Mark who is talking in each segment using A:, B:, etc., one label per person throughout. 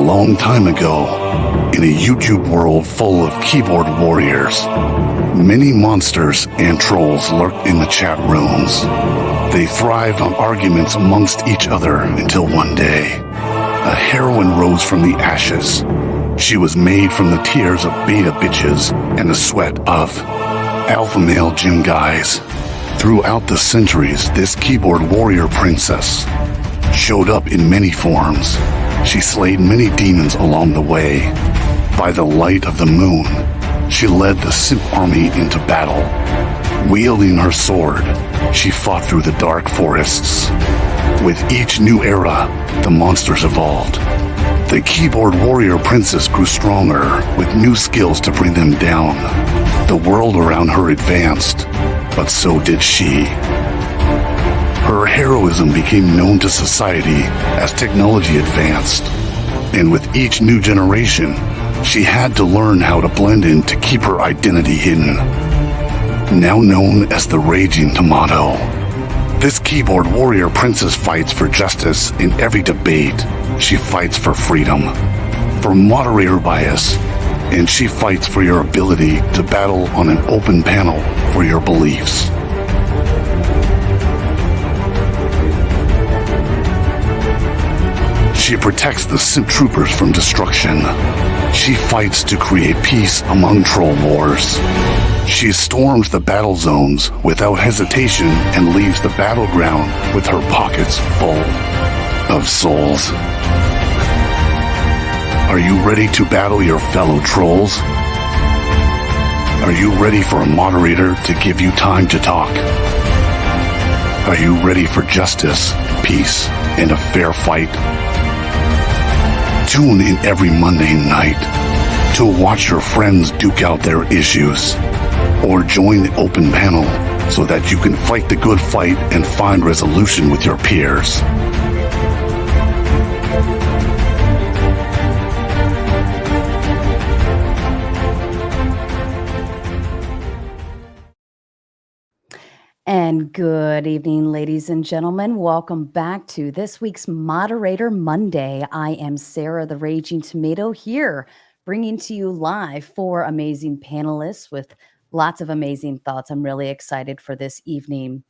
A: long time ago, in a YouTube world full of keyboard warriors, many monsters and trolls lurked in the chat rooms. They thrived on arguments amongst each other until one day, a heroine rose from the ashes. She was made from the tears of beta bitches and the sweat of alpha male gym guys. Throughout the centuries, this keyboard warrior princess showed up in many forms. She slayed many demons along the way. By the light of the moon, she led the simp army into battle. Wielding her sword, she fought through the dark forests. With each new era, the monsters evolved. The keyboard warrior princess grew stronger, with new skills to bring them down. The world around her advanced, but so did she. Her heroism became known to society as technology advanced. And with each new generation, she had to learn how to blend in to keep her identity hidden. Now known as the Raging Tomato, this keyboard warrior princess fights for justice in every debate. She fights for freedom, for moderator bias, and she fights for your ability to battle on an open panel for your beliefs. She protects the simp troopers from destruction. She fights to create peace among troll wars. She storms the battle zones without hesitation and leaves the battleground with her pockets full of souls. Are you ready to battle your fellow trolls? Are you ready for a moderator to give you time to talk? Are you ready for justice, peace, and a fair fight? Tune in every Monday night to watch your friends duke out their issues, or join the open panel so that you can fight the good fight and find resolution with your peers.
B: And good evening, ladies and gentlemen. Welcome back to this week's Moderator Monday. I am Sarah, the Raging Tomato, here, bringing to you live 4 amazing panelists with lots of amazing thoughts. I'm really excited for this evening.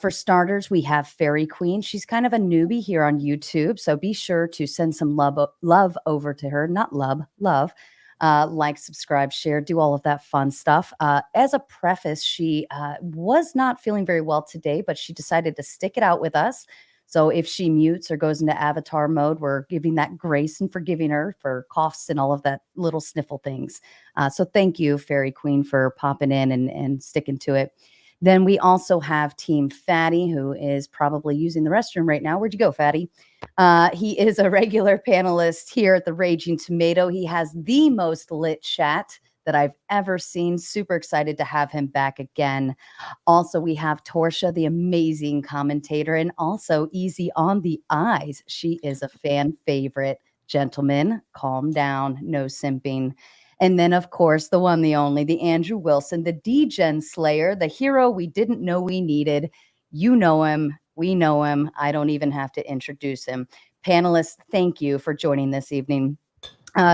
B: For starters, we have Fariy Queen. She's kind of a newbie here on YouTube, so be sure to send some love over to her. Not love. Like, subscribe, share, do all of that fun stuff. As a preface, she was not feeling very well today, but she decided to stick it out with us. So if she mutes or goes into avatar mode, we're giving that grace and forgiving her for coughs and all of that little sniffle things. So thank you, Fariy Queen, for popping in and sticking to it. Then we also have Team Fatty, who is probably using the restroom right now. Where'd you go, Fatty? He is a regular panelist here at the Raging Tomato. He has the most lit chat that I've ever seen. Super excited to have him back again. Also, we have Torshaa, the amazing commentator, and also Easy on the Eyes. She is a fan favorite. Gentlemen, calm down. No simping. And then, of course, the one, the only, the Andrew Wilson, the D-Gen Slayer, the hero we didn't know we needed. You know him. We know him. I don't even have to introduce him. Panelists, thank you for joining this evening.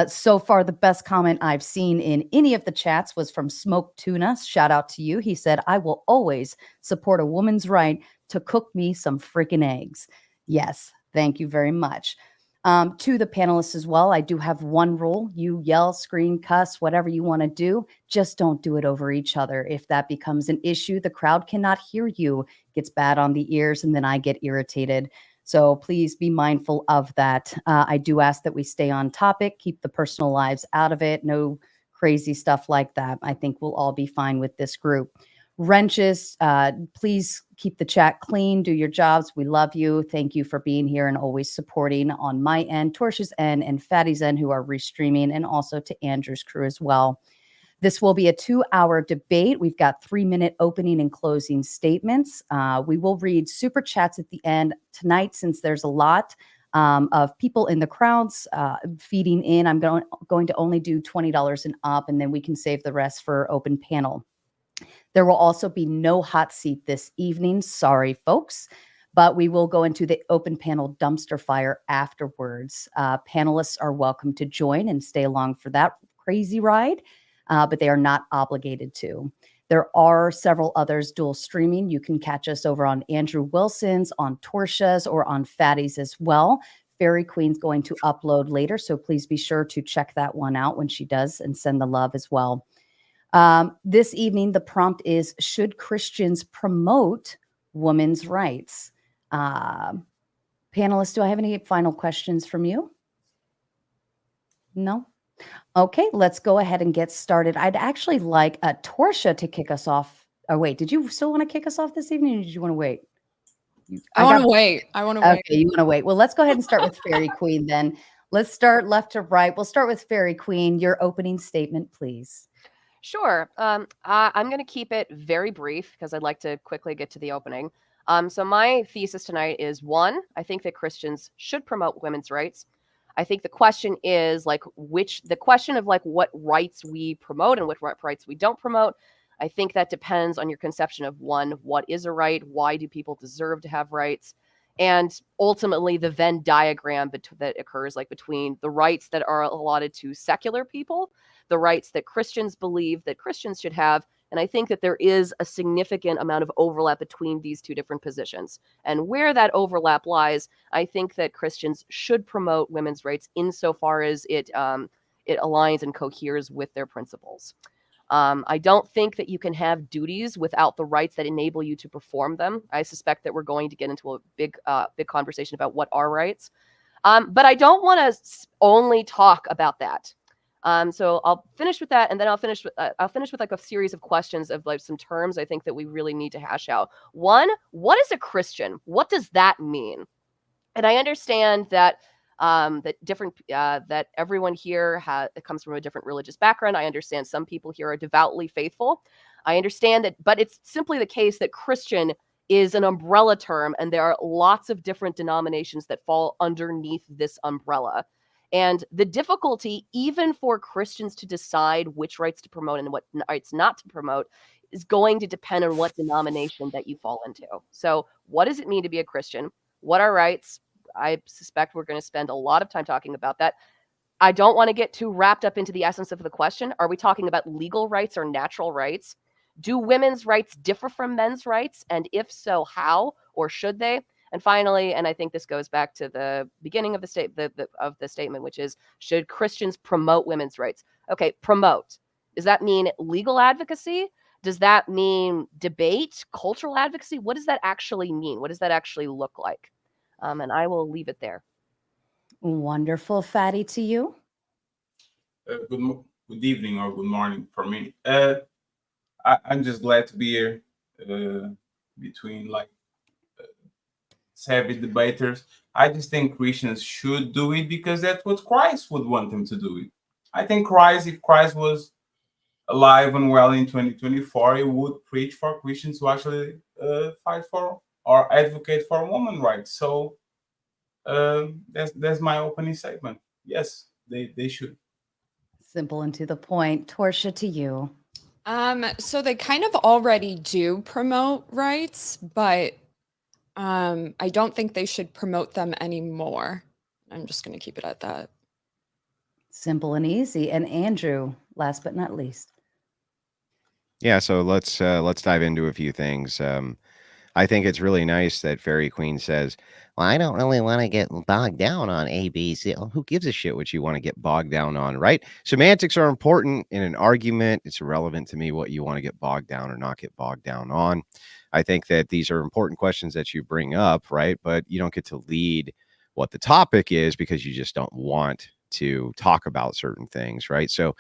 B: So far, the best comment I've seen in any of the chats was from Smoked Tuna. Shout out to you. He said, I will always support a woman's right to cook me some freaking eggs. Yes, thank you very much. To the panelists as well, I do have one rule. You yell, scream, cuss, whatever you want to do. Just don't do it over each other. If that becomes an issue, the crowd cannot hear you. It gets bad on the ears, and then I get irritated. So please be mindful of that. I do ask that we stay on topic, keep the personal lives out of it. No crazy stuff like that. I think we'll all be fine with this group. Wrenches, please keep the chat clean. Do your jobs. We love you. Thank you for being here and always supporting on my end, Torshaa's end, and Fatty's end, who are restreaming, and also to Andrew's crew as well. This will be a 2-hour debate. We've got 3-minute opening and closing statements. We will read super chats at the end tonight, since there's a lot of people in the crowds feeding in. I'm going to only do $20 and up, and then we can save the rest for open panel. There will also be no hot seat this evening. Sorry, folks. but we will go into the open panel dumpster fire afterwards. Panelists are welcome to join and stay along for that crazy ride, but they are not obligated to. There are several others dual streaming. You can catch us over on Andrew Wilson's, on Torsha's, or on Fary's as well. Fariy Queen's going to upload later, so please be sure to check that one out when she does and send the love as well. This evening, the prompt is, should Christians promote women's rights? Panelists, do I have any final questions from you? No? Okay, let's go ahead and get started. I'd actually like Torshaa to kick us off. Oh, wait, did you still want to kick us off this evening, or did you want to wait?
C: I want to wait.
B: Okay, you want to wait. Well, let's go ahead and start with Fariy Queen then. Let's start left to right. We'll start with Fariy Queen. Your opening statement, please.
D: Sure. I'm going to keep it very brief because I'd like to quickly get to the opening. So my thesis tonight is, one, I think that Christians should promote women's rights. I think the question is what rights we promote and what rights we don't promote. I think that depends on your conception of, one, what is a right? Why do people deserve to have rights? And ultimately the Venn diagram that occurs between the rights that are allotted to secular people, the rights that Christians believe that Christians should have. And I think that there is a significant amount of overlap between these two different positions. And where that overlap lies, I think that Christians should promote women's rights insofar as it aligns and coheres with their principles. I don't think that you can have duties without the rights that enable you to perform them. I suspect that we're going to get into a big conversation about what are rights. But I don't want to only talk about that. So I'll finish with that, and then I'll finish with a series of questions of some terms I think that we really need to hash out. One, what is a Christian? What does that mean? And I understand that that everyone here comes from a different religious background. I understand some people here are devoutly faithful. I understand that, but it's simply the case that Christian is an umbrella term, and there are lots of different denominations that fall underneath this umbrella. And the difficulty, even for Christians to decide which rights to promote and what rights not to promote, is going to depend on what denomination that you fall into. So what does it mean to be a Christian? What are rights? I suspect we're going to spend a lot of time talking about that. I don't want to get too wrapped up into the essence of the question. Are we talking about legal rights or natural rights? Do women's rights differ from men's rights? And if so, how, or should they? And finally, and I think this goes back to the beginning of the statement, which is, should Christians promote women's rights? Okay, promote. Does that mean legal advocacy? Does that mean debate, cultural advocacy? What does that actually mean? What does that actually look like? And I will leave it there.
B: Wonderful. Fady, to you.
E: Good evening or good morning for me. I'm just glad to be here between savvy debaters. I just think Christians should do it because that's what Christ would want them to do it. I think if Christ was alive and well in 2024, he would preach for Christians to actually fight for or advocate for women's rights. So that's my opening segment. Yes, they should.
B: Simple and to the point. Torshaa, to you.
C: So they kind of already do promote rights, but I don't think they should promote them anymore. I'm just going to keep it at that.
B: Simple and easy. And Andrew, last but not least.
F: Yeah, so let's dive into a few things. I think it's really nice that Fariy Queen says, well, I don't really want to get bogged down on ABC. Who gives a shit what you want to get bogged down on, right? Semantics are important in an argument. It's irrelevant to me what you want to get bogged down or not get bogged down on. I think that these are important questions that you bring up, right? But you don't get to lead what the topic is because you just don't want to talk about certain things, right? So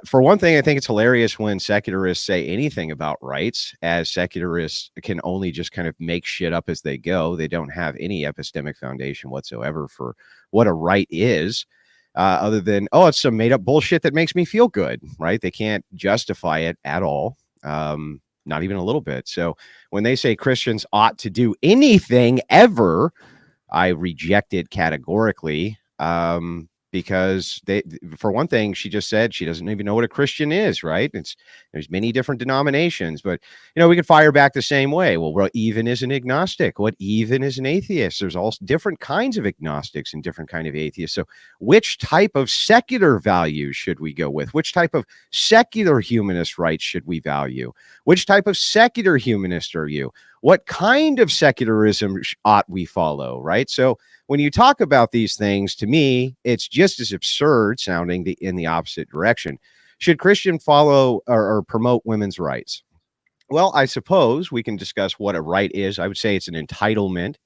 F: for one thing, I think it's hilarious when secularists say anything about rights, as secularists can only just kind of make shit up as they go. They don't have any epistemic foundation whatsoever for what a right is, other than, oh, it's some made up bullshit that makes me feel good, right? They can't justify it at all. Not even a little bit. So when they say Christians ought to do anything ever, I reject it categorically. because for one thing, she just said she doesn't even know what a Christian is, right? There's many different denominations, but we could fire back the same way. Well, what even is an agnostic? What even is an atheist? There's all different kinds of agnostics and different kind of atheists. So which type of secular values should we go with? Which type of secular humanist rights should we value? Which type of secular humanist are you? What kind of secularism ought we follow, right? So when you talk about these things, to me, it's just as absurd sounding in the opposite direction. Should Christian follow or promote women's rights? Well, I suppose we can discuss what a right is. I would say it's an entitlement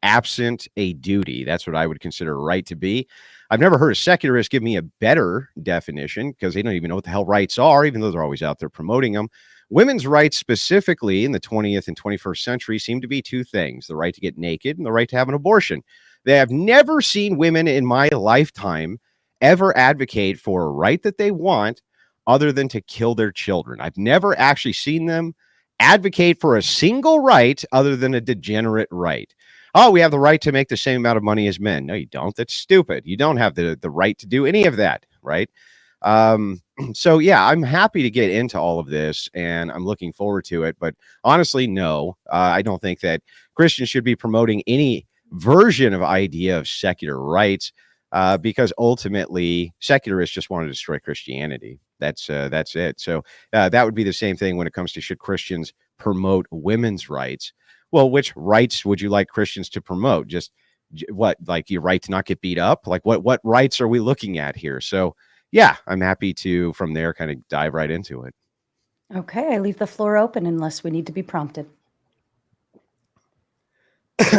F: absent a duty. That's what I would consider a right to be. I've never heard a secularist give me a better definition because they don't even know what the hell rights are, even though they're always out there promoting them. Women's rights specifically in the 20th and 21st century seem to be two things: the right to get naked and the right to have an abortion. They have never seen women in my lifetime ever advocate for a right that they want other than to kill their children. I've never actually seen them advocate for a single right other than a degenerate right. Oh, we have the right to make the same amount of money as men. No, you don't. That's stupid. You don't have the right to do any of that, right? So yeah, I'm happy to get into all of this and I'm looking forward to it. But honestly, no, I don't think that Christians should be promoting any version of idea of secular rights because ultimately secularists just want to destroy Christianity. That's it. So that would be the same thing when it comes to should Christians promote women's rights. Well, which rights would you like Christians to promote? Just what, like your right to not get beat up? Like what rights are we looking at here? So yeah, I'm happy to from there kind of dive right into it.
B: Okay, I leave the floor open unless we need to be prompted.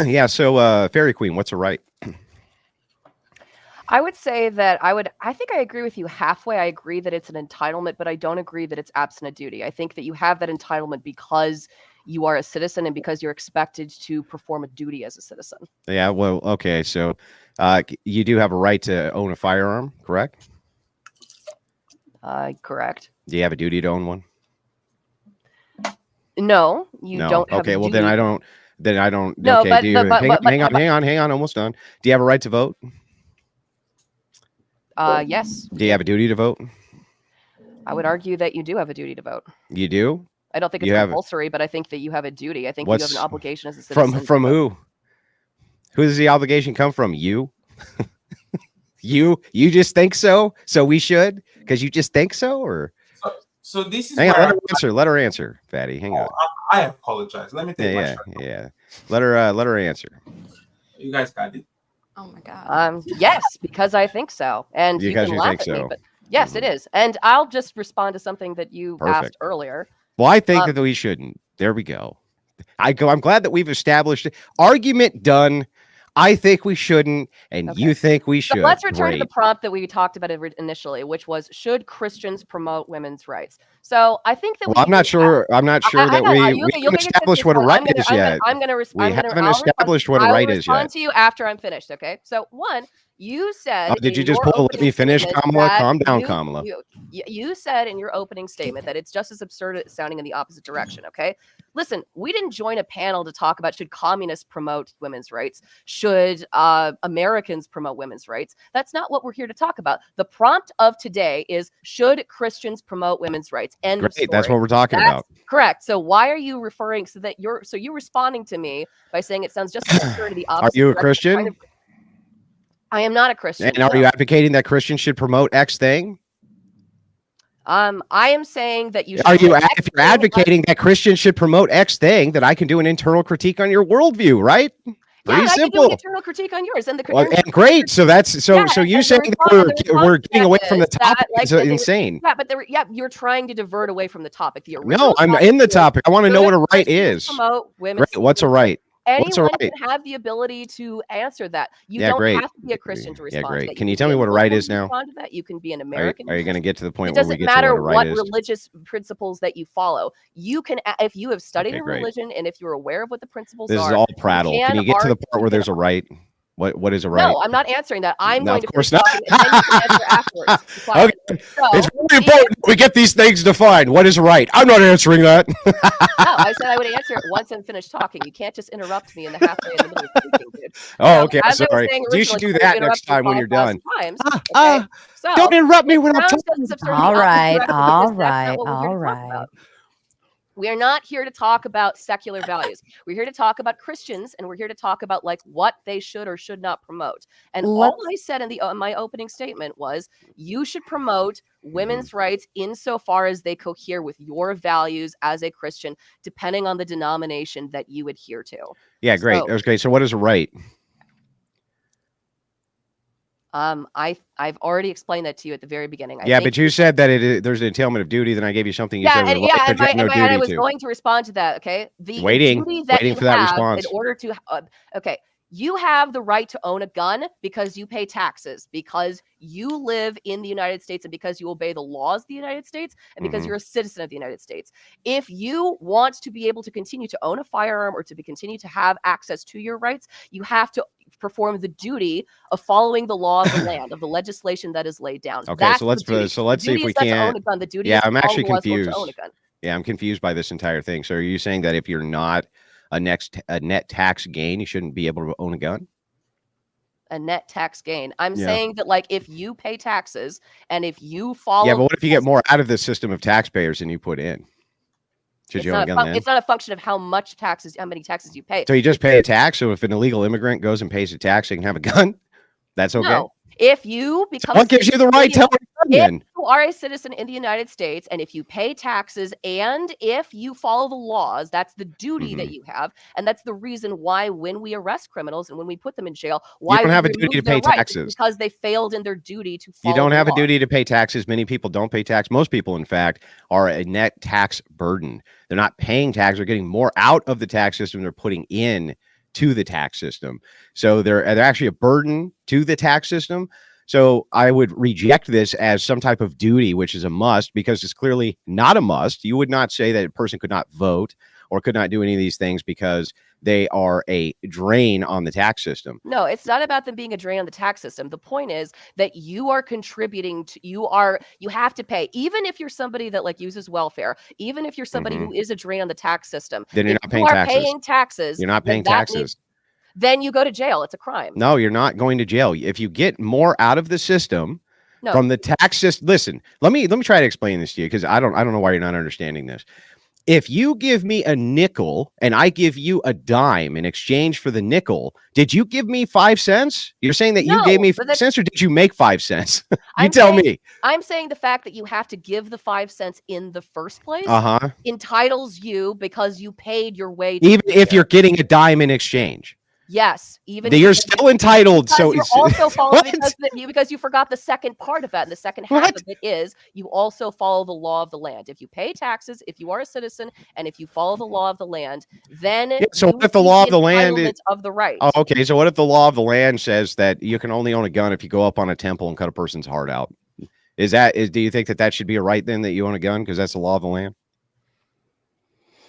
F: Yeah, so Fariy Queen, what's a right?
D: I would say that I think I agree with you halfway. I agree that it's an entitlement, but I don't agree that it's absent a duty. I think that you have that entitlement because you are a citizen and because you're expected to perform a duty as a citizen.
F: Yeah, well, okay, so you do have a right to own a firearm, correct?
D: Correct.
F: Do you have a duty to own one?
D: No, you don't have
F: okay,
D: a
F: well
D: duty.
F: then I don't
D: No,
F: okay,
D: but-
F: do you
D: but-
F: hang on, almost done. Do you have a right to vote?
D: Yes.
F: Do you have a duty to vote?
D: I would argue that you do have a duty to vote.
F: You do?
D: I don't think it's compulsory, but I think that you have a duty. I think you have an obligation as a citizen.
F: From who? Who does the obligation come from? You? You just think so? So we should? Because you just think so? Or
E: so this is
F: hang on, let her answer, Fatty. Hang on.
E: I apologize. Let me take my shirt off.
F: Yeah. Let her answer.
E: You guys got it.
C: Oh my god.
D: Yes, because I think so. And
F: Because
D: you
F: you
D: can
F: think
D: laugh at me,
F: so.
D: but yes, it is. And I'll just respond to something that you asked earlier.
F: Well, I think that we shouldn't. There we go. I'm glad that we've established it. Argument done. I think we shouldn't, and you think we should.
D: So let's return to the prompt that we talked about initially, which was, should Christians promote women's rights? So I think that
F: I'm not sure that we haven't established what a right is yet. We haven't established what a right is yet.
D: I'll respond to you after I'm finished, okay? So one, you said...
F: did you just let me finish, Kamala? Calm down, Kamala.
D: You said in your opening statement that it's just as absurd as sounding in the opposite direction, okay? Listen, we didn't join a panel to talk about should communists promote women's rights, should Americans promote women's rights. That's not what we're here to talk about. The prompt of today is, should Christians promote women's rights? End of story.
F: That's what we're talking about.
D: Correct. So why are you referring you're responding to me by saying it sounds just as absurd to the opposite?
F: Are you a Christian?
D: I am not a Christian.
F: And are you advocating that Christians should promote X thing?
D: I am saying that you should.
F: If you're advocating that Christians should promote X thing, then I can do an internal critique on your worldview, right? Pretty simple. I can do an internal critique on yours, and great. So that's so you saying that we're getting away from the topic is insane.
D: Yeah, but you're trying to divert away from the topic.
F: No, I'm in the topic. I want to know what a right is.
D: Great.
F: What's a right?
D: Anyone can have the ability to answer that. You don't have to be a Christian to respond to that.
F: Can you tell me what a right is now?
D: Respond to that. You can be an American.
F: Are you going to get to the point
D: it
F: where we get to what a right is?
D: It doesn't matter what religious principles that you follow. You can, if you have studied a religion and if you're aware of what the principles are.
F: This is all prattle. Can you get to the part where there's a right? What is a right?
D: No, I'm not answering that. I'm
F: No,
D: going
F: of
D: to
F: course
D: finish
F: not.
D: talking, and then you can answer afterwards. Be quiet.
F: Okay.
D: So,
F: It's really important we get these things defined. What is a right? I'm not answering that.
D: no, I said I would answer it once and finish talking. You can't just interrupt me in the halfway in the middle of speaking, dude.
F: Oh,
D: So,
F: okay. I'm
D: as I was
F: sorry.
D: saying
F: You should do
D: originally,
F: that
D: before you
F: next
D: interrupt me
F: time when you're done.
D: 5,000 times, okay? So,
F: Don't interrupt me when I'm
D: grounds
F: talking.
D: of absurdity
B: All
D: opposite
B: right,
D: direction,
B: all
D: because that's not
B: right,
D: what we're here
B: all
D: to talk
B: right.
D: about. We are not here to talk about secular values. We're here to talk about Christians, and we're here to talk about like what they should or should not promote. And all
B: Let's
D: I said in my opening statement was you should promote
F: Mm-hmm.
D: women's rights insofar as they cohere with your values as a Christian, depending on the denomination that you adhere to.
F: Yeah, great.
D: So,
F: Okay, so what is a right?
D: I've already explained that to you at the very beginning. I
F: Yeah,
D: think
F: but you said that there's an entailment of duty. Then I gave you something you said was a right, but you have no
D: and I
F: duty
D: was
F: to.
D: going to respond to that. Okay, the
F: Waiting
D: duty that you
F: for that
D: have
F: response.
D: in order to okay, you have the right to own a gun because you pay taxes, because you live in the United States, and because you obey the laws of the United States, and because
F: Mhm.
D: you're a citizen of the United States. If you want to be able to continue to own a firearm or to continue to have access to your rights, you have to perform the duty of following the law of the land, of the legislation that is laid down.
F: Okay,
D: That's
F: so
D: the
F: let's
D: duty.
F: see if
D: duty
F: we
D: is not to own
F: can't.
D: a gun. The duty
F: Yeah,
D: is to
F: I'm
D: follow
F: actually
D: the laws
F: confused.
D: to own a gun.
F: Yeah, I'm confused by this entire thing. So are you saying that if you're not a net tax gain, you shouldn't be able to own a gun?
D: A net tax gain. I'm
F: Yeah.
D: saying that, like, if you pay taxes and if you follow,
F: Yeah, but what if you get more out of the system of taxpayers than you put in? Should
D: it's
F: you own a
D: not,
F: gun then?
D: it's not a function of how much taxes, how many taxes you pay.
F: So you just pay a tax. So if an illegal immigrant goes and pays a tax, they can have a gun. That's okay.
D: No, if you become,
F: What gives you the right to own a gun
D: if
F: then?
D: you are a citizen in the United States, and if you pay taxes, and if you follow the laws, that's the duty that
F: Mhm.
D: you have, and that's the reason why when we arrest criminals and when we put them in jail,
F: You
D: why
F: don't
D: we
F: have a duty
D: remove
F: to
D: their
F: pay
D: rights,
F: taxes.
D: is because they failed in their duty to follow.
F: You don't
D: the
F: have a
D: law.
F: duty to pay taxes. Many people don't pay tax. Most people, in fact, are a net tax burden. They're not paying tax. They're getting more out of the tax system they're putting in to the tax system. So they're actually a burden to the tax system. So I would reject this as some type of duty, which is a must, because it's clearly not a must. You would not say that a person could not vote or could not do any of these things because they are a drain on the tax system.
D: No, it's not about them being a drain on the tax system. The point is that you are contributing to, you have to pay, even if you're somebody that like uses welfare, even if you're somebody who is a drain on the tax system.
F: Then you're
D: if
F: not paying
D: you are
F: taxes.
D: paying taxes,
F: You're not
D: then
F: paying
D: that
F: taxes.
D: means- then you go to jail. It's a crime.
F: No, you're not going to jail. If you get more out of the system
D: No.
F: from the tax system, listen, let me try to explain this to you, because I don't know why you're not understanding this. If you give me a nickel and I give you a dime in exchange for the nickel, did you give me 5 cents? You're saying that you gave me 5 cents, or did you make 5 cents? You tell me.
D: I'm saying the fact that you have to give the 5 cents in the first place entitles you because you paid your way.
F: Even if you're getting a dime in exchange.
D: Yes, even
F: you're still entitled. So
D: you're also following because you forgot the second part of that, and the second half of it is you also follow the law of the land. If you pay taxes, if you are a citizen, and if you follow the law of the land, then
F: so what if the law of the land is
D: of the right?
F: Oh, okay, so what if the law of the land says that you can only own a gun if you go up on a temple and cut a person's heart out? Do you think that should be a right then, that you own a gun because that's the law of the land?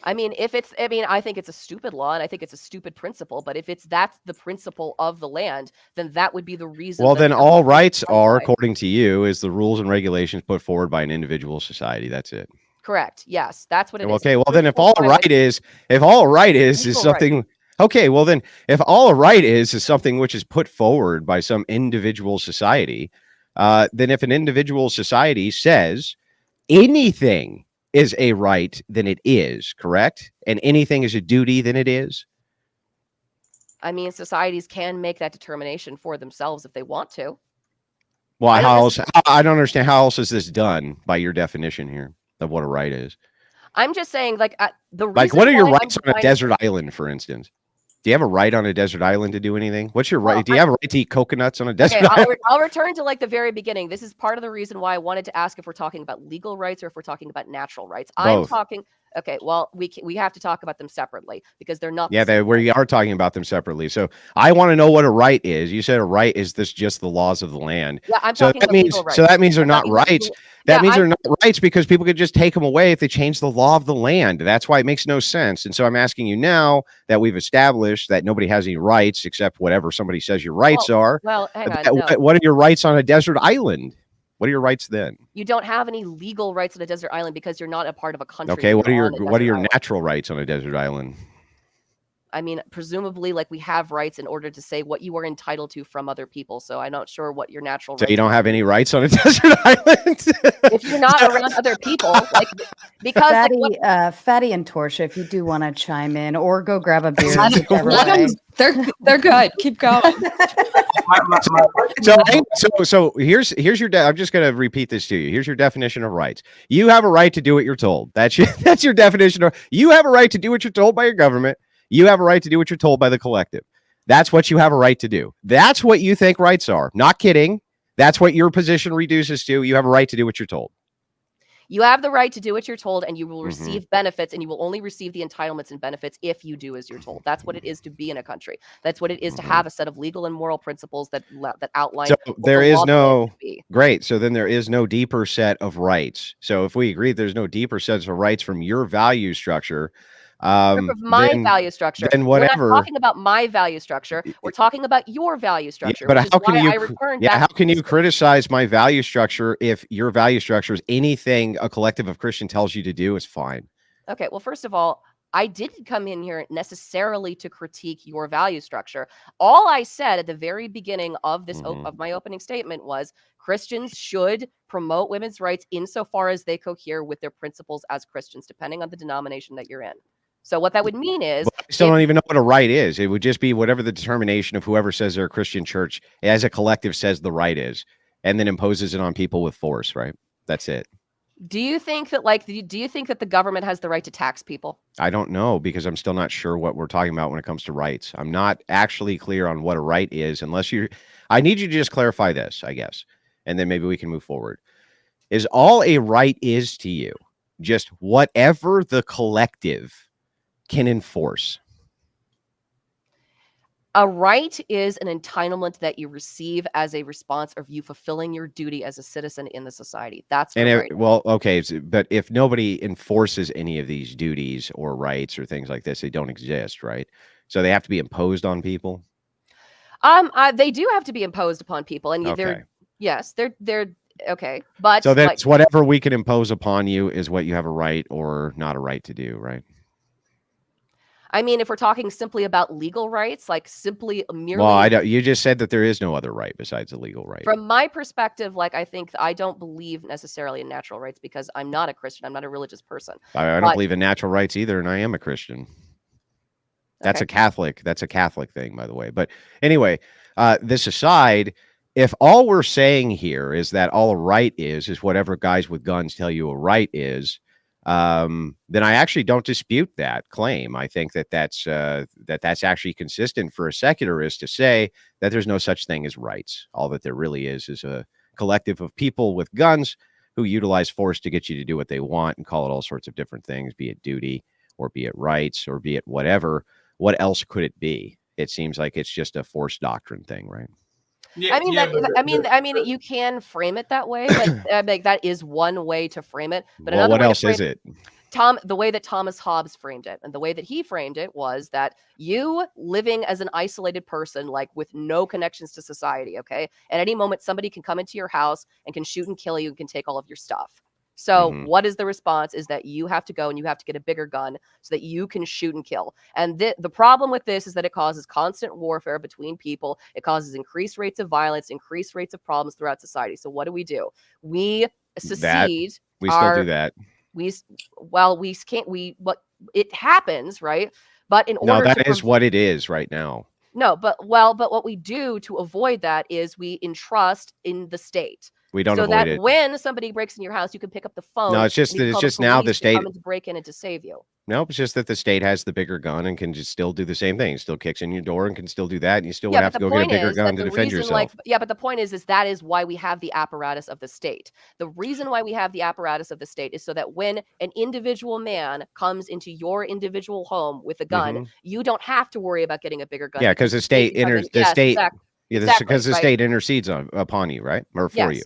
D: I mean, I think it's a stupid law and I think it's a stupid principle, but if that's the principle of the land, then that would be the reason.
F: Well, then all rights are, according to you, is the rules and regulations put forward by an individual society. That's it.
D: Correct. Yes, that's what it is.
F: Okay, well then if all right is something okay, well then if all a right is something which is put forward by some individual society, then if an individual society says anything is a right, then it is, correct? And anything is a duty, then it is?
D: I mean, societies can make that determination for themselves if they want to.
F: Well, I don't understand. How else is this done by your definition here of what a right is?
D: I'm just saying, like,
F: what are your rights on a desert island, for instance? Do you have a right on a desert island to do anything? What's your right? Do you have a right to eat coconuts on a desert island?
D: I'll return to like the very beginning. This is part of the reason why I wanted to ask if we're talking about legal rights or if we're talking about natural rights.
F: Both.
D: I'm talking. Okay, well, we have to talk about them separately because they're not.
F: Yeah, we are talking about them separately. So I want to know what a right is. You said a right is just the laws of the land.
D: Yeah, I'm talking about legal rights.
F: So that means they're not rights. That means they're not rights because people could just take them away if they change the law of the land. That's why it makes no sense. And so I'm asking you now that we've established that nobody has any rights except whatever somebody says your rights are.
D: Well, hang on. No.
F: What are your rights on a desert island? What are your rights then?
D: You don't have any legal rights on a desert island because you're not a part of a country.
F: Okay, what are your natural rights on a desert island?
D: I mean, presumably, like, we have rights in order to say what you are entitled to from other people. So I'm not sure what your natural rights.
F: So you don't have any rights on a desert island?
D: If you're not around other people, like, because
B: Fatty and Torshaa, if you do want to chime in or go grab a beer,
C: they're good. Keep going.
F: So here's your. I'm just going to repeat this to you. Here's your definition of rights. You have a right to do what you're told. That's your definition of. You have a right to do what you're told by your government. You have a right to do what you're told by the collective. That's what you have a right to do. That's what you think rights are. Not kidding. That's what your position reduces to. You have a right to do what you're told.
D: You have the right to do what you're told, and you will receive benefits, and you will only receive the entitlements and benefits if you do as you're told. That's what it is to be in a country. That's what it is to have a set of legal and moral principles that outline.
F: So there is no great. So then there is no deeper set of rights. So if we agree there's no deeper sets of rights from your value structure.
D: Value structure.
F: Then whatever.
D: We're not talking about my value structure. We're talking about your value structure.
F: Yeah, but how can you? How can you criticize my value structure if your value structure is anything a collective of Christian tells you to do is fine?
D: Okay. Well, first of all, I didn't come in here necessarily to critique your value structure. All I said at the very beginning of this of my opening statement was Christians should promote women's rights insofar as they cohere with their principles as Christians, depending on the denomination that you're in. So what that would mean is,
F: I still don't even know what a right is. It would just be whatever the determination of whoever says they're a Christian church as a collective says the right is, and then imposes it on people with force. Right? That's it.
D: Do you think that the government has the right to tax people?
F: I don't know, because I'm still not sure what we're talking about when it comes to rights. I'm not actually clear on what a right is, I need you to just clarify this, I guess, and then maybe we can move forward. Is all a right is to you just whatever the collective can enforce?
D: A right is an entitlement that you receive as a response of you fulfilling your duty as a citizen in the society. That's right.
F: Well, okay, but if nobody enforces any of these duties or rights or things like this, they don't exist, right? So they have to be imposed on people.
D: They do have to be imposed upon people, and they're okay. But
F: so that's whatever we can impose upon you is what you have a right or not a right to do, right?
D: I mean, if we're talking simply about legal rights, like simply merely.
F: Well, you just said that there is no other right besides the legal right.
D: From my perspective, like, I think I don't believe necessarily in natural rights because I'm not a Christian. I'm not a religious person.
F: I don't believe in natural rights either, and I am a Christian. That's a Catholic thing, by the way. But anyway, this aside, if all we're saying here is that all a right is whatever guys with guns tell you a right is, then I actually don't dispute that claim. I think that's actually consistent for a secularist to say that there's no such thing as rights. All that there really is a collective of people with guns who utilize force to get you to do what they want and call it all sorts of different things, be it duty or be it rights or be it whatever. What else could it be? It seems like it's just a force doctrine thing, right?
D: Yeah, I mean, you can frame it that way. Like, that is one way to frame it. But
F: what else is it?
D: Tom, the way that Thomas Hobbes framed it, and the way that he framed it was that you living as an isolated person, like with no connections to society, okay? At any moment, somebody can come into your house and can shoot and kill you and can take all of your stuff. So what is the response is that you have to go and you have to get a bigger gun so that you can shoot and kill. And the problem with this is that it causes constant warfare between people. It causes increased rates of violence, increased rates of problems throughout society. So what do? We secede.
F: We still do that.
D: It happens, right? But in order
F: that is what it is right now.
D: No, but what we do to avoid that is we entrust in the state.
F: We don't
D: so
F: avoid
D: that
F: it.
D: when somebody breaks in your house, you can pick up the phone.
F: No, it's just now the state
D: come in to break in and to save you.
F: Nope, it's just that the state has the bigger gun and can just still do the same thing. It still kicks in your door and can still do that. And you still would have to go get a bigger gun to defend yourself.
D: But the point is that is why we have the apparatus of the state. The reason why we have the apparatus of the state is so that when an individual man comes into your individual home with a gun, you don't have to worry about getting a bigger gun.
F: Yeah, because the state intercedes upon you, right? Or for you.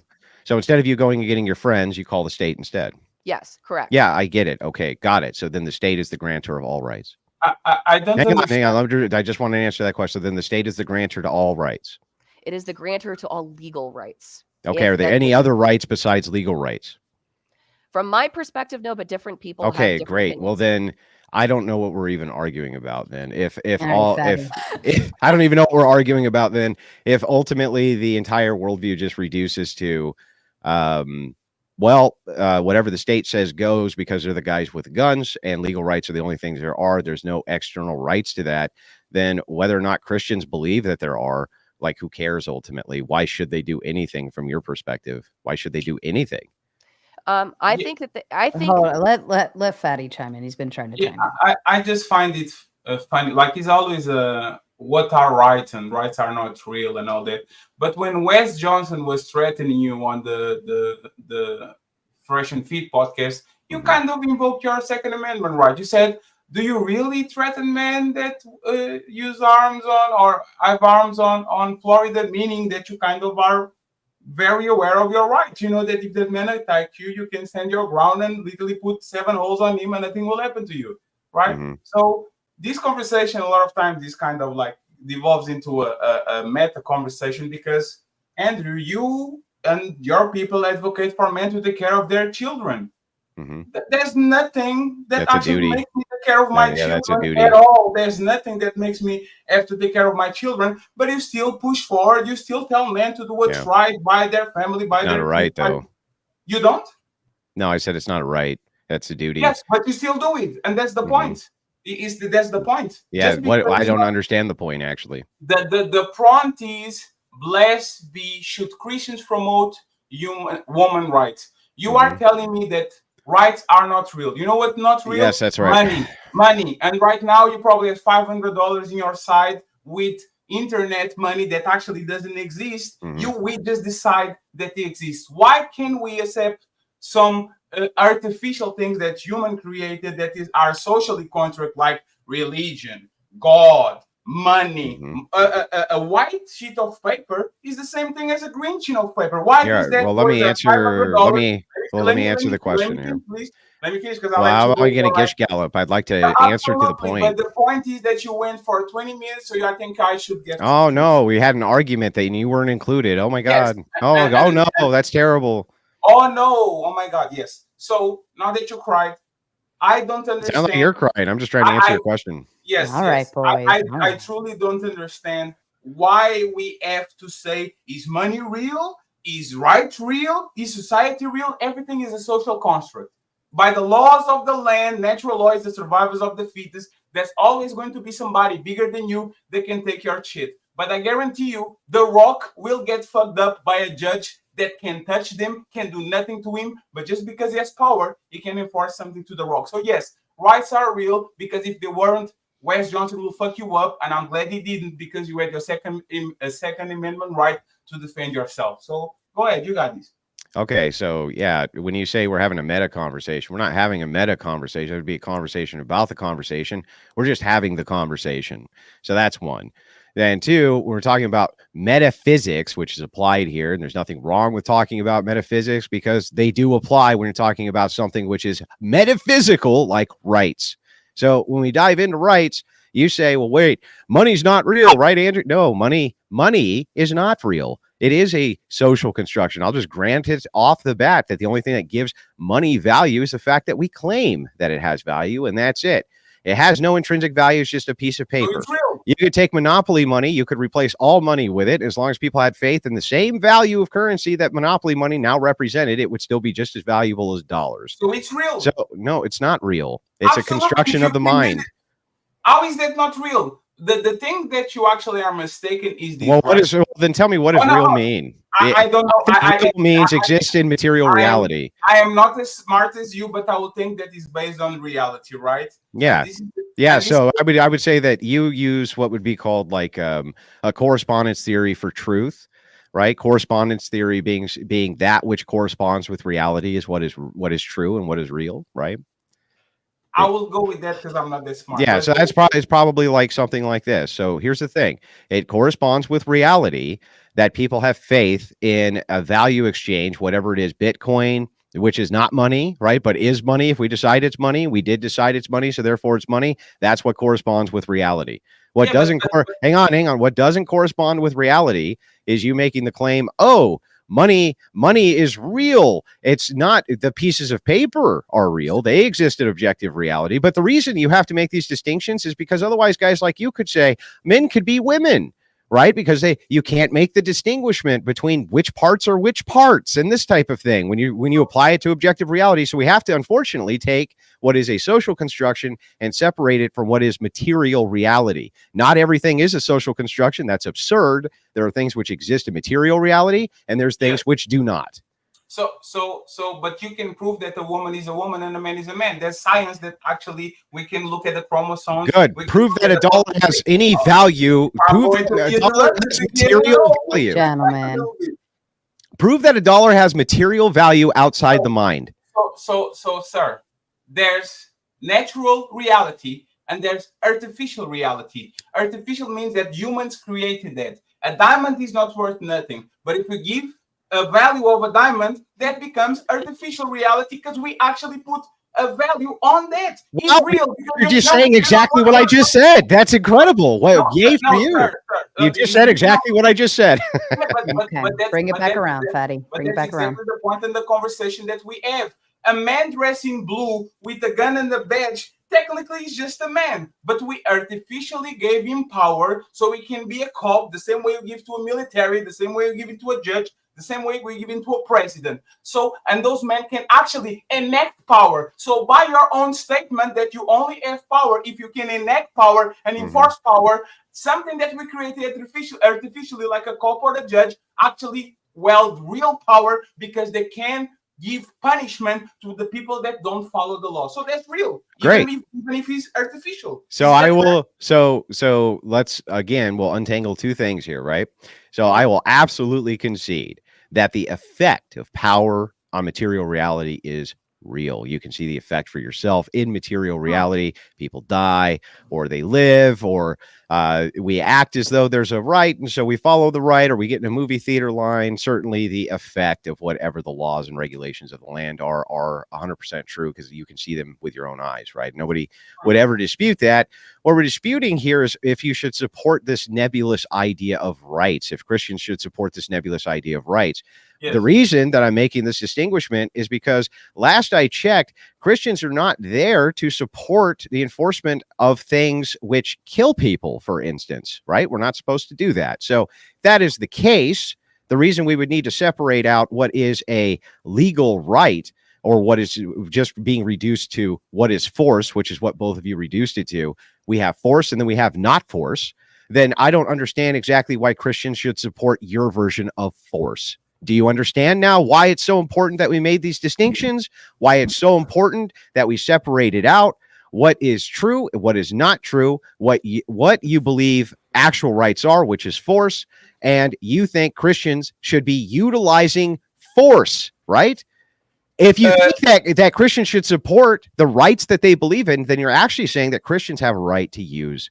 F: So instead of you going and getting your friends, you call the state instead.
D: Yes, correct.
F: Yeah, I get it. Okay, got it. So then the state is the grantor of all rights.
E: I don't understand.
F: Hang on. I just want to answer that question. So then the state is the grantor to all rights.
D: It is the grantor to all legal rights.
F: Okay, are there any other rights besides legal rights?
D: From my perspective, no, but different people have
F: Okay,
D: different
F: great.
D: opinions.
F: Well, then I don't know what we're even arguing about then. If
B: Fatty.
F: I don't even know what we're arguing about then. If ultimately the entire worldview just reduces to, whatever the state says goes because they're the guys with guns and legal rights are the only things there are. There's no external rights to that. Then whether or not Christians believe that there are, like, who cares ultimately? Why should they do anything from your perspective? Why should they do anything?
D: I think that
B: Hold on, let Fatty chime in. He's been trying to chime in.
E: I just find it funny. Like, it's always what are rights and rights are not real and all that. But when Wes Johnson was threatening you on the Fresh and Fit podcast, you kind of invoked your Second Amendment right. You said, do you really threaten men that use arms on or have arms on Florida? Meaning that you kind of are very aware of your rights. You know that if that man attack you, you can stand your ground and literally put 7 holes on him and nothing will happen to you, right? So this conversation, a lot of times, is kind of like devolves into a meta conversation because, Andrew, you and your people advocate for men to take care of their children. There's nothing that
F: That's
E: actually makes me take care of my children at all. There's nothing that makes me have to take care of my children. But you still push forward. You still tell men to do what's right by their family, by
F: not
E: their
F: a right though.
E: You don't?
F: No, I said it's not a right. That's a duty.
E: Yes, but you still do it, and that's the point. That's the point.
F: Yeah, what I don't understand the point actually.
E: The prompt is, blessed be should Christians promote woman rights. You are telling me that rights are not real. You know what not real?
F: Yes, that's right.
E: Money. And right now you probably have $500 in your side with internet money that actually doesn't exist. We just decide that it exists. Why can't we accept some artificial things that human created that is our socially contract, like religion, God, money? A white sheet of paper is the same thing as a green sheet of paper. Why is that?
F: Well, let me answer the question here.
E: Please. Let me finish because
F: I'm going to gish gallop. I'd like to answer to the point.
E: But the point is that you went for 20 minutes, so I think I should get.
F: Oh no, we had an argument that you weren't included. Oh my God. Yes. Oh no, that's terrible.
E: Oh no, oh my God, yes. So now that you cried, I don't understand.
F: Sound like you're crying. I'm just trying to answer your question.
E: Yes.
B: All right, boys.
E: I truly don't understand why we have to say, is money real? Is right real? Is society real? Everything is a social construct. By the laws of the land, natural laws, the survivors of the fittest, there's always going to be somebody bigger than you that can take your shit. But I guarantee you, The Rock will get fucked up by a judge that can touch them, can do nothing to him, but just because he has power, he can enforce something to The Rock. So yes, rights are real, because if they weren't, Wes Johnson will fuck you up, and I'm glad he didn't, because you had your second amendment right to defend yourself. So go ahead, you got this.
F: Okay, so yeah, when you say we're having a meta conversation, we're not having a meta conversation. It would be a conversation about the conversation. We're just having the conversation. So that's one. Then two, we're talking about metaphysics, which is applied here. And there's nothing wrong with talking about metaphysics because they do apply when you're talking about something which is metaphysical, like rights. So when we dive into rights, you say, well, wait, money's not real, right, Andrew? No, money is not real. It is a social construction. I'll just grant it off the bat that the only thing that gives money value is the fact that we claim that it has value, and that's it. It has no intrinsic value. It's just a piece of paper. You could take monopoly money. You could replace all money with it. As long as people had faith in the same value of currency that monopoly money now represented, it would still be just as valuable as dollars.
E: So it's real.
F: So no, it's not real. It's a construction of the mind.
E: How is that not real? The thing that you actually are mistaken is the.
F: Well, then tell me, what does real mean?
E: I don't know.
F: Real means exist in material reality.
E: I am not as smart as you, but I would think that is based on reality, right?
F: Yeah. Yeah. So I would say that you use what would be called like a correspondence theory for truth, right? Correspondence theory being that which corresponds with reality is what is true and what is real, right?
E: I will go with that because I'm not that smart.
F: Yeah, so it's probably like something like this. So here's the thing. It corresponds with reality that people have faith in a value exchange, whatever it is, Bitcoin, which is not money, right? But is money if we decide it's money. We did decide it's money, so therefore it's money. That's what corresponds with reality. What doesn't hang on. What doesn't correspond with reality is you making the claim, oh, money is real. It's not. The pieces of paper are real. They exist in objective reality. But the reason you have to make these distinctions is because otherwise guys like you could say men could be women, right? Because you can't make the distinguishment between which parts are which parts and this type of thing when you apply it to objective reality. So we have to unfortunately take what is a social construction and separate it from what is material reality. Not everything is a social construction. That's absurd. There are things which exist in material reality, and there's things which do not.
E: But you can prove that a woman is a woman and a man is a man. There's science that actually we can look at the chromosomes.
F: Good. Prove that a dollar has any value. Prove that a dollar has material value.
B: Gentlemen.
F: Prove that a dollar has material value outside the mind.
E: So, sir, there's natural reality and there's artificial reality. Artificial means that humans created that. A diamond is not worth nothing. But if we give a value of a diamond, that becomes artificial reality because we actually put a value on that. It's real.
F: You're just saying exactly what I just said. That's incredible. Well, yay for you. Sir. You just said exactly what I just said.
B: Bring it back around, Fariy. Bring it back around.
E: That's the point in the conversation that we have. A man dressed in blue with a gun and a badge, technically he's just a man, but we artificially gave him power so he can be a cop the same way you give to a military, the same way you give it to a judge, the same way we give it to a president. So, and those men can actually enact power. So by your own statement that you only have power if you can enact power and enforce power, something that we created artificially like a cop or a judge actually wield real power because they can give punishment to the people that don't follow the law. So that's real.
F: Great.
E: Even if it's artificial.
F: So I will, so let's, again, we'll untangle two things here, right? So I will absolutely concede that the effect of power on material reality is real. You can see the effect for yourself in material reality. People die or they live, or we act as though there's a right, and so we follow the right, or we get in a movie theater line. Certainly the effect of whatever the laws and regulations of the land are 100% true because you can see them with your own eyes, right? Nobody would ever dispute that. What we're disputing here is if you should support this nebulous idea of rights, if Christians should support this nebulous idea of rights. Yes. The reason that I'm making this distinguishment is because last I checked, Christians are not there to support the enforcement of things which kill people, for instance, right? We're not supposed to do that. So if that is the case, the reason we would need to separate out what is a legal right or what is just being reduced to what is force, which is what both of you reduced it to. We have force and then we have not force. Then I don't understand exactly why Christians should support your version of force. Do you understand now why it's so important that we made these distinctions? Why it's so important that we separated out what is true, what is not true, what you believe actual rights are, which is force, and you think Christians should be utilizing force, right? If you think that Christians should support the rights that they believe in, then you're actually saying that Christians have a right to use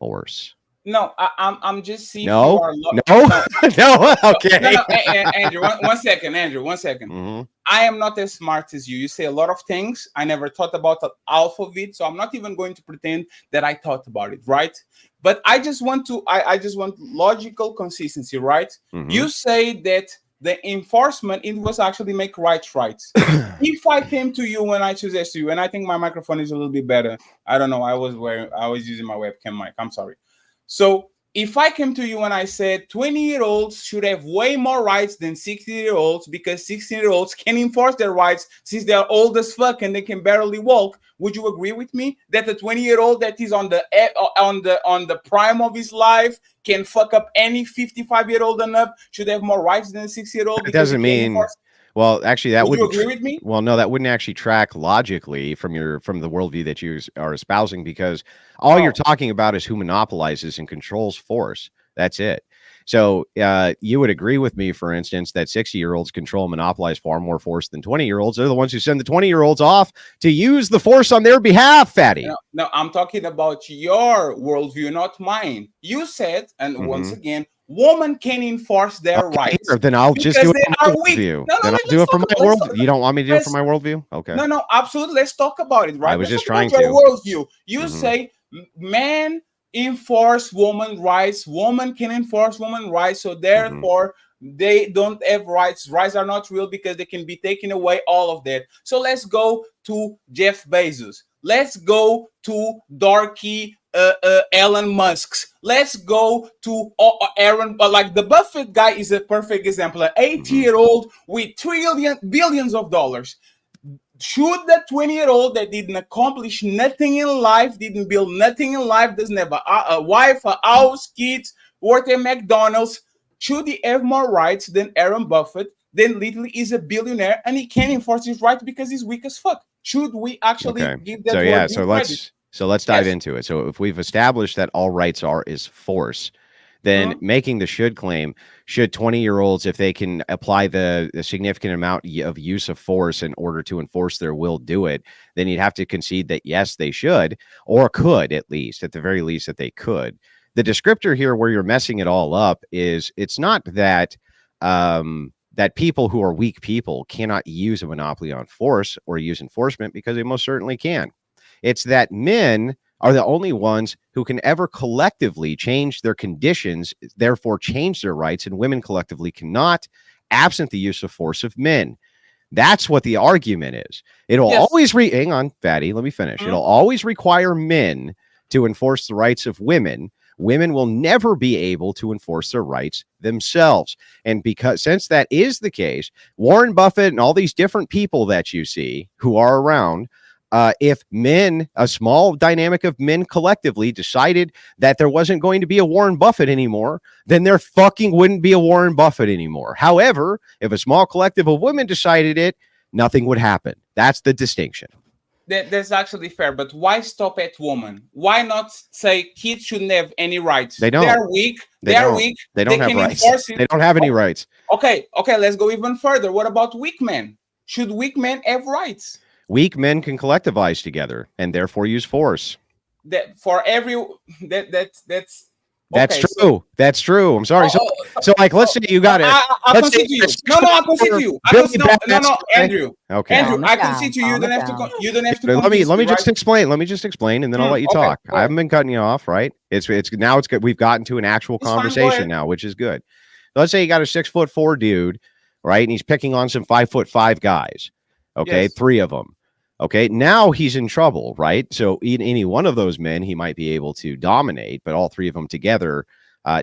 F: force.
E: No, I'm just seeing.
F: No. Okay.
E: No, Andrew, one second. Mm-hmm. I am not as smart as you. You say a lot of things. I never thought about half of it, so I'm not even going to pretend that I thought about it, right? But I just want logical consistency, right? Mm-hmm. You say that the enforcement, it was actually make rights. If I came to you when I suggest to you, and I think my microphone is a little bit better. I don't know. I was using my webcam mic. I'm sorry. So if I came to you and I said 20-year-olds should have way more rights than 60-year-olds because 16-year-olds can enforce their rights since they are old as fuck and they can barely walk, would you agree with me that the 20-year-old that is on the prime of his life can fuck up any 55-year-old and up should have more rights than a 60-year-old?
F: It doesn't mean. Well, actually, that
E: would you agree with me?
F: Well, no, that wouldn't actually track logically from the worldview that you are espousing, because all you're talking about is who monopolizes and controls force. That's it. So you would agree with me, for instance, that 60-year-olds control and monopolize far more force than 20-year-olds. They're the ones who send the 20-year-olds off to use the force on their behalf, Fatty.
E: No, I'm talking about your worldview, not mine. You said, and once again, women can enforce their rights.
F: Here, then I'll just do
E: Because
F: it
E: they
F: from
E: are
F: my
E: weak.
F: worldview.
E: No,
F: Then I'll do it from my world. You don't want me to do it from my worldview? Okay.
E: No, absolutely. Let's talk about it, right?
F: I was
E: Let's
F: just
E: talk about
F: trying
E: your worldview. You
F: Mhm.
E: say men enforce women rights, women can enforce women rights, so therefore they don't have rights. Rights are not real because they can be taken away, all of that. So let's go to Jeff Bezos. Let's go to Darky Elon Musk's. Let's go to Aaron, like the Buffett guy is a perfect example. An 80-year-old with billions of dollars. Should the 20-year-old that didn't accomplish nothing in life, didn't build nothing in life, doesn't have a wife, a house, kids, work at McDonald's, should he have more rights than Aaron Buffett? Then literally is a billionaire and he can't enforce his rights because he's weak as fuck. Should we actually give that word due credit?
F: So let's dive into it. So if we've established that all rights is force, then making the should claim, should 20-year-olds, if they can apply the significant amount of use of force in order to enforce their will, do it, then you'd have to concede that yes, they should, or could, at the very least, that they could. The descriptor here where you're messing it all up is it's not that that people who are weak people cannot use a monopoly on force or use enforcement, because they most certainly can. It's that men are the only ones who can ever collectively change their conditions, therefore change their rights, and women collectively cannot, absent the use of force of men. That's what the argument is. It'll always hang on, Fatty, let me finish. It'll always require men to enforce the rights of women. Women will never be able to enforce their rights themselves. And since that is the case, Warren Buffett and all these different people that you see who are around, if men, a small dynamic of men collectively decided that there wasn't going to be a Warren Buffett anymore, then there fucking wouldn't be a Warren Buffett anymore. However, if a small collective of women decided it, nothing would happen. That's the distinction.
E: That's actually fair, but why stop at women? Why not say kids shouldn't have any rights?
F: They don't.
E: They're weak. They're weak.
F: They don't have rights. They don't have any rights.
E: Okay, let's go even further. What about weak men? Should weak men have rights?
F: Weak men can collectivize together and therefore use force.
E: That's
F: true. That's true. I'm sorry. So like, let's say you got it.
E: I concede to you. No, I concede to you. No, Andrew.
F: Okay.
E: Andrew, I concede to you. You don't have to. You don't have to.
F: Let me just explain. Let me just explain, and then I'll let you talk. I haven't been cutting you off, right? It's good. We've gotten to an actual conversation now, which is good. Let's say you got a 6'4" dude, right, and he's picking on some 5'5" guys. Okay, yes. 3 of them. Okay, now he's in trouble, right? So in any one of those men, he might be able to dominate, but all 3 of them together,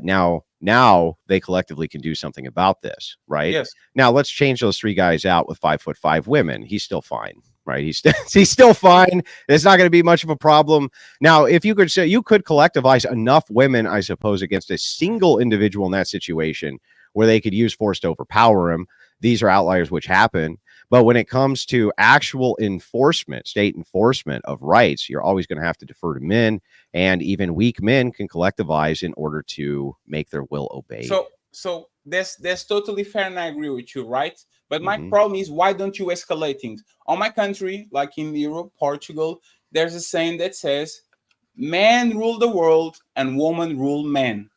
F: now they collectively can do something about this, right?
E: Yes.
F: Now let's change those 3 guys out with 5'5" women. He's still fine, right? He's still fine. It's not going to be much of a problem. Now, if you could say you could collectivize enough women, I suppose, against a single individual in that situation where they could use force to overpower him. These are outliers which happen. But when it comes to actual enforcement, state enforcement of rights, you're always going to have to defer to men, and even weak men can collectivize in order to make their will obeyed.
E: So that's totally fair, and I agree with you, right? But my problem is, why don't you escalate things? On my country, like in Europe, Portugal, there's a saying that says, "Men rule the world and women rule men."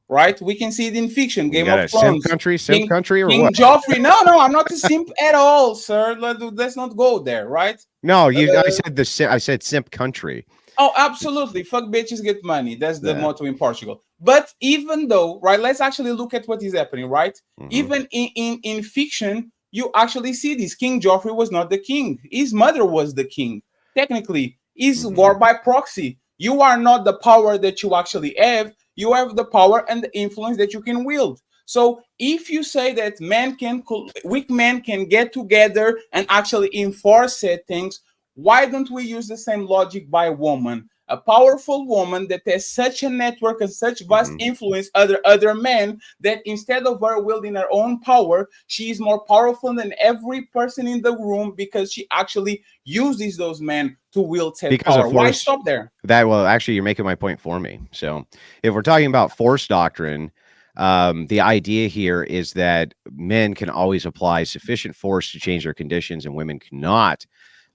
E: Right? We can see it in fiction. Game of Thrones.
F: Simp country, or
E: King
F: what?
E: Joffrey. No, I'm not a simp at all, sir. Let's not go there, right?
F: No, I said simp country.
E: Oh, absolutely. Fuck bitches, get money. That's the motto in Portugal. But even though, right, let's actually look at what is happening, right? Even in fiction, you actually see this. King Joffrey was not the king. His mother was the king. Technically, is war by proxy. You are not the power that you actually have. You have the power and the influence that you can wield. So if you say that weak men can get together and actually enforce said things, why don't we use the same logic by woman? A powerful woman that has such a network and such vast influence other men, that instead of her wielding her own power, she is more powerful than every person in the room, because she actually uses those men to wield said power. Why stop there?
F: Actually, you're making my point for me. So if we're talking about force doctrine, the idea here is that men can always apply sufficient force to change their conditions and women cannot.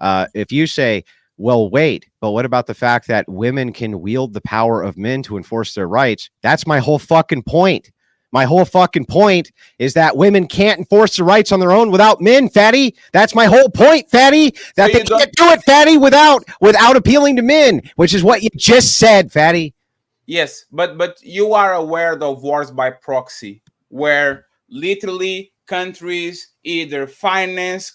F: If you say, well, wait, but what about the fact that women can wield the power of men to enforce their rights? That's my whole fucking point. My whole fucking point is that women can't enforce the rights on their own without men, fatty. That's my whole point, fatty. That
E: So
F: they can't do it, fatty, without appealing to men, which is what you just said, fatty.
E: Yes, but you are aware of wars by proxy, where literally countries either finance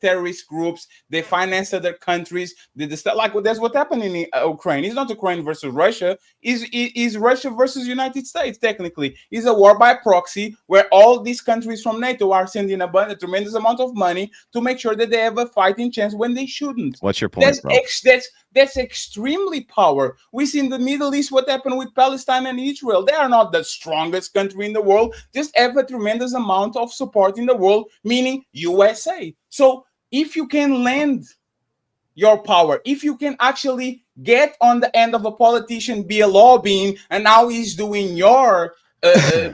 E: terrorist groups, they finance other countries. Like that's what happened in Ukraine. It's not Ukraine versus Russia. Is Russia versus United States. Technically, it's a war by proxy where all these countries from NATO are sending a tremendous amount of money to make sure that they have a fighting chance when they shouldn't.
F: What's your point, bro?
E: That's extremely power. We see in the Middle East what happened with Palestine and Israel. They are not the strongest country in the world, just have a tremendous amount of support in the world, meaning USA. So if you can lend your power, if you can actually get on the end of a politician, be a lobbying, and now he's doing your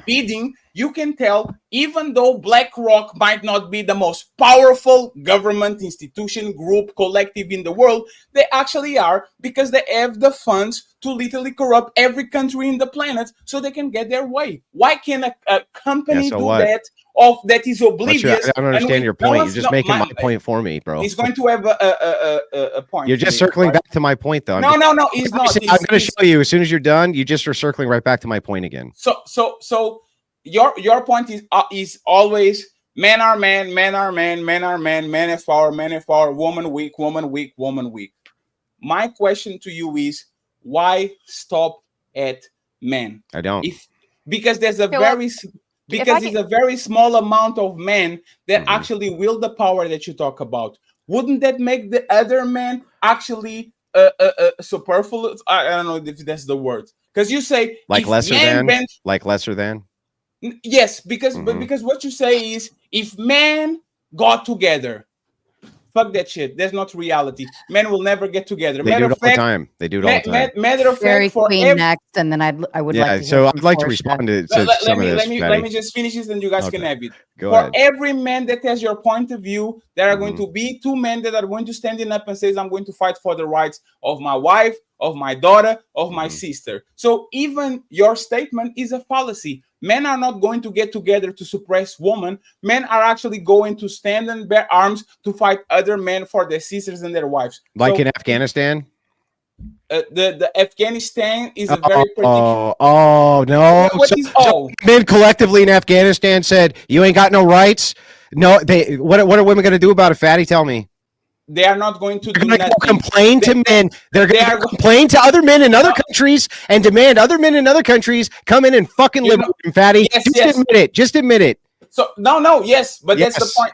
E: bidding, you can tell, even though BlackRock might not be the most powerful government institution, group, collective in the world, they actually are, because they have the funds to literally corrupt every country in the planet so they can get their way. Why can a company do that? That is oblivious.
F: I don't understand your point. You're just making my point for me, bro.
E: He's going to have a point.
F: You're just circling back to my point, though.
E: No, he's not.
F: I'm going to show you as soon as you're done. You just are circling right back to my point again.
E: So your point is always men are men, men are men, men are men, men are power, woman weak, woman weak, woman weak. My question to you is, why stop at men?
F: I don't.
E: Because there's a it's a very small amount of men that actually wield the power that you talk about. Wouldn't that make the other men actually superfluous? I don't know if that's the word. Because you say
F: like lesser than.
E: Yes, because what you say is, if men got together, fuck that shit. That's not reality. Men will never get together.
F: They do it all the time. They do it all the time.
E: Matter of
B: Fariy
E: fact,
B: Queen next, and then I would like to.
F: So I'd like to respond to some of this.
E: Let me just finish this, and you guys can have it.
F: Go ahead.
E: Every man that has your point of view, there are going to be two men that are going to stand up and say, "I'm going to fight for the rights of my wife, of my daughter, of my sister." So even your statement is a fallacy. Men are not going to get together to suppress women. Men are actually going to stand and bear arms to fight other men for their sisters and their wives.
F: Like in Afghanistan?
E: The Afghanistan is a very particular...
F: no.
E: So
F: men collectively in Afghanistan said, you ain't got no rights. No, what are women going to do about it, fatty? Tell me.
E: They are not going to do
F: nothing. Complain to men. They're going to complain to other men in other countries and demand other men in other countries come in and fucking live with them, fatty. Just admit it.
E: So yes, but that's the point.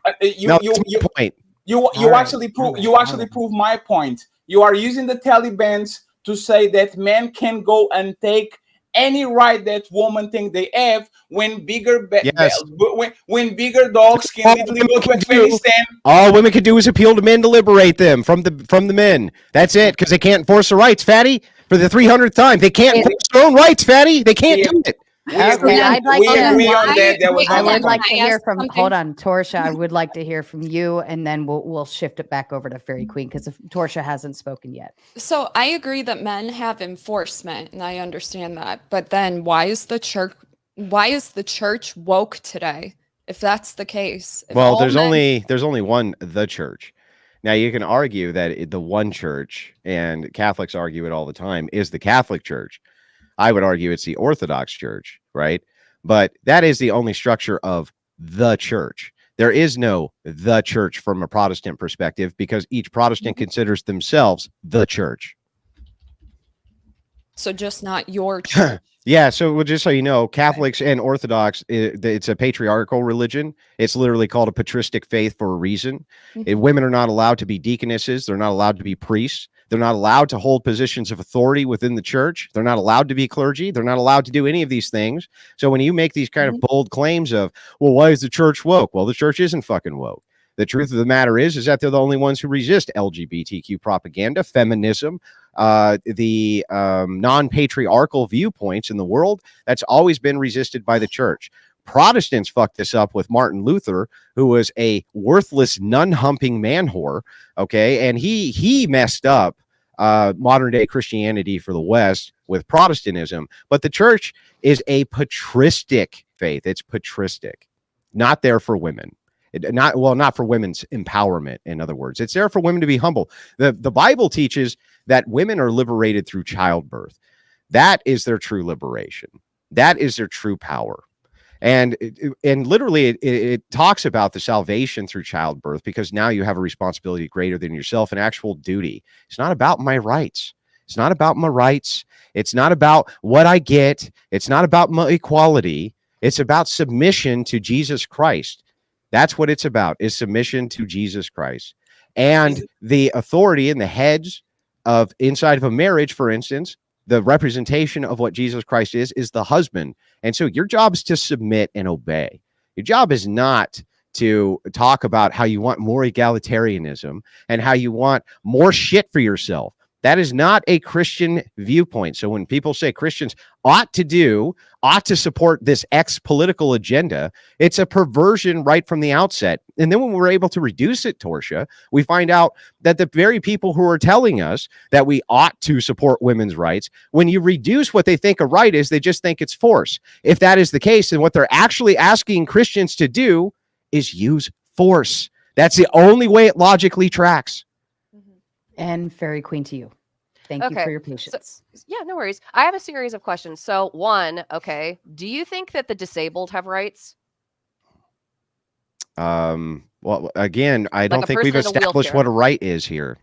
E: You actually prove my point. You are using the Taliban to say that men can go and take any right that women think they have when bigger when bigger dogs can literally go to Afghanistan.
F: All women can do is appeal to men to liberate them from the men. That's it, because they can't enforce the rights, fatty. For the 300th time, they can't enforce their own rights, fatty. They can't do it.
B: I'd like to hear from. Hold on, Torshaa. I would like to hear from you, and then we'll shift it back over to Fariy Queen, because Torshaa hasn't spoken yet.
C: So I agree that men have enforcement, and I understand that. But then, why is the church woke today? If that's the case,
F: there's only one the church. Now you can argue that the one church, and Catholics argue it all the time, is the Catholic Church. I would argue it's the Orthodox Church, right? But that is the only structure of the church. There is no the church from a Protestant perspective, because each Protestant considers themselves the church.
C: So just not your church.
F: Yeah, so just so you know, Catholics and Orthodox, it's a patriarchal religion. It's literally called a patristic faith for a reason. Women are not allowed to be deaconesses. They're not allowed to be priests. They're not allowed to hold positions of authority within the church. They're not allowed to be clergy. They're not allowed to do any of these things. So when you make these kind of bold claims of, well, why is the church woke? Well, the church isn't fucking woke. The truth of the matter is that they're the only ones who resist LGBTQ propaganda, feminism, the non-patriarchal viewpoints in the world. That's always been resisted by the church. Protestants fucked this up with Martin Luther, who was a worthless nun-humping man whore. Okay, and he messed up modern day Christianity for the West with Protestantism. But the church is a patristic faith. It's patristic, not there for women. Not for women's empowerment. In other words, it's there for women to be humble. The Bible teaches that women are liberated through childbirth. That is their true liberation. That is their true power. And literally it talks about the salvation through childbirth, because now you have a responsibility greater than yourself, an actual duty. It's not about my rights. It's not about my rights. It's not about what I get. It's not about my equality. It's about submission to Jesus Christ. That's what it's about, is submission to Jesus Christ. And the authority and the heads of inside of a marriage, for instance, the representation of what Jesus Christ is the husband. And so your job is to submit and obey. Your job is not to talk about how you want more egalitarianism and how you want more shit for yourself. That is not a Christian viewpoint. So when people say Christians ought to support this political agenda, it's a perversion right from the outset. And then when we're able to reduce it, Torshaa, we find out that the very people who are telling us that we ought to support women's rights, when you reduce what they think a right is, they just think it's force. If that is the case, then what they're actually asking Christians to do is use force. That's the only way it logically tracks.
B: And Fariy Queen, to you. Thank you for your patience.
D: So, yeah, no worries. I have a series of questions. So one, okay, do you think that the disabled have rights?
F: Well, again, I don't
D: a
F: think we've
D: person in a
F: established
D: wheelchair.
F: what a right is here.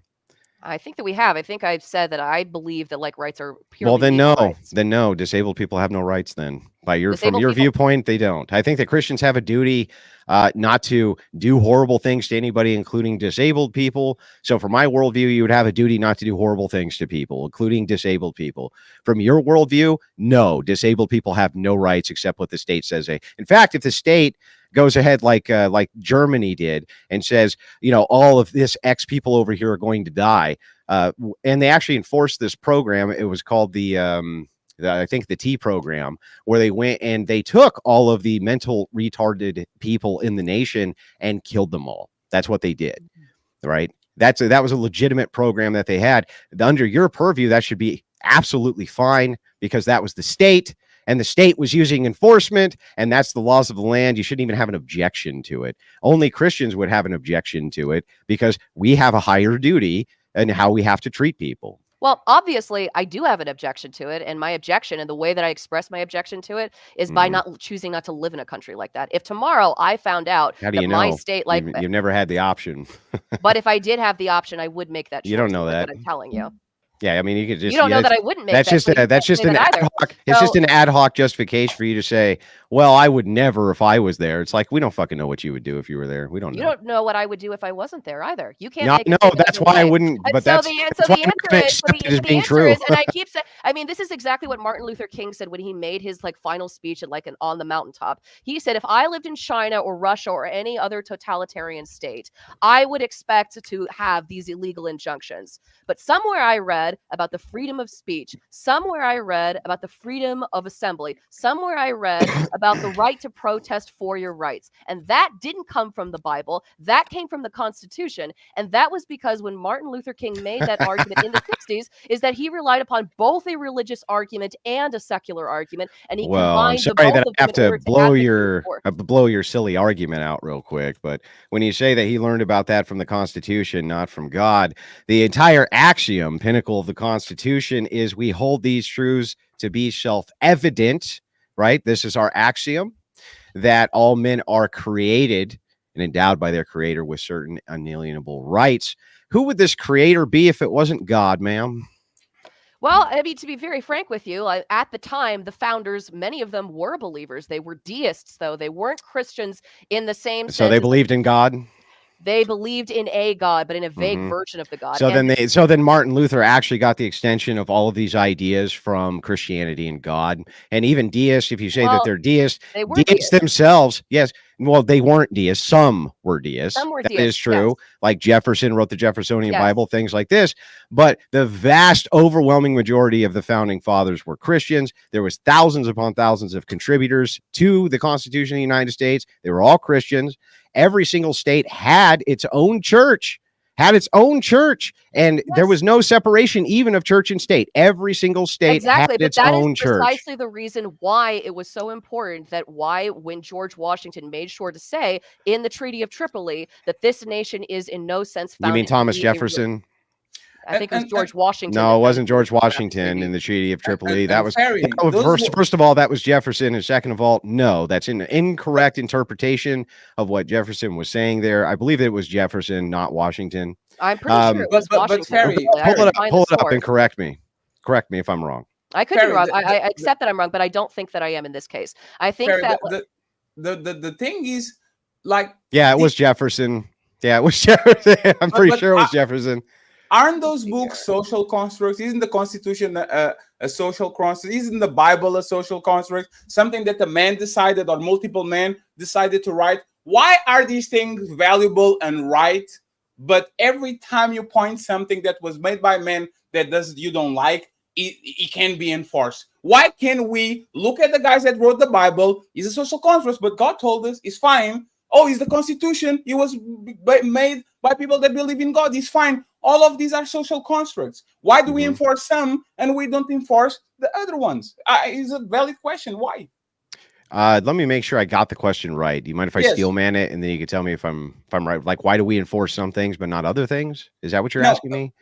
D: I think that we have. I think I've said that I believe that like rights are purely
F: Well, then
D: legal
F: no,
D: rights.
F: then no. Disabled people have no rights. Then, from your
D: Disabled people-
F: viewpoint, they don't. I think that Christians have a duty not to do horrible things to anybody, including disabled people. So, from my worldview, you would have a duty not to do horrible things to people, including disabled people. From your worldview, no, disabled people have no rights except what the state says. In fact, if the state goes ahead like Germany did and says, all of this X people over here are going to die, and they actually enforced this program. It was called I think the T program, where they went and they took all of the mental retarded people in the nation and killed them all. That's what they did, right? That was a legitimate program that they had. Under your purview, that should be absolutely fine, because that was the state. And the state was using enforcement, and that's the laws of the land. You shouldn't even have an objection to it. Only Christians would have an objection to it, because we have a higher duty in how we have to treat people.
D: Well, obviously, I do have an objection to it, and my objection and the way that I express my objection to it is by choosing not to live in a country like that. If tomorrow I found out
F: How do you
D: that my
F: know?
D: state,
F: You've never had the option.
D: but if I did have the option, I would make that choice.
F: You don't know
D: That's
F: that.
D: what I'm telling you.
F: Yeah, I mean, you could just.
D: You don't know that I wouldn't make
F: that's
D: that
F: just
D: choice.
F: that's just
D: You
F: an
D: can't say
F: ad
D: that
F: hoc. It's just an ad hoc justification for you to say, "Well, I would never if I was there." It's like, we don't fucking know what you would do if you were there. We don't know.
D: You don't know what I would do if I wasn't there either. You can't.
F: No,
D: make a statement
F: that's
D: either
F: why I
D: way.
F: wouldn't.
D: And
F: But
D: so
F: that's
D: the
F: why I'm
D: answer
F: gonna
D: is,
F: accept it as
D: the
F: being
D: answer
F: true.
D: is, and I keep saying, I mean, this is exactly what Martin Luther King said when he made his final speech at on the mountaintop. He said, if I lived in China or Russia or any other totalitarian state, I would expect to have these illegal injunctions. But somewhere I read about the freedom of speech. Somewhere I read about the freedom of assembly. Somewhere I read about the right to protest for your rights. And that didn't come from the Bible. That came from the Constitution. And that was because when Martin Luther King made that argument in the 60s, is that he relied upon both a religious argument and a secular argument. And he
F: Well, I'm
D: combined
F: sorry
D: the both
F: that
D: of
F: I
D: them
F: have
D: in order
F: to
D: to
F: blow your silly argument out real quick. But when you say that he learned about that from the Constitution, not from God, the entire axiom, pinnacle of the Constitution, is we hold these truths to be self-evident, right? This is our axiom, that all men are created and endowed by their creator with certain unalienable rights. Who would this creator be if it wasn't God, ma'am?
D: Well, I mean, to be very frank with you, at the time, the founders, many of them were believers. They were deists, though. They weren't Christians in the same sense.
F: So they believed in God?
D: They believed in a God, but in a vague version of the God.
F: So then Martin Luther actually got the extension of all of these ideas from Christianity and God. And even deists, if you say that they're deists,
D: they were
F: deists themselves, yes. Well, they weren't deists. Some were deists.
D: Some were
F: That
D: deists,
F: is true.
D: yes.
F: Like Jefferson wrote the Jeffersonian
D: Yes.
F: Bible, things like this. But the vast overwhelming majority of the founding fathers were Christians. There was thousands upon thousands of contributors to the Constitution of the United States. They were all Christians. Every single state had its own church. had its own church, and there
D: Yes.
F: was no separation even of church and state. Every single state
D: Exactly,
F: had
D: but
F: its
D: that is
F: own church.
D: precisely the reason why it was so important that when George Washington made sure to say in the Treaty of Tripoli that this nation is in no sense
F: You mean
D: founded to
F: Thomas
D: be
F: Jefferson?
D: I think it was
E: And
D: George Washington.
F: No,
D: that
F: it wasn't
D: founded
F: George
D: the nation,
F: Washington in
D: maybe.
F: the Treaty of Tripoli.
E: and Fariy, those were-
F: First of all, that was Jefferson, and second of all, no, that's an incorrect interpretation of what Jefferson was saying there. I believe it was Jefferson, not Washington.
D: I'm pretty sure it was
E: but
D: Washington.
E: Fariy,
D: actually. I didn't find
F: Pull
D: the
F: it up
D: source.
F: and correct me. Correct me if I'm wrong.
D: I could be
E: Fariy,
D: wrong. I accept that I'm wrong, but I don't think that I am in this case. I think
E: Fariy,
D: that
E: the thing is, like,
F: Yeah, it was Jefferson. Yeah, it was Jefferson. I'm pretty
E: but
F: sure it was Jefferson.
E: aren't those books social constructs? Isn't the Constitution a social construct? Isn't the Bible a social construct? Something that a man decided or multiple men decided to write? Why are these things valuable and right? But every time you point something that was made by men that you don't like, it can be enforced. Why can't we look at the guys that wrote the Bible? It's a social construct, but God told us it's fine. Oh, it's the Constitution. It was made by people that believe in God. It's fine. All of these are social constructs. Why do we enforce some and we don't enforce the other ones? It's a valid question. Why?
F: Let me make sure I got the question right. Do you mind if I
E: Yes.
F: steel man it, and then you can tell me if I'm right? Like, why do we enforce some things but not other things? Is that what you're asking me?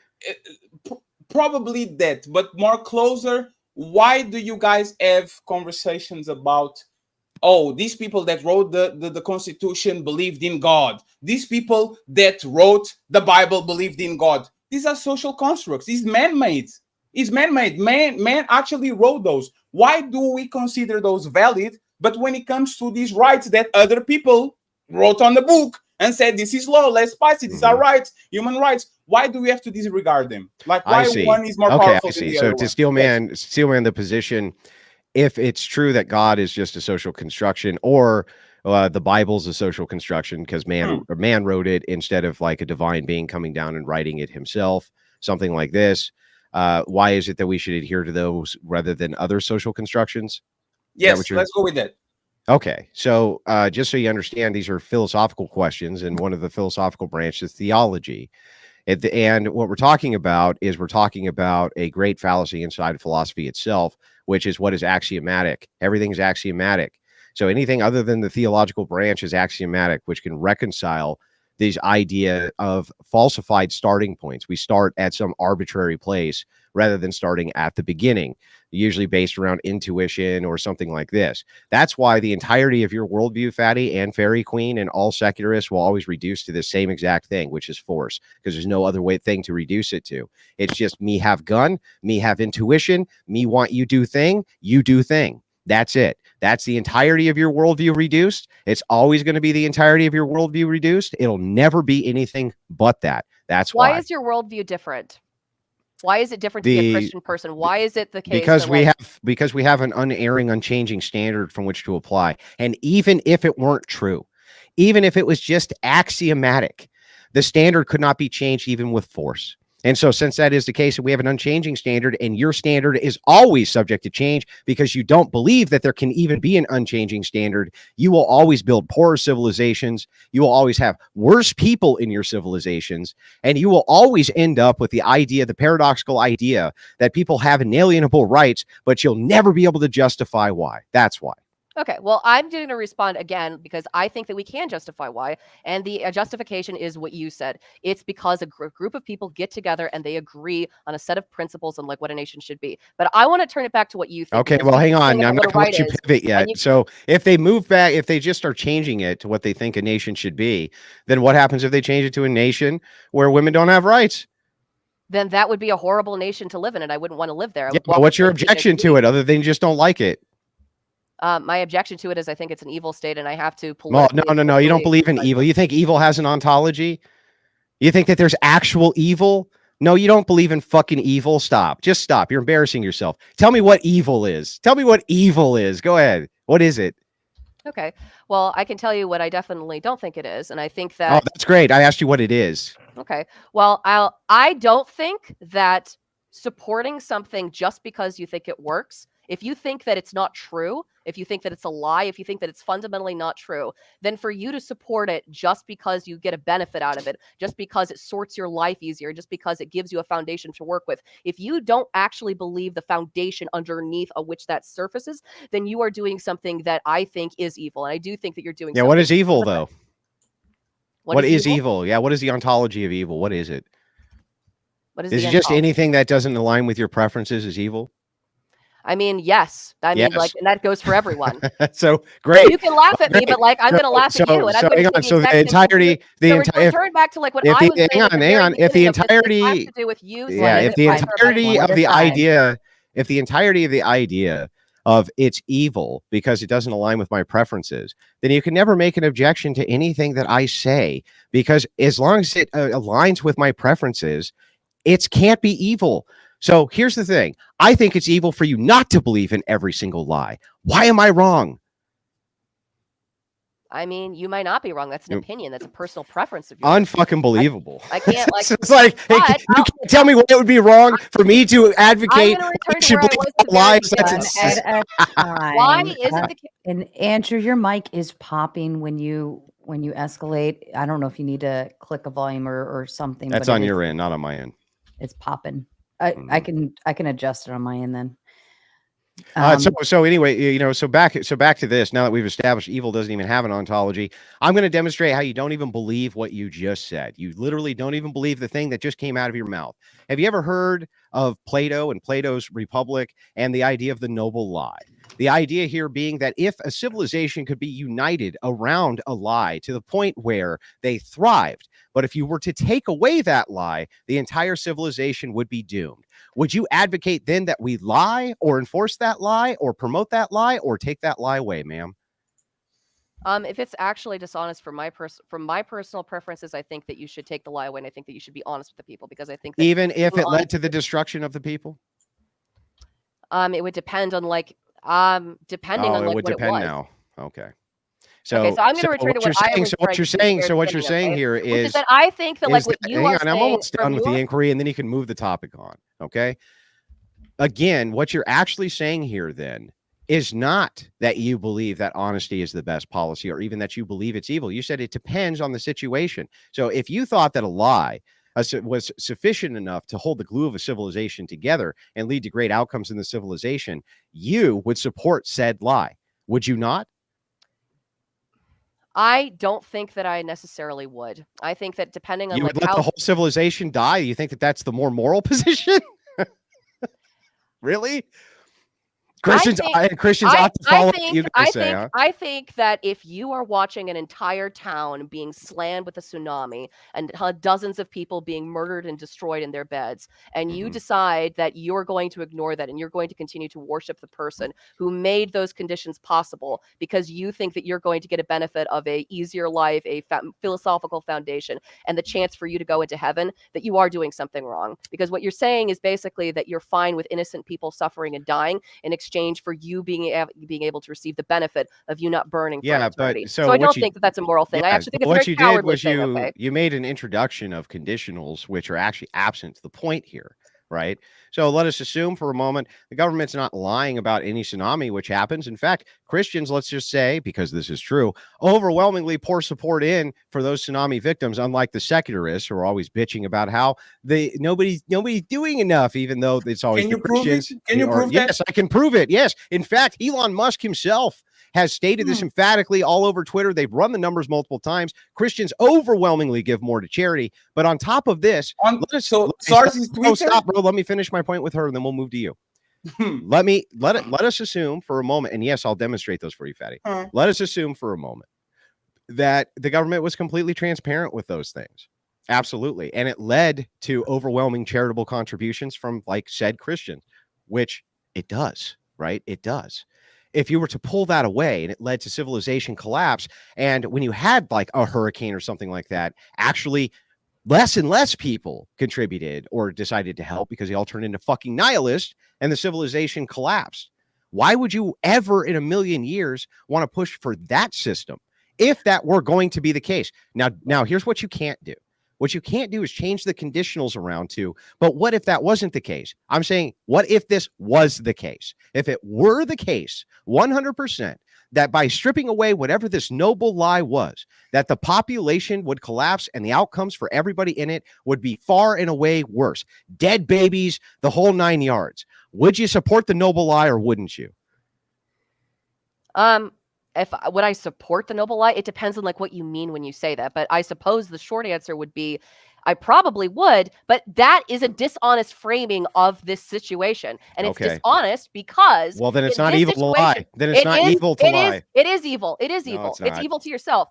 E: Probably that, but more closer. Why do you guys have conversations about, oh, these people that wrote the Constitution believed in God. These people that wrote the Bible believed in God. These are social constructs. It's man-made. It's man-made. Man actually wrote those. Why do we consider those valid? But when it comes to these rights that other people wrote on the book and said, this is law, let's pass it, these are rights, human rights, why do we have to disregard them? Like, why one is more powerful than the other one?
F: So to steel man the position, if it's true that God is just a social construction, or the Bible's a social construction because man wrote it instead of like a divine being coming down and writing it himself, something like this, why is it that we should adhere to those rather than other social constructions?
E: Yes, let's go with that.
F: Okay, so just so you understand, these are philosophical questions, and one of the philosophical branches is theology. And what we're talking about is a great fallacy inside philosophy itself, which is what is axiomatic. Everything's axiomatic. So anything other than the theological branch is axiomatic, which can reconcile these idea of falsified starting points. We start at some arbitrary place rather than starting at the beginning, usually based around intuition or something like this. That's why the entirety of your worldview, Fatty and Fariy Queen, and all secularists will always reduce to the same exact thing, which is force, because there's no other thing to reduce it to. It's just me have gun, me have intuition, me want you do thing, you do thing. That's it. That's the entirety of your worldview reduced. It's always going to be the entirety of your worldview reduced. It'll never be anything but that. That's why.
D: Why is your worldview different? Why is it different to be a Christian person? Why is it the case?
F: Because we have an unerring, unchanging standard from which to apply. And even if it weren't true, even if it was just axiomatic, the standard could not be changed even with force. And so since that is the case, and we have an unchanging standard, and your standard is always subject to change because you don't believe that there can even be an unchanging standard, you will always build poorer civilizations. You will always have worse people in your civilizations. And you will always end up with the paradoxical idea that people have inalienable rights, but you'll never be able to justify why. That's why.
D: Okay, well, I'm going to respond again because I think that we can justify why. And the justification is what you said. It's because a group of people get together and they agree on a set of principles and like what a nation should be. But I want to turn it back to what you think.
F: Okay, well, hang on. I'm not going to let you pivot yet. So if they move back, if they just start changing it to what they think a nation should be, then what happens if they change it to a nation where women don't have rights?
D: Then that would be a horrible nation to live in, and I wouldn't want to live there.
F: Yeah, but what's your objection to it other than you just don't like it?
D: My objection to it is I think it's an evil state, and I have to.
F: No. You don't believe in evil. You think evil has an ontology? You think that there's actual evil? No, you don't believe in fucking evil. Stop. Just stop. You're embarrassing yourself. Tell me what evil is. Tell me what evil is. Go ahead. What is it?
D: Okay. Well, I can tell you what I definitely don't think it is, and I think that.
F: Oh, that's great. I asked you what it is.
D: Okay. Well, I don't think that supporting something just because you think it works If you think that it's not true, if you think that it's a lie, if you think that it's fundamentally not true, then for you to support it just because you get a benefit out of it, just because it sorts your life easier, just because it gives you a foundation to work with, if you don't actually believe the foundation underneath of which that surfaces, then you are doing something that I think is evil. And I do think that you're doing
F: Yeah, what is evil, though? What is evil? Yeah, what is the ontology of evil? What is it?
D: What is
F: it just anything that doesn't align with your preferences is evil?
D: I mean, yes. I mean, like, and that goes for everyone.
F: So great.
D: You can laugh at me, but like, I'm going to laugh at you. And I'm going to
F: so the entirety,
D: return back to like what I was saying.
F: Hang on. If the entirety,
D: has to do with you.
F: Yeah, if the entirety of the idea, if the entirety of the idea of it's evil because it doesn't align with my preferences, then you can never make an objection to anything that I say, because as long as it aligns with my preferences, it can't be evil. So here's the thing. I think it's evil for you not to believe in every single lie. Why am I wrong?
D: I mean, you might not be wrong. That's an opinion. That's a personal preference of yours.
F: Unfucking believable.
D: I can't like.
F: It's like, hey, you can't tell me what it would be wrong for me to advocate.
D: Why isn't the
B: and Andrew, your mic is popping when you escalate. I don't know if you need to click a volume or something.
F: That's on your end, not on my end.
B: It's popping. I can adjust it on my end then.
F: So anyway, so back to this. Now that we've established evil doesn't even have an ontology, I'm going to demonstrate how you don't even believe what you just said. You literally don't even believe the thing that just came out of your mouth. Have you ever heard of Plato and Plato's Republic and the idea of the noble lie? The idea here being that if a civilization could be united around a lie to the point where they thrived, but if you were to take away that lie, the entire civilization would be doomed. Would you advocate then that we lie or enforce that lie or promote that lie or take that lie away, ma'am?
D: If it's actually dishonest from my personal preferences, I think that you should take the lie away, and I think that you should be honest with the people, because I think that
F: even if it led to the destruction of the people,
D: it would depend on like depending on like
F: it would
D: what
F: depend
D: it was.
F: now. Okay. So
D: I'm going to return to what I was
F: So what you're saying here is
D: that I think that like what you are saying.
F: I'm almost done with the inquiry, and then you can move the topic on. Okay. Again, what you're actually saying here then is not that you believe that honesty is the best policy, or even that you believe it's evil. You said it depends on the situation. So if you thought that a lie was sufficient enough to hold the glue of a civilization together and lead to great outcomes in the civilization, you would support said lie. Would you not?
D: I don't think that I necessarily would. I think that depending on
F: you
D: like
F: would let the whole civilization die. You think that that's the more moral position? Really? Christians ought to follow what you guys say, huh?
D: I think that if you are watching an entire town being slammed with a tsunami and dozens of people being murdered and destroyed in their beds, and you decide that you're going to ignore that and you're going to continue to worship the person who made those conditions possible because you think that you're going to get a benefit of a easier life, a philosophical foundation, and the chance for you to go into heaven, that you are doing something wrong. Because what you're saying is basically that you're fine with innocent people suffering and dying in exchange for you being able to receive the benefit of you not burning for eternity.
F: But
D: so I don't think that that's a moral thing. I actually think it's a very cowardly thing.
F: You made an introduction of conditionals, which are actually absent to the point here, right? So let us assume for a moment the government's not lying about any tsunami which happens. In fact, Christians, let's just say, because this is true, overwhelmingly pour support in for those tsunami victims, unlike the secularists who are always bitching about how nobody's doing enough, even though it's always the Christians.
E: Can you prove that?
F: Yes, I can prove it. Yes. In fact, Elon Musk himself has stated this emphatically all over Twitter. They've run the numbers multiple times. Christians overwhelmingly give more to charity. But on top of this, stop, bro. Let me finish my point with her, and then we'll move to you. Let us assume for a moment, and yes, I'll demonstrate those for you, Fatty. Let us assume for a moment that the government was completely transparent with those things. Absolutely. And it led to overwhelming charitable contributions from like said Christians, which it does, right? It does. If you were to pull that away and it led to civilization collapse, and when you had like a hurricane or something like that, actually less and less people contributed or decided to help because they all turned into fucking nihilists and the civilization collapsed. Why would you ever in a million years want to push for that system if that were going to be the case? Now here's what you can't do. What you can't do is change the conditionals around to, but what if that wasn't the case? I'm saying, what if this was the case? If it were the case, 100%, that by stripping away whatever this noble lie was, that the population would collapse and the outcomes for everybody in it would be far and away worse. Dead babies, the whole 9 yards. Would you support the noble lie or wouldn't you?
D: Would I support the noble lie? It depends on like what you mean when you say that. But I suppose the short answer would be I probably would, but that is a dishonest framing of this situation. And it's dishonest because
F: well, then it's not evil to lie. Then it's not evil to lie.
D: It is evil. It is
F: No,
D: evil.
F: it's
D: It's
F: not.
D: evil to yourself.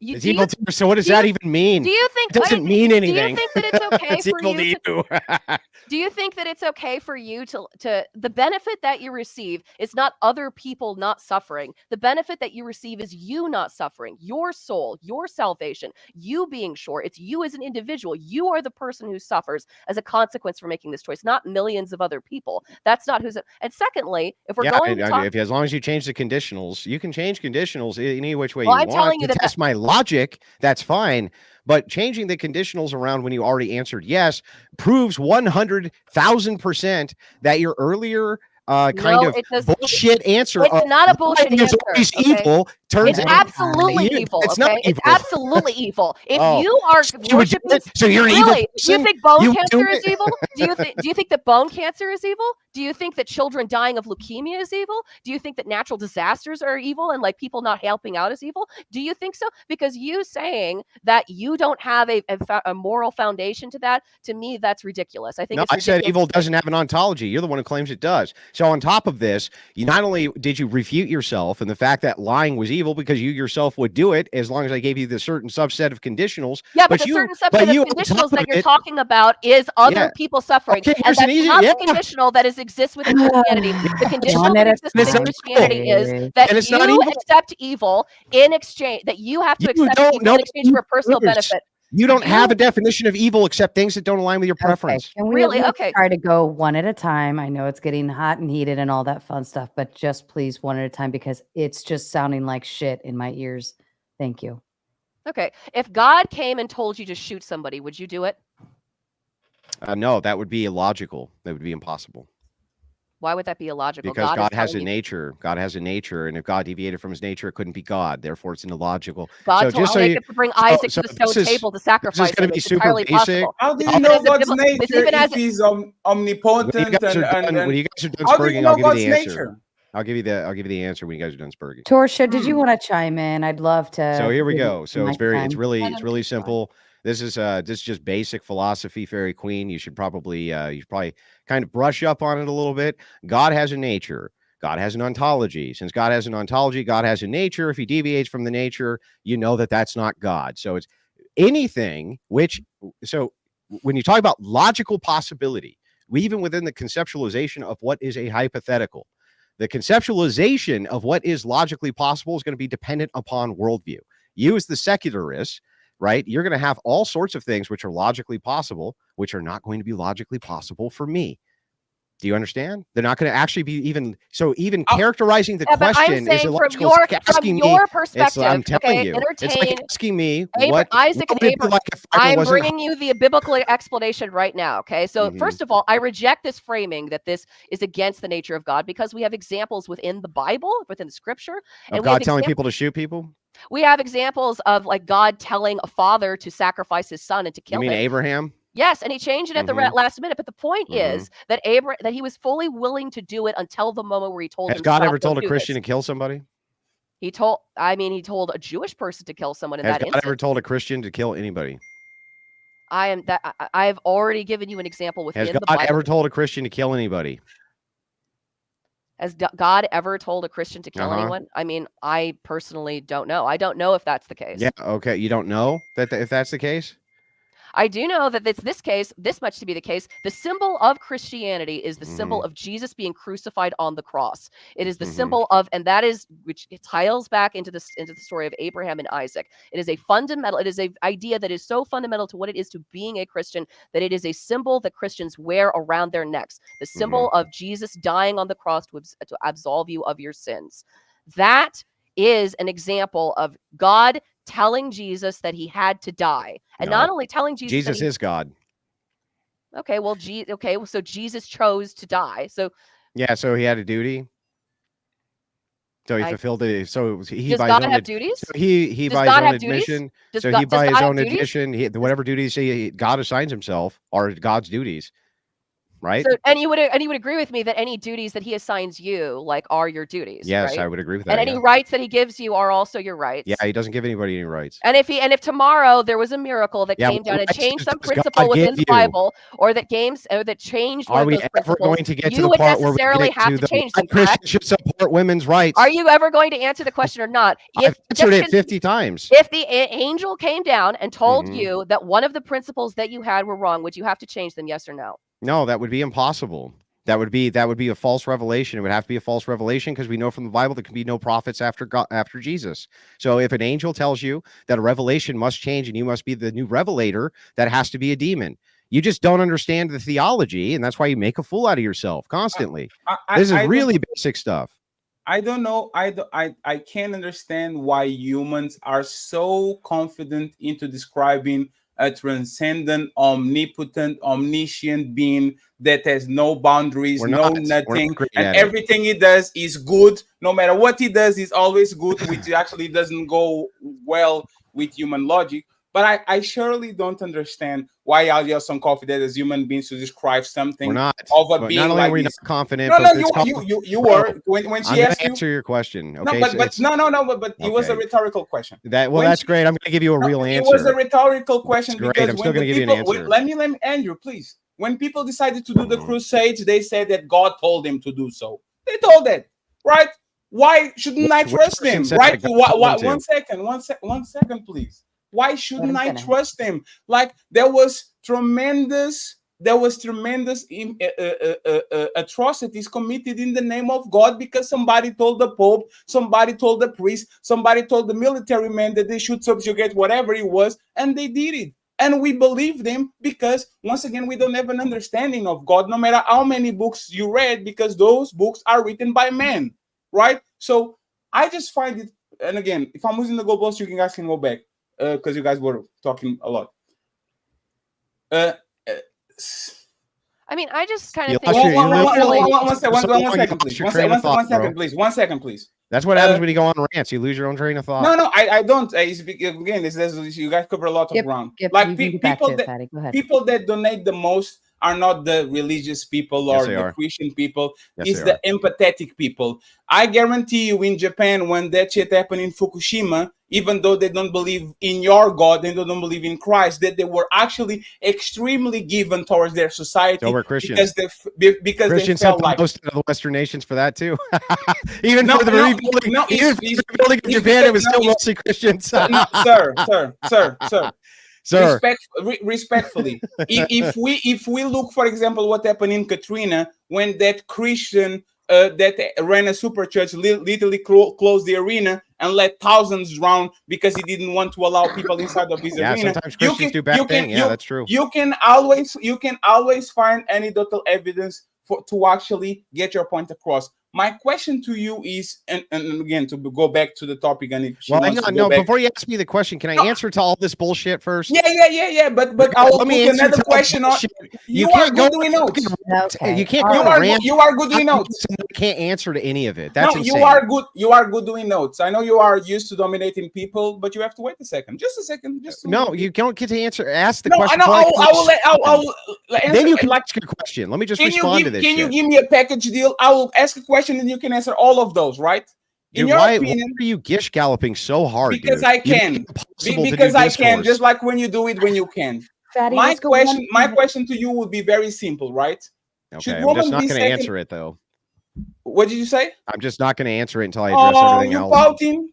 F: It's evil to, so what does that even mean?
D: Do you think
F: it doesn't mean anything?
D: Do you think that it's okay
F: it's
D: for
F: evil
D: you
F: to you?
D: Do you think that it's okay for you to the benefit that you receive is not other people not suffering? The benefit that you receive is you not suffering, your soul, your salvation, you being sure. It's you as an individual. You are the person who suffers as a consequence for making this choice, not millions of other people. That's not who's. And secondly, if we're going to talk,
F: as long as you change the conditionals, you can change conditionals any which way
D: Well,
F: you
D: I'm
F: want.
D: telling you
F: to
D: that
F: test my logic, that's fine. But changing the conditionals around when you already answered yes proves 100,000% that your earlier bullshit answer.
D: It's not a bullshit answer.
F: Evil turns
D: it's absolutely evil.
F: It's
D: okay,
F: not evil.
D: It's absolutely evil. If you are worshiping,
F: so you're an
D: really,
F: evil person?
D: Do you think bone cancer is evil? Do you think that bone cancer is evil? Do you think that children dying of leukemia is evil? Do you think that natural disasters are evil and like people not helping out is evil? Do you think so? Because you saying that you don't have a moral foundation to that, to me, that's ridiculous. I think
F: I said evil doesn't have an ontology. You're the one who claims it does. So on top of this, you not only did you refute yourself and the fact that lying was evil because you yourself would do it as long as I gave you the certain subset of conditionals.
D: Yeah, but the certain subset of conditionals that you're talking about is other people suffering.
F: Okay,
D: and that's not the conditional that exists within Christianity. The conditional that exists within Christianity is that you accept evil in exchange, that you have to accept evil in exchange for a personal benefit.
F: You don't have a definition of evil except things that don't align with your preference.
B: Can we really try to go one at a time? I know it's getting hot and heated and all that fun stuff, but just please one at a time because it's just sounding like shit in my ears. Thank you.
D: Okay. If God came and told you to shoot somebody, would you do it?
F: No, that would be illogical. That would be impossible.
D: Why would that be illogical?
F: Because God has a nature. God has a nature, and if God deviated from his nature, it couldn't be God. Therefore, it's illogical.
D: God told Jacob to bring Isaac to the stone table to sacrifice.
F: This is going to be super basic.
E: How do you know God's nature if he's omnipotent?
F: When you guys are done spurging, I'll give you the answer. I'll give you the answer when you guys are done spurging.
B: Torshaa, did you want to chime in? I'd love to.
F: So here we go. So it's really simple. This is just basic philosophy, Fariy Queen. You should probably kind of brush up on it a little bit. God has a nature. God has an ontology. Since God has an ontology, God has a nature. If he deviates from the nature, you know that that's not God. So it's anything which. So when you talk about logical possibility, even within the conceptualization of what is a hypothetical, the conceptualization of what is logically possible is going to be dependent upon worldview. You as the secularist, right? You're going to have all sorts of things which are logically possible, which are not going to be logically possible for me. Do you understand? They're not going to actually be even characterizing the question is illogical.
D: From your perspective,
F: I'm telling you, it's like asking me what
D: Isaac and Abraham.
F: Like
D: I'm bringing you the biblical explanation right now. Okay, so first of all, I reject this framing that this is against the nature of God because we have examples within the Bible, within the Scripture,
F: and God telling people to shoot people.
D: We have examples of like God telling a father to sacrifice his son and to kill him.
F: You mean Abraham?
D: Yes, and he changed it at the last minute. But the point is that that he was fully willing to do it until the moment where he told him.
F: Has God ever told a Christian to kill somebody?
D: He told a Jewish person to kill someone in that instant.
F: Has God ever told a Christian to kill anybody?
D: I've already given you an example within the Bible.
F: Has God ever told a Christian to kill anybody?
D: Has God ever told a Christian to kill anyone? I mean, I personally don't know. I don't know if that's the case.
F: Yeah. Okay. You don't know if that's the case?
D: I do know that it's this much to be the case. The symbol of Christianity is the symbol of Jesus being crucified on the cross. It is the symbol of, and that is, which it ties back into the story of Abraham and Isaac. It is an idea that is so fundamental to what it is to being a Christian that it is a symbol that Christians wear around their necks. The symbol of Jesus dying on the cross to absolve you of your sins. That is an example of God telling Jesus that he had to die. And
F: No.
D: not only telling Jesus,
F: Jesus is God.
D: Okay, well, so Jesus chose to die. So
F: Yeah, so he had a duty. So he fulfilled it. So he
D: does
F: by
D: God
F: his own
D: have duties?
F: So he
D: Does
F: by
D: God
F: his own
D: have duties?
F: admission.
D: Does
F: So
D: God,
F: he by
D: does
F: his
D: God have
F: own
D: duties?
F: admission, whatever duties God assigns himself are God's duties, right?
D: So, and you would agree with me that any duties that he assigns you, like, are your duties.
F: Yes,
D: right?
F: I would agree with that.
D: And any rights that he gives you are also your rights.
F: Yeah, he doesn't give anybody any rights.
D: And if tomorrow there was a miracle that came down and changed some principle within the Bible, or that changed one of those principles,
F: going to get to
D: you
F: the
D: would
F: part where we
D: necessarily
F: get
D: have
F: to
D: to
F: the
D: change them.
F: Christians should support women's rights?
D: Are you ever going to answer the question or not?
F: I've answered it 50 times.
D: If the angel came down and told you that one of the principles that you had were wrong, would you have to change them? Yes or no?
F: No, that would be impossible. That would be a false revelation. It would have to be a false revelation because we know from the Bible there can be no prophets after God, after Jesus. So if an angel tells you that a revelation must change and you must be the new revelator, that has to be a demon. You just don't understand the theology, and that's why you make a fool out of yourself constantly. This is really basic stuff.
E: I don't know. I can't understand why humans are so confident into describing a transcendent, omnipotent, omniscient being that has no boundaries, nothing, and everything he does is good. No matter what he does, is always good, which actually doesn't go well with human logic. But I surely don't understand why you're so confident as human beings to describe something.
F: We're not.
E: Of a being
F: not only
E: like
F: are we
E: this.
F: not confident.
E: No, you
F: Bro,
E: were when she asked you.
F: Answer your question.
E: No,
F: Okay.
E: but it was a rhetorical question.
F: That's great. I'm going to give you a real answer.
E: It was a rhetorical question because
F: I'm still going to give you an answer.
E: Let me, Andrew, please. When people decided to do the crusades, they said that God told them to do so. They told that, right? Why shouldn't I trust them? Right? One second, please. Why shouldn't I trust them? Like there was tremendous atrocities committed in the name of God because somebody told the Pope, somebody told the priest, somebody told the military men that they should subjugate whatever it was, and they did it. And we believe them because, once again, we don't have an understanding of God, no matter how many books you read, because those books are written by men, right? So I just find it, and again, if I'm losing the goalpost, you guys can go back because you guys were talking a lot.
D: I mean, I just kind of think.
E: One second, please.
F: That's what happens when you go on rants. You lose your own train of thought.
E: No, I don't. Again, you guys cover a lot of ground. Like people that donate the most are not the religious people or the Christian people. It's the empathetic people. I guarantee you, in Japan, when that shit happened in Fukushima, even though they don't believe in your God, they don't believe in Christ, that they were actually extremely given towards their society.
F: So we're Christians.
E: Because
F: Christians
E: they felt
F: have most of the Western nations for that too. Even for the rebuilding of Japan, it was still mostly Christians.
E: Sir. Respectfully, if we look, for example, what happened in Katrina when that Christian that ran a super church literally closed the arena and let thousands drown because he didn't want to allow people inside of his arena.
F: Sometimes Christians do bad things. Yeah, that's true.
E: You can always find anecdotal evidence to actually get your point across. My question to you is, and again, to go back to the topic, and if
F: hang on, before you ask me the question, can I answer to all this bullshit first?
E: Yeah. But I will put another question on. You can't go doing notes.
F: You can't go.
E: You are good doing notes.
F: You can't answer to any of it. That's insane.
E: You are good doing notes. I know you are used to dominating people, but you have to wait a second. Just a second.
F: No, you don't get to answer. Ask the question.
E: I will answer.
F: Then you can ask your question. Let me just respond to this.
E: Can you give me a package deal? I will ask a question and you can answer all of those, right?
F: Dude, why are you gish galloping so hard?
E: Because I can. Because I can. Just like when you do it when you can. My question to you would be very simple, right?
F: Okay, I'm just not going to answer it though.
E: What did you say?
F: I'm just not going to answer it until I address everything else.
E: Pouting?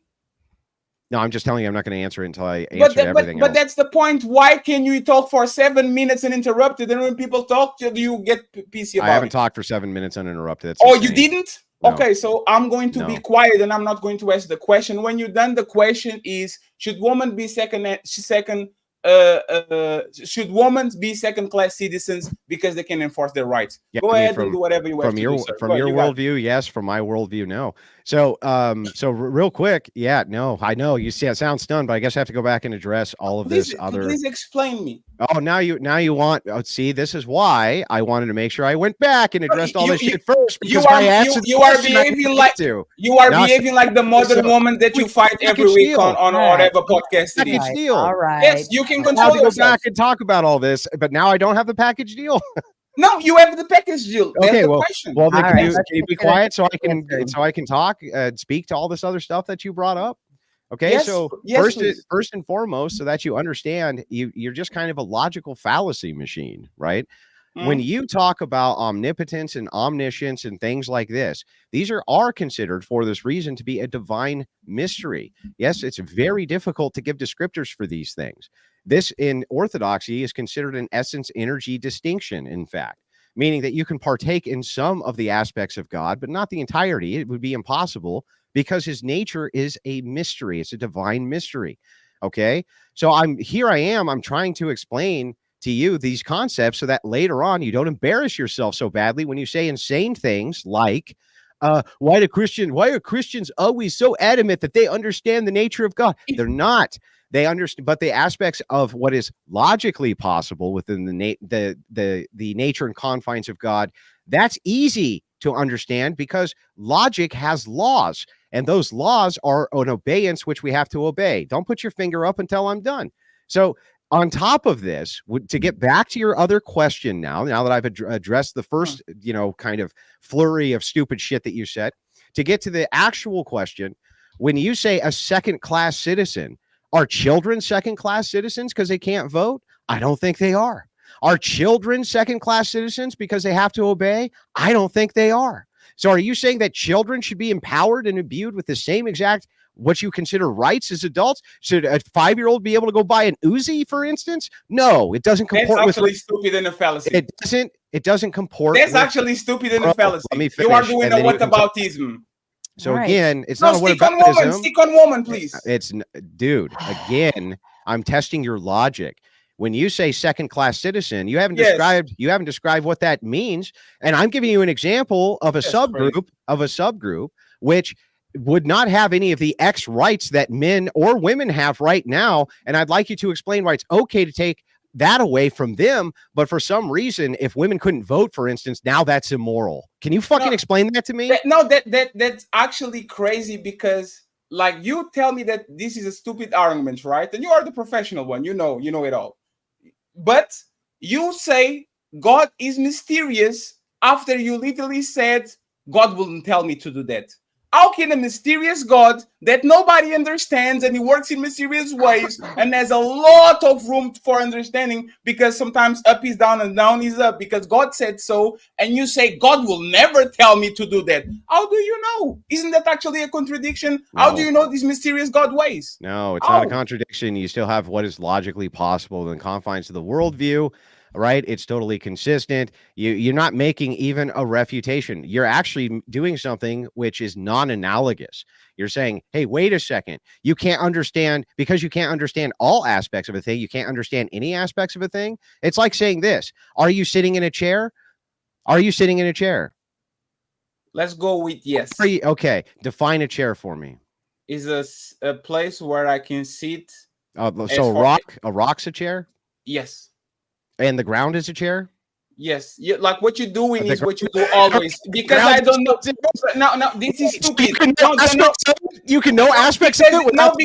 F: No, I'm just telling you I'm not going to answer it until I answer everything else.
E: But that's the point. Why can you talk for 7 minutes and interrupt it? And when people talk, you get pissy about it.
F: I haven't talked for 7 minutes uninterrupted. That's
E: insane.
F: You
E: didn't? No. Okay, so I'm going to be quiet and I'm not going to ask the question. When you're done, the question is, should women be second should women be second-class citizens because they can enforce their rights?
F: Yeah,
E: Go
F: I mean,
E: ahead and do whatever you have to do, sir.
F: from your worldview, yes. From my worldview, no. So, real quick, yeah, no, I know you see, I sound stunned, but I guess I have to go back and address all of this other.
E: Please explain me.
F: Oh, now you want? Oh, see, this is why I wanted to make sure I went back and addressed all this shit first.
E: You are behaving like the modern woman that you fight every week on whatever podcast it is.
F: Deal.
B: All right.
E: Yes, you can control yourself.
F: Go back and talk about all this, but now I don't have the package deal.
E: No, you have the package deal. That's
F: Okay,
E: the
F: well,
E: question.
F: well, then
B: All
F: can
B: right,
F: you
B: let's
F: be
B: get
F: quiet so I
B: answered.
F: can talk, speak to all this other stuff that you brought up? Okay,
E: Yes,
F: so
E: yes, please.
F: first and foremost, so that you understand, you're just kind of a logical fallacy machine, right? When you talk about omnipotence and omniscience and things like this, these are considered for this reason to be a divine mystery. Yes, it's very difficult to give descriptors for these things. This in orthodoxy is considered an essence energy distinction, in fact, meaning that you can partake in some of the aspects of God, but not the entirety. It would be impossible because his nature is a mystery. It's a divine mystery. Okay. So I'm trying to explain to you these concepts so that later on you don't embarrass yourself so badly when you say insane things like, why are Christians always so adamant that they understand the nature of God? They're not. They understand, but the aspects of what is logically possible within the nature and confines of God, that's easy to understand because logic has laws, and those laws are an obeyance which we have to obey. Don't put your finger up until I'm done. So on top of this, to get back to your other question now that I've addressed the first, kind of flurry of stupid shit that you said, to get to the actual question, when you say a second-class citizen, are children second-class citizens because they can't vote? I don't think they are. Are children second-class citizens because they have to obey? I don't think they are. So are you saying that children should be empowered and imbued with the same exact what you consider rights as adults? Should a 5-year-old be able to go buy an Uzi, for instance? No, it doesn't comport.
E: That's actually stupid and a fallacy.
F: It doesn't comport.
E: That's actually stupid and a fallacy. You are doing a whataboutism.
F: So again, it's
E: not
F: a
E: stick on woman. Stick on woman, please.
F: Dude. Again, I'm testing your logic. When you say second-class citizen, you haven't described what that means, and I'm giving you an example of a subgroup which would not have any of the X rights that men or women have right now, and I'd like you to explain why it's okay to take that away from them, but for some reason, if women couldn't vote, for instance, now that's immoral. Can you fucking explain that to me?
E: That's actually crazy because, like, you tell me that this is a stupid argument, right? And you are the professional one, you know it all. But you say God is mysterious after you literally said God wouldn't tell me to do that. How can a mysterious God that nobody understands and he works in mysterious ways and there's a lot of room for understanding because sometimes up is down and down is up because God said so, and you say God will never tell me to do that? How do you know? Isn't that actually a contradiction? No. How do you know these mysterious God ways?
F: No, it's not a contradiction. You still have what is logically possible in the confines of the worldview. Right? It's totally consistent. You're not making even a refutation. You're actually doing something which is non-analogous. You're saying, hey, wait a second. You can't understand because you can't understand all aspects of a thing. You can't understand any aspects of a thing. It's like saying this. Are you sitting in a chair? Are you sitting in a chair?
E: Let's go with yes.
F: Okay. Define a chair for me.
E: Is a place where I can sit.
F: So a rock's a chair?
E: Yes.
F: And the ground is a chair?
E: Yes. Like what you're doing is what you do always. Because I don't know. No, this is stupid.
F: You can know aspects of it.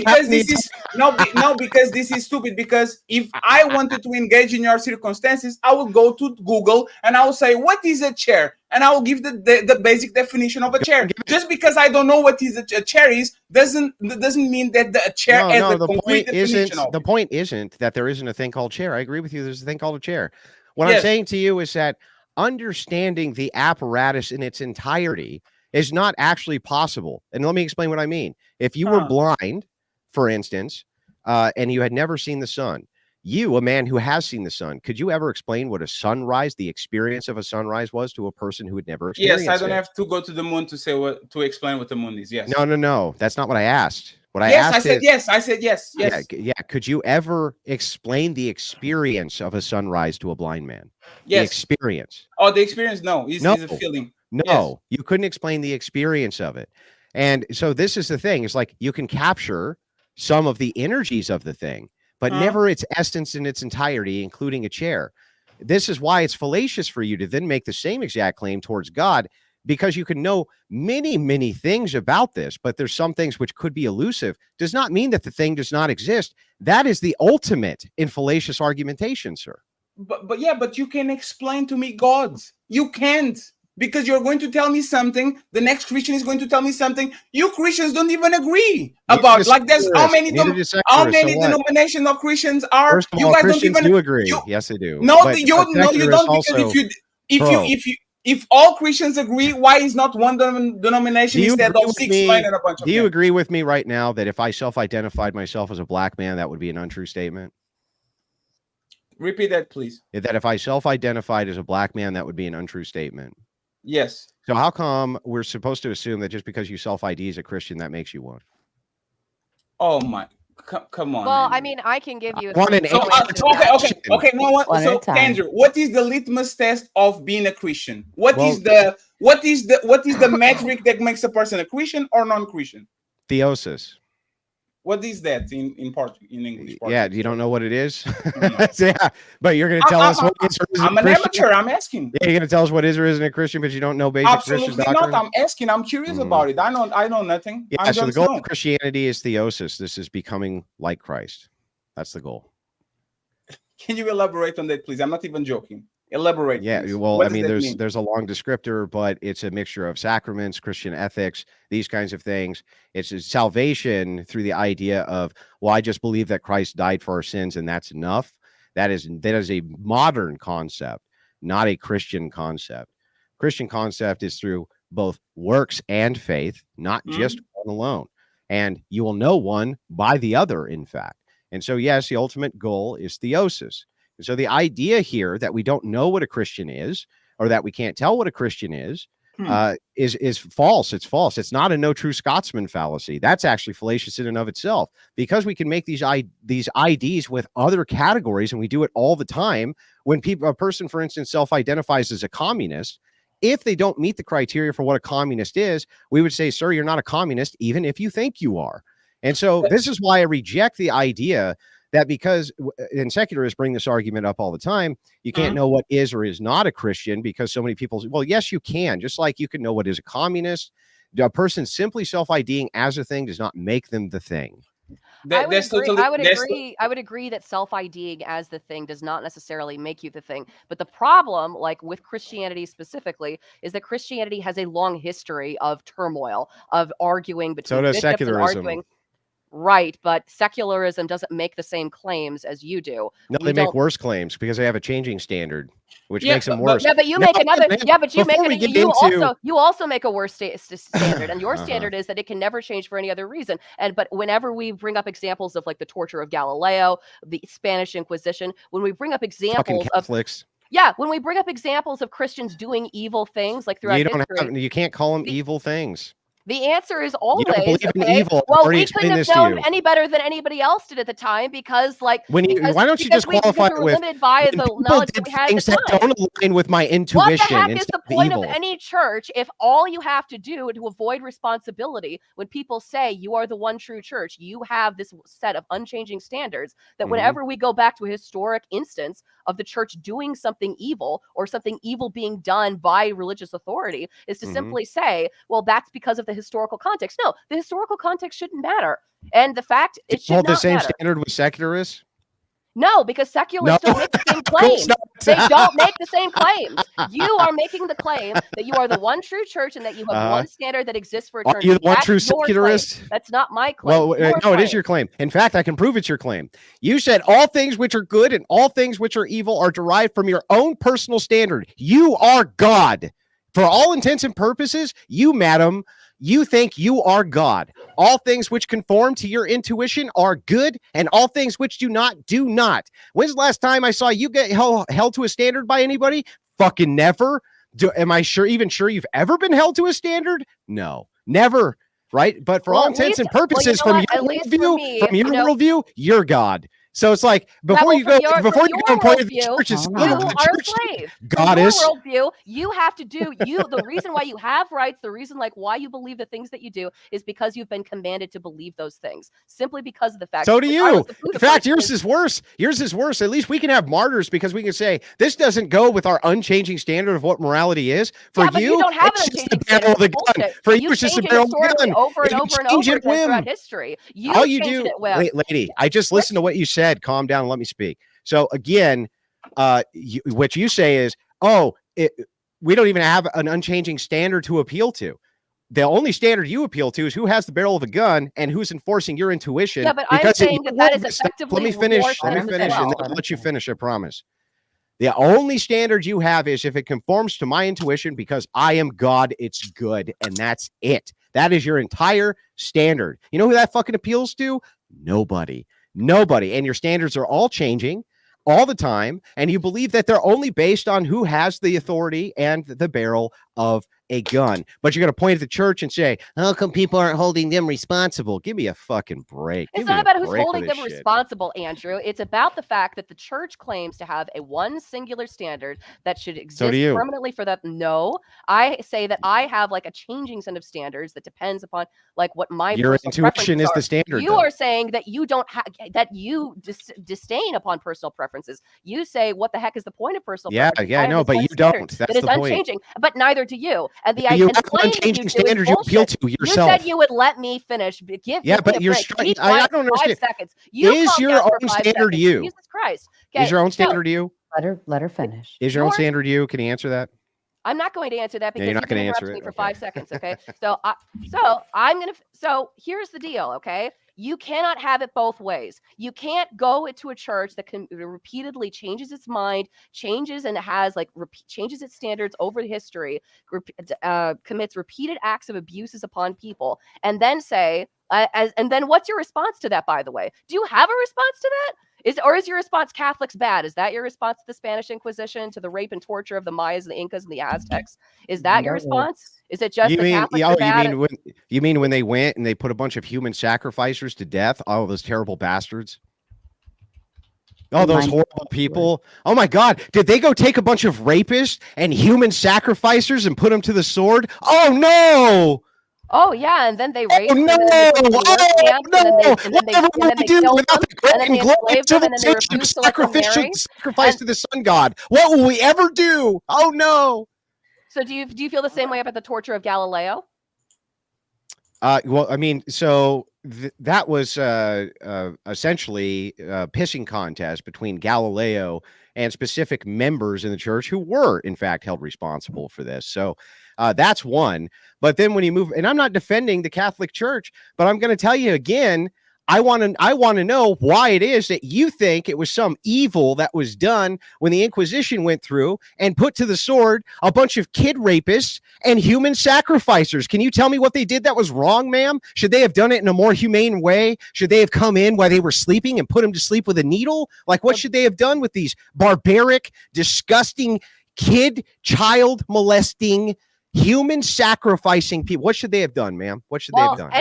E: Because this is stupid. Because if I wanted to engage in your circumstances, I would go to Google and I will say, what is a chair? And I will give the basic definition of a chair. Just because I don't know what is a chair is doesn't mean that the chair has the complete definition of it.
F: The point isn't that there isn't a thing called chair. I agree with you. There's a thing called a chair. What I'm saying to you is that understanding the apparatus in its entirety is not actually possible. And let me explain what I mean. If you were blind, for instance, and you had never seen the sun, you, a man who has seen the sun, could you ever explain what a sunrise, the experience of a sunrise was to a person who had never experienced it?
E: Yes, I don't have to go to the moon to explain what the moon is. Yes.
F: No. That's not what I asked. What I
E: Yes,
F: asked
E: I said
F: is,
E: yes. I said yes. Yes.
F: yeah. Could you ever explain the experience of a sunrise to a blind man? The
E: Yes.
F: experience.
E: Oh, the experience? No,
F: No.
E: is a feeling.
F: No,
E: Yes.
F: you couldn't explain the experience of it. And so this is the thing. It's like you can capture some of the energies of the thing, but never its essence in its entirety, including a chair. This is why it's fallacious for you to then make the same exact claim towards God, because you can know many, many things about this, but there's some things which could be elusive. Does not mean that the thing does not exist. That is the ultimate in fallacious argumentation, sir.
E: But you can explain to me gods. You can't, because you're going to tell me something. The next Christian is going to tell me something. You Christians don't even agree about. Like, there's how many denominations of Christians are?
F: First of all,
E: you guys
F: Christians
E: don't even
F: do agree. Yes, they do.
E: No, you don't.
F: Also,
E: because if all Christians agree, why is not one denomination instead of 6 and a bunch of?
F: Do you agree with me right now that if I self-identified myself as a black man, that would be an untrue statement?
E: Repeat that, please.
F: That if I self-identified as a black man, that would be an untrue statement.
E: Yes.
F: So how come we're supposed to assume that just because you self-ID as a Christian, that makes you one?
E: Oh my! Come on.
D: Well,
E: Andrew.
D: I mean, I can give you.
E: Okay. No, what? Andrew, what is the litmus test of being a Christian? What is the metric that makes a person a Christian or non-Christian?
F: Theosis.
E: What is that in English?
F: Yeah, you don't know what it is? Yeah, but you're going to tell us what is or isn't
E: I'm an
F: Christian?
E: amateur. I'm asking.
F: Yeah, you're going to tell us what is or isn't a Christian, but you don't know basic Christian doctrine?
E: Absolutely not. I'm asking. I'm curious about it. I know nothing.
F: Yeah, so the goal of Christianity is theosis. This is becoming like Christ. That's the goal.
E: Can you elaborate on that, please? I'm not even joking. Elaborate.
F: Yeah,
E: please.
F: well, I mean, there's a long descriptor, but it's a mixture of sacraments, Christian ethics, these kinds of things. It's salvation through the idea of, well, I just believe that Christ died for our sins and that's enough. That is a modern concept, not a Christian concept. Christian concept is through both works and faith, not just one alone. And you will know one by the other, in fact. And so, yes, the ultimate goal is theosis. And so the idea here that we don't know what a Christian is, or that we can't tell what a Christian is false. It's false. It's not a no true Scotsman fallacy. That's actually fallacious in and of itself, because we can make these IDs with other categories, and we do it all the time. When a person, for instance, self-identifies as a communist, if they don't meet the criteria for what a communist is, we would say, sir, you're not a communist, even if you think you are. And so this is why I reject the idea that because, and secularists bring this argument up all the time, you can't know what is or is not a Christian, because so many people say, well, yes, you can. Just like you can know what is a communist. A person simply self-IDing as a thing does not make them the thing.
D: I would agree that self-IDing as the thing does not necessarily make you the thing. But the problem, like with Christianity specifically, is that Christianity has a long history of turmoil, of arguing between bishops and arguing. Right, but secularism doesn't make the same claims as you do.
F: No, they make worse claims because they have a changing standard, which makes them worse.
D: Yeah, but you make another. Yeah, but you also make a worse standard, and your standard is that it can never change for any other reason. But whenever we bring up examples of like the torture of Galileo, the Spanish Inquisition, when we bring up examples of Catholics. Yeah, when we bring up examples of Christians doing evil things, like throughout history,
F: you can't call them evil things.
D: The answer is always,
F: you don't believe in evil.
D: Well, we couldn't have known any better than anybody else did at the time, because, like,
F: why don't you just qualify
D: with limited by the knowledge that we had at the time.
F: That don't align with my intuition.
D: What the heck is the point of any church if all you have to do to avoid responsibility when people say you are the one true church, you have this set of unchanging standards that whenever we go back to a historic instance of the church doing something evil or something evil being done by religious authority, is to simply say, well, that's because of the historical context. No, the historical context shouldn't matter. And the fact it should
F: hold the same
D: matter.
F: Standard with secularists?
D: No, because secularists don't make the same claims. They don't make the same claims. You are making the claim that you are the one true church and that you have one standard that exists for eternity.
F: Are you the one true secularist?
D: That's not my claim.
F: Well, no, it is your claim. In fact, I can prove it's your claim. You said all things which are good and all things which are evil are derived from your own personal standard. You are God. For all intents and purposes, you, madam, you think you are God. All things which conform to your intuition are good, and all things which do not, do not. When's the last time I saw you get held to a standard by anybody? Fucking never. Am I sure you've ever been held to a standard? No, never. right? But for
D: Well,
F: all
D: at
F: intents
D: least-
F: and purposes,
D: well, you know
F: from
D: what?
F: your
D: At least for
F: worldview,
D: me,
F: from your
D: you know-
F: worldview, you're God. So it's like before
D: well,
F: you go,
D: from
F: before
D: your
F: you go and point to the
D: worldview,
F: church and say,
B: Oh,
D: you
B: no.
F: look at the
D: are a
F: church,
D: slave. From
F: goddess.
D: your worldview, you have to do the reason why you have rights, the reason like why you believe the things that you do is because you've been commanded to believe those things. Simply because of the fact.
F: So do you.
D: regardless of who
F: In
D: the
F: fact,
D: person
F: yours is worse. Yours is worse. At least we can have martyrs because we can say this doesn't go with our unchanging standard of what morality is. For
D: Yeah, but you don't have
F: it's
D: an
F: just the
D: unchanging
F: barrel of the
D: standard.
F: gun.
D: Bullshit.
F: For you,
D: You
F: it's just the
D: change it
F: barrel of the
D: historically
F: gun.
D: over and
F: You
D: over and
F: change
D: over
F: it
D: again throughout
F: whim.
D: history. You
F: All you
D: changed
F: do,
D: it whim.
F: lady, I just listened to what you said. Calm down and let me speak. So again, what you say is, we don't even have an unchanging standard to appeal to. The only standard you appeal to is who has the barrel of a gun and who's enforcing your intuition.
D: Yeah, but I'm
F: because
D: saying that is
F: Stop,
D: effectively
F: let me finish.
D: more
F: Let me
D: sense
F: finish,
D: as
F: and
D: well.
F: then I'll let you finish. I promise. The only standard you have is if it conforms to my intuition, because I am God, it's good, and that's it. That is your entire standard. You know who that fucking appeals to? Nobody. And your standards are all changing all the time, and you believe that they're only based on who has the authority and the barrel of a gun. But you're going to point at the church and say, how come people aren't holding them responsible? Give me a fucking break.
D: It's not about who's holding them responsible, Andrew. It's about the fact that the church claims to have a one singular standard that should exist permanently for that. No, I say that I have like a changing set of standards that depends upon like what my
F: your
D: personal
F: intuition is
D: are.
F: the standard.
D: You are saying that you don't have that you disdain upon personal preferences. You say, what the heck is the point of personal preferences?
F: Yeah, I know, but you don't. That's
D: that is
F: the point.
D: Unchanging, but neither do you. And the
F: you
D: and
F: have
D: claim
F: unchanging
D: that you do
F: standards you appeal to yourself.
D: You said you would let me finish.
F: But you're I don't understand.
D: 5 seconds. You
F: is your own standard to you?
D: Jesus Christ.
F: Is your own standard to you?
B: Let her finish.
F: Is your own standard to you? Can you answer that?
D: I'm not going to answer that because
F: you're not going to answer
D: me
F: it
D: for 5 seconds. Okay. So here's the deal. Okay. You cannot have it both ways. You can't go to a church that can repeatedly changes its mind, changes and has like changes its standards over history, commits repeated acts of abuses upon people, and then say, and then what's your response to that? By the way, do you have a response to that? Is your response Catholics bad? Is that your response to the Spanish Inquisition, to the rape and torture of the Mayas, and the Incas, and the Aztecs? Is that your response? Is it just Catholics are bad?
F: You mean when they went and they put a bunch of human sacrificers to death? All those terrible bastards. Oh, those horrible people. Oh my God. Did they go take a bunch of rapists and human sacrificers and put them to the sword? Oh no.
D: Oh yeah, and then they raped
F: them, and then they killed them, and then they enslaved them, and then they refused to let them marry. Sacrifice to the sun god. What will we ever do? Oh no.
D: So do you feel the same way about the torture of Galileo?
F: Well, I mean, so that was essentially a pissing contest between Galileo and specific members in the church who were, in fact, held responsible for this. So that's one. But then when you move, and I'm not defending the Catholic Church, but I'm going to tell you again, I want to know why it is that you think it was some evil that was done when the Inquisition went through and put to the sword a bunch of kid rapists and human sacrificers. Can you tell me what they did that was wrong, ma'am? Should they have done it in a more humane way? Should they have come in while they were sleeping and put them to sleep with a needle? Like, what should they have done with these barbaric, disgusting, child molesting, human sacrificing people? What should they have done, ma'am? What should they have done?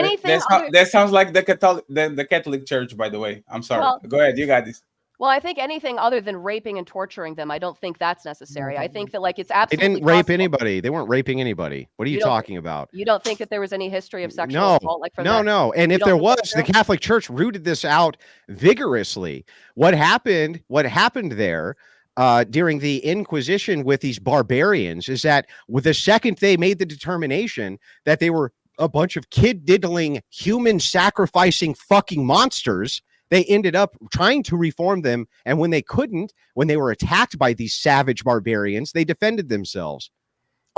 E: That sounds like the Catholic Church, by the way. I'm sorry. Go ahead. You got this.
D: Well, I think anything other than raping and torturing them, I don't think that's necessary. I think that like it's absolutely
F: They didn't rape anybody. They weren't raping anybody. What are you talking about?
D: You don't think that there was any history of sexual assault?
F: No. And if there was, the Catholic Church rooted this out vigorously. What happened there during the Inquisition with these barbarians is that with the second they made the determination that they were a bunch of kid-diddling, human-sacrificing fucking monsters, they ended up trying to reform them. And when they couldn't, when they were attacked by these savage barbarians, they defended themselves.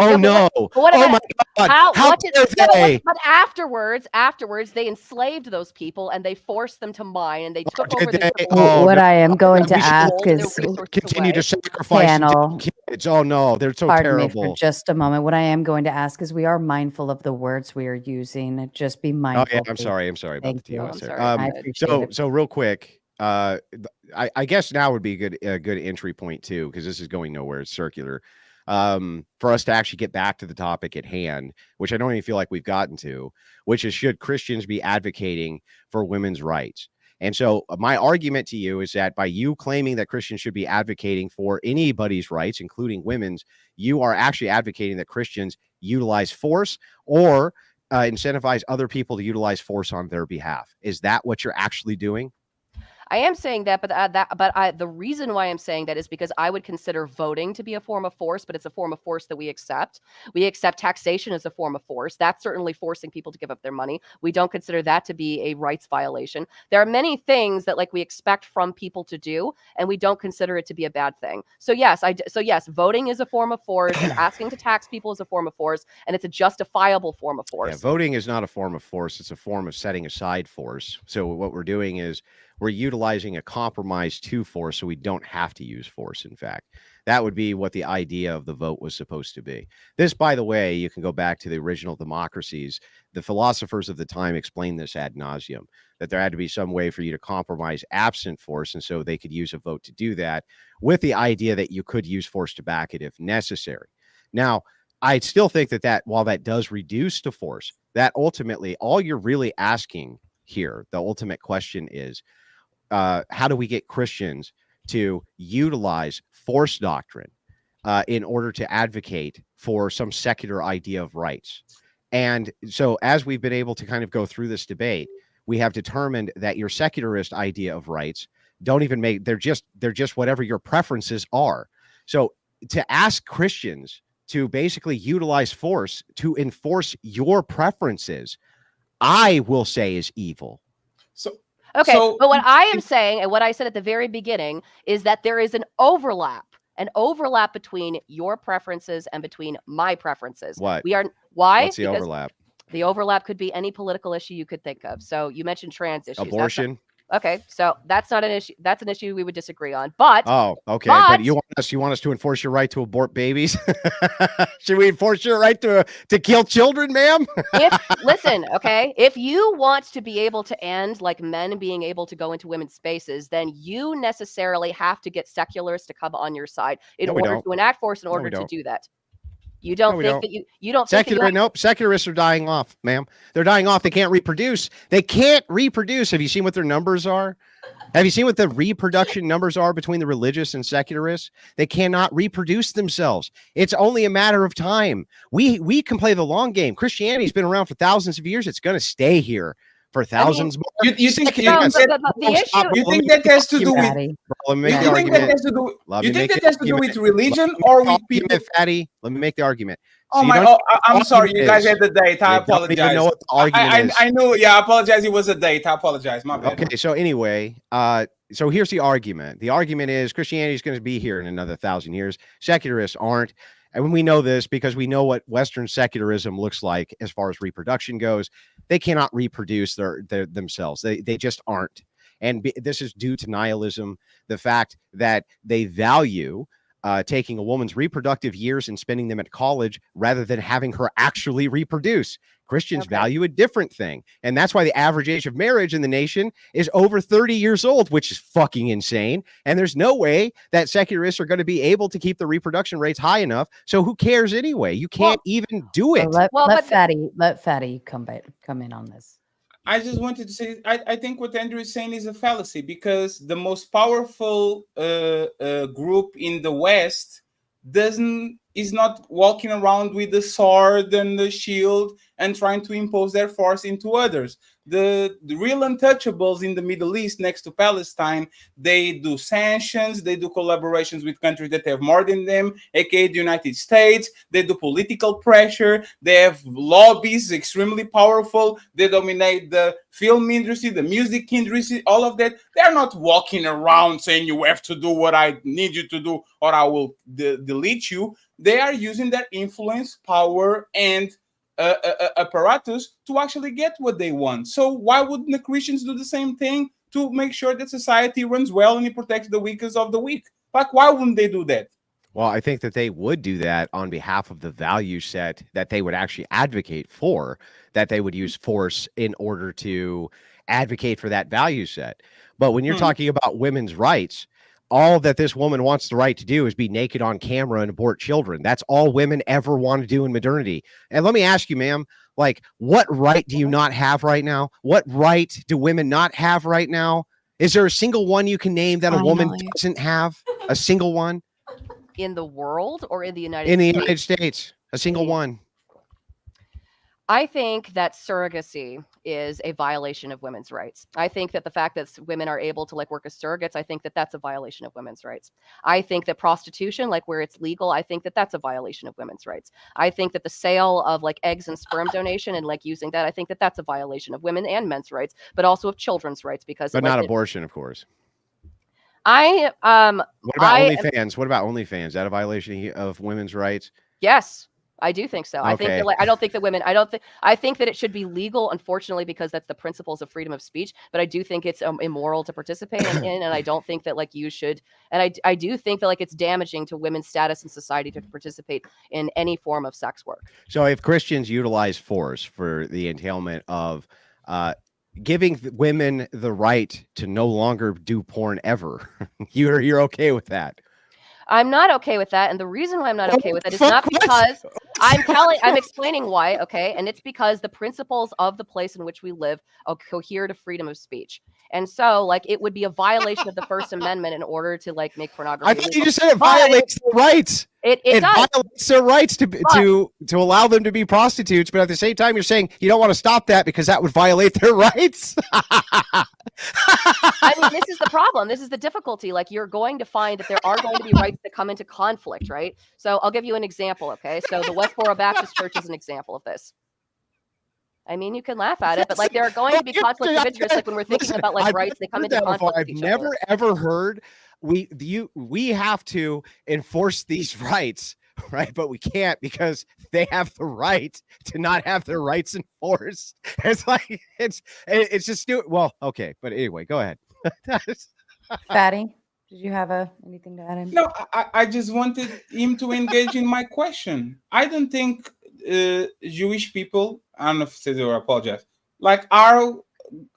F: Oh no!
D: What about,
F: my God! How dare they?
D: But afterwards, they enslaved those people and they forced them to mine and they took over their
B: what I am going to ask is
F: continue to sacrifice kids. Oh no, they're so terrible.
B: Me for just a moment. What I am going to ask is, we are mindful of the words we are using. Just be mindful.
F: Oh yeah, I'm sorry about the TOS there.
B: I appreciate it.
F: So real quick, I guess now would be a good entry point too, because this is going nowhere. It's circular. for us to actually get back to the topic at hand, which I don't even feel like we've gotten to, which is, should Christians be advocating for women's rights? And so my argument to you is that by you claiming that Christians should be advocating for anybody's rights, including women's, you are actually advocating that Christians utilize force or incentivize other people to utilize force on their behalf. Is that what you're actually doing?
D: I am saying that, but the reason why I'm saying that is because I would consider voting to be a form of force, but it's a form of force that we accept. We accept taxation as a form of force. That's certainly forcing people to give up their money. We don't consider that to be a rights violation. There are many things that we expect from people to do, and we don't consider it to be a bad thing. So yes, voting is a form of force, and asking to tax people is a form of force, and it's a justifiable form of force.
F: Yeah, voting is not a form of force. It's a form of setting aside force. So what we're doing is we're utilizing a compromise to force, so we don't have to use force. In fact, that would be what the idea of the vote was supposed to be. This, by the way, you can go back to the original democracies. The philosophers of the time explained this ad nauseum, that there had to be some way for you to compromise absent force, and so they could use a vote to do that, with the idea that you could use force to back it if necessary. Now, I still think that while that does reduce to force, that ultimately all you're really asking here, the ultimate question is, how do we get Christians to utilize force doctrine in order to advocate for some secular idea of rights? And so as we've been able to kind of go through this debate, we have determined that your secularist idea of rights don't even make, they're just whatever your preferences are. So to ask Christians to basically utilize force to enforce your preferences, I will say is evil.
D: Okay, but what I am saying, and what I said at the very beginning, is that there is an overlap between your preferences and between my preferences.
F: What?
D: Why?
F: What's the overlap?
D: The overlap could be any political issue you could think of. So you mentioned trans issues.
F: Abortion.
D: Okay, so that's not an issue. That's an issue we would disagree on. But
F: okay, but you want us to enforce your right to abort babies? Should we enforce your right to kill children, ma'am?
D: Listen, okay, if you want to be able to end men being able to go into women's spaces, then you necessarily have to get secularists to come on your side in order to enact force in order to do that. You don't think that you don't think
F: Nope, secularists are dying off, ma'am. They're dying off. They can't reproduce. Have you seen what their numbers are? Have you seen what the reproduction numbers are between the religious and secularists? They cannot reproduce themselves. It's only a matter of time. We can play the long game. Christianity's been around for thousands of years. It's going to stay here for thousands more.
E: You think that has to do with? You think that has to do with religion or with people?
F: Fatty, let me make the argument.
E: Oh I'm sorry. You guys had the date. I apologize.
F: Don't even know what the argument is.
E: I knew. Yeah, I apologize. It was a date. I apologize. My bad.
F: Okay. So anyway, so here's the argument. The argument is Christianity is going to be here in another 1,000 years. Secularists aren't. And we know this because we know what Western secularism looks like as far as reproduction goes. They cannot reproduce themselves. They just aren't. And this is due to nihilism, the fact that they value taking a woman's reproductive years and spending them at college rather than having her actually reproduce. Christians value a different thing. And that's why the average age of marriage in the nation is over 30 years old, which is fucking insane. And there's no way that secularists are going to be able to keep the reproduction rates high enough. So who cares anyway? You can't even do it.
B: Let Fatty come in on this.
E: I just wanted to say, I think what Andrew is saying is a fallacy, because the most powerful group in the West is not walking around with the sword and the shield and trying to impose their force into others. The real untouchables in the Middle East, next to Palestine, they do sanctions, they do collaborations with countries that have more than them, aka the United States. They do political pressure. They have lobbies, extremely powerful. They dominate the film industry, the music industry, all of that. They're not walking around saying you have to do what I need you to do or I will delete you. They are using their influence, power, and apparatus to actually get what they want. So why wouldn't the Christians do the same thing to make sure that society runs well and it protects the weakest of the weak? Why wouldn't they do that?
F: Well, I think that they would do that on behalf of the value set that they would actually advocate for, that they would use force in order to advocate for that value set. But when you're talking about women's rights, all that this woman wants the right to do is be naked on camera and abort children. That's all women ever want to do in modernity. And let me ask you, ma'am, like, what right do you not have right now? What right do women not have right now? Is there a single one you can name that a woman
C: Finally.
F: doesn't have? A single one?
D: In the world or in the United
F: In the
D: States?
F: United States. A single one.
D: I think that surrogacy is a violation of women's rights. I think that the fact that women are able to like work as surrogates, I think that that's a violation of women's rights. I think that prostitution, like where it's legal, I think that that's a violation of women's rights. I think that the sale of like eggs and sperm donation and like using that, I think that that's a violation of women and men's rights, but also of children's rights because
F: But
D: like,
F: not abortion, of course.
D: I
F: What about OnlyFans? What about OnlyFans? Is that a violation of women's rights?
D: Yes, I do think so. I think
F: Okay.
D: that, like, I don't think that women, I think that it should be legal, unfortunately, because that's the principles of freedom of speech. But I do think it's immoral to participate in, and I don't think that like you should. And I do think that like it's damaging to women's status in society to participate in any form of sex work.
F: So if Christians utilize force for the entailment of giving women the right to no longer do porn ever, you're okay with that?
D: I'm not okay with that, and the reason why I'm not okay with it is not because I'm explaining why, okay? And it's because the principles of the place in which we live cohere to freedom of speech. And so, like, it would be a violation of the First Amendment in order to like make pornography.
F: I thought you just said it violates their rights.
D: It does.
F: Violates their rights to allow them to be prostitutes, but at the same time, you're saying you don't want to stop that because that would violate their rights.
D: I mean, this is the problem. This is the difficulty. Like, you're going to find that there are going to be rights that come into conflict, right? So I'll give you an example, okay? So the Westboro Baptist Church is an example of this. I mean, you can laugh at it, but like there are going to be conflicts of interest, like when we're thinking about like rights, they come into conflict.
F: I've never ever heard we have to enforce these rights, right? But we can't because they have the right to not have their rights enforced. It's like it's just stupid. Well, okay, but anyway, go ahead.
B: Fatty, did you have anything to add in?
E: No, I just wanted him to engage in my question. I don't think Jewish people, I don't know if they do, I apologize, like are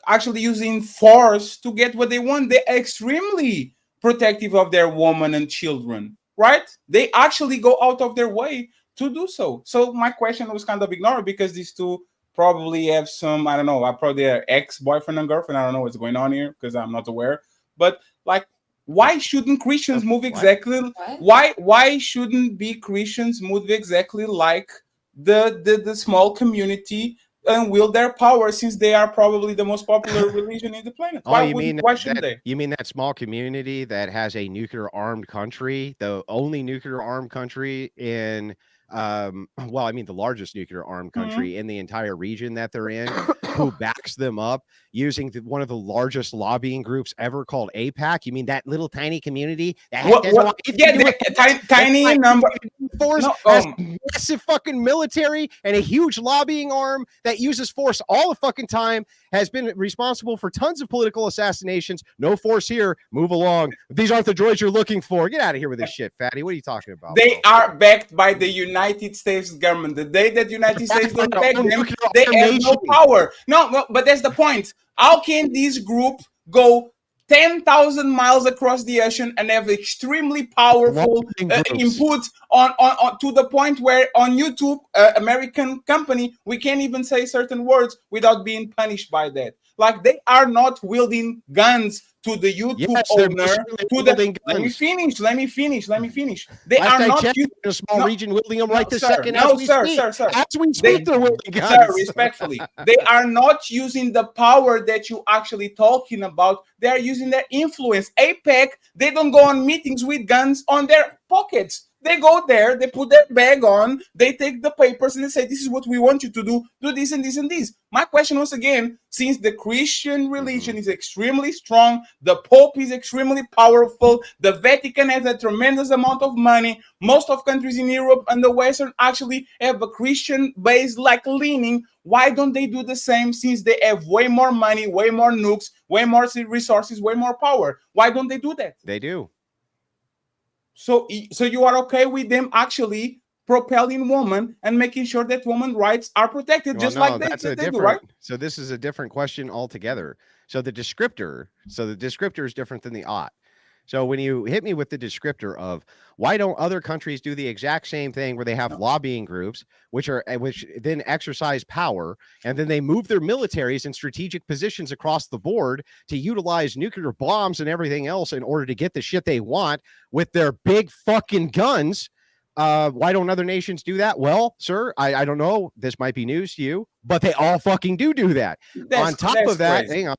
E: actually using force to get what they want. They're extremely protective of their women and children, right? They actually go out of their way to do so. So my question was kind of ignored because these two probably have some, I don't know, probably their ex-boyfriend and girlfriend. I don't know what's going on here because I'm not aware. But like, why shouldn't Christians move exactly? Why shouldn't be Christians move exactly like the small community and wield their power, since they are probably the most popular religion in the planet? Why shouldn't they?
F: You mean that small community that has a nuclear armed country, the only nuclear armed country in well, I mean the largest nuclear armed country in the entire region that they're in, who backs them up using one of the largest lobbying groups ever called AIPAC? You mean that little tiny community that
E: tiny number
F: force, has massive fucking military and a huge lobbying arm that uses force all the fucking time, has been responsible for tons of political assassinations. No force here. Move along. These aren't the droids you're looking for. Get out of here with this shit, Fatty. What are you talking about?
E: They are backed by the United States government. The day that United States don't back them, they have no power. No, but that's the point. How can this group go 10,000 miles across the ocean and have extremely powerful input on to the point where on YouTube, American company, we can't even say certain words without being punished by that? Like, they are not wielding guns to the YouTube owner. Let me finish. They are not
F: in a small region wielding them right this second.
E: Sir.
F: As we speak, they're wielding guns.
E: Sir, respectfully, they are not using the power that you actually talking about. They are using their influence. AIPAC, they don't go on meetings with guns on their pockets. They go there, they put their bag on, they take the papers and they say, this is what we want you to do this and this and this. My question once again, since the Christian religion is extremely strong, the Pope is extremely powerful, the Vatican has a tremendous amount of money, most of countries in Europe and the Western actually have a Christian base like leaning, why don't they do the same, since they have way more money, way more nukes, way more resources, way more power? Why don't they do that?
F: They do.
E: So you are okay with them actually propelling women and making sure that women's rights are protected, just like they do, right?
F: So this is a different question altogether. So the descriptor is different than the ought. So when you hit me with the descriptor of why don't other countries do the exact same thing where they have lobbying groups, which then exercise power, and then they move their militaries in strategic positions across the board to utilize nuclear bombs and everything else in order to get the shit they want with their big fucking guns. Why don't other nations do that? Well, sir, I don't know. This might be news to you, but they all fucking do that. On top of that,
E: crazy.
F: hang on.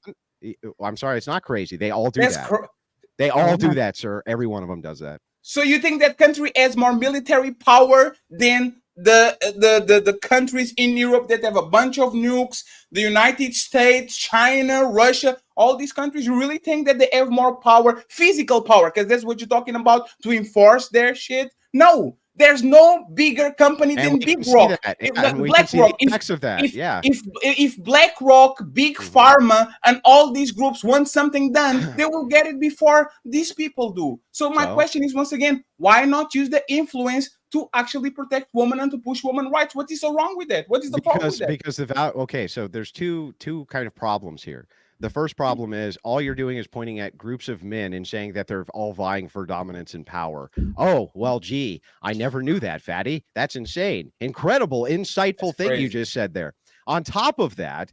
F: I'm sorry, it's not crazy. They all do
E: That's
F: that.
E: cr-
F: They all do that, sir. Every one of them does that.
E: So you think that country has more military power than the countries in Europe that have a bunch of nukes, the United States, China, Russia, all these countries? You really think that they have more power, physical power, because that's what you're talking about, to enforce their shit? No. There's no bigger company than Big Rock.
F: BlackRock, of that.
E: If BlackRock, Big Pharma, and all these groups want something done, they will get it before these people do. So my question is, once again, why not use the influence to actually protect women and to push women's rights? What is so wrong with that? What is the problem with that?
F: Because so there's two kind of problems here. The first problem is all you're doing is pointing at groups of men and saying that they're all vying for dominance and power. Oh, well, gee, I never knew that, Fatty. That's insane. Incredible, insightful thing you just said there. On top of that,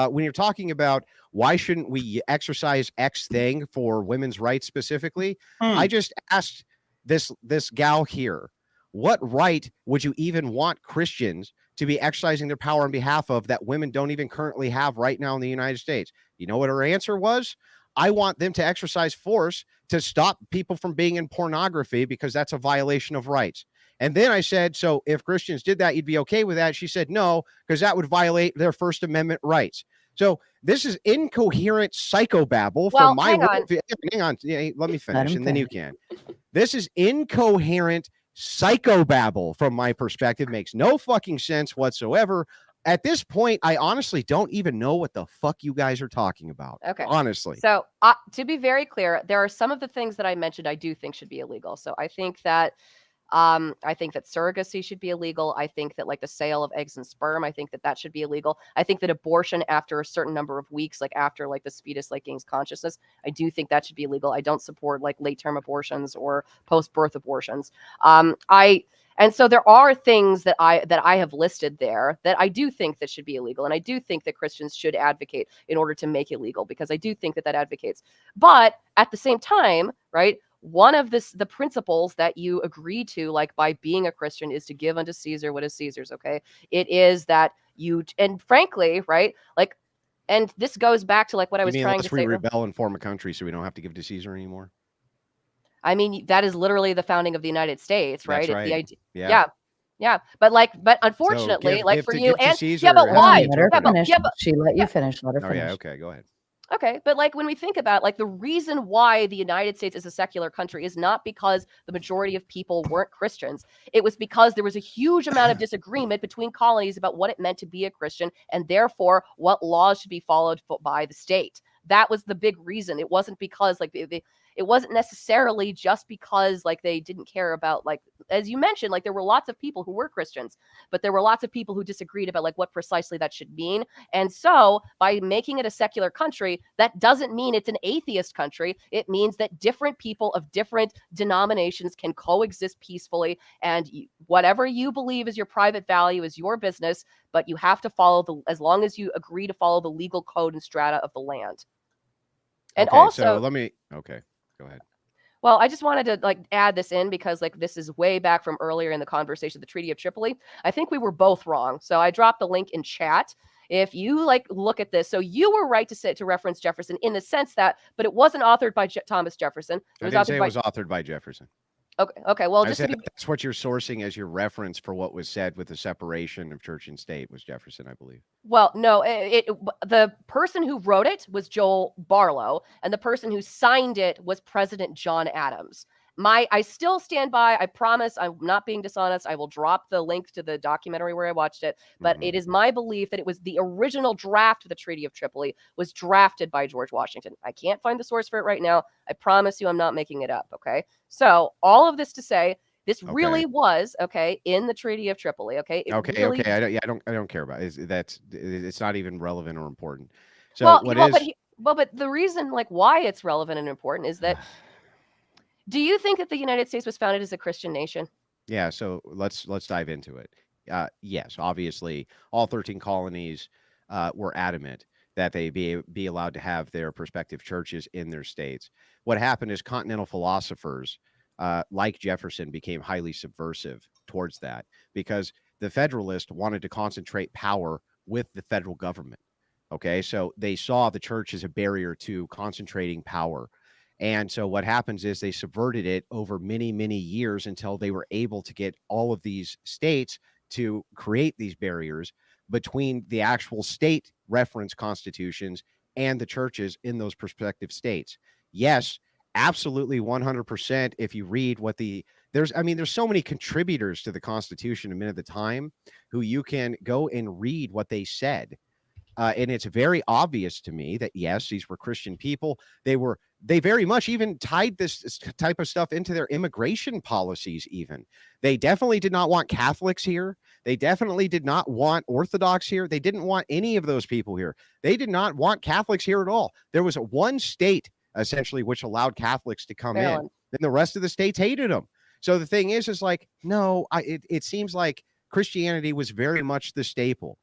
F: when you're talking about why shouldn't we exercise X thing for women's rights specifically, I just asked this gal here, what right would you even want Christians to be exercising their power on behalf of that women don't even currently have right now in the United States? You know what her answer was? I want them to exercise force to stop people from being in pornography because that's a violation of rights. And then I said, so if Christians did that, you'd be okay with that? She said, no, because that would violate their First Amendment rights. So this is incoherent psychobabble from my hang on. Yeah, let me finish and then you can. This is incoherent psychobabble from my perspective. Makes no fucking sense whatsoever. At this point, I honestly don't even know what the fuck you guys are talking about.
D: Okay.
F: Honestly.
D: So to be very clear, there are some of the things that I mentioned I do think should be illegal. So I think that surrogacy should be illegal. I think that like the sale of eggs and sperm, I think that should be illegal. I think that abortion after a certain number of weeks, like after like the fetus like gains consciousness, I do think that should be illegal. I don't support like late term abortions or post-birth abortions. And so there are things that I have listed there that I do think that should be illegal. And I do think that Christians should advocate in order to make it legal, because I do think that advocates. But at the same time, right, one of the principles that you agree to, like by being a Christian, is to give unto Caesar what is Caesar's. Okay. It is that and frankly, right, like, and this goes back to like what I was trying to say.
F: We rebel and form a country so we don't have to give to Caesar anymore.
D: I mean, that is literally the founding of the United States, right?
F: That's right.
D: The idea,
F: yeah.
D: But unfortunately,
F: so
D: for
F: to
D: you,
F: and
D: Caesar, but why?
B: Let her finish. She let you finish. Let her finish.
F: Yeah. Okay. Go ahead.
D: Okay, but like when we think about like the reason why the United States is a secular country is not because the majority of people weren't Christians. It was because there was a huge amount of disagreement between colonies about what it meant to be a Christian, and therefore what laws should be followed by the state. That was the big reason. It wasn't because like it wasn't necessarily just because like they didn't care about, like, as you mentioned, like there were lots of people who were Christians, but there were lots of people who disagreed about like what precisely that should mean. And so by making it a secular country, that doesn't mean it's an atheist country. It means that different people of different denominations can coexist peacefully, and whatever you believe is your private value is your business, but you have to follow as long as you agree to follow the legal code and strata of the land. And
F: okay,
D: also,
F: so go ahead.
D: Well, I just wanted to like add this in because like this is way back from earlier in the conversation, the Treaty of Tripoli. I think we were both wrong. So I dropped the link in chat. If you like look at this, so you were right to reference Jefferson in the sense that, but it wasn't authored by Thomas Jefferson.
F: It was authored by Jefferson.
D: Okay. Well,
F: that's what you're sourcing as your reference for what was said with the separation of church and state was Jefferson, I believe.
D: Well, no, the person who wrote it was Joel Barlow, and the person who signed it was President John Adams. I still stand by. I promise I'm not being dishonest. I will drop the link to the documentary where I watched it. But it is my belief that it was the original draft of the Treaty of Tripoli was drafted by George Washington. I can't find the source for it right now. I promise you I'm not making it up. Okay. So all of this to say, this really was in the Treaty of Tripoli. Okay.
F: I don't care about it. It's not even relevant or important. So
D: but the reason like why it's relevant and important is that Do you think that the United States was founded as a Christian nation?
F: Yeah, so let's dive into it. Yes, obviously, all 13 colonies were adamant that they be allowed to have their prospective churches in their states. What happened is continental philosophers like Jefferson became highly subversive towards that because the Federalists wanted to concentrate power with the federal government. Okay, so they saw the church as a barrier to concentrating power. And so what happens is they subverted it over many, many years until they were able to get all of these states to create these barriers between the actual state reference constitutions and the churches in those prospective states. Yes, absolutely 100%. If you read what there's so many contributors to the Constitution a minute at a time who you can go and read what they said. And it's very obvious to me that, yes, these were Christian people. They very much even tied this type of stuff into their immigration policies even. They definitely did not want Catholics here. They definitely did not want Orthodox here. They didn't want any of those people here. They did not want Catholics here at all. There was one state, essentially, which allowed Catholics to come in. And the rest of the states hated them. So the thing is like, no, it seems like Christianity was very much the staple.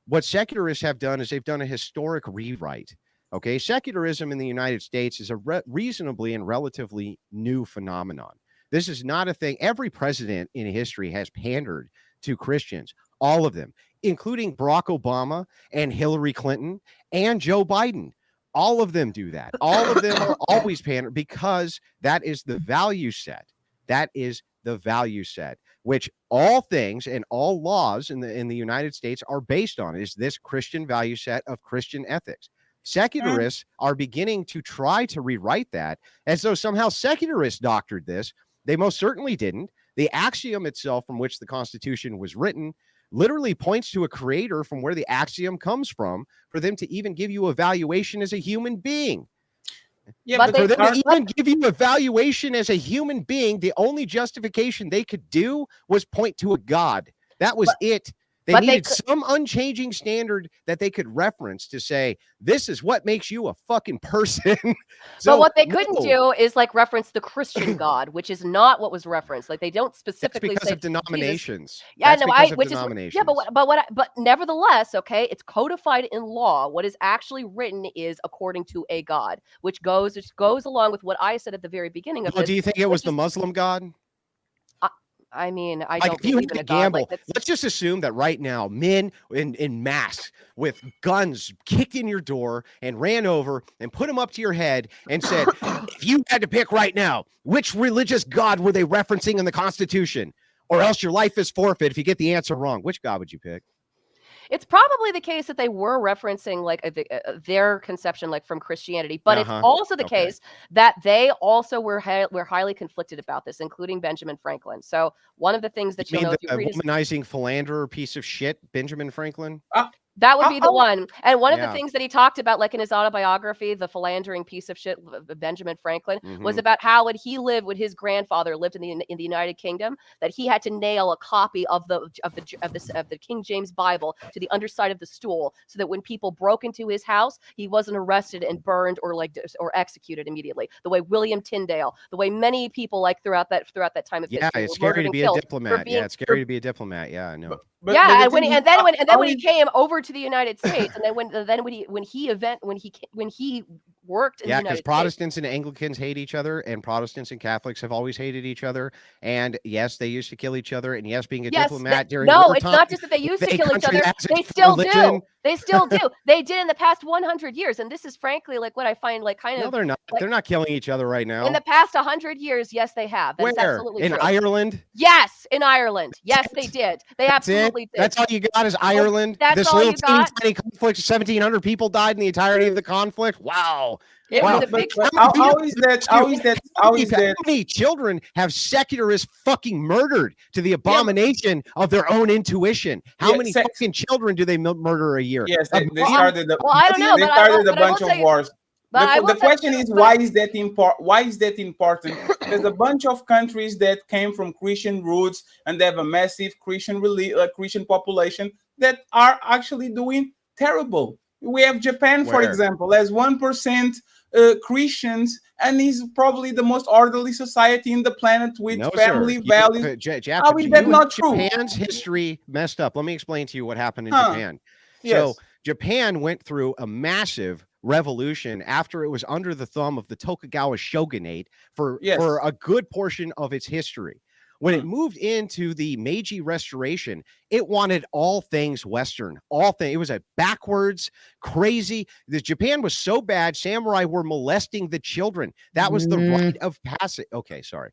F: What secularists have done is they've done a historic rewrite. Okay, secularism in the United States is a reasonably and relatively new phenomenon. This is not a thing. Every president in history has pandered to Christians, all of them, including Barack Obama and Hillary Clinton and Joe Biden. All of them do that. All of them are always pandered because that is the value set. That is the value set, which all things and all laws in the United States are based on, is this Christian value set of Christian ethics. Secularists are beginning to try to rewrite that as though somehow secularists doctored this. They most certainly didn't. The axiom itself from which the Constitution was written literally points to a creator from where the axiom comes from for them to even give you a valuation as a human being.
E: Yeah,
D: But
E: but
F: For them
E: are-
F: to even give you a valuation as a human being, the only justification they could do was point to a God. That was it. They
D: but they
F: needed some unchanging standard that they could reference to say, this is what makes you a fucking person.
D: But what they couldn't do is like reference the Christian God, which is not what was referenced. Like they don't
F: That's
D: specifically
F: because
D: say
F: of denominations.
D: Jesus. Yeah,
F: That's
D: no,
F: because of
D: which
F: denominations.
D: is but nevertheless, okay, it's codified in law. What is actually written is according to a God, which goes along with what I said at the very beginning of
F: Oh,
D: this.
F: do you think it was the Muslim God?
D: I mean, I
F: Like,
D: don't
F: if you
D: believe
F: had
D: in
F: to
D: a God
F: gamble,
D: like that's.
F: let's just assume that right now, men in masks with guns kicked in your door and ran over and put them up to your head and said, if you had to pick right now, which religious God were they referencing in the Constitution? Or else your life is forfeit if you get the answer wrong. Which God would you pick?
D: It's probably the case that they were referencing like their conception like from Christianity, but it's also the case that they also were highly conflicted about this, including Benjamin Franklin. So one of the things that
F: You
D: you'll
F: mean
D: know if
F: the
D: you read
F: womanizing philanderer piece of shit, Benjamin Franklin?
D: that would be the one. And one of the
F: Yeah.
D: things that he talked about, like in his autobiography, The Philandering Piece of Shit, Benjamin Franklin, was
F: Mhm.
D: about how when his grandfather lived in the United Kingdom, that he had to nail a copy of the King James Bible to the underside of the stool, so that when people broke into his house, he wasn't arrested and burned or executed immediately. The way William Tyndale, the way many people like throughout that time of history,
F: it's
D: were murdered
F: scary to
D: and
F: be a
D: killed for
F: diplomat.
D: being-
F: it's scary to be a diplomat. Yeah, I know.
E: but
D: yeah,
E: the
D: and when
E: thing
D: he,
E: is,
D: and then when
E: how
D: he
E: is-
D: came over to the United States, and then when he worked in the
F: Yeah,
D: United
F: because
D: States.
F: Protestants and Anglicans hate each other, and Protestants and Catholics have always hated each other. And yes, they used to kill each other. And yes, being a diplomat during
D: no,
F: wartime,
D: it's not just that they used to
F: if a
D: kill each
F: country
D: other.
F: has
D: They
F: its
D: still
F: religion-
D: do. They still do. They did in the past 100 years, and this is frankly like what I find like kind
F: No,
D: of
F: they're not.
D: like-
F: They're not killing each other right now.
D: in the past 100 years. Yes, they have. That's
F: Where?
D: absolutely
F: In
D: true.
F: Ireland?
D: Yes, in Ireland. Yes, they did. They
F: That's
D: absolutely
F: it?
D: did.
F: That's all you got is Ireland?
D: that's
F: this
D: all
F: little
D: you got?
F: tiny conflict, 1,700 people died in the entirety of the conflict? Wow.
D: It
F: Wow.
D: was a big.
E: but
F: How
E: how is that? How is that? How is that?
F: many children have secularists fucking murdered to the abomination of their own intuition? How
E: Yeah,
F: many fucking children do they murder a year?
E: Yes,
F: A
E: they
F: million?
E: started.
D: Well, I don't know,
E: They
D: but
E: started a
D: but I will
E: bunch
D: tell
E: of
D: you-
E: wars.
D: but I will
E: The
D: tell-
E: question is,
D: but-
E: why is that important? Why is that important? There's a bunch of countries that came from Christian roots, and they have a massive Christian population that are actually doing terrible. We have Japan, for
F: Where?
E: example, has 1% Christians, and is probably the most orderly society in the planet with
F: No,
E: family
F: sir.
E: values.
F: Jeff,
E: How is that not true?
F: Japan's history messed up. Let me explain to you what happened in
E: Huh.
F: Japan.
E: Yes.
F: So Japan went through a massive revolution after it was under the thumb of the Tokugawa shogunate for a good portion of its history. When it moved into the Meiji Restoration, it wanted all things Western, it was a backwards, crazy. Japan was so bad, samurai were molesting the children. That was the rite of passage. Okay, sorry.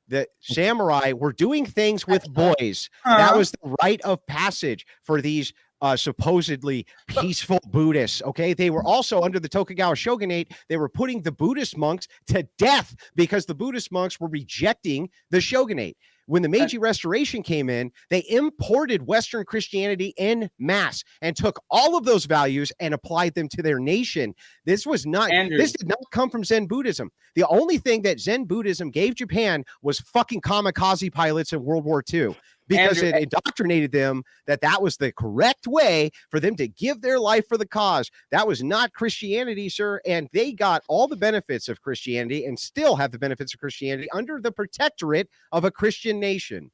F: The samurai were doing things with boys. That was the rite of passage for these supposedly peaceful Buddhists. Okay, they were also under the Tokugawa shogunate. They were putting the Buddhist monks to death because the Buddhist monks were rejecting the shogunate. When the Meiji Restoration came in, they imported Western Christianity en masse and took all of those values and applied them to their nation. This did not come from Zen Buddhism. The only thing that Zen Buddhism gave Japan was fucking kamikaze pilots in World War II. Because it indoctrinated them that was the correct way for them to give their life for the cause. That was not Christianity, sir. And they got all the benefits of Christianity and still have the benefits of Christianity under the protectorate of a Christian nation.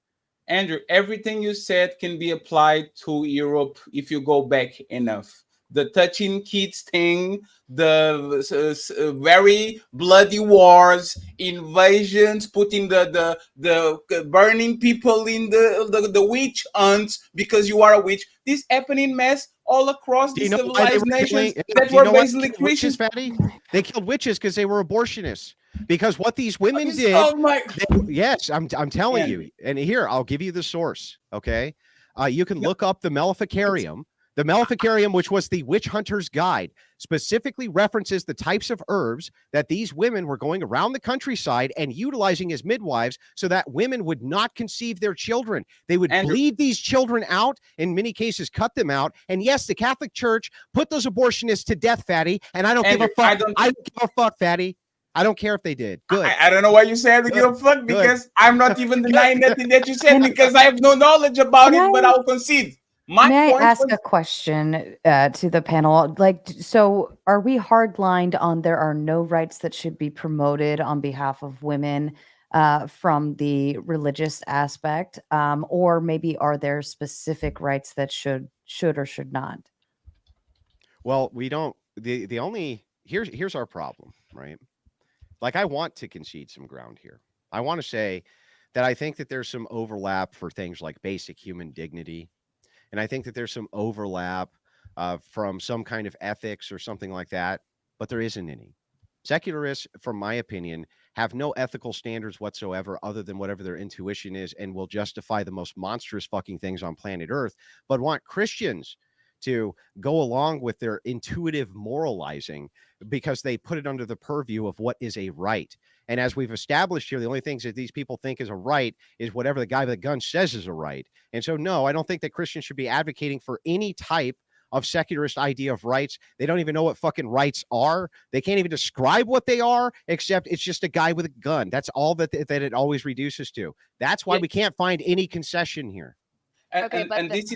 E: Andrew, everything you said can be applied to Europe if you go back enough. The touching kids thing, the very bloody wars, invasions, putting the burning people in the witch hunts because you are a witch. This happening mass all across the civilized nations that were basically Christians.
F: They killed witches because they were abortionists. Because what these women did, yes, I'm telling you. And here, I'll give you the source. Okay, you can look up the Maleficarium. The Maleficarium, which was the witch hunter's guide, specifically references the types of herbs that these women were going around the countryside and utilizing as midwives so that women would not conceive their children. They would bleed these children out, in many cases cut them out. And yes, the Catholic Church put those abortionists to death, Fatty. And I don't give a fuck. I don't give a fuck, Fatty. I don't care if they did. Good.
E: I don't know why you said to give a fuck, because I'm not even denying nothing that you said, because I have no knowledge about it, but I'll concede.
B: May I ask a question to the panel? So are we hardlined on there are no rights that should be promoted on behalf of women from the religious aspect? Or maybe are there specific rights that should or should not?
F: Well, we don't. Here's our problem, right? Like, I want to concede some ground here. I want to say that I think that there's some overlap for things like basic human dignity. And I think that there's some overlap from some kind of ethics or something like that, but there isn't any. Secularists, from my opinion, have no ethical standards whatsoever other than whatever their intuition is, and will justify the most monstrous fucking things on planet Earth, but want Christians to go along with their intuitive moralizing because they put it under the purview of what is a right. And as we've established here, the only things that these people think is a right is whatever the guy with the gun says is a right. And so, no, I don't think that Christians should be advocating for any type of secularist idea of rights. They don't even know what fucking rights are. They can't even describe what they are, except it's just a guy with a gun. That's all that it always reduces to. That's why we can't find any concession here.
E: And this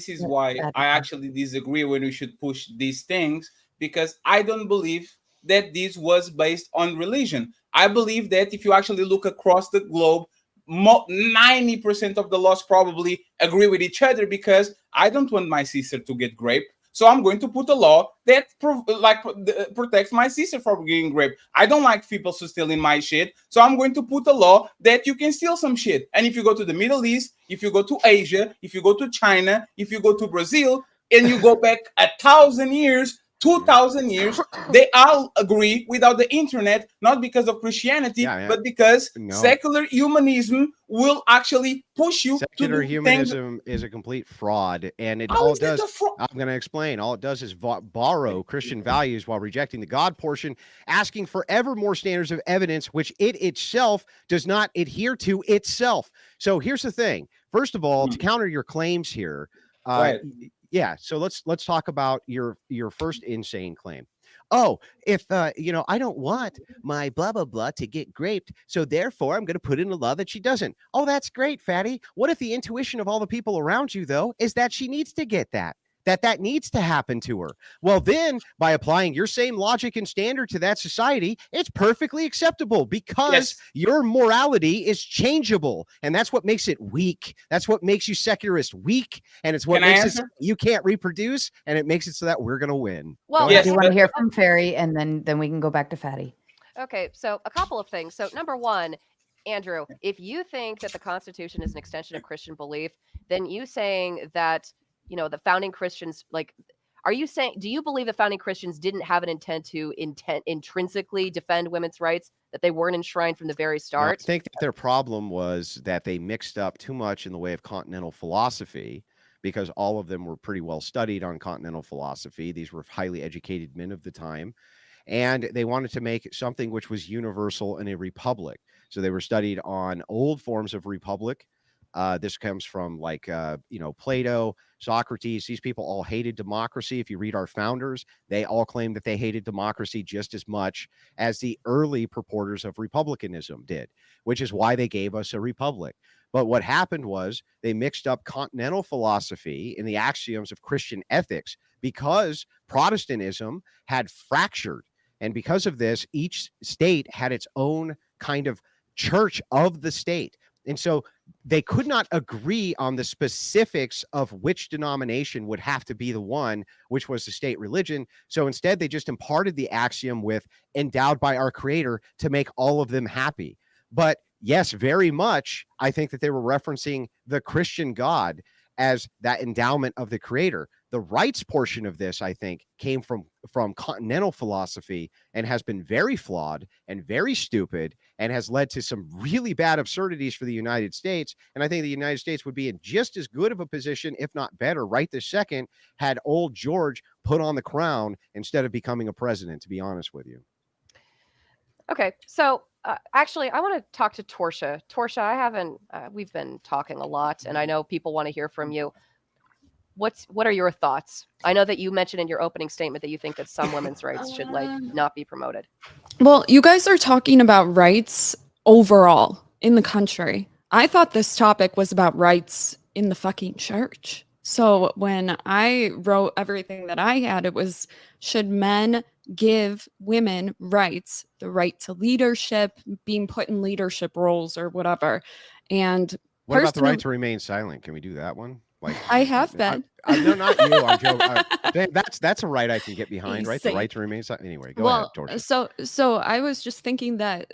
E: is why I actually disagree when we should push these things, because I don't believe that this was based on religion. I believe that if you actually look across the globe, 90% of the laws probably agree with each other, because I don't want my sister to get raped. So I'm going to put a law that protects my sister from getting raped. I don't like people to steal in my shit. So I'm going to put a law that you can steal some shit. And if you go to the Middle East, if you go to Asia, if you go to China, if you go to Brazil, and you go back 1,000 years, 2,000 years, they all agree without the internet, not because of Christianity, but because secular humanism will actually push you
F: secular humanism is a complete fraud, and it all does. I'm going to explain. All it does is borrow Christian values while rejecting the God portion, asking for ever more standards of evidence, which it itself does not adhere to itself. So here's the thing. First of all, to counter your claims here, yeah. So let's talk about your first insane claim. Oh, if I don't want my blah blah blah to get raped, so therefore I'm going to put in a law that she doesn't. Oh, that's great, Fatty. What if the intuition of all the people around you, though, is that she needs to get that? that needs to happen to her. Well, then by applying your same logic and standard to that society, it's perfectly acceptable because your morality is changeable. And that's what makes it weak. That's what makes you secularist weak. And it's what makes it so you can't reproduce. And it makes it so that we're going to win.
D: Well,
B: I do want to hear from Fariy, and then we can go back to Fatty.
D: Okay, so a couple of things. So number one, Andrew, if you think that the Constitution is an extension of Christian belief, then you saying that, the founding Christians, are you saying, do you believe the founding Christians didn't have an intent to intrinsically defend women's rights, that they weren't enshrined from the very start?
F: No, I think that their problem was that they mixed up too much in the way of continental philosophy, because all of them were pretty well studied on continental philosophy. These were highly educated men of the time. And they wanted to make something which was universal in a republic. So they were studied on old forms of republic. This comes from Plato, Socrates. These people all hated democracy. If you read our founders, they all claim that they hated democracy just as much as the early purporters of republicanism did, which is why they gave us a republic. But what happened was they mixed up continental philosophy and the axioms of Christian ethics because Protestantism had fractured. And because of this, each state had its own kind of church of the state. And so they could not agree on the specifics of which denomination would have to be the one, which was the state religion. So instead, they just imparted the axiom with endowed by our creator to make all of them happy. But yes, very much, I think that they were referencing the Christian God as that endowment of the creator. The rights portion of this, I think, came from continental philosophy and has been very flawed and very stupid and has led to some really bad absurdities for the United States. And I think the United States would be in just as good of a position, if not better, right this second, had old George put on the crown instead of becoming a president, to be honest with you.
D: Okay, so actually, I want to talk to Torshaa. Torshaa, we've been talking a lot, and I know people want to hear from you. What are your thoughts? I know that you mentioned in your opening statement that you think that some women's rights should not be promoted.
C: Well, you guys are talking about rights overall in the country. I thought this topic was about rights in the fucking church. So when I wrote everything that I had, it was, should men give women rights, the right to leadership, being put in leadership roles or whatever. And
F: what about the right to remain silent? Can we do that one?
C: I have been.
F: No, not you. I'm joking. That's a right I can get behind, right? The right to remain silent. Anyway, go ahead, Torshaa.
C: So I was just thinking that,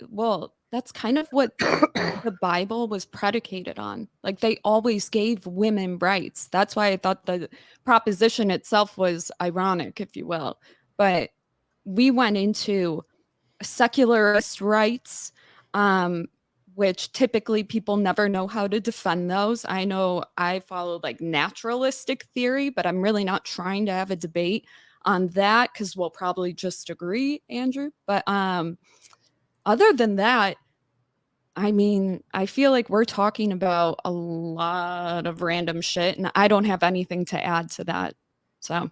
C: that's kind of what the Bible was predicated on. They always gave women rights. That's why I thought the proposition itself was ironic, if you will. But we went into secularist rights, which typically people never know how to defend those. I know I follow naturalistic theory, but I'm really not trying to have a debate on that because we'll probably just agree, Andrew. But other than that, I mean, I feel like we're talking about a lot of random shit, and I don't have anything to add to that. So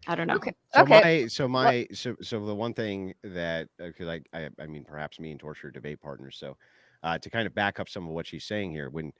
C: I don't know.
D: Okay.
F: So the one thing that, because I mean, perhaps me and Torshaa are debate partners. So to kind of back up some of what she's saying here, when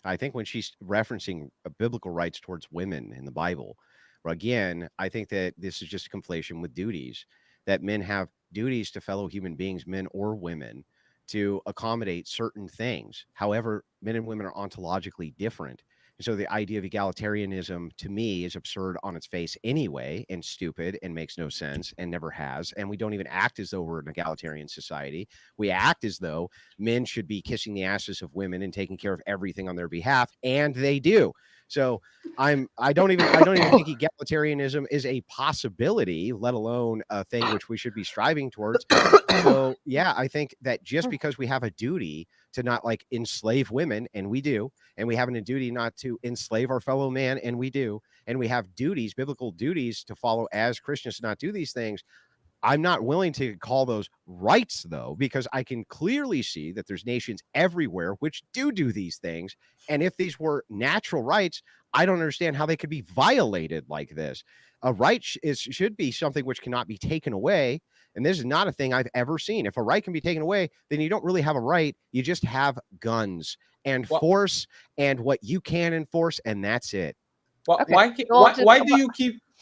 F: she's referencing biblical rights towards women in the Bible, again, I think that this is just a conflation with duties, that men have duties to fellow human beings, men or women, to accommodate certain things. However, men and women are ontologically different. So the idea of egalitarianism to me is absurd on its face anyway, and stupid, and makes no sense, and never has. And we don't even act as though we're an egalitarian society. We act as though men should be kissing the asses of women and taking care of everything on their behalf, and they do. So I don't even think egalitarianism is a possibility, let alone a thing which we should be striving towards. So yeah, I think that just because we have a duty to not enslave women, and we do, and we have a duty not to enslave our fellow man, and we do, and we have duties, biblical duties to follow as Christians to not do these things. I'm not willing to call those rights, though, because I can clearly see that there's nations everywhere which do these things. And if these were natural rights, I don't understand how they could be violated like this. A right should be something which cannot be taken away. And this is not a thing I've ever seen. If a right can be taken away, then you don't really have a right. You just have guns and force and what you can enforce, and that's it.
D: Okay.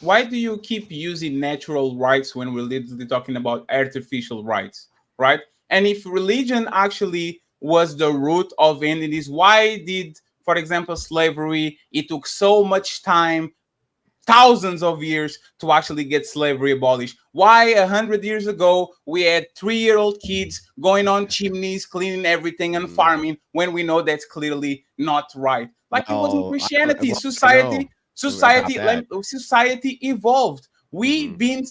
E: Why do you keep using natural rights when we're literally talking about artificial rights, right? And if religion actually was the root of ending this, why did, for example, slavery, it took so much time, thousands of years, to actually get slavery abolished? Why 100 years ago we had 3-year-old kids going on chimneys, cleaning everything and farming, when we know that's clearly not right? Like, it wasn't Christianity. Society evolved. We've been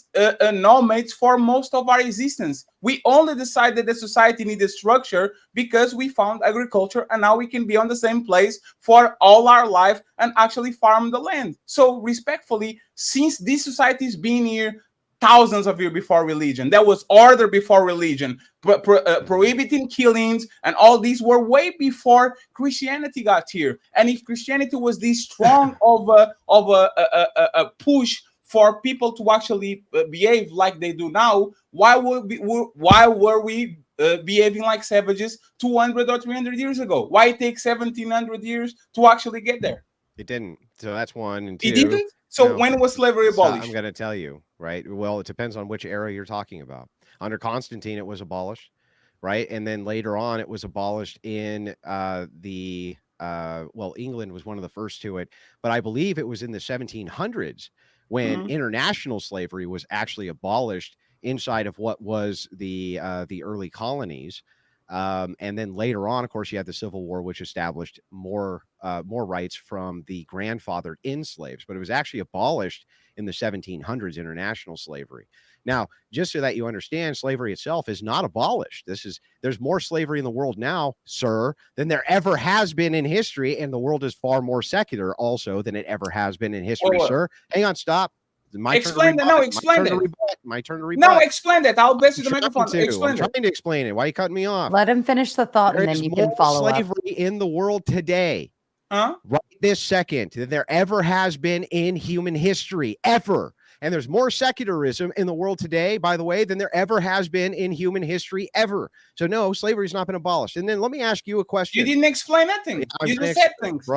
E: nomads for most of our existence. We only decided that society needed structure because we found agriculture, and now we can be on the same place for all our life and actually farm the land. So respectfully, since this society has been here thousands of years before religion, there was order before religion, prohibiting killings, and all these were way before Christianity got here. And if Christianity was this strong of a push for people to actually behave like they do now, why were we behaving like savages 200 or 300 years ago? Why it take 1700 years to actually get there?
F: It didn't. So that's one. And two,
E: it didn't. So
F: no.
E: When was slavery abolished?
F: I'm going to tell you, right? Well, it depends on which era you're talking about. Under Constantine, it was abolished, right? And then later on, it was abolished in England was one of the first to it, but I believe it was in the 1700s when international slavery was actually abolished inside of what was the early colonies. And then later on, of course, you had the Civil War, which established more rights from the grandfathered in slaves, but it was actually abolished in the 1700s, international slavery. Now, just so that you understand, slavery itself is not abolished. There's more slavery in the world now, sir, than there ever has been in history. And the world is far more secular also than it ever has been in history, sir. Hang on, stop.
E: Explain that. No, explain that.
F: My turn to rebut.
E: No, explain that. I'll bet you the microphone.
F: I'm trying to explain it. Why are you cutting me off?
B: Let him finish the thought, and then you can follow up.
F: There's more slavery in the world today, right this second, than there ever has been in human history, ever. And there's more secularism in the world today, by the way, than there ever has been in human history, ever. So no, slavery's not been abolished. And then let me ask you a question.
E: You didn't explain nothing. You just said things.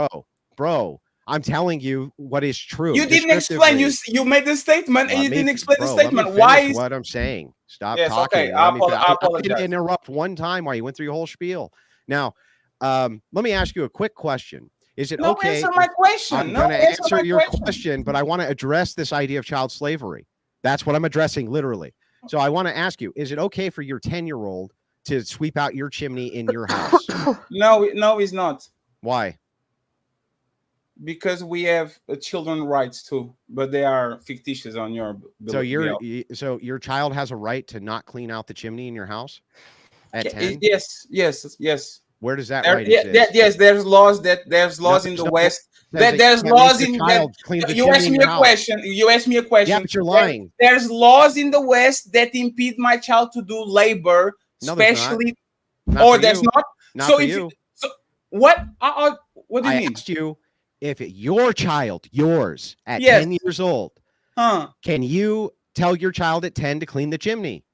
F: Bro. I'm telling you what is true.
E: You didn't explain. You made the statement and you didn't explain the statement. Why is
F: what I'm saying? Stop
E: talking.
F: Okay,
E: I apologize.
F: I didn't interrupt one time while you went through your whole spiel. Now, let me ask you a quick question. Is it okay?
E: Answer my question.
F: I'm going to answer your question, but I want to address this idea of child slavery. That's what I'm addressing, literally. So I want to ask you: is it okay for your 10-year-old to sweep out your chimney in your house?
E: No, it's not.
F: Why?
E: Because we have children rights too, but they are fictitious on your bill.
F: So your child has a right to not clean out the chimney in your house at 10?
E: Yes.
F: Where does that right exist?
E: Yes, there's laws in the West. There's laws in you asked me a question.
F: Yeah, but you're lying.
E: There's laws in the West that impede my child to do labor, especially. There's not.
F: Not so for you.
E: So what? What do you mean?
F: I asked you if your child, yours, at 10 years old, can you tell your child at 10 to clean the chimney?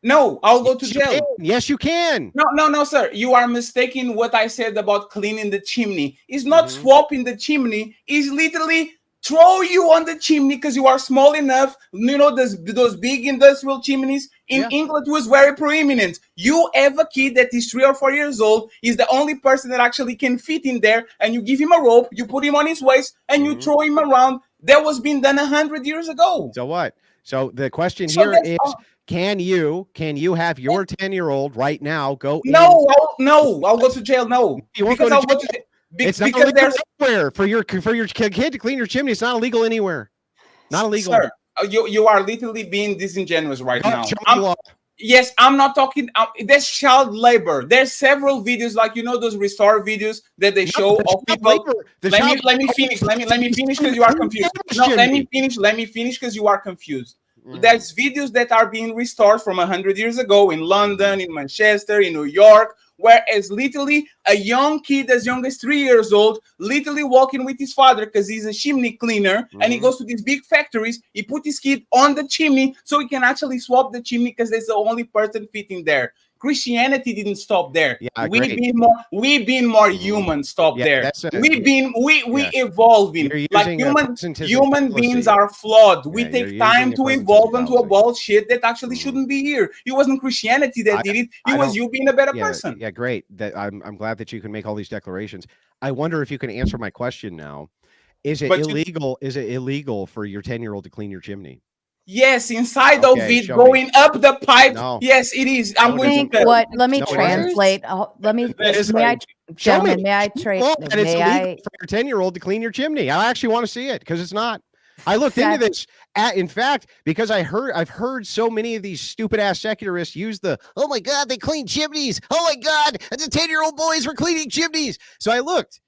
E: No, I'll go to jail.
F: Yes, you can.
E: No, sir. You are mistaking what I said about cleaning the chimney. It's not swapping the chimney. It's literally throw you on the chimney because you are small enough. You know, those big industrial chimneys in England was very prominent. You have a kid that is 3 or 4 years old. He's the only person that actually can fit in there. And you give him a rope, you put him on his waist, and you throw him around. That was being done 100 years ago.
F: So what? So the question here is, can you have your 10-year-old right now go in?
E: No, I'll go to jail. No,
F: you won't go to jail. It's not illegal anywhere for your kid to clean your chimney. It's not illegal anywhere. Not illegal.
E: Sir, you are literally being disingenuous right now. Yes, I'm not talking. There's child labor. There's several videos, like those restore videos that they show of people. Let me finish. Let me finish because you are confused. No, let me finish because you are confused. There's videos that are being restored from 100 years ago in London, in Manchester, in New York, whereas literally a young kid as young as 3 years old, literally walking with his father because he's a chimney cleaner, and he goes to these big factories. He put his kid on the chimney so he can actually swap the chimney because there's the only person fitting there. Christianity didn't stop there.
F: Yeah,
E: we
F: great.
E: being more human stopped
F: Yeah,
E: there.
F: that's
E: We
F: yeah.
E: evolving.
F: You're
E: Like
F: using a presentism
E: human beings
F: fallacy.
E: are flawed. We
F: Yeah, you're
E: take time
F: using a
E: to
F: presentism
E: evolve into a
F: fallacy.
E: bullshit that actually shouldn't be here. It wasn't Christianity that did it. It
F: I
E: was
F: don't-
E: you being a better
F: Yeah,
E: person.
F: yeah, great. That I'm glad that you can make all these declarations. I wonder if you can answer my question now. Is it
E: But
F: illegal? Is it illegal for your 10-year-old to clean your chimney?
E: Yes, inside of
F: Okay,
E: it,
F: show me.
E: going up the pipe.
F: No.
E: Yes, it is. I'm
F: No, it
E: going to
F: isn't.
E: tell you.
B: What? Let me
F: No, it isn't.
B: translate. Let me.
E: That is
B: May I,
E: right.
F: Show
B: gentlemen?
F: me.
B: May I
F: Show
B: trade?
F: me that it's
B: May
F: illegal
B: I?
F: for your 10-year-old to clean your chimney. I actually want to see it because it's not. I looked into
B: Fact-
F: this. In fact, because I've heard so many of these stupid ass secularists use the, oh my God, they clean chimneys. Oh my God, the 10-year-old boys were cleaning chimneys. So I looked,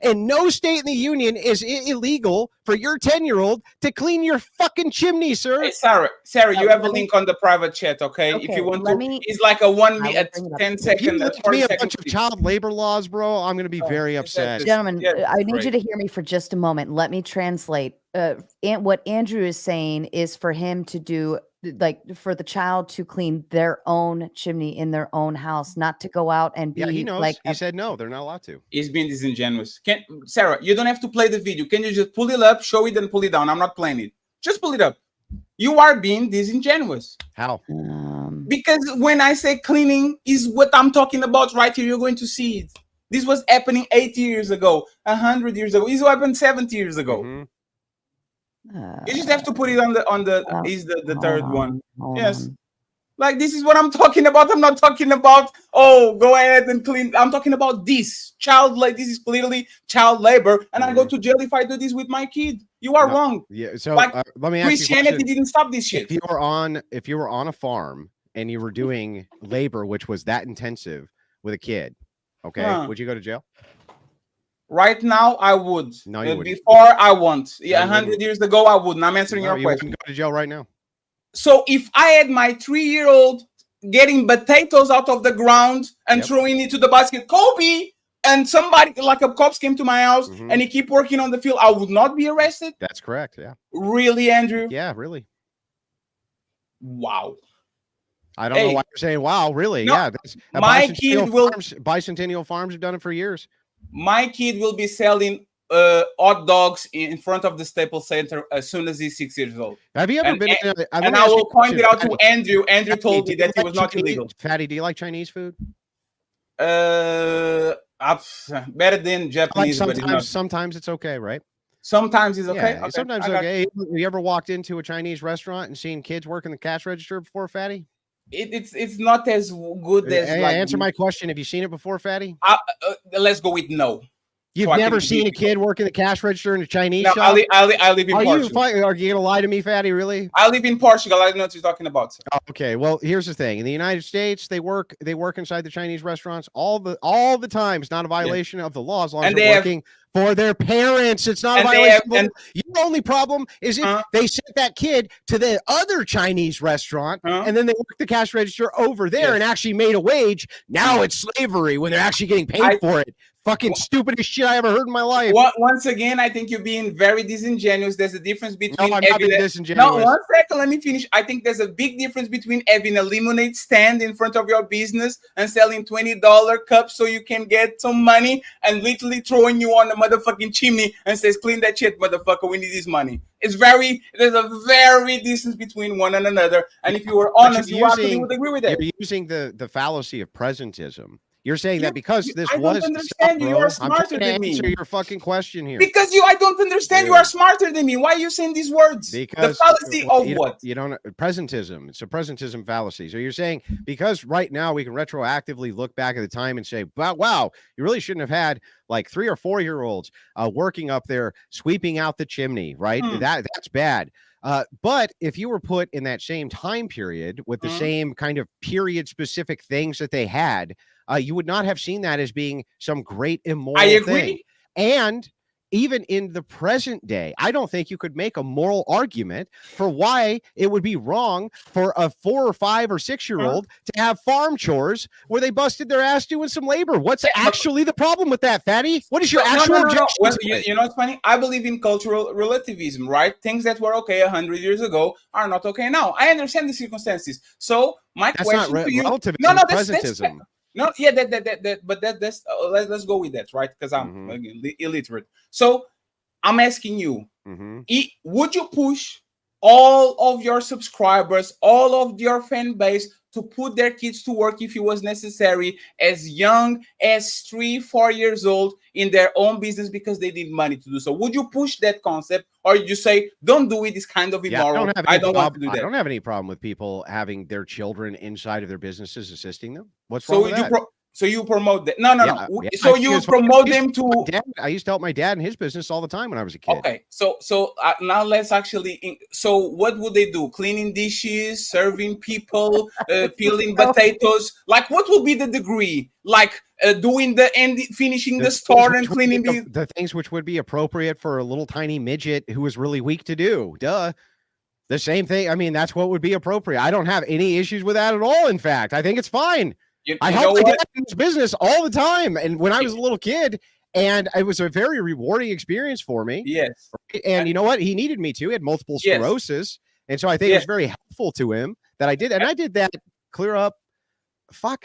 F: and no state in the union is illegal for your 10-year-old to clean your fucking chimney, sir.
E: Hey, Sarah, you have a link on the private chat, okay? If
B: Okay,
E: you want
B: let
E: to,
B: me-
E: it's like a 1
B: I
E: minute,
B: will bring it up.
E: 10
F: If you
E: second,
F: list
E: 40
F: me a
E: second
F: bunch of
E: clip.
F: child labor laws, bro, I'm going to be very
E: is that
F: upset.
E: just-
B: Gentlemen,
E: Yeah,
B: I need you
E: great.
B: to hear me for just a moment. Let me translate. And what Andrew is saying is for him to do, like, for the child to clean their own chimney in their own house, not to go out and be
F: Yeah, he knows.
B: like.
F: He said no, they're not allowed to.
E: He's being disingenuous. Sarah, you don't have to play the video. Can you just pull it up, show it, and pull it down? I'm not playing it. Just pull it up. You are being disingenuous.
F: How?
E: Because when I say cleaning is what I'm talking about right here, you're going to see it. This was happening 80 years ago, 100 years ago. This happened 70 years ago.
F: Mhm.
E: You just have to put it on the is the third one.
B: Hold
E: Yes.
B: on.
E: Like, this is what I'm talking about. I'm not talking about, oh, go ahead and clean. I'm talking about this child labor. This is clearly child labor, and I go to jail if I do this with my kid. You are
F: No,
E: wrong.
F: Yeah. So
E: Like,
F: let me ask you a
E: Christianity
F: question.
E: didn't stop this shit.
F: If you were on a farm and you were doing labor which was that intensive with a kid, okay,
E: Huh.
F: would you go to jail?
E: Right now, I would.
F: No, you wouldn't.
E: Before, I won't. Yeah,
F: No, you
E: 100
F: wouldn't.
E: years ago, I wouldn't. I'm answering
F: No,
E: your
F: you
E: question.
F: wouldn't go to jail right now.
E: So if I had my 3-year-old getting potatoes out of the ground and
F: Yep.
E: throwing it to the basket, Kobe, and somebody like a cops came to my house
F: Mhm.
E: and he keep working on the field, I would not be arrested.
F: That's correct. Yeah.
E: Really, Andrew?
F: Yeah, really.
E: Wow.
F: I don't know
E: Hey.
F: why you're saying wow, really.
E: No,
F: Yeah. That's,
E: my kid will-
F: Bicentennial Farms have done it for years.
E: My kid will be selling hot dogs in front of the Staples Center as soon as he's 6 years old.
F: Have you ever
E: And-
F: been in let
E: And
F: me
E: I
F: ask you
E: will
F: a
E: point it
F: question,
E: out to
F: Fatty.
E: Andrew. Andrew
F: Fatty,
E: told
F: do
E: me
F: you
E: that it
F: like
E: was not
F: Chinese-
E: illegal.
F: Fatty, do you like Chinese food?
E: Better than Japanese, but it's not.
F: Sometimes it's okay, right?
E: Sometimes it's okay.
F: Yeah,
E: Okay,
F: sometimes
E: I got
F: okay. You ever walked into a Chinese restaurant and seen kids working the cash register before, Fatty?
E: It's not as good as like.
F: Answer my question. Have you seen it before, Fatty?
E: Let's go with no.
F: You've
E: I
F: never
E: can
F: seen a
E: be-
F: kid working the cash register in a Chinese
E: No,
F: shop?
E: I live in
F: Are
E: Portugal.
F: you gonna lie to me, Fatty? Really?
E: I live in Portugal. I don't know what you're talking about.
F: Oh, okay. Well, here's the thing. In the United States, they work inside the Chinese restaurants all the time. It's not a violation of the law as long as
E: And
F: they're
E: they have-
F: working for their parents. It's not a
E: And they
F: violation.
E: have-
F: of the
E: and-
F: law. Your only problem is if they sent that kid to the other Chinese restaurant and then they worked the cash register over there
E: Yes.
F: and actually made a wage. Now it's slavery when they're actually getting paid for it. Fucking stupidest shit I ever heard in my life.
E: Once again, I think you're being very disingenuous. There's a difference between
F: No, I'm not being
E: No,
F: disingenuous.
E: 1 second. Let me finish. I think there's a big difference between having a lemonade stand in front of your business and selling $20 cups so you can get some money and literally throwing you on the motherfucking chimney and says, clean that shit, motherfucker. We need this money. There's a very distance between one and another. And if you were honest, you actually would agree with that.
F: You're using the fallacy of presentism. You're saying that because this
E: I don't
F: was
E: understand you. You are
F: I'm
E: smarter
F: trying to
E: than me.
F: answer your fucking question here.
E: Because I don't understand. You are smarter than me. Why are you saying these words?
F: Because
E: the fallacy of what?
F: You don't presentism. It's a presentism fallacy. So you're saying because right now we can retroactively look back at the time and say, wow, you really shouldn't have had like 3 or 4 year olds working up there sweeping out the chimney, right? That's bad. But if you were put in that same time period with the same kind of period specific things that they had, you would not have seen that as being some great immoral
E: I agree.
F: thing. And even in the present day, I don't think you could make a moral argument for why it would be wrong for a 4 or 5 or 6-year-old to have farm chores where they busted their ass doing some labor. What's actually the problem with that, Fatty? What is your actual objection?
E: Well, you know what's funny? I believe in cultural relativism, right? Things that were okay 100 years ago are not okay now. I understand the circumstances. So my question to you,
F: relativism, presentism.
E: Let's go with that, right? Because I'm illiterate. So I'm asking you, would you push all of your subscribers, all of your fan base to put their kids to work if it was necessary, as young as 3-4 years old, in their own business because they need money to do so? Would you push that concept, or you say, don't do it, it's kind of immoral, I don't want to do that?
F: I don't have any problem with people having their children inside of their businesses assisting them. What's wrong with that?
E: So you promote that? No. So you promote them to...
F: I used to help my dad in his business all the time when I was a kid.
E: Okay, so now let's actually... So what would they do? Cleaning dishes, serving people, peeling potatoes? Like, what will be the degree? Like doing the end, finishing the store and cleaning
F: the things which would be appropriate for a little tiny midget who is really weak to do. Duh. The same thing. I mean, that's what would be appropriate. I don't have any issues with that at all. In fact, I think it's fine. I helped my dad in his business all the time. And when I was a little kid, and it was a very rewarding experience for me.
E: Yes.
F: And you know what? He needed me to. He had multiple sclerosis. And so I think it was very helpful to him that I did. And I did that clear up.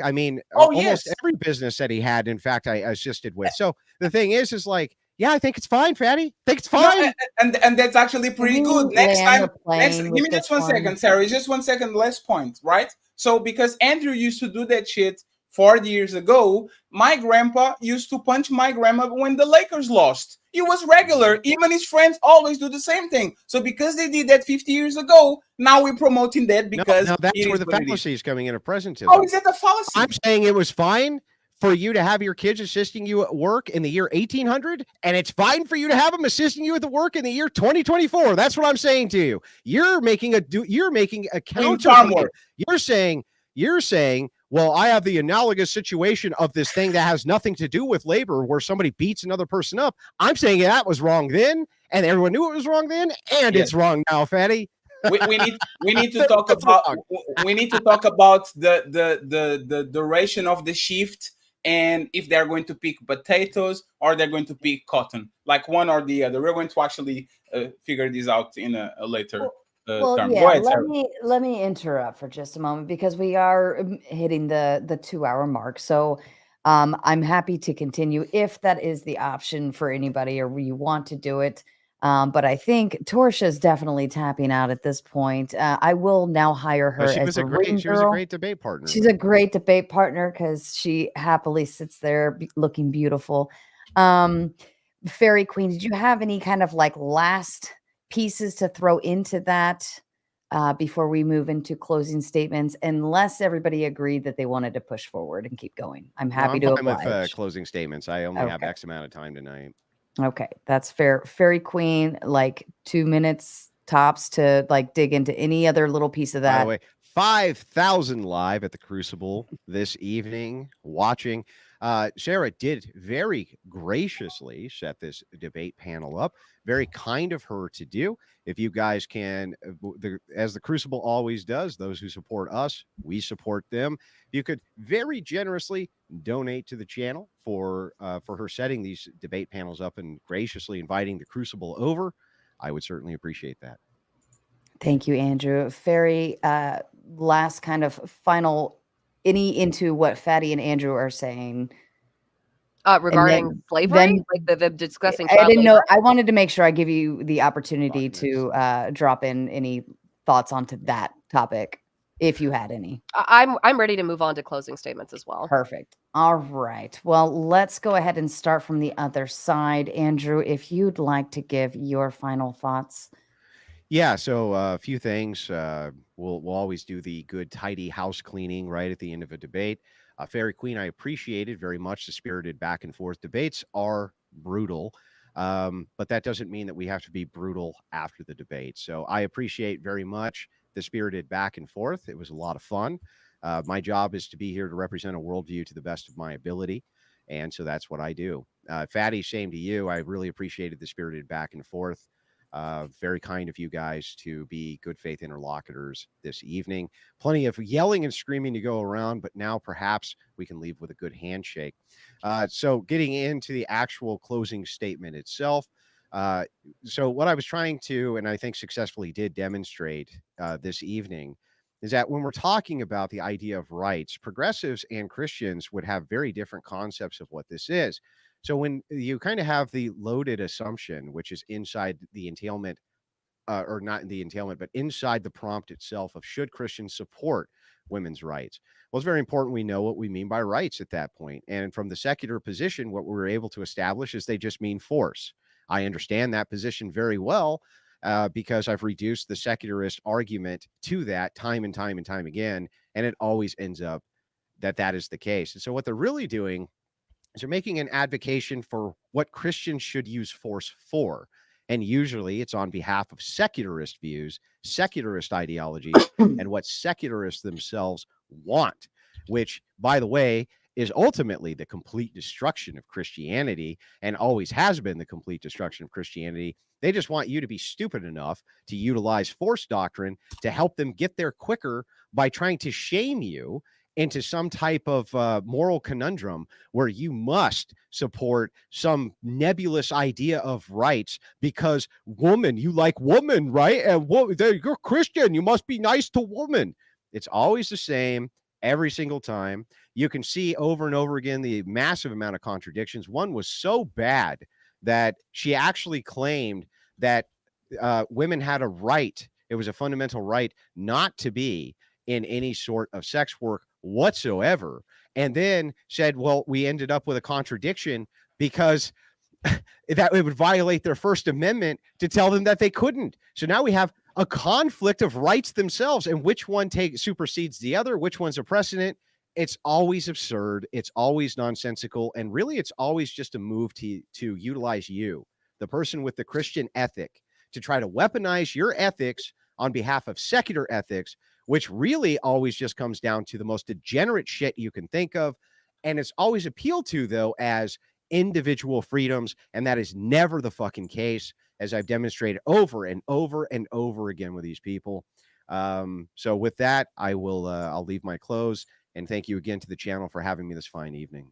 F: I mean, almost every business that he had, in fact, I assisted with. So the thing is like, yeah, I think it's fine, Fatty. I think it's fine.
E: No, and that's actually pretty good. Next time, give me just 1 second, Sarah. Just 1 second, last point, right? So because Andrew used to do that shit 40 years ago, my grandpa used to punch my grandma when the Lakers lost. It was regular. Even his friends always do the same thing. So because they did that 50 years ago, now we're promoting that because...
F: No, that's where the fallacy is coming into presentism.
E: Oh, is that a fallacy?
F: I'm saying it was fine for you to have your kids assisting you at work in the year 1800, and it's fine for you to have them assisting you at the work in the year 2024. That's what I'm saying to you. You're making a counter. You're saying, well, I have the analogous situation of this thing that has nothing to do with labor where somebody beats another person up. I'm saying that was wrong then, and everyone knew it was wrong then, and it's wrong now, Fatty.
E: we need to talk about the duration of the shift, and if they're going to pick potatoes or they're going to pick cotton, like one or the other. We're going to actually figure this out in a later term.
B: Yeah, let me interrupt for just a moment because we are hitting the 2-hour mark. So I'm happy to continue if that is the option for anybody or you want to do it. But I think Torshaa is definitely tapping out at this point. I will now hire her
F: she was a great debate partner.
B: She's a great debate partner because she happily sits there looking beautiful. Fariy Queen, did you have any kind of like last pieces to throw into that before we move into closing statements? Unless everybody agreed that they wanted to push forward and keep going, I'm happy to oblige.
F: With closing statements. I only have X amount of time tonight.
B: Okay, that's fair. Fariy Queen, like 2 minutes tops to like dig into any other little piece of that.
F: By the way, 5,000 live at the Crucible this evening watching. Sarah did very graciously set this debate panel up. Very kind of her to do. If you guys can, as the Crucible always does, those who support us, we support them. You could very generously donate to the channel for her setting these debate panels up and graciously inviting the Crucible over. I would certainly appreciate that.
B: Thank you, Andrew. Fariy, last kind of final into what Fatty and Andrew are saying
D: regarding slavery, like the discussing.
B: I didn't know. I wanted to make sure I give you the opportunity to drop in any thoughts onto that topic, if you had any.
D: I'm ready to move on to closing statements as well.
B: Perfect. All right. Well, let's go ahead and start from the other side. Andrew, if you'd like to give your final thoughts.
F: Yeah, so a few things. We'll always do the good, tidy house cleaning right at the end of a debate. Fariy Queen, I appreciated very much the spirited back and forth. Debates are brutal, but that doesn't mean that we have to be brutal after the debate. So I appreciate very much the spirited back and forth. It was a lot of fun. My job is to be here to represent a worldview to the best of my ability. And so that's what I do. Fatty, same to you. I really appreciated the spirited back and forth. Very kind of you guys to be good faith interlocutors this evening. Plenty of yelling and screaming to go around, but now perhaps we can leave with a good handshake. So getting into the actual closing statement itself. So what I was trying to, and I think successfully did demonstrate this evening, is that when we're talking about the idea of rights, progressives and Christians would have very different concepts of what this is. So when you kind of have the loaded assumption, which is inside the entailment, or not in the entailment, but inside the prompt itself of should Christians support women's rights? Well, it's very important we know what we mean by rights at that point. And from the secular position, what we're able to establish is they just mean force. I understand that position very well because I've reduced the secularist argument to that time and time and time again. And it always ends up that that is the case. And so what they're really doing is they're making an advocation for what Christians should use force for. And usually it's on behalf of secularist views, secularist ideologies, and what secularists themselves want, which, by the way, is ultimately the complete destruction of Christianity and always has been the complete destruction of Christianity. They just want you to be stupid enough to utilize force doctrine to help them get there quicker by trying to shame you into some type of moral conundrum where you must support some nebulous idea of rights because woman, you like woman, right? And you're Christian, you must be nice to woman. It's always the same every single time. You can see over and over again the massive amount of contradictions. One was so bad that she actually claimed that women had a right. It was a fundamental right not to be in any sort of sex work whatsoever, and then said, well, we ended up with a contradiction because that it would violate their First Amendment to tell them that they couldn't. So now we have a conflict of rights themselves, and which one supersedes the other, which one's a precedent. It's always absurd. It's always nonsensical. And really, it's always just a move to utilize you, the person with the Christian ethic, to try to weaponize your ethics on behalf of secular ethics, which really always just comes down to the most degenerate shit you can think of. And it's always appealed to, though, as individual freedoms. And that is never the fucking case, as I've demonstrated over and over and over again with these people. So with that, I'll leave my close. And thank you again to the channel for having me this fine evening.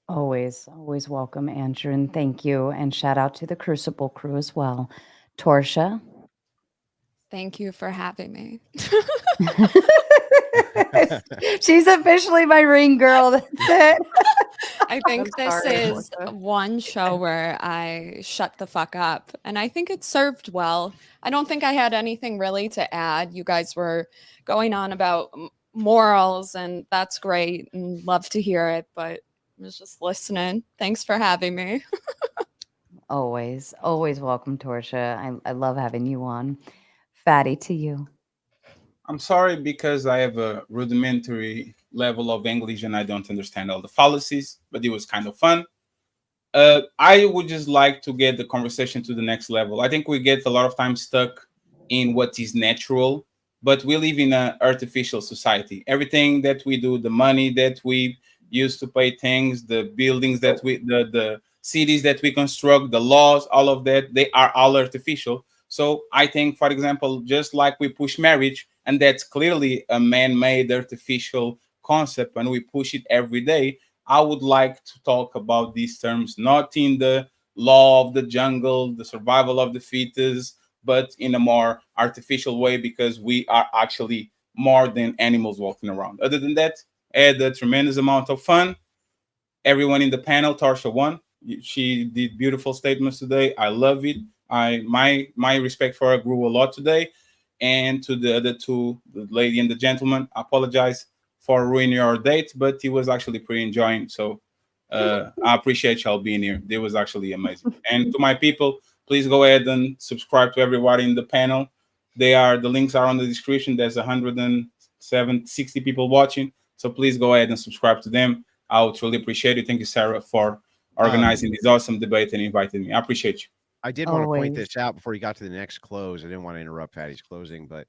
B: Always welcome, Andrew. And thank you. And shout out to the Crucible crew as well. Torshaa.
C: Thank you for having me.
B: She's officially my ring girl. That's it.
C: I think
D: I'm
C: this
D: sorry,
C: is
D: Torshaa.
C: one show where I shut the fuck up, and I think it served well. I don't think I had anything really to add. You guys were going on about morals, and that's great, and love to hear it, but I was just listening. Thanks for having me.
B: Always welcome, Torshaa. I love having you on. Fatty, to you.
E: I'm sorry because I have a rudimentary level of English and I don't understand all the fallacies, but it was kind of fun. I would just like to get the conversation to the next level. I think we get a lot of time stuck in what is natural, but we live in an artificial society. Everything that we do, the money that we use to pay things, the buildings that the cities that we construct, the laws, all of that, they are all artificial. So I think, for example, just like we push marriage, and that's clearly a man-made artificial concept, and we push it every day, I would like to talk about these terms, not in the law of the jungle, the survival of the fetus, but in a more artificial way, because we are actually more than animals walking around. Other than that, I had a tremendous amount of fun. Everyone in the panel, Torshaa won. She did beautiful statements today. I love it. My respect for her grew a lot today. And to the other two, the lady and the gentleman, I apologize for ruining your date, but it was actually pretty enjoying. So I appreciate y'all being here. It was actually amazing. And to my people, please go ahead and subscribe to everybody in the panel. The links are on the description. There's 160 people watching. So please go ahead and subscribe to them. I would really appreciate it. Thank you, Sarah, for organizing this awesome debate and inviting me. I appreciate you.
F: I did want to point this out before you got to the next close. I didn't want to interrupt Patty's closing, but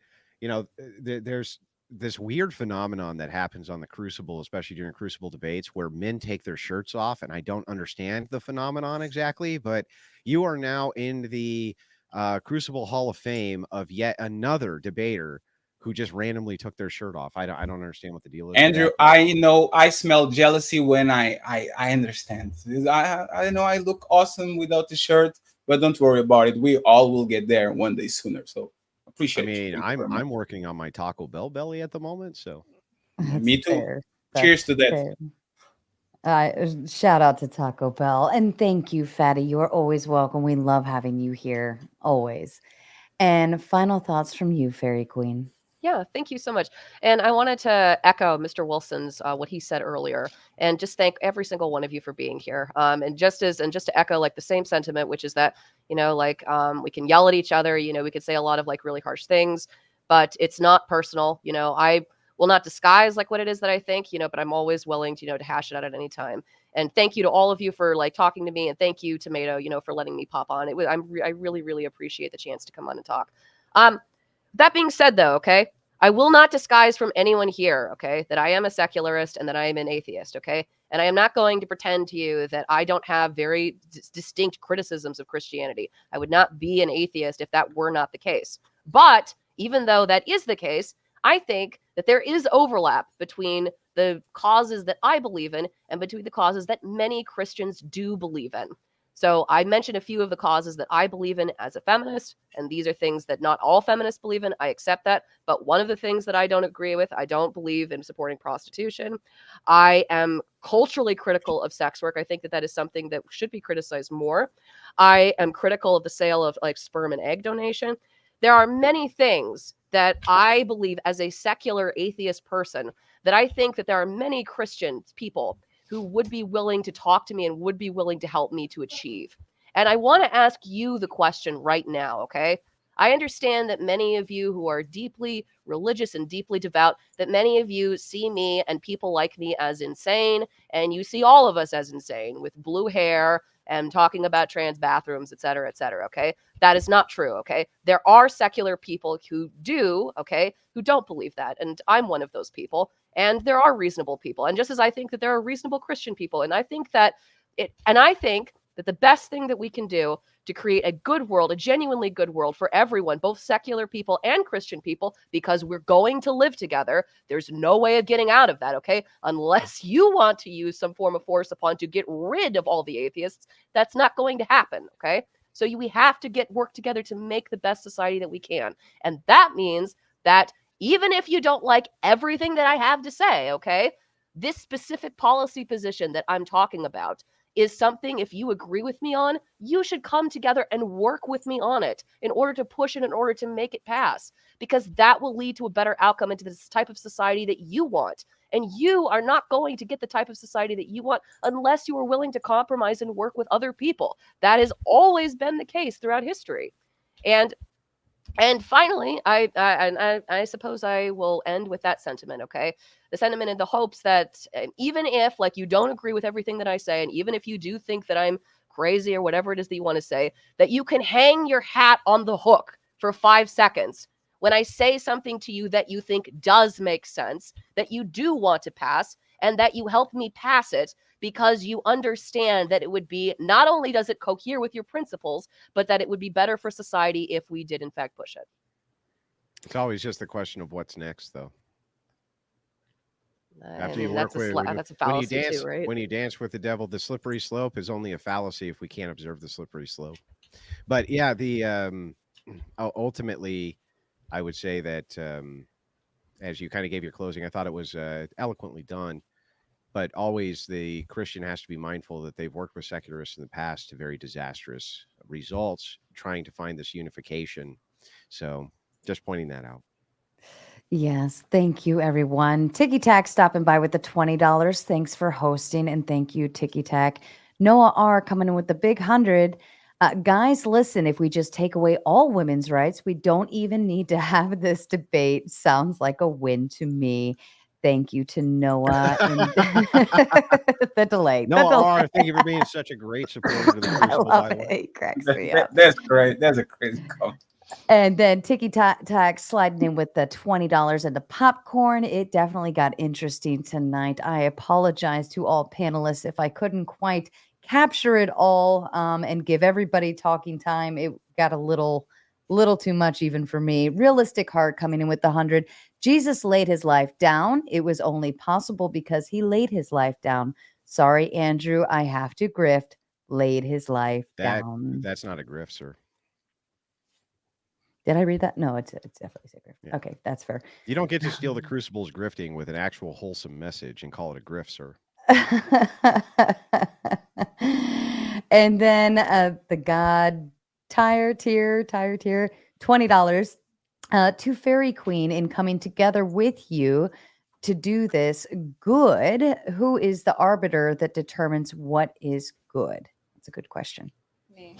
F: there's this weird phenomenon that happens on the Crucible, especially during Crucible debates, where men take their shirts off, and I don't understand the phenomenon exactly, but you are now in the Crucible Hall of Fame of yet another debater who just randomly took their shirt off. I don't understand what the deal is with
E: Andrew,
F: that, but
E: I know I smell jealousy when I understand. I know I look awesome without the shirt, but don't worry about it. We all will get there one day sooner. So
F: I
E: appreciate you.
F: mean,
E: Thank you very much.
F: I'm working on my Taco Bell belly at the moment, so
E: Yeah,
B: That's
E: me too.
B: fair.
E: Cheers
B: That's
E: to that.
B: fair. Shout out to Taco Bell. And thank you, Fatty. You're always welcome. We love having you here, always. And final thoughts from you, Fairy Queen.
D: Yeah, thank you so much. And I wanted to echo Mr. Wilson's what he said earlier, and just thank every single one of you for being here. And just to echo like the same sentiment, which is that we can yell at each other, we could say a lot of like really harsh things, but it's not personal. I will not disguise like what it is that I think, but I'm always willing to hash it out at any time. And thank you to all of you for like talking to me, and thank you, Tomato, for letting me pop on. I really really appreciate the chance to come on and talk. That being said, though, okay, I will not disguise from anyone here, okay, that I am a secularist and that I am an atheist, okay? And I am not going to pretend to you that I don't have very distinct criticisms of Christianity. I would not be an atheist if that were not the case. But even though that is the case, I think that there is overlap between the causes that I believe in and between the causes that many Christians do believe in. So I mentioned a few of the causes that I believe in as a feminist, and these are things that not all feminists believe in. I accept that. But one of the things that I don't agree with, I don't believe in supporting prostitution. I am culturally critical of sex work. I think that is something that should be criticized more. I am critical of the sale of like sperm and egg donation. There are many things that I believe as a secular atheist person that I think that there are many Christian people who would be willing to talk to me and would be willing to help me to achieve. And I want to ask you the question right now, okay? I understand that many of you who are deeply religious and deeply devout, that many of you see me and people like me as insane, and you see all of us as insane with blue hair and talking about trans bathrooms, et cetera, okay? That is not true, okay? There are secular people who do, okay, who don't believe that, and I'm one of those people. And there are reasonable people. And just as I think that there are reasonable Christian people, and I think that the best thing that we can do to create a good world, a genuinely good world for everyone, both secular people and Christian people, because we're going to live together. There's no way of getting out of that, okay? Unless you want to use some form of force upon to get rid of all the atheists, that's not going to happen, okay? So we have to work together to make the best society that we can. And that means that even if you don't like everything that I have to say, okay, this specific policy position that I'm talking about is something, if you agree with me on, you should come together and work with me on it in order to push it, in order to make it pass, because that will lead to a better outcome into this type of society that you want. And you are not going to get the type of society that you want unless you are willing to compromise and work with other people. That has always been the case throughout history. And finally, I suppose I will end with that sentiment, okay? The sentiment in the hopes that even if like you don't agree with everything that I say, and even if you do think that I'm crazy or whatever it is that you want to say, that you can hang your hat on the hook for 5 seconds when I say something to you that you think does make sense, that you do want to pass, and that you help me pass it because you understand that it would be, not only does it cohere with your principles, but that it would be better for society if we did in fact push it.
F: it's always just the question of what's next, though. After you
D: that's
F: work with
D: that's a fallacy
F: when you dance
D: too, right?
F: when you dance with the devil, the slippery slope is only a fallacy if we can't observe the slippery slope. But yeah, the ultimately, I would say that as you kind of gave your closing, I thought it was eloquently done. But always the Christian has to be mindful that they've worked with secularists in the past to very disastrous results, trying to find this unification. So just pointing that out.
B: Yes, thank you, everyone. Ticky Tack stopping by with the $20. Thanks for hosting, and thank you, Ticky Tack. Noah R coming in with the big 100. Guys, listen, if we just take away all women's rights, we don't even need to have this debate. Sounds like a win to me. Thank you to Noah. And the delay.
F: Noah R, thank you for being such a great supporter to the
B: I
F: Crucible,
B: love
F: by the way.
B: it. He cracks me up.
E: That's great. That's a crazy comment.
B: And then Tiki Tack sliding in with the $20 and the popcorn. It definitely got interesting tonight. I apologize to all panelists if I couldn't quite capture it all and give everybody talking time. It got a little too much even for me. Realistic Heart coming in with the 100. Jesus laid his life down. It was only possible because he laid his life down. Sorry, Andrew, I have to grift. Laid his life down.
F: That's not a grift, sir.
B: Did I read that? No, it's definitely said grift.
F: Yeah.
B: Okay, that's fair.
F: You don't get to steal the Crucible's grifting with an actual wholesome message and call it a grift, sir.
B: And then the God tire tier, $20 to Fariy Queen in coming together with you to do this good. Who is the arbiter that determines what is good? That's a good question.
C: Me.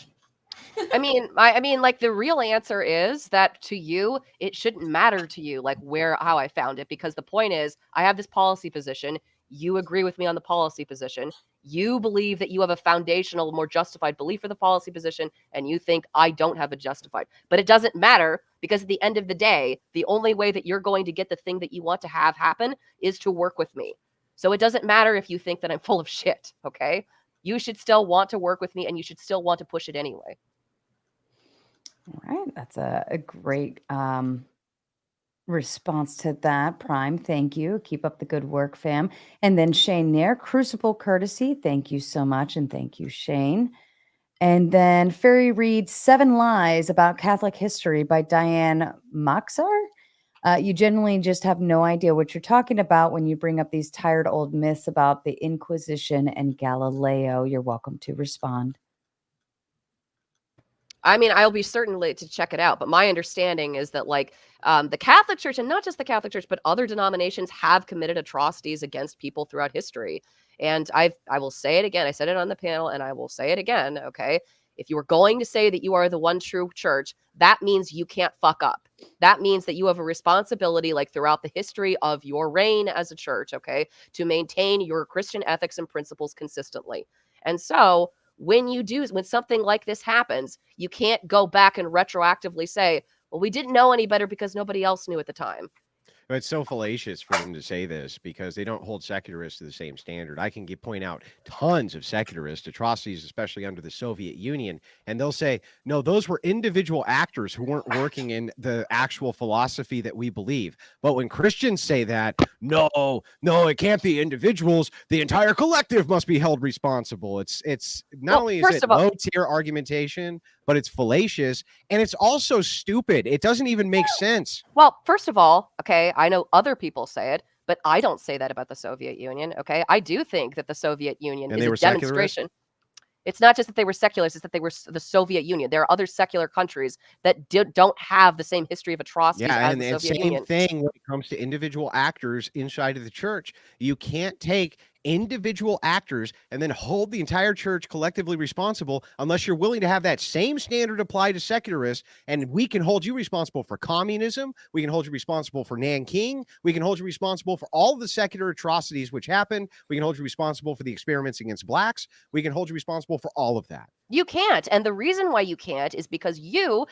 D: I mean, like the real answer is that to you, it shouldn't matter to you, like how I found it, because the point is, I have this policy position. You agree with me on the policy position. You believe that you have a foundational, more justified belief for the policy position, and you think I don't have a justified. But it doesn't matter because at the end of the day, the only way that you're going to get the thing that you want to have happen is to work with me. So it doesn't matter if you think that I'm full of shit, okay? You should still want to work with me, and you should still want to push it anyway.
B: All right, that's a great response to that. Prime, thank you. Keep up the good work, fam. And then Shane Nair, Crucible Courtesy, thank you so much, and thank you, Shane. And then Fairy reads 7 Lies About Catholic History by Diane Moxar. You generally just have no idea what you're talking about when you bring up these tired old myths about the Inquisition and Galileo. You're welcome to respond.
D: I mean, I'll be certainly to check it out, but my understanding is that like the Catholic Church, and not just the Catholic Church, but other denominations have committed atrocities against people throughout history. And I will say it again. I said it on the panel, and I will say it again. Okay, if you are going to say that you are the one true church, that means you can't fuck up. That means that you have a responsibility, like throughout the history of your reign as a church, okay, to maintain your Christian ethics and principles consistently. And so when something like this happens, you can't go back and retroactively say, well, we didn't know any better because nobody else knew at the time.
F: It's so fallacious for them to say this because they don't hold secularists to the same standard. I can point out tons of secularist atrocities, especially under the Soviet Union, and they'll say, no, those were individual actors who weren't working in the actual philosophy that we believe. But when Christians say that, no, it can't be individuals. The entire collective must be held responsible. It's not only is it low-tier argumentation, but it's fallacious, and it's also stupid. It doesn't even make sense.
D: Well, first of all, okay, I know other people say it, but I don't say that about the Soviet Union, okay? I do think that the Soviet Union is a demonstration. It's not just that they were secularists, it's that they were the Soviet Union. There are other secular countries that don't have the same history of atrocities as the Soviet Union.
F: Same thing when it comes to individual actors inside of the church. You can't take individual actors and then hold the entire church collectively responsible unless you're willing to have that same standard apply to secularists. And we can hold you responsible for communism. We can hold you responsible for Nanking. We can hold you responsible for all of the secular atrocities which happened. We can hold you responsible for the experiments against blacks. We can hold you responsible for all of that.
D: You can't. And the reason why you can't is because you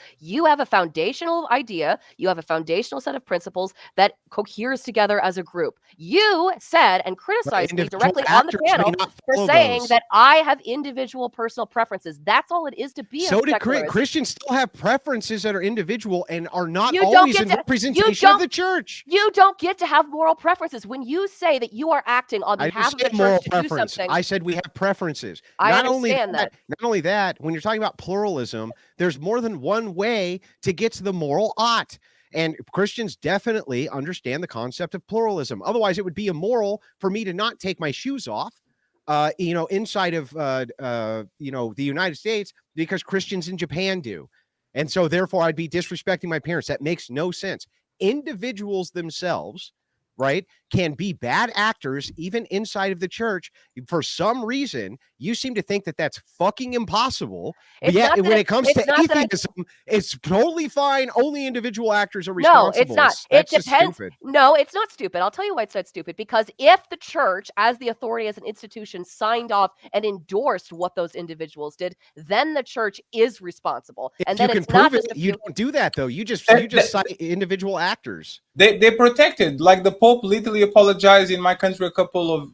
D: have a foundational idea. You have a foundational set of principles that coheres together as a group. You said and criticized me directly on the panel for saying that I have individual personal preferences. That's all it is to be a secularist.
F: So do Christians still have preferences that are individual and are not always in representation of the church.
D: You don't get to have moral preferences. When you say that you are acting on behalf of the church to do something.
F: I said we have preferences.
D: I understand that.
F: Not only that, when you're talking about pluralism, there's more than one way to get to the moral ought. And Christians definitely understand the concept of pluralism. Otherwise, it would be immoral for me to not take my shoes off, inside of, the United States because Christians in Japan do. And so therefore I'd be disrespecting my parents. That makes no sense. Individuals themselves right, can be bad actors even inside of the church. For some reason, you seem to think that that's fucking impossible. But
D: It's
F: yeah,
D: not
F: when
D: that
F: it comes
D: it's
F: to
D: not that
F: atheism, it's totally fine. Only individual actors are
D: No, it's
F: responsible.
D: not. It
F: That's just
D: depends.
F: stupid.
D: No, it's not stupid. I'll tell you why it's not stupid. Because if the church, as the authority, as an institution, signed off and endorsed what those individuals did, then the church is responsible.
F: If
D: And
F: you
D: then
F: can
D: it's not
F: prove
D: just
F: it,
D: a
F: you
D: few.
F: don't do that though. You just
E: That-
F: cite individual actors.
E: They protected, like the Pope literally apologized in my country a couple of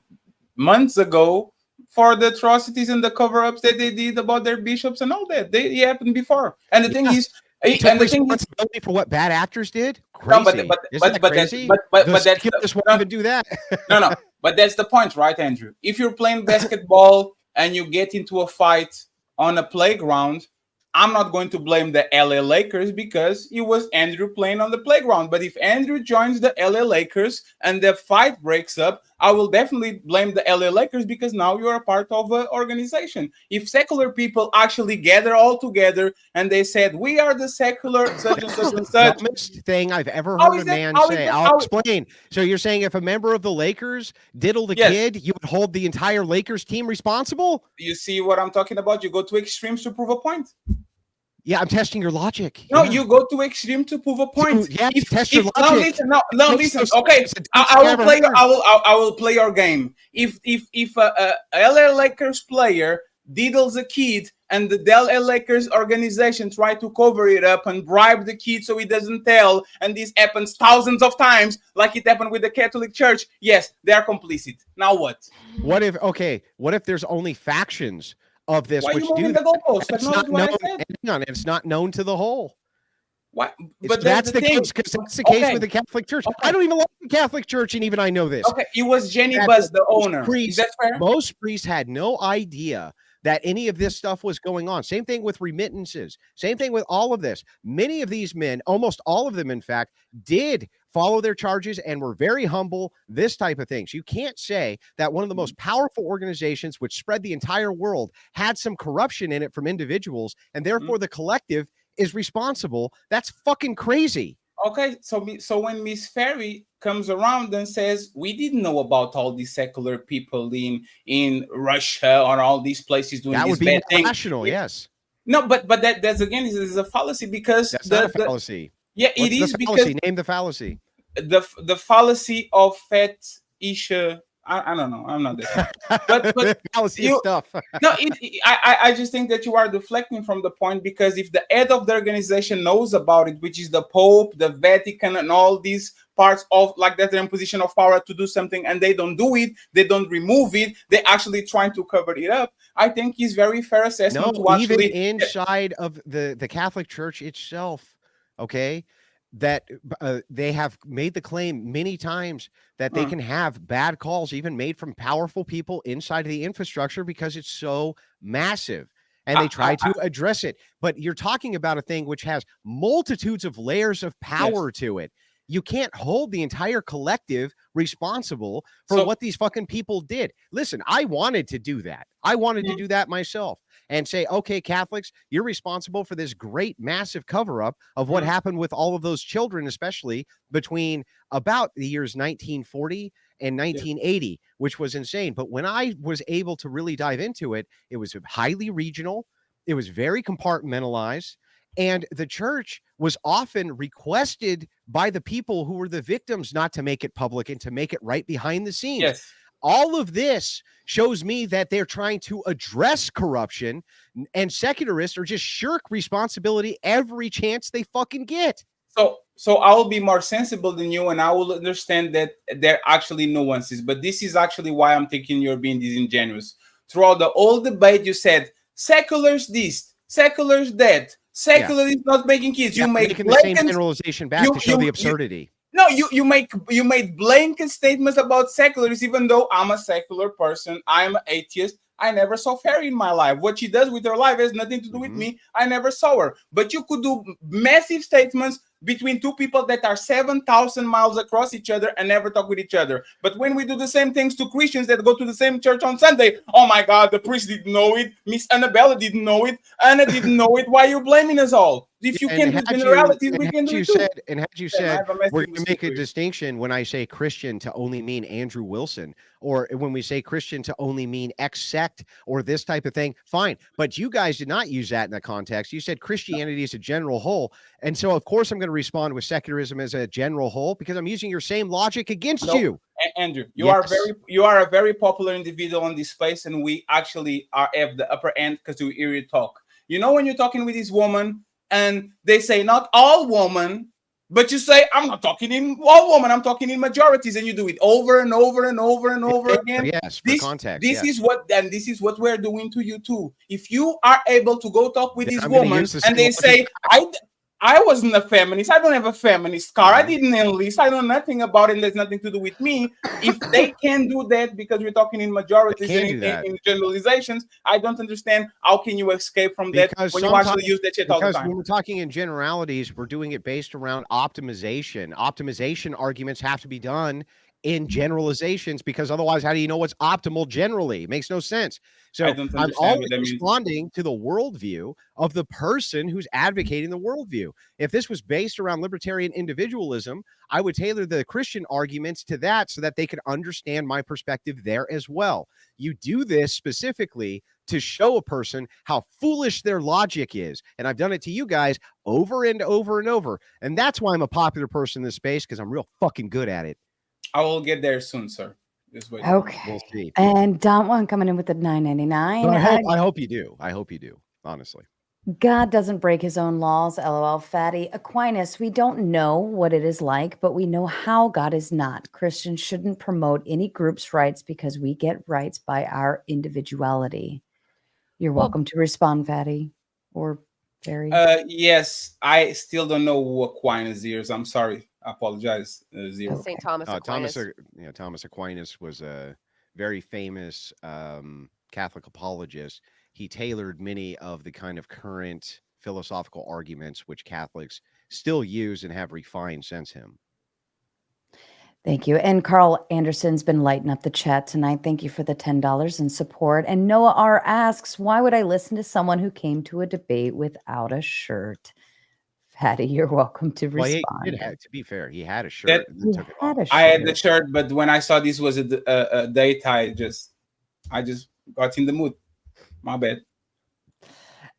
E: months ago for the atrocities and the cover-ups that they did about their bishops and all that. It happened before. And the thing is,
F: He took responsibility for what bad actors did. Crazy. Isn't that crazy?
E: But
F: The
E: that's
F: secularists won't even do that.
E: no. But that's the point, right, Andrew? If you're playing basketball and you get into a fight on a playground, I'm not going to blame the LA Lakers because it was Andrew playing on the playground. But if Andrew joins the LA Lakers and the fight breaks up, I will definitely blame the LA Lakers because now you're a part of an organization. If secular people actually gather all together and they said, we are the secular such and such and such.
F: Dumbest thing I've ever heard a man say. I'll explain. So you're saying if a member of the Lakers diddled a kid, you would hold the entire Lakers team responsible?
E: You see what I'm talking about? You go to extremes to prove a point.
F: Yeah, I'm testing your logic.
E: No,
F: yeah.
E: You go to extreme to prove a point.
F: Test your logic.
E: No, listen. Okay, I will play your game. If a LA Lakers player diddles a kid and the LA Lakers organization try to cover it up and bribe the kid so he doesn't tell, and this happens thousands of times, like it happened with the Catholic Church, yes, they are complicit. Now what?
F: What if there's only factions of this
E: Why
F: which
E: you moving
F: do
E: the goalpost?
F: it's
E: That's
F: not
E: what
F: known,
E: I said.
F: hang on, it's not known to the whole.
E: Why? But
F: that's the case, because that's the case with the Catholic Church.
E: Okay.
F: I don't even like the Catholic Church, and even I know this.
E: Okay, it was Jenny Buzz, the owner. Is that fair?
F: Most priests had no idea that any of this stuff was going on. Same thing with remittances. Same thing with all of this. Many of these men, almost all of them, in fact, did follow their charges and were very humble, this type of things. You can't say that one of the most powerful organizations which spread the entire world had some corruption in it from individuals, and therefore the collective is responsible. That's fucking crazy.
E: Okay, so when Miss Fariy comes around and says we didn't know about all these secular people in Russia or all these places doing
F: that
E: this
F: would be
E: bad thing.
F: irrational, yes.
E: No, but that's again is a fallacy because
F: that's not a fallacy.
E: Yeah,
F: What's
E: it is
F: the fallacy?
E: because
F: Name the fallacy.
E: The fallacy of fat Isha. I don't know. I'm not there. But
F: fallacy stuff.
E: No, I just think that you are deflecting from the point, because if the head of the organization knows about it, which is the Pope, the Vatican, and all these parts of like that, they're in position of power to do something, and they don't do it, they don't remove it, they actually trying to cover it up. I think is very fair assessment.
F: No, even inside of the Catholic Church itself, okay, that they have made the claim many times that they can have bad calls even made from powerful people inside of the infrastructure because it's so massive, and they try to address it. But you're talking about a thing which has multitudes of layers of power to it. You can't hold the entire collective responsible for what these fucking people did. Listen, I wanted to do that. I wanted to do that myself and say, okay, Catholics, you're responsible for this great, massive cover-up of what happened with all of those children, especially between about the years 1940 and 1980, which was insane. But when I was able to really dive into it, it was highly regional. It was very compartmentalized. And the church was often requested by the people who were the victims not to make it public and to make it right behind the scenes.
E: Yes.
F: All of this shows me that they're trying to address corruption, and secularists are just shirk responsibility every chance they fucking get.
E: So I will be more sensible than you, and I will understand that there are actually nuances. But this is actually why I'm thinking you're being disingenuous. Throughout the whole debate, you said seculars this, seculars that. Secular is not making kids. You make
F: the same generalization back to show the absurdity.
E: You made blanket statements about secularists, even though I'm a secular person. I'm an atheist. I never saw Fariy in my life. What she does with her life has nothing to do with me. I never saw her. But you could do massive statements between two people that are 7,000 miles across each other and never talk with each other. But when we do the same things to Christians that go to the same church on Sunday, oh my God, the priest didn't know it, Miss Annabella didn't know it, Anna didn't know it. Why are you blaming us all? If you can do generalities, we can do it too.
F: And had you
E: Sam, I
F: said,
E: have a message
F: we're
E: to
F: going to make a
E: you.
F: distinction when I say Christian to only mean Andrew Wilson, or when we say Christian to only mean X sect or this type of thing, fine. But you guys did not use that in that context. You said Christianity is a general whole. And so, of course, I'm going to respond with secularism as a general whole because I'm using your same logic against you.
E: Andrew, you
F: Yes.
E: are a very popular individual in this space, and we actually have the upper end because we hear you talk. You know, when you're talking with this woman and they say not all women, but you say I'm not talking in all women, I'm talking in majorities, and you do it over and over and over and over again.
F: Yes, for context.
E: This is what we're doing to you too. If you are able to go talk with these women and they say I wasn't a feminist. I don't have a feminist car. I didn't enlist. I know nothing about it. There's nothing to do with me. If they can do that because we're talking in majorities and in generalizations, I don't understand how can you escape from that when you actually use that shit all the time.
F: Because when we're talking in generalities, we're doing it based around optimization. Optimization arguments have to be done in generalizations because otherwise, how do you know what's optimal generally? It makes no sense. So I'm always responding to the worldview of the person who's advocating the worldview. If this was based around libertarian individualism, I would tailor the Christian arguments to that so that they could understand my perspective there as well. You do this specifically to show a person how foolish their logic is. And I've done it to you guys over and over and over. And that's why I'm a popular person in this space, because I'm real fucking good at it.
E: I will get there soon, sir. Just wait.
B: Okay.
F: We'll see.
B: And Don Juan coming in with the $9.99.
F: I hope you do. I hope you do, honestly.
B: God doesn't break his own laws, LOL. Fatty Aquinas, we don't know what it is like, but we know how God is not. Christians shouldn't promote any group's rights because we get rights by our individuality. You're welcome to respond, Fatty or Fariy.
E: Yes, I still don't know who Aquinas is. I'm sorry. I apologize. Zero.
D: St. Thomas Aquinas.
F: Thomas Aquinas was a very famous Catholic apologist. He tailored many of the kind of current philosophical arguments which Catholics still use and have refined since him.
B: Thank you. And Carl Anderson's been lighting up the chat tonight. Thank you for the $10 in support. And Noah R asks, why would I listen to someone who came to a debate without a shirt? Fatty, you're welcome to respond.
F: To be fair, he had a shirt.
E: I had the shirt, but when I saw this was a date, I just got in the mood. My bad.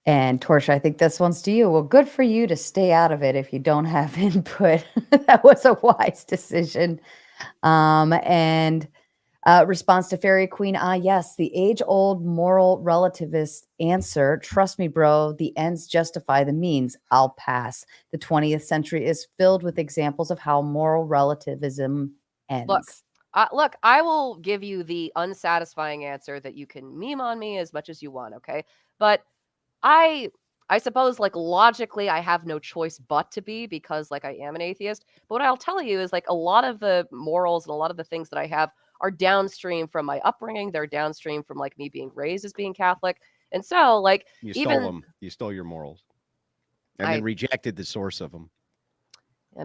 B: And Torshaa, I think this one's to you. Well, good for you to stay out of it if you don't have input. That was a wise decision. Response to Fariy Queen, yes, the age-old moral relativist answer. Trust me, bro, the ends justify the means. I'll pass. The 20th century is filled with examples of how moral relativism ends.
D: Look, I will give you the unsatisfying answer that you can meme on me as much as you want, okay? But I suppose, like, logically, I have no choice but to be, because, like, I am an atheist. But what I'll tell you is, like, a lot of the morals and a lot of the things that I have are downstream from my upbringing. They're downstream from, like, me being raised as being Catholic. And so, like,
F: you stole them. You stole your morals. And then rejected the source of them.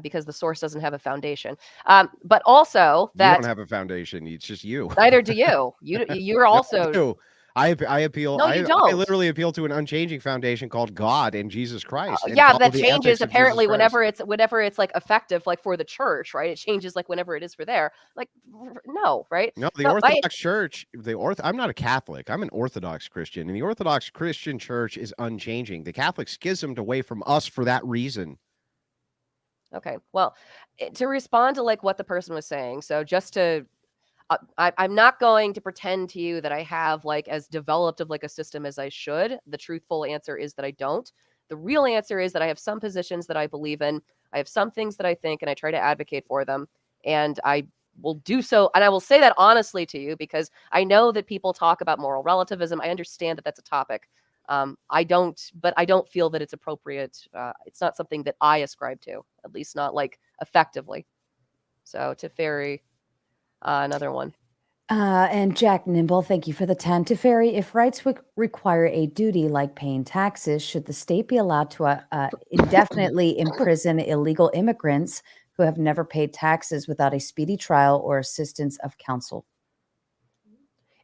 D: Because the source doesn't have a foundation. But also that...
F: You don't have a foundation. It's just you.
D: Neither do you. You're also...
F: No, I appeal.
D: No, you don't.
F: I literally appeal to an unchanging foundation called God and Jesus Christ.
D: Yeah, that changes apparently whenever it's like effective, like for the church, right? It changes like whenever it is for there. Like, no, right?
F: No, the Orthodox Church. I'm not a Catholic. I'm an Orthodox Christian, and the Orthodox Christian Church is unchanging. The Catholic schismed away from us for that reason.
D: Okay, well, to respond to like what the person was saying, so just to. I'm not going to pretend to you that I have like as developed of like a system as I should. The truthful answer is that I don't. The real answer is that I have some positions that I believe in. I have some things that I think, and I try to advocate for them. And I will do so. And I will say that honestly to you, because I know that people talk about moral relativism. I understand that that's a topic. I don't feel that it's appropriate. It's not something that I ascribe to, at least not like effectively. So to Fariy. Another one.
B: And Jack Nimble, thank you for the 10. To Fariy, if rights require a duty like paying taxes, should the state be allowed to indefinitely imprison illegal immigrants who have never paid taxes without a speedy trial or assistance of counsel?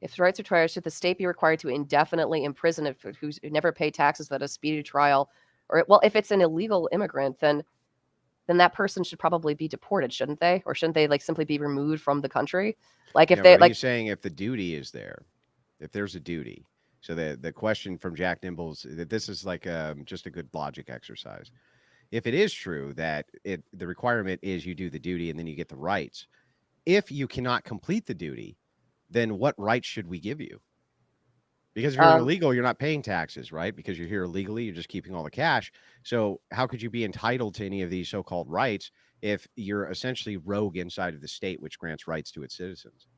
D: If rights require, should the state be required to indefinitely imprison who never paid taxes without a speedy trial? Or, well, if it's an illegal immigrant, then that person should probably be deported, shouldn't they? Or shouldn't they like simply be removed from the country? Like if
F: Yeah,
D: they
F: but are you
D: like
F: saying if the duty is there, if there's a duty? So the question from Jack Nimbles that this is like just a good logic exercise. If it is true that the requirement is you do the duty and then you get the rights, if you cannot complete the duty, then what rights should we give you? Because if you're illegal, you're not paying taxes, right? Because you're here illegally, you're just keeping all the cash. So how could you be entitled to any of these so-called rights if you're essentially rogue inside of the state, which grants rights to its citizens?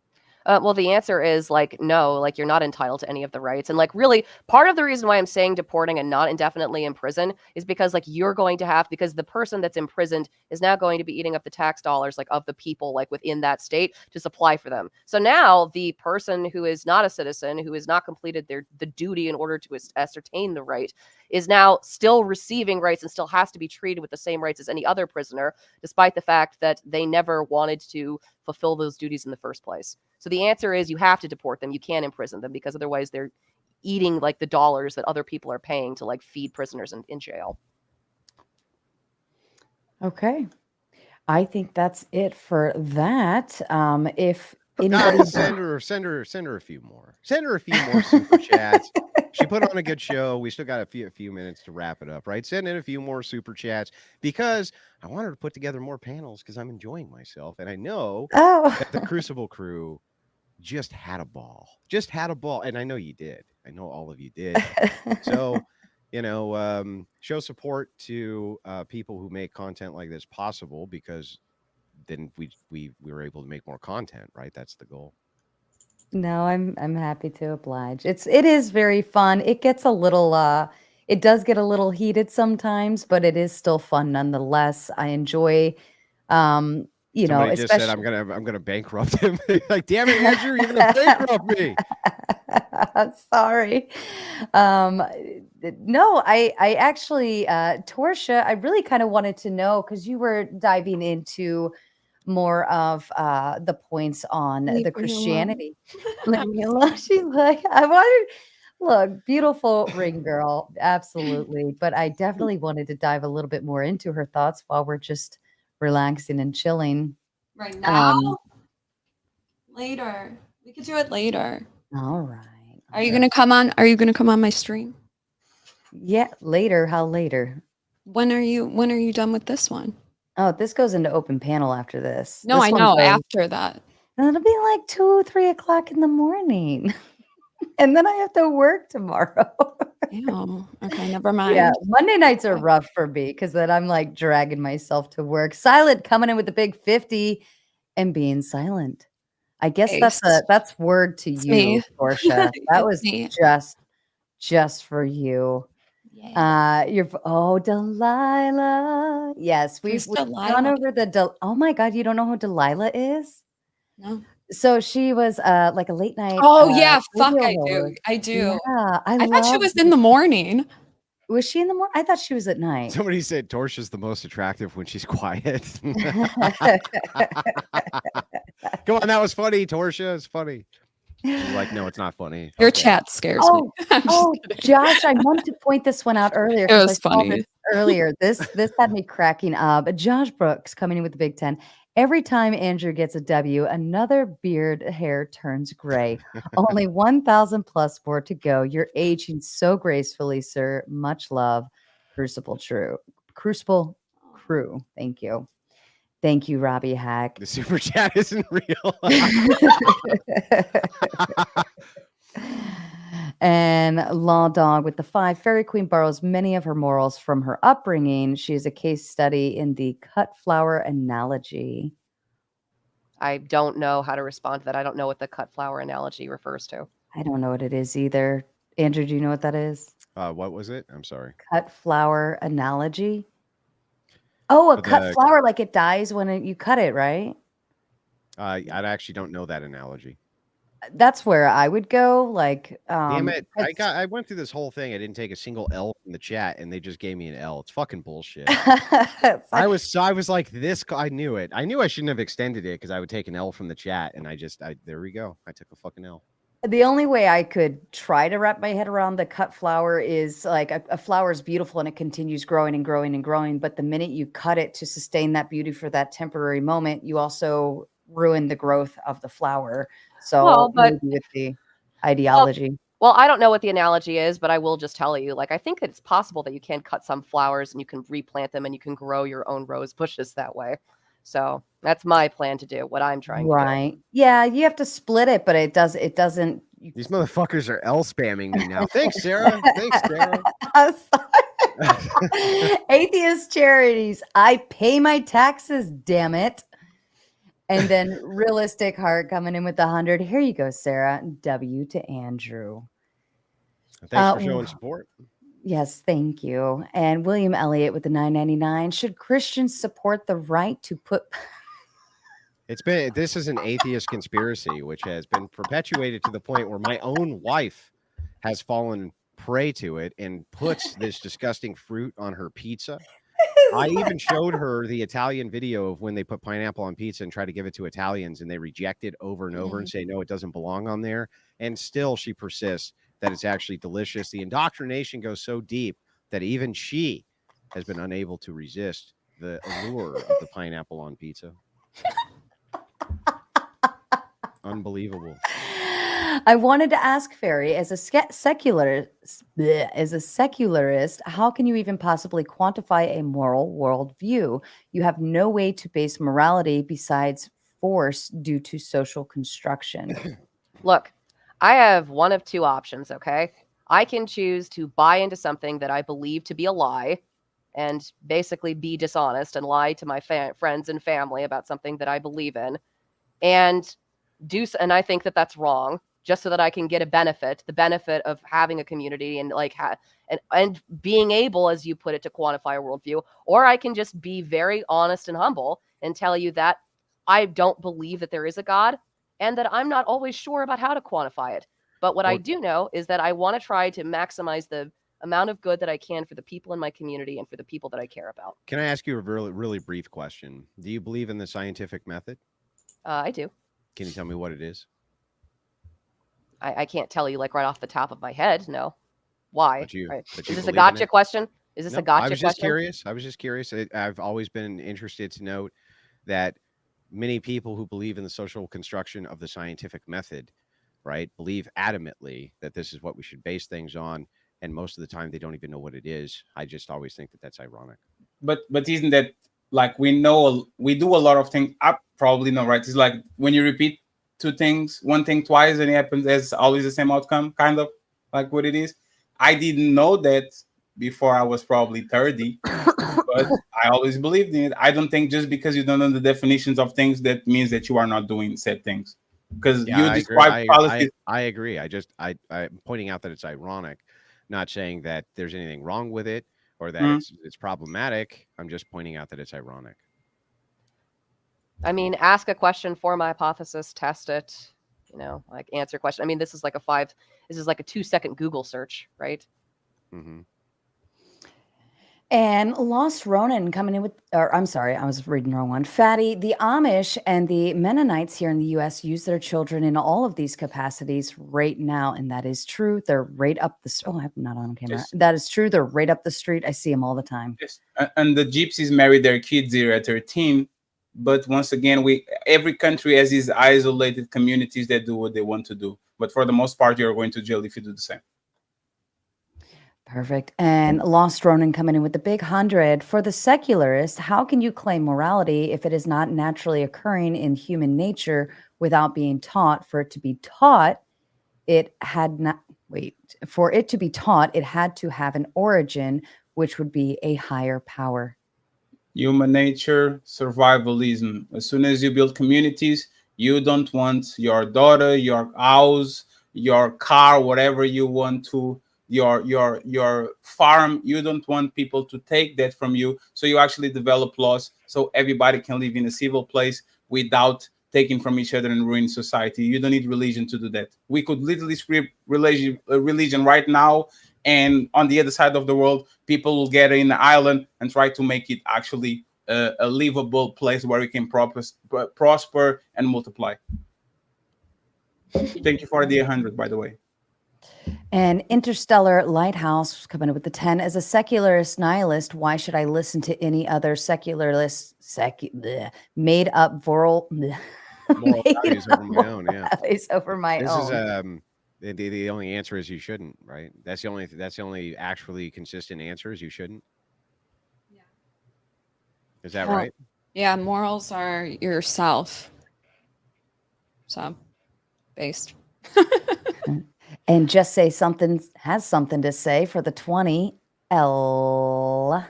D: well, the answer is like no, like you're not entitled to any of the rights. And like really part of the reason why I'm saying deporting and not indefinitely in prison is because like you're going to have, because the person that's imprisoned is now going to be eating up the tax dollars like of the people like within that state to supply for them. So now the person who is not a citizen, who has not completed the duty in order to ascertain the right, is now still receiving rights and still has to be treated with the same rights as any other prisoner, despite the fact that they never wanted to fulfill those duties in the first place. So the answer is you have to deport them. You can't imprison them because otherwise they're eating like the dollars that other people are paying to like feed prisoners in jail.
B: Okay. I think that's it for that. If anybody
F: send her a few more. Send her a few more super chats. She put on a good show. We still got a few minutes to wrap it up, right? Send in a few more super chats because I want her to put together more panels because I'm enjoying myself. And I know that the Crucible crew just had a ball. And I know you did. I know all of you did. So, show support to people who make content like this possible, because then we were able to make more content, right? That's the goal.
B: No, I'm happy to oblige. It is very fun. It gets a little it does get a little heated sometimes, but it is still fun nonetheless. I enjoy
F: Somebody just said I'm gonna bankrupt him. Like, damn it, Andrew, you're gonna bankrupt me.
B: Sorry. No, I actually Torshaa, I really kind of wanted to know because you were diving into more of the points on the Christianity. Leave me alone. She's like, I wanted, look, beautiful ring girl, absolutely. But I definitely wanted to dive a little bit more into her thoughts while we're just relaxing and chilling.
C: Right now? Later. We could do it later.
B: All right.
C: Are you gonna come on? Are you gonna come on my stream?
B: Yeah, later. How later?
C: When are you done with this one?
B: Oh, this goes into open panel after this.
C: No,
B: This
C: I
B: one
C: know.
B: goes-
C: After that.
B: It'll be like 2, 3 o'clock in the morning. And then I have to work tomorrow.
C: Ew. Okay, never mind.
B: Yeah, Monday nights are rough for me because then I'm like dragging myself to work. Silent coming in with the big 50 and being silent. I guess that's word to you,
C: me.
B: Torshaa. That
C: It's
B: was
C: me.
B: just for you.
C: Yeah.
B: Delilah. Yes, we've
C: Who's
B: gone
C: Delilah?
B: over oh my God, you don't know who Delilah is?
C: No.
B: So she was like a late night.
C: Oh yeah, fuck,
B: radio
C: I do.
B: host.
C: I do.
B: Yeah,
C: I thought she was in the morning.
B: Was she in the morning? I thought she was at night.
F: Somebody said Torsha's the most attractive when she's quiet. Come on, that was funny, Torshaa. It's funny. She's like, no, it's not funny.
C: Your
F: Okay.
C: chat scares me.
B: Josh, I wanted to point this one out earlier.
C: It
B: 'cause
C: was
B: I saw
C: funny.
B: this earlier. This had me cracking up. Josh Brooks coming in with the Big 10. Every time Andrew gets a W, another beard hair turns gray. Only 1,000 plus more to go. You're aging so gracefully, sir. Much love. Crucible Crew. Thank you. Thank you, Robbie Hack.
F: The super chat isn't real.
B: And Law Dog with the 5. Fariy Queen borrows many of her morals from her upbringing. She is a case study in the cut flower analogy.
D: I don't know how to respond to that. I don't know what the cut flower analogy refers to.
B: I don't know what it is either. Andrew, do you know what that is?
F: What was it? I'm sorry.
B: Cut flower analogy. Oh, a cut flower, like it dies when you cut it, right?
F: I actually don't know that analogy.
B: That's where I would go. Like,
F: Damn it! I
B: it's-
F: went through this whole thing. I didn't take a single L from the chat, and they just gave me an L. It's fucking bullshit.
B: it's
F: I
B: like-
F: was like this. I knew it. I knew I shouldn't have extended it because I would take an L from the chat, and there we go. I took a fucking L.
B: the only way I could try to wrap my head around the cut flower is like a flower is beautiful and it continues growing and growing and growing. But the minute you cut it to sustain that beauty for that temporary moment, you also ruin the growth of the flower. So
D: Well, but-
B: maybe with the ideology.
D: Well, I don't know what the analogy is, but I will just tell you, like, I think that it's possible that you can cut some flowers and you can replant them and you can grow your own rose bushes that way. So that's my plan to do, what I'm trying to do.
B: Right. Yeah, you have to split it, but it doesn't.
F: These motherfuckers are L spamming me now. Thanks, Sarah. Thanks, Sarah.
B: Atheist charities. I pay my taxes, damn it. And then realistic heart coming in with 100. Here you go, Sarah. W to Andrew.
F: Thanks for showing support.
B: Yes, thank you. And William Elliott with the 9.99. Should Christians support the right to put?
F: This is an atheist conspiracy, which has been perpetuated to the point where my own wife has fallen prey to it and puts this disgusting fruit on her pizza. I even showed her the Italian video of when they put pineapple on pizza and try to give it to Italians, and they reject it over and over and say, no, it doesn't belong on there. And still she persists that it's actually delicious. The indoctrination goes so deep that even she has been unable to resist the allure of the pineapple on pizza. Unbelievable.
B: I wanted to ask Fariy, as a secularist, how can you even possibly quantify a moral worldview? You have no way to base morality besides force due to social construction.
D: Look, I have one of two options, okay? I can choose to buy into something that I believe to be a lie and basically be dishonest and lie to my friends and family about something that I believe in, and I think that that's wrong, just so that I can get a benefit, the benefit of having a community and like and being able, as you put it, to quantify a worldview. Or I can just be very honest and humble and tell you that I don't believe that there is a God and that I'm not always sure about how to quantify it. But what I do know is that I want to try to maximize the amount of good that I can for the people in my community and for the people that I care about.
F: Can I ask you a really, really brief question? Do you believe in the scientific method?
D: I do.
F: Can you tell me what it is?
D: I can't tell you like right off the top of my head. No. Why?
F: But you
D: Is this a
F: believe in
D: gotcha
F: it?
D: question? Is this
F: No,
D: a gotcha
F: I was
D: question?
F: just curious. I was just curious. I've always been interested to note that many people who believe in the social construction of the scientific method, right, believe adamantly that this is what we should base things on. And most of the time, they don't even know what it is. I just always think that that's ironic.
E: But isn't that like we do a lot of things? I probably know, right? It's like when you repeat one thing twice, and it happens as always the same outcome, kind of like what it is. I didn't know that before I was probably 30, but I always believed in it. I don't think just because you don't know the definitions of things, that means that you are not doing said things. Because you describe policies.
F: I agree. I'm pointing out that it's ironic, not saying that there's anything wrong with it or that it's problematic. I'm just pointing out that it's ironic.
D: I mean, ask a question, form a hypothesis, test it, like answer a question. I mean, this is like a 2-second Google search, right?
F: Mm-hmm.
B: And Lost Ronan coming in with, or I'm sorry, I was reading the wrong one. Fatty, the Amish and the Mennonites here in the U.S. use their children in all of these capacities right now. And that is true. They're right up the street. Oh, I'm not on camera.
E: Yes.
B: That is true. They're right up the street. I see them all the time.
E: Yes. And the gypsies marry their kids here at 13. But once again, every country has these isolated communities that do what they want to do. But for the most part, you're going to jail if you do the same.
B: Perfect. And Lost Ronan coming in with the big 100. For the secularist, how can you claim morality if it is not naturally occurring in human nature without being taught? For it to be taught, it had to have an origin, which would be a higher power.
E: Human nature, survivalism. As soon as you build communities, you don't want your daughter, your house, your car, whatever you want to, your farm, you don't want people to take that from you. So you actually develop laws so everybody can live in a civil place without taking from each other and ruining society. You don't need religion to do that. We could literally script religion right now, and on the other side of the world, people will get in the island and try to make it actually a livable place where we can prosper and multiply. Thank you for the 100, by the way.
B: And Interstellar Lighthouse coming up with the 10. As a secularist nihilist, why should I listen to any other secularist made up moral
F: values over my own? Yeah,
B: values over my
F: this
B: own.
F: is the only answer is you shouldn't, right? That's the only actually consistent answer is you shouldn't.
C: Yeah.
F: Is that right?
C: Yeah, morals are yourself. So based.
B: And just say something has something to say for the 20 L.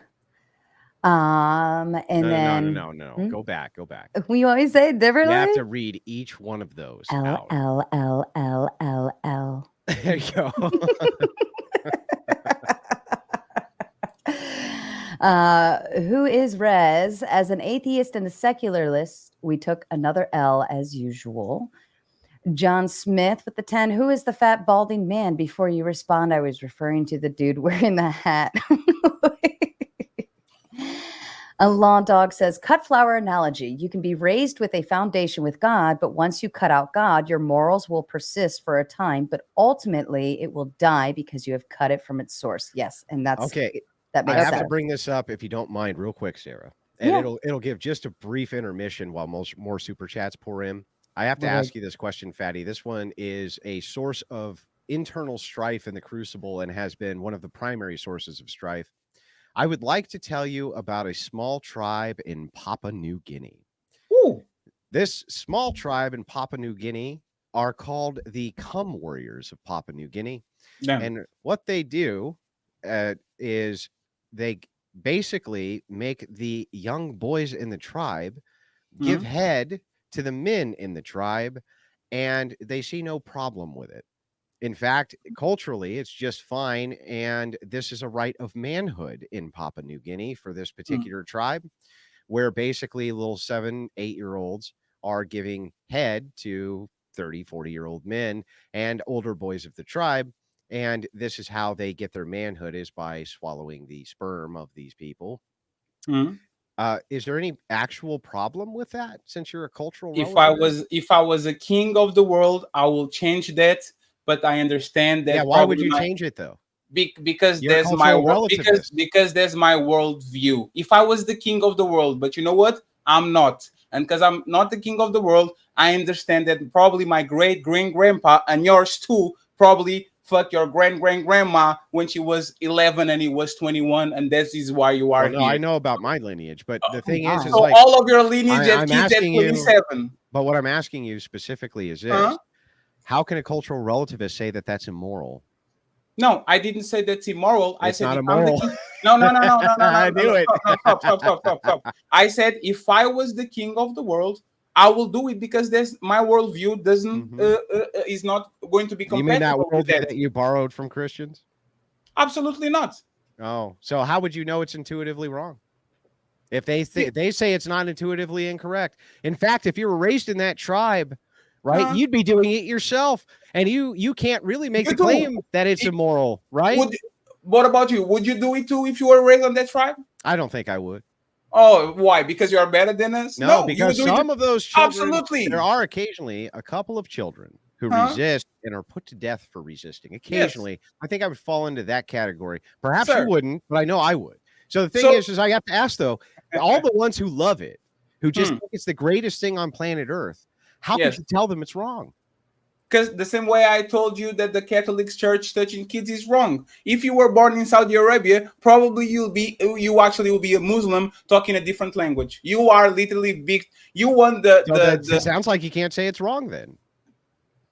B: And then
F: no. Go back.
B: We always say it differently.
F: You have to read each one of those out.
B: L.
F: There you go.
B: Who is Rez? As an atheist and a secularist, we took another L as usual. John Smith with the 10. Who is the fat balding man? Before you respond, I was referring to the dude wearing the hat. A lawn dog says, cut flower analogy. You can be raised with a foundation with God, but once you cut out God, your morals will persist for a time, but ultimately it will die because you have cut it from its source. Yes, and that's
F: okay.
B: That makes
F: sense.
B: I
F: have to bring this up if you don't mind, real quick, Sarah, and it'll give just a brief intermission while more super chats pour in. I have to ask you this question, Fatty. This one is a source of internal strife in the Crucible and has been one of the primary sources of strife. I would like to tell you about a small tribe in Papua New Guinea.
E: Ooh.
F: This small tribe in Papua New Guinea are called the Cum Warriors of Papua New Guinea.
E: Damn.
F: And what they do is they basically make the young boys in the tribe give head to the men in the tribe, and they see no problem with it. In fact, culturally, it's just fine, and this is a rite of manhood in Papua New Guinea for this particular tribe, where basically little 7-8-year-olds are giving head to 30, 40-year-old men and older boys of the tribe, and this is how they get their manhood, is by swallowing the sperm of these people. Is there any actual problem with that, since you're a cultural relative?
E: If I was a king of the world, I will change that, but I understand that.
F: Yeah, why would you change it though?
E: Because there's my because there's my worldview. If I was the king of the world, but you know what? I'm not. And because I'm not the king of the world, I understand that probably my great-great-grandpa and yours too probably fuck your grandma when she was 11 and he was 21, and this is why you are here.
F: I know about my lineage, but the thing is
E: so
F: like,
E: all of your lineage
F: I'm
E: kids at 27.
F: But what I'm asking you specifically is this: how can a cultural relativist say that that's immoral?
E: No, I didn't say that's immoral. I said
F: not immoral.
E: No. I
F: knew it.
E: Stop. I said if I was the king of the world, I will do it because my worldview doesn't is not going to be compatible.
F: You mean that
E: worldview
F: that you borrowed from Christians?
E: Absolutely not.
F: Oh, so how would you know it's intuitively wrong? If they say it's not intuitively incorrect. In fact, if you were raised in that tribe, right, you'd be doing it yourself, and you can't really make the claim that it's immoral, right?
E: What about you? Would you do it too if you were raised on that tribe?
F: I don't think I would.
E: Oh, why? Because you are better than us?
F: No, because some of those children,
E: absolutely,
F: there are occasionally a couple of children who resist and are put to death for resisting. Occasionally, yes. I think I would fall into that category. Perhaps you wouldn't, but I know I would. So the thing is I have to ask though, all the ones who love it, who just think it's the greatest thing on planet Earth, how could you tell them it's wrong?
E: Because the same way I told you that the Catholic Church touching kids is wrong. If you were born in Saudi Arabia, probably you actually will be a Muslim talking a different language. You are literally big. You want
F: it sounds like you can't say it's wrong then.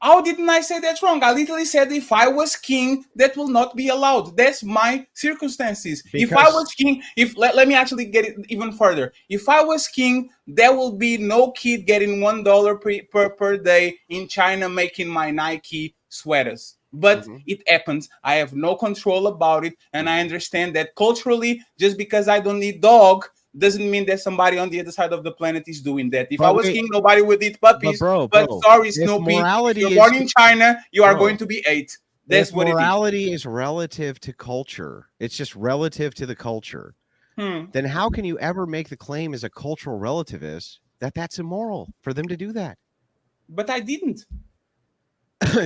E: How didn't I say that's wrong? I literally said if I was king, that will not be allowed. That's my circumstances. If I was king, let me actually get it even further. If I was king, there will be no kid getting $1 per day in China making my Nike sweaters. But it happens. I have no control about it. And I understand that culturally, just because I don't need dog doesn't mean that somebody on the other side of the planet is doing that. If
F: But
E: I was
F: wait,
E: king, nobody would eat puppies.
F: bro,
E: Sorry,
F: if
E: Snoopy, if
F: morality
E: you're
F: is
E: born in China, you are
F: Bro,
E: going to be ate. That's
F: if
E: what it is.
F: morality is relative to culture, it's just relative to the culture. Then how can you ever make the claim as a cultural relativist that that's immoral for them to do that?
E: But I didn't.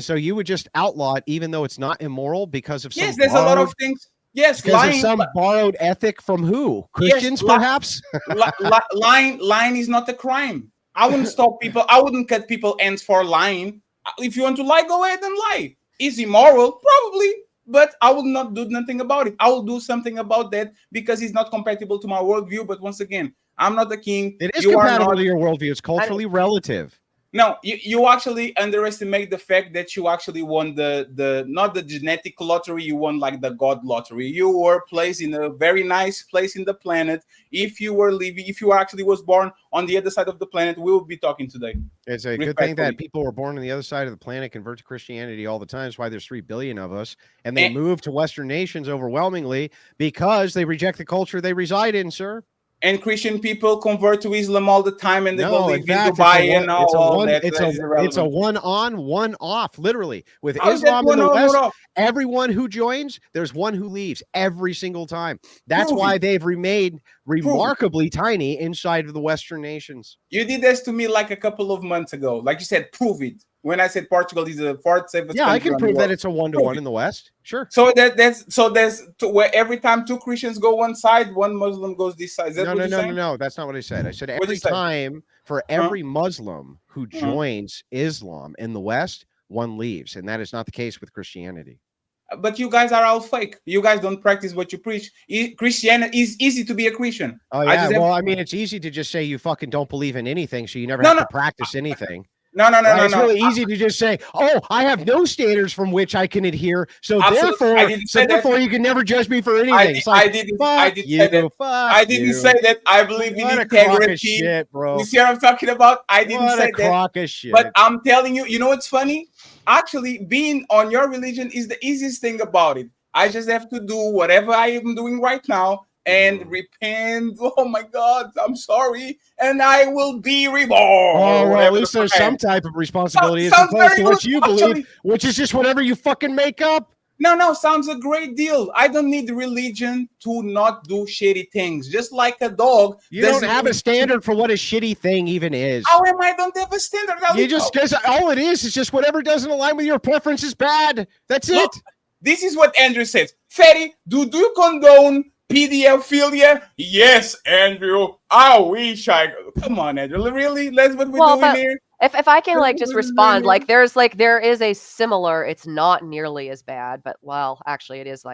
F: So you would just outlaw it even though it's not immoral because of some
E: Yes, there's a lot of things. Yes,
F: because of
E: lying.
F: some borrowed ethic from who? Christians, perhaps?
E: Lying is not a crime. I wouldn't stop people. I wouldn't cut people ends for lying. If you want to lie, go ahead and lie. Is immoral? Probably. But I will not do nothing about it. I will do something about that because it's not compatible to my worldview. But once again, I'm not the king.
F: It is compatible to your worldview. It's culturally relative.
E: No, you actually underestimate the fact that you actually won the not the genetic lottery, you won like the God lottery. You were placed in a very nice place in the planet. If you actually was born on the other side of the planet, we would be talking today.
F: It's a good thing that people were born on the other side of the planet convert to Christianity all the time. That's why there's 3 billion of us. And they move to Western nations overwhelmingly because they reject the culture they reside in, sir.
E: And Christian people convert to Islam all the time, and they believe in Dubai and all that.
F: It's a one-on, one-off, literally. With Islam in the West, everyone who joins, there's one who leaves every single time. That's why they've remained remarkably tiny inside of the Western nations.
E: You did this to me like a couple of months ago. Like you said, prove it. When I said Portugal is the fourth safest country,
F: I can prove that it's a 1-to-1 in the West. Sure.
E: So there's where every time 2 Christians go one side, 1 Muslim goes this side.
F: No. That's not what I said. I said every time for every Muslim who joins Islam in the West, 1 leaves, and that is not the case with Christianity.
E: But you guys are all fake. You guys don't practice what you preach. Christianity is easy to be a Christian.
F: Oh yeah. I mean, it's easy to just say you fucking don't believe in anything, so you never have to practice anything.
E: No.
F: It's really easy to just say, "Oh, I have no standards from which I can adhere, so therefore, you can never judge me for anything." I didn't
E: say that. I believe in integrity.
F: Shit, bro.
E: You see what I'm talking about? I didn't say that.
F: Crock of shit.
E: But I'm telling you, you know what's funny? Actually, being on your religion is the easiest thing about it. I just have to do whatever I am doing right now and repent. Oh my God, I'm sorry, and I will be reborn.
F: Oh, well, at least there's some type of responsibility as opposed to what you believe, which is just whatever you fucking make up.
E: No, sounds a great deal. I don't need religion to not do shitty things. Just like a dog.
F: You don't have a standard for what a shitty thing even is.
E: How am I don't have a standard?
F: Because all it is just whatever doesn't align with your preference is bad. That's it.
E: This is what Andrew says. Fariy, do you condone pedophilia? Yes, Andrew. I wish I. Come on, Andrew. Really? That's what we're doing here.
D: If I can just respond, there is a similar. It's not nearly as bad, but actually, it is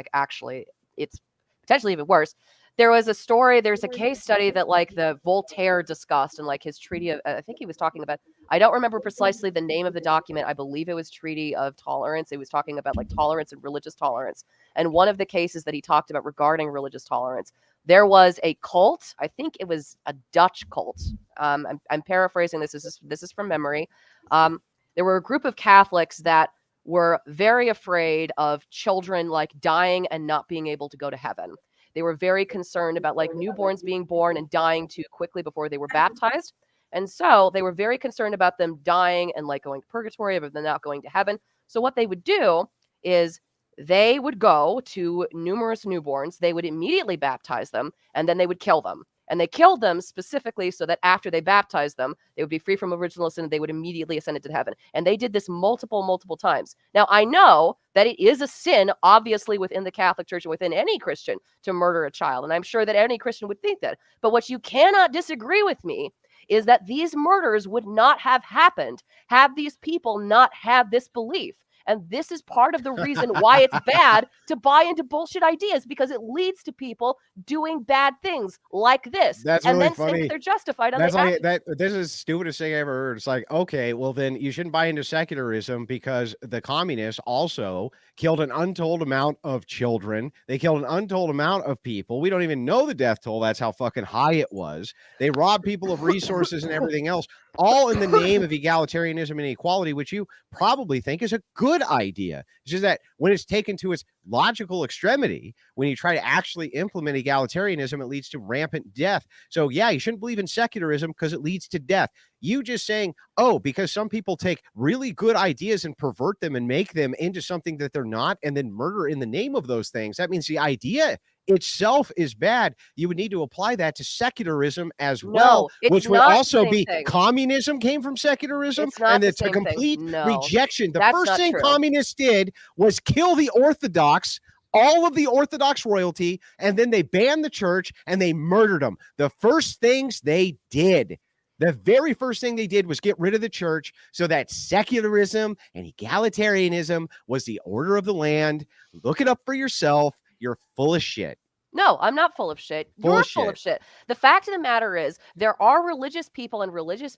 D: it's potentially even worse. There was a story. There's a case study that the Voltaire discussed in his treaty of. I think he was talking about. I don't remember precisely the name of the document. I believe it was Treaty of Tolerance. It was talking about tolerance and religious tolerance. And one of the cases that he talked about regarding religious tolerance, there was a cult. I think it was a Dutch cult. I'm paraphrasing this. This is from memory. There were a group of Catholics that were very afraid of children dying and not being able to go to heaven. They were very concerned about newborns being born and dying too quickly before they were baptized. And so they were very concerned about them dying and going to purgatory, but then not going to heaven. So what they would do is they would go to numerous newborns. They would immediately baptize them, and then they would kill them. And they killed them specifically so that after they baptized them, they would be free from original sin and they would immediately ascend into heaven. And they did this multiple times. Now, I know that it is a sin, obviously, within the Catholic Church and within any Christian to murder a child. And I'm sure that any Christian would think that. But what you cannot disagree with me is that these murders would not have happened had these people not had this belief. And this is part of the reason why it's bad to buy into bullshit ideas, because it leads to people doing bad things like this.
F: That's
D: and
F: really
D: then
F: funny.
D: think they're justified.
F: This is the stupidest thing I ever heard. It's okay, well then you shouldn't buy into secularism because the communists also killed an untold amount of children. They killed an untold amount of people. We don't even know the death toll. That's how fucking high it was. They robbed people of resources and everything else, all in the name of egalitarianism and equality, which you probably think is a good good idea. It's just that when it's taken to its logical extremity, when you try to actually implement egalitarianism, it leads to rampant death. So yeah, you shouldn't believe in secularism because it leads to death. You just saying, oh, because some people take really good ideas and pervert them and make them into something that they're not, and then murder in the name of those things. That means the idea itself is bad. You would need to apply that to secularism as well, which would also be communism came from secularism, and it's a complete rejection. The first thing communists did was kill the Orthodox, all of the Orthodox royalty, and then they banned the church and they murdered them. The first things they did. The very first thing they did was get rid of the church so that secularism and egalitarianism was the order of the land. Look it up for yourself. You're full of shit.
D: No, I'm not full of shit. You're full of shit. The fact of the matter is there are religious people and religious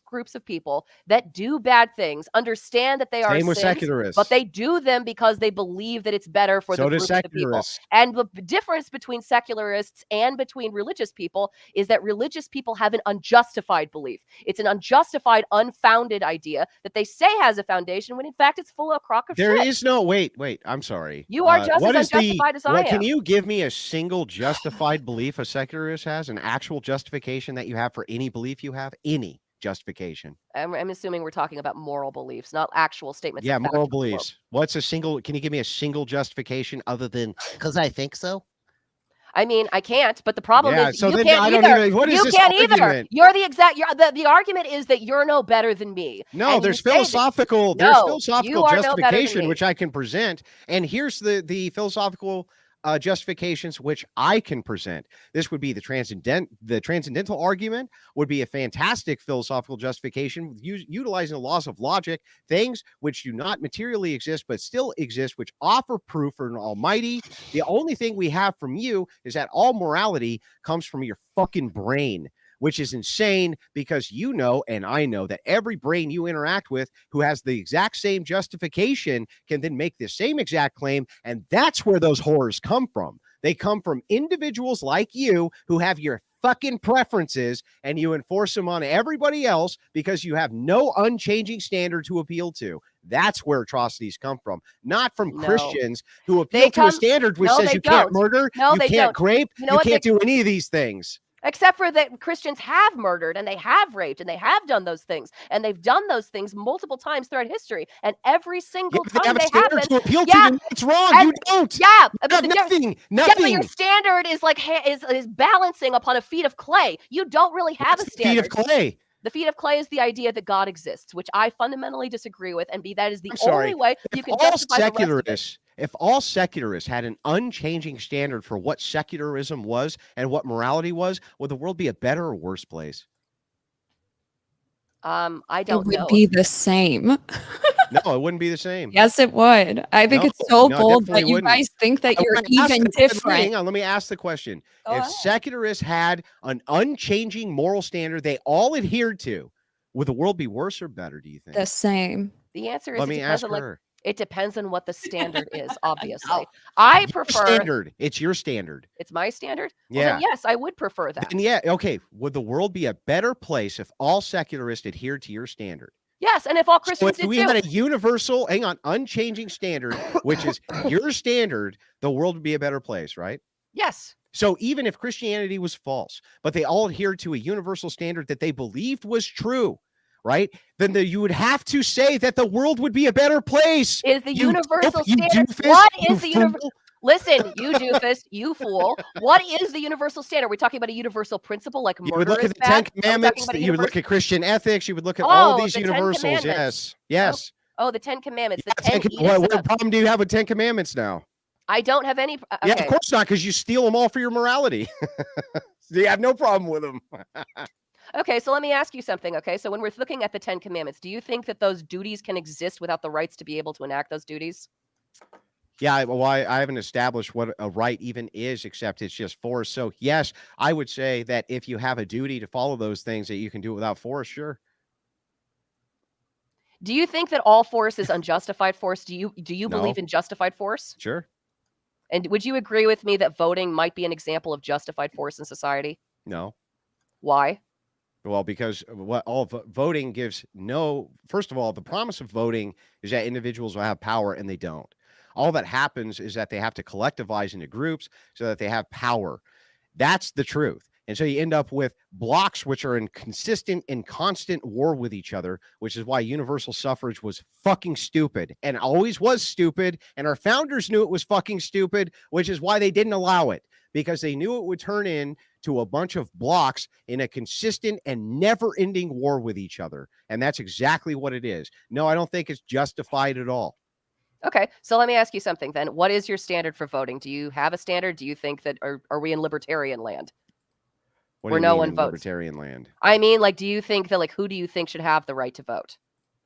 D: groups of people that do bad things, understand that they are
F: sins, secularists,
D: but they do them because they believe that it's better for the group of people. And the difference between secularists and between religious people is that religious people have an unjustified belief. It's an unjustified, unfounded idea that they say has a foundation when in fact it's full of crock of shit.
F: There is no, wait, I'm sorry.
D: You are just as unjustified as I am.
F: Can you give me a single justified belief a secularist has, an actual justification that you have for any belief you have? Any justification?
D: I'm assuming we're talking about moral beliefs, not actual statements.
F: Yeah, moral beliefs. What's a single, can you give me a single justification other than because I think so?
D: I mean, I can't, but the problem is
F: so
D: you
F: then
D: can't
F: I don't
D: either.
F: Even, what is
D: you
F: this
D: can't
F: argument?
D: Either. You're the exact. The argument is that you're no better than me.
F: No, there's philosophical. There's philosophical justification which I can present, and here's the philosophical justifications which I can present. This would be the transcendental argument would be a fantastic philosophical justification utilizing the laws of logic, things which do not materially exist but still exist, which offer proof for an almighty. The only thing we have from you is that all morality comes from your fucking brain, which is insane because you know, and I know, that every brain you interact with who has the exact same justification can then make the same exact claim. And that's where those horrors come from. They come from individuals like you who have your fucking preferences and you enforce them on everybody else because you have no unchanging standard to appeal to. That's where atrocities come from, not from Christians who appeal to a standard which says you can't murder, you can't grape, you can't do any of these things.
D: Except for that Christians have murdered and they have raped and they have done those things. And they've done those things multiple times throughout history. And every single time they happen.
F: To appeal to, it's wrong. You don't.
D: Yeah.
F: But nothing.
D: Yeah, but your standard is like is balancing upon a feet of clay. You don't really have a standard.
F: Feet of clay.
D: The feet of clay is the idea that God exists, which I fundamentally disagree with. And that is the only way you can justify the rest of it.
F: If all secularists had an unchanging standard for what secularism was and what morality was, would the world be a better or worse place?
D: I don't know.
C: It would be the same.
F: No, it wouldn't be the same.
C: Yes, it would. I think it's so bold that you guys think that you're even different.
F: Hang on, let me ask the question. If secularists had an unchanging moral standard they all adhered to, would the world be worse or better, do you think?
C: The same.
D: The answer is
F: let me ask her.
D: It depends on what the standard is, obviously. I prefer
F: standard. It's your standard.
D: It's my standard?
F: Yeah.
D: Well, then yes, I would prefer that.
F: And yeah, okay. Would the world be a better place if all secularists adhered to your standard?
D: Yes, and if all Christians
F: did we had a universal, unchanging standard, which is your standard, the world would be a better place, right?
D: Yes.
F: So even if Christianity was false, but they all adhered to a universal standard that they believed was true, right? Then you would have to say that the world would be a better place.
D: Is the universal standard? What is the universal? Listen, you doofus, you fool. What is the universal standard? We're talking about a universal principle like murder.
F: You would look at the Ten Commandments. You would look at Christian ethics. You would look at all of these universals. Yes. Yes.
D: Oh, the Ten Commandments.
F: What problem do you have with 10 Commandments now?
D: I don't have any. Okay.
F: Yeah, of course not, because you steal them all for your morality. So you have no problem with them.
D: Okay, so let me ask you something, okay? So when we're looking at the 10 Commandments, do you think that those duties can exist without the rights to be able to enact those duties?
F: Yeah, well, I haven't established what a right even is, except it's just force. So, yes, I would say that if you have a duty to follow those things, that you can do it without force, sure.
D: Do you think that all force is unjustified force? Do you believe in justified force?
F: Sure.
D: And would you agree with me that voting might be an example of justified force in society?
F: No.
D: Why?
F: Well, because what all voting gives no, first of all, the promise of voting is that individuals will have power and they don't. All that happens is that they have to collectivize into groups so that they have power. That's the truth. And so you end up with blocks which are in consistent and constant war with each other, which is why universal suffrage was fucking stupid and always was stupid. And our founders knew it was fucking stupid, which is why they didn't allow it, because they knew it would turn into a bunch of blocks in a consistent and never ending war with each other. And that's exactly what it is. No, I don't think it's justified at all.
D: Okay, so let me ask you something then. What is your standard for voting? Do you have a standard? Do you think that, are we in libertarian land?
F: What
D: Where
F: do you
D: no
F: mean
D: one
F: in
D: votes?
F: libertarian land?
D: I mean, like, do you think that, like, who do you think should have the right to vote?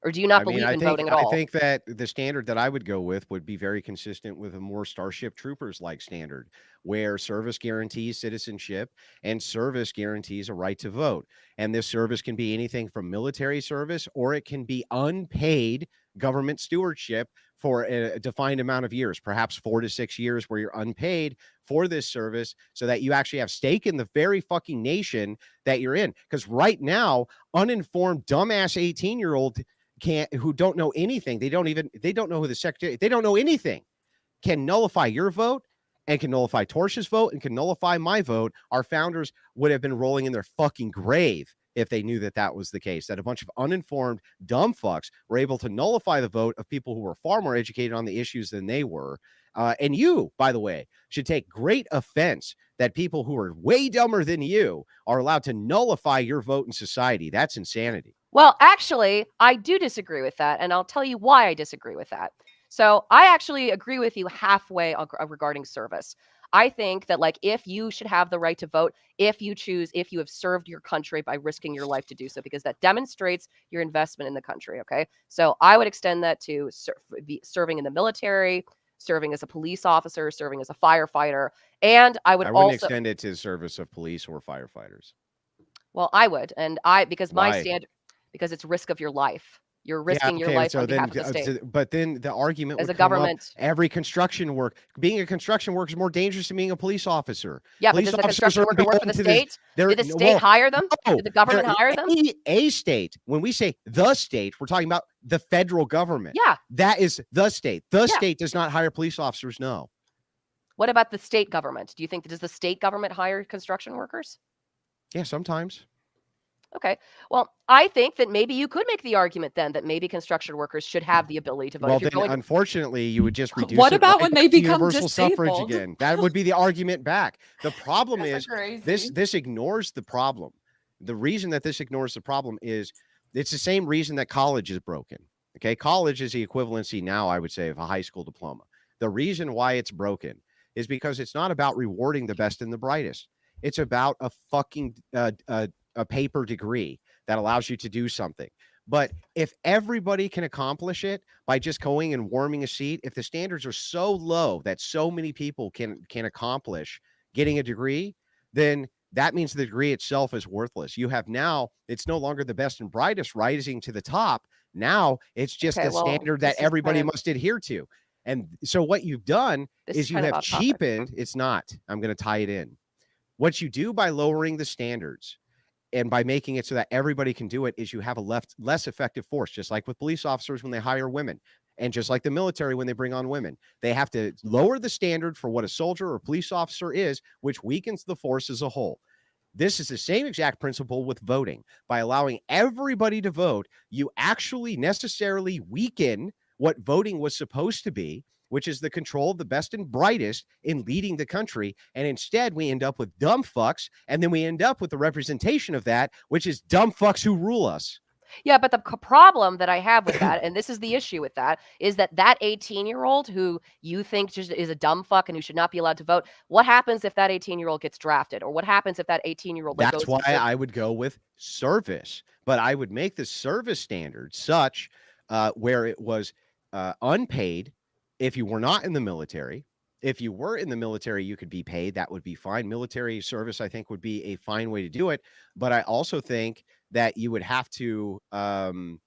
D: Or do you not believe in voting at all?
F: I think that the standard that I would go with would be very consistent with a more Starship Troopers like standard, where service guarantees citizenship and service guarantees a right to vote. And this service can be anything from military service, or it can be unpaid government stewardship for a defined amount of years, perhaps 4 to 6 years, where you're unpaid for this service so that you actually have stake in the very fucking nation that you're in. Because right now, uninformed, dumbass 18-year-old who don't know anything, they don't know who the secretary, they don't know anything, can nullify your vote and can nullify Torshaa's vote and can nullify my vote. Our founders would have been rolling in their fucking grave if they knew that that was the case, that a bunch of uninformed dumb fucks were able to nullify the vote of people who were far more educated on the issues than they were. And you, by the way, should take great offense that people who are way dumber than you are allowed to nullify your vote in society. That's insanity.
D: Well, actually, I do disagree with that, and I'll tell you why I disagree with that. So I actually agree with you halfway regarding service. I think that, like, if you should have the right to vote, if you have served your country by risking your life to do so, because that demonstrates your investment in the country. Okay, so I would extend that to serving in the military, serving as a police officer, serving as a firefighter, and I wouldn't
F: also extend it to the service of police or firefighters.
D: Well, I would, and because my standard. Because it's risk of your life. You're risking your life on behalf of the state.
F: But then the argument
D: as
F: would
D: a government,
F: every construction work, being a construction worker is more dangerous than being a police officer.
D: Yeah, but does the construction worker work for the state? Did the state hire them? Did the government hire them?
F: A state. When we say the state, we're talking about the federal government.
D: Yeah.
F: That is the state. The state does not hire police officers, no.
D: What about the state government? Do you think does the state government hire construction workers?
F: Yeah, sometimes.
D: Okay. Well, I think that maybe you could make the argument then that maybe construction workers should have the ability to vote.
F: Well, then unfortunately, you would just reduce
C: What about when they become
F: universal
C: disabled?
F: suffrage again? That would be the argument back. The problem is
C: crazy.
F: this ignores the problem. The reason that this ignores the problem is it's the same reason that college is broken. Okay, college is the equivalency now, I would say, of a high school diploma. The reason why it's broken is because it's not about rewarding the best and the brightest. It's about a fucking a paper degree that allows you to do something. But if everybody can accomplish it by just going and warming a seat, if the standards are so low that so many people can accomplish getting a degree, then that means the degree itself is worthless. You have now, it's no longer the best and brightest rising to the top. Now it's just a standard that everybody must adhere to. And so what you've done is you have cheapened, it's not, I'm going to tie it in. What you do by lowering the standards and by making it so that everybody can do it is you have a less effective force, just like with police officers when they hire women, and just like the military when they bring on women. They have to lower the standard for what a soldier or police officer is, which weakens the force as a whole. This is the same exact principle with voting. By allowing everybody to vote, you actually necessarily weaken what voting was supposed to be, which is the control of the best and brightest in leading the country. And instead, we end up with dumb fucks. And then we end up with the representation of that, which is dumb fucks who rule us.
D: Yeah, but the problem that I have with that, and this is the issue with that, is that 18-year-old who you think just is a dumb fuck and who should not be allowed to vote, what happens if that 18-year-old gets drafted? Or what happens if that 18-year-old
F: That's goes why I would go with service. But I would make the service standard such where it was unpaid. If you were not in the military, if you were in the military, you could be paid. That would be fine. Military service, I think, would be a fine way to do it. But I also think that you would have to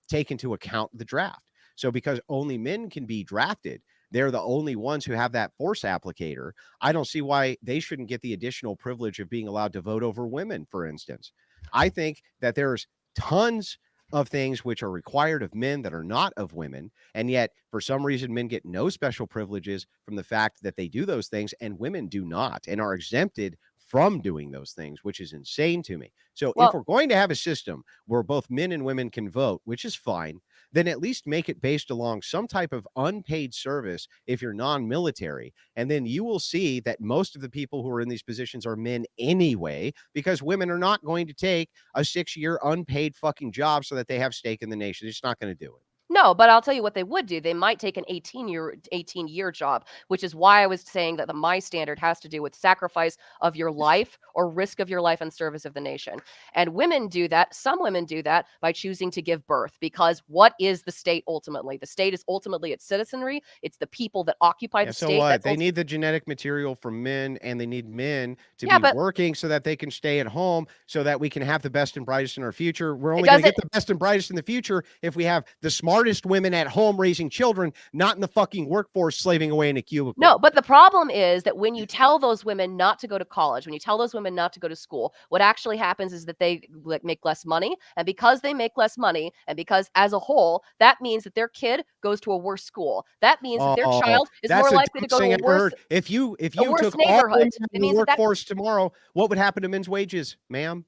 F: take into account the draft. So because only men can be drafted, they're the only ones who have that force applicator. I don't see why they shouldn't get the additional privilege of being allowed to vote over women, for instance. I think that there's tons of things which are required of men that are not of women. And yet, for some reason, men get no special privileges from the fact that they do those things, and women do not and are exempted from doing those things, which is insane to me. So if we're going to have a system where both men and women can vote, which is fine, then at least make it based along some type of unpaid service if you're non-military. And then you will see that most of the people who are in these positions are men anyway, because women are not going to take a 6-year unpaid fucking job so that they have stake in the nation. It's not going to do it.
D: No, but I'll tell you what they would do. They might take an 18-year job, which is why I was saying that my standard has to do with sacrifice of your life or risk of your life in service of the nation. And women do that. Some women do that by choosing to give birth, because what is the state ultimately? The state is ultimately its citizenry. It's the people that occupy the
F: So
D: state.
F: what? They need the genetic material from men, and they need men to
D: Yeah,
F: be
D: but
F: working so that they can stay at home so that we can have the best and brightest in our future. We're only going to get the best and brightest in the future if we have the smartest women at home raising children, not in the fucking workforce slaving away in a cubicle.
D: No, but the problem is that when you tell those women not to go to college, when you tell those women not to go to school, what actually happens is that they make less money. And because they make less money, and because as a whole, that means that their kid goes to a worse school. That means that their child is more likely to go to a worse
F: If you
D: worse
F: took all
D: neighborhood.
F: women
D: It
F: in
D: means
F: the
D: that
F: workforce tomorrow, what would happen to men's wages, ma'am?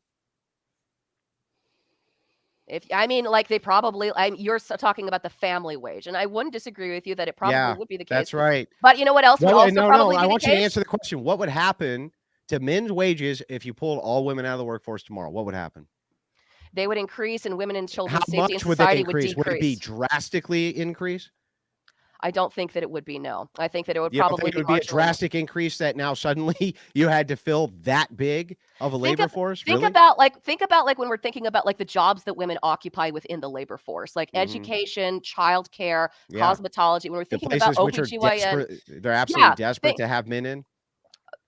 D: They probably, you're talking about the family wage, and I wouldn't disagree with you that it probably would be the case.
F: That's right.
D: But you know what else would also probably be
F: I
D: the
F: want
D: case?
F: you to answer the question. What would happen to men's wages if you pulled all women out of the workforce tomorrow? What would happen?
D: They would increase, and women and children's
F: How
D: safety in
F: much would they
D: society would
F: increase?
D: decrease.
F: Would it be drastically increase?
D: I don't think that it would be, no. I think that it would
F: You don't
D: probably
F: think it would be a drastic increase that now suddenly you had to fill that big of a labor force?
D: Think
F: Really?
D: about like when we're thinking about like the jobs that women occupy within the labor force, like education, childcare, cosmetology. When we're thinking about OBGYN,
F: they're absolutely desperate to have men in.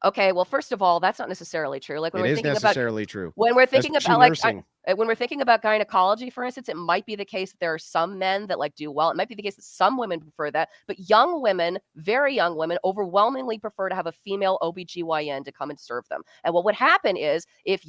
D: Okay, well, first of all, that's not necessarily true. Like when
F: It
D: we're
F: is
D: thinking
F: necessarily true.
D: when we're thinking
F: Especially
D: about
F: nursing.
D: when we're thinking about gynecology, for instance, it might be the case that there are some men that like do well. It might be the case that some women prefer that, but young women, very young women, overwhelmingly prefer to have a female OBGYN to come and serve them. And what would happen is if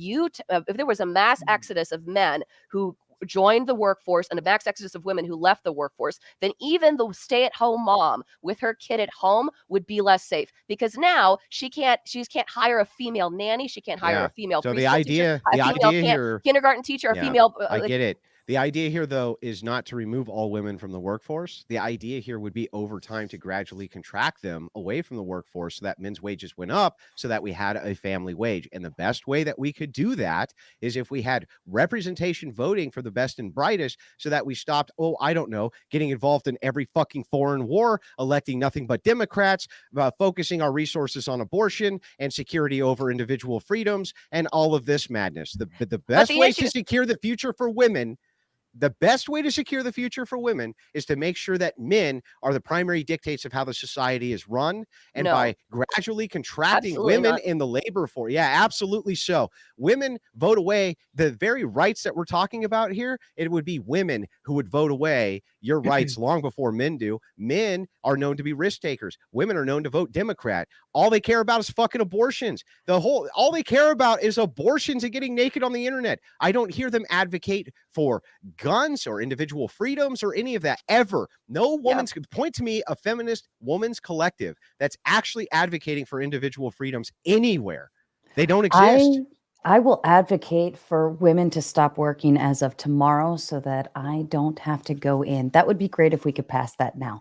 D: there was a mass exodus of men who joined the workforce and a mass exodus of women who left the workforce, then even the stay-at-home mom with her kid at home would be less safe, because now she can't hire a female nanny, she can't hire a female preschool teacher, a female kindergarten teacher, a female.
F: I get it. The idea here, though, is not to remove all women from the workforce. The idea here would be over time to gradually contract them away from the workforce so that men's wages went up so that we had a family wage. And the best way that we could do that is if we had representation voting for the best and brightest so that we stopped, getting involved in every fucking foreign war, electing nothing but Democrats, focusing our resources on abortion and security over individual freedoms and all of this madness. The best way to secure the future for women The best way to secure the future for women is to make sure that men are the primary dictates of how the society is run, and by gradually contracting women in the labor force. Yeah, absolutely so. Women vote away the very rights that we're talking about here. It would be women who would vote away your rights long before men do. Men are known to be risk takers. Women are known to vote Democrat. All they care about is fucking abortions. All they care about is abortions and getting naked on the internet. I don't hear them advocate for guns or individual freedoms or any of that ever. No woman's point to me a feminist woman's collective that's actually advocating for individual freedoms anywhere. They don't exist.
B: I will advocate for women to stop working as of tomorrow so that I don't have to go in. That would be great if we could pass that now.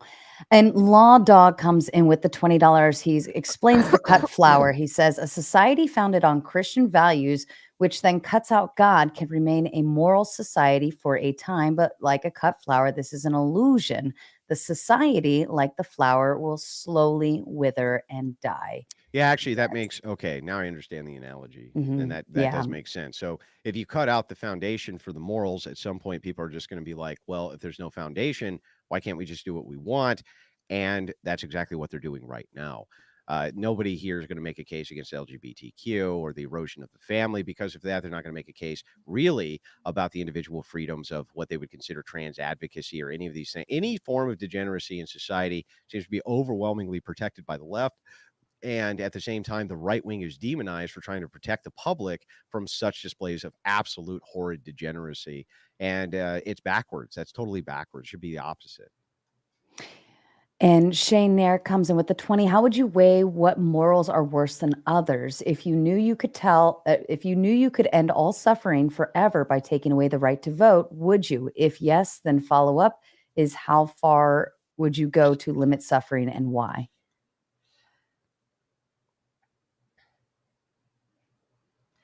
B: And Law Dog comes in with the $20. He explains the cut flower. He says, a society founded on Christian values, which then cuts out God, can remain a moral society for a time, but like a cut flower, this is an illusion. The society, like the flower, will slowly wither and die.
F: Yeah, actually, that makes okay. Now I understand the analogy, and that does make sense. So if you cut out the foundation for the morals, at some point, people are just going to be like, well, if there's no foundation, why can't we just do what we want? And that's exactly what they're doing right now. Nobody here is going to make a case against LGBTQ or the erosion of the family. Because of that, they're not going to make a case really about the individual freedoms of what they would consider trans advocacy or any of these things. Any form of degeneracy in society seems to be overwhelmingly protected by the left. And at the same time, the right wing is demonized for trying to protect the public from such displays of absolute horrid degeneracy. And it's backwards. That's totally backwards. It should be the opposite.
B: And Shane Nair comes in with the 20. How would you weigh what morals are worse than others? If you knew you could end all suffering forever by taking away the right to vote, would you? If yes, then follow up is how far would you go to limit suffering and why?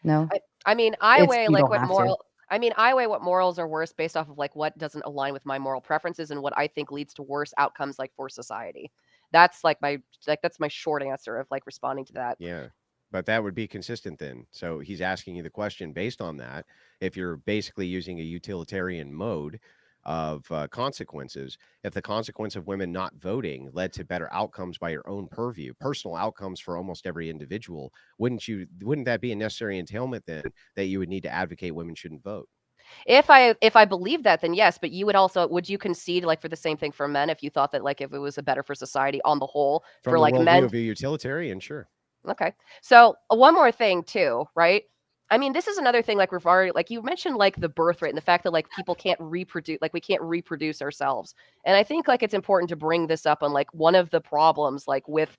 B: No?
D: I mean, I weigh
B: You
D: like
B: don't
D: what
B: have to.
D: moral. I mean, I weigh what morals are worse based off of like what doesn't align with my moral preferences and what I think leads to worse outcomes like for society. That's like that's my short answer of like responding to that.
F: Yeah. But that would be consistent then. So he's asking you the question based on that. If you're basically using a utilitarian mode of consequences, if the consequence of women not voting led to better outcomes by your own purview, personal outcomes for almost every individual, wouldn't that be a necessary entailment then that you would need to advocate women shouldn't vote?
D: If I believe that, then yes, but would you concede like for the same thing for men if you thought that like if it was a better for society on the whole
F: From
D: for
F: the
D: like
F: worldview
D: men?
F: of a utilitarian, sure.
D: Okay. So one more thing too, right? I mean, this is another thing like we've already like you mentioned like the birth rate and the fact that like people can't reproduce, like we can't reproduce ourselves. And I think like it's important to bring this up on like one of the problems like with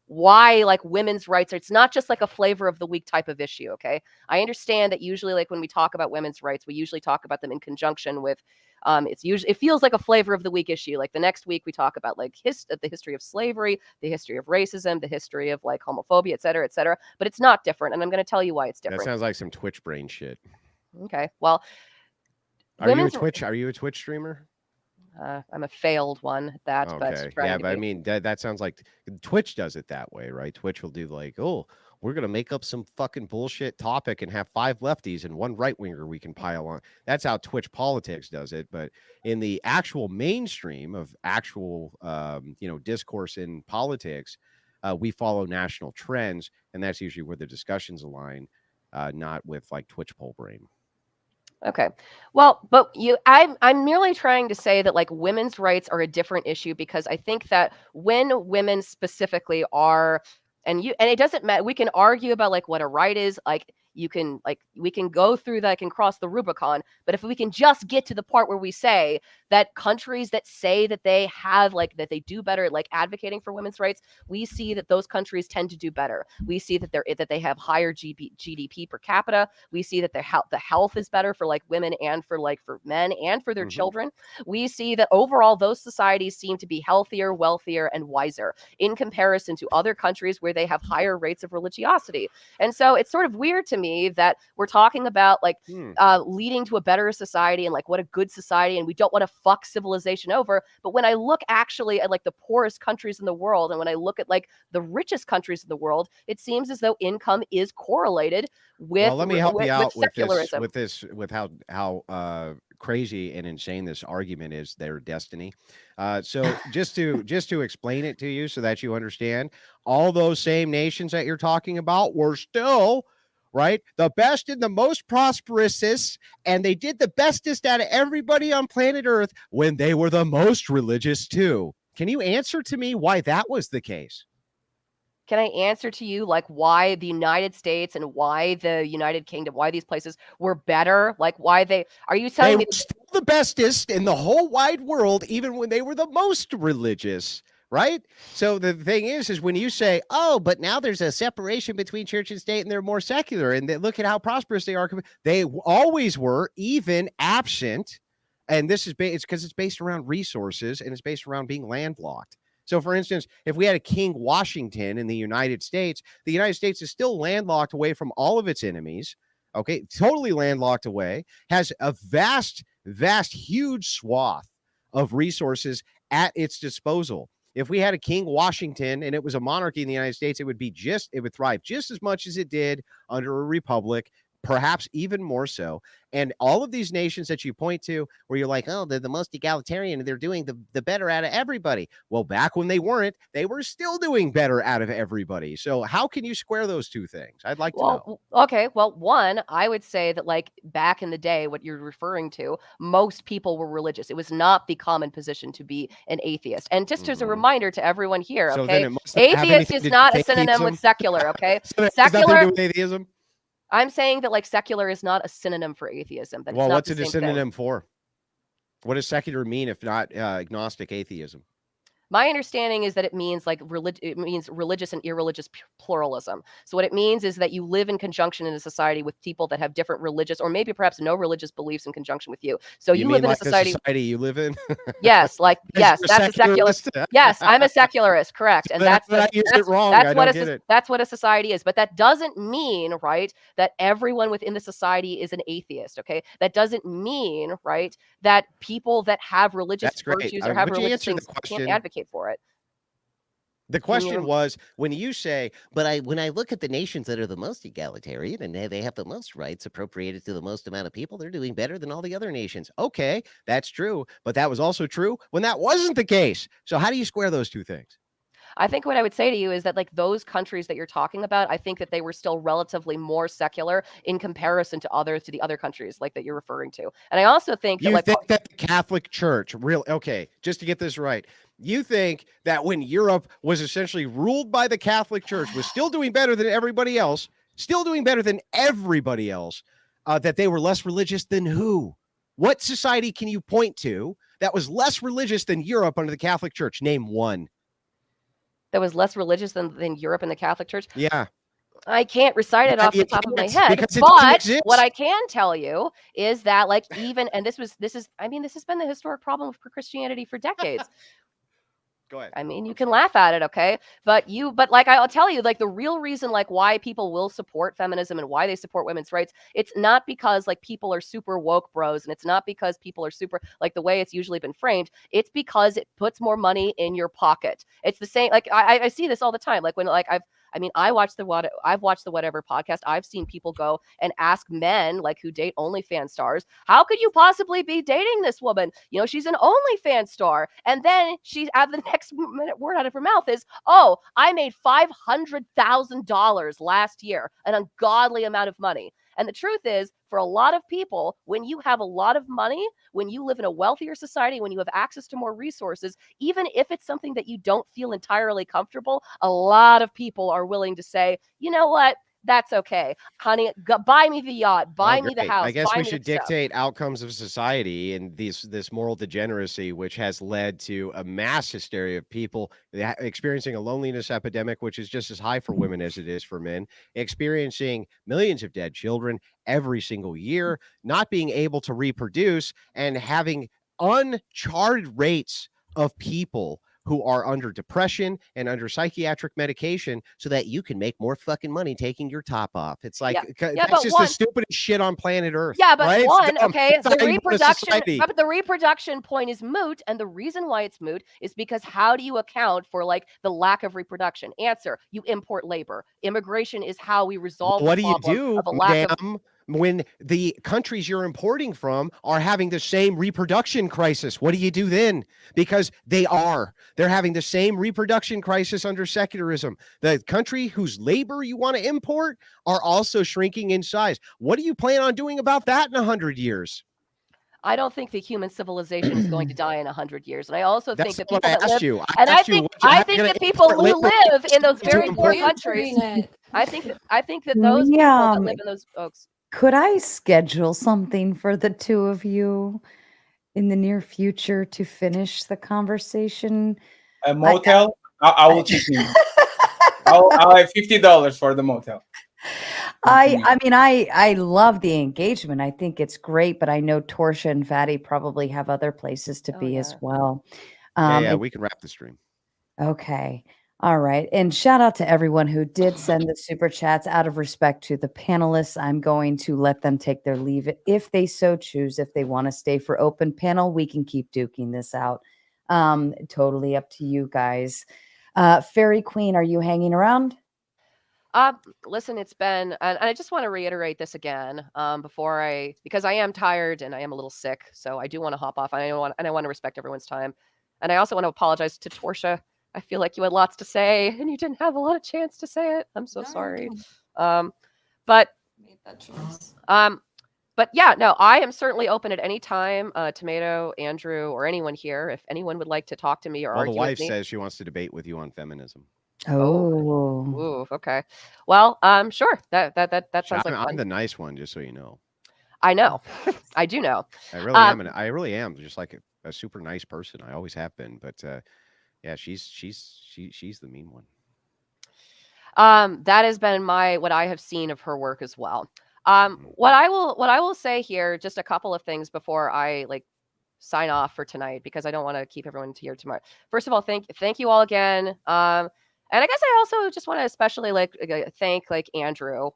D: why like women's rights it's not just like a flavor of the week type of issue. Okay, I understand that usually like when we talk about women's rights we usually talk about them in conjunction with it feels like a flavor of the week issue. Like the next week we talk about like the history of slavery, the history of racism, the history of like homophobia, et cetera, but it's not different, and I'm going to tell you why it's
F: That
D: different.
F: sounds like some Twitch brain shit.
D: Okay, well,
F: Are you a Twitch streamer?
D: I'm a failed one at that,
F: Okay.
D: but
F: Yeah, but I mean that sounds like Twitch does it that way, right? Twitch will do like, oh, we're gonna make up some fucking bullshit topic and have 5 lefties and 1 right winger we can pile on. That's how Twitch politics does it. But in the actual mainstream of actual discourse in politics, we follow national trends, and that's usually where the discussions align, not with like Twitch poll brain.
D: Okay. Well, but I'm merely trying to say that like women's rights are a different issue because I think that when women specifically are and it doesn't matter, we can argue about like what a right is, like we can go through that and cross the Rubicon, but if we can just get to the part where we say that countries that say that they have like that they do better at like advocating for women's rights, we see that those countries tend to do better. We see that they have higher GDP per capita. We see that the health is better for like women and for men and for their children. We see that overall those societies seem to be healthier, wealthier, and wiser in comparison to other countries where they have higher rates of religiosity. And so it's sort of weird to me that we're talking about like leading to a better society and like what a good society, and we don't want to fuck civilization over. But when I look actually at like the poorest countries in the world, and when I look at like the richest countries in the world, it seems as though income is correlated with.
F: Well, let me help you out with
D: secularism.
F: with how crazy and insane this argument is. Their destiny. So just to explain it to you so that you understand, all those same nations that you're talking about were still right the best and the most prosperous, and they did the bestest out of everybody on planet Earth when they were the most religious too. Can you answer to me why that was the case?
D: Can I answer to you like why the United States and why the United Kingdom, why these places were better? Like why are you telling me
F: were still the bestest in the whole wide world, even when they were the most religious, right? So the thing is when you say, oh, but now there's a separation between church and state and they're more secular and look at how prosperous they are. They always were, even absent. And this is it's because it's based around resources and it's based around being landlocked. So, for instance, if we had a King Washington in the United States is still landlocked away from all of its enemies. Okay, totally landlocked away, has a vast, huge swath of resources at its disposal. If we had a King Washington and it was a monarchy in the United States, it would thrive just as much as it did under a republic, perhaps even more so. And all of these nations that you point to where you're like, oh, they're the most egalitarian and they're doing the better out of everybody. Well, back when they weren't, they were still doing better out of everybody. So how can you square those two things? I'd like to know.
D: Okay. Well, one, I would say that like back in the day, what you're referring to, most people were religious. It was not the common position to be an atheist. And just as a reminder to everyone here,
F: So
D: okay,
F: then it must not have
D: atheist
F: anything
D: is
F: to do
D: not a
F: with
D: synonym
F: atheism?
D: with secular, okay?
F: So that has nothing to
D: Secular,
F: do with atheism?
D: I'm saying that like secular is not a synonym for atheism. That
F: Well,
D: it's not
F: what's
D: the
F: it a
D: same thing.
F: synonym for? What does secular mean if not agnostic atheism?
D: My understanding is that it means like it means religious and irreligious pluralism. So what it means is that you live in conjunction in a society with people that have different religious or maybe perhaps no religious beliefs in conjunction with you. So you live in
F: like
D: a society.
F: the society you live in?
D: Yes, like yes, that's a secularist. Yes, I'm a secularist, correct. And that's
F: I used it wrong. I don't get it.
D: That's what a society is. But that doesn't mean, right, that everyone within the society is an atheist. Okay, that doesn't mean, right, that people that have religious virtues or have religious things can't advocate for it.
F: The question was, when you say, when I look at the nations that are the most egalitarian and they have the most rights appropriated to the most amount of people, they're doing better than all the other nations. Okay, that's true. But that was also true when that wasn't the case. So how do you square those two things?
D: I think what I would say to you is that like those countries that you're talking about, I think that they were still relatively more secular in comparison to the other countries like that you're referring to. And I also think that
F: think that the Catholic Church okay, just to get this right, you think that when Europe was essentially ruled by the Catholic Church was still doing better than everybody else, that they were less religious than who? What society can you point to that was less religious than Europe under the Catholic Church? Name one.
D: That was less religious than Europe and the Catholic Church?
F: Yeah.
D: I can't recite it off the top of my head, but what I can tell you is that like even, and this has been the historic problem for Christianity for decades.
F: Go ahead.
D: I mean, you can laugh at it, okay? But like I'll tell you, like the real reason like why people will support feminism and why they support women's rights, it's not because like people are super woke bros, and it's not because people are super like the way it's usually been framed. It's because it puts more money in your pocket. It's the same. Like I see this all the time. Like when like I've watched the Whatever podcast. I've seen people go and ask men like who date OnlyFans stars, how could you possibly be dating this woman? You know, she's an OnlyFans star. And then she's at the next word out of her mouth is, oh, I made $500,000 last year, an ungodly amount of money. And the truth is, for a lot of people, when you have a lot of money, when you live in a wealthier society, when you have access to more resources, even if it's something that you don't feel entirely comfortable, a lot of people are willing to say, you know what? That's okay, honey. Buy me the yacht. Buy me the house.
F: I guess we should dictate outcomes of society and this moral degeneracy, which has led to a mass hysteria of people experiencing a loneliness epidemic, which is just as high for women as it is for men, experiencing millions of dead children every single year, not being able to reproduce, and having uncharted rates of people who are under depression and under psychiatric medication so that you can make more fucking money taking your top off. It's like, that's just the stupidest shit on planet Earth.
D: Yeah, but
F: right?
D: The reproduction point is moot. And the reason why it's moot is because how do you account for like the lack of reproduction? Answer, you import labor. Immigration is how we resolve the problem of a lack of
F: when the countries you're importing from are having the same reproduction crisis. What do you do then? Because they're having the same reproduction crisis under secularism. The country whose labor you want to import are also shrinking in size. What do you plan on doing about that in 100 years?
D: I don't think the human civilization is going to die in 100 years. And I also think that people
F: that live,
D: I think that people who live in those very poor countries, I think that those people that live in those folks.
B: Could I schedule something for the two of you in the near future to finish the conversation?
E: A motel? I will chip in. I'll have $50 for the motel.
B: I love the engagement. I think it's great, but I know Torshaa and Fariy probably have other places to be as well.
F: We can wrap the stream.
B: Okay. All right. And shout out to everyone who did send the super chats. Out of respect to the panelists, I'm going to let them take their leave if they so choose. If they want to stay for open panel, we can keep duking this out. Totally up to you guys. Fariy Queen, are you hanging around?
D: Listen, it's been, and I just want to reiterate this again, because I am tired and I am a little sick, so I do want to hop off. I want to respect everyone's time, and I also want to apologize to Torshaa. I feel like you had lots to say and you didn't have a lot of chance to say it. I'm so sorry. But
C: Made that choice.
D: But yeah, no, I am certainly open at any time. Tomato, Andrew, or anyone here, if anyone would like to talk to me or
F: Well, the
D: argue
F: wife
D: with me.
F: says she wants to debate with you on feminism.
B: Oh,
D: Ooh, okay. Well, sure. That sounds like
F: I'm
D: fun.
F: the nice one, just so you know.
D: I know. I do know.
F: I really am. And I really am just like a super nice person. I always have been. But yeah, she's the mean one.
D: That has been what I have seen of her work as well. What I will say here, just a couple of things before I sign off for tonight, because I don't want to keep everyone here tomorrow. First of all, thank you all again. And I guess I also just want to especially thank Andrew.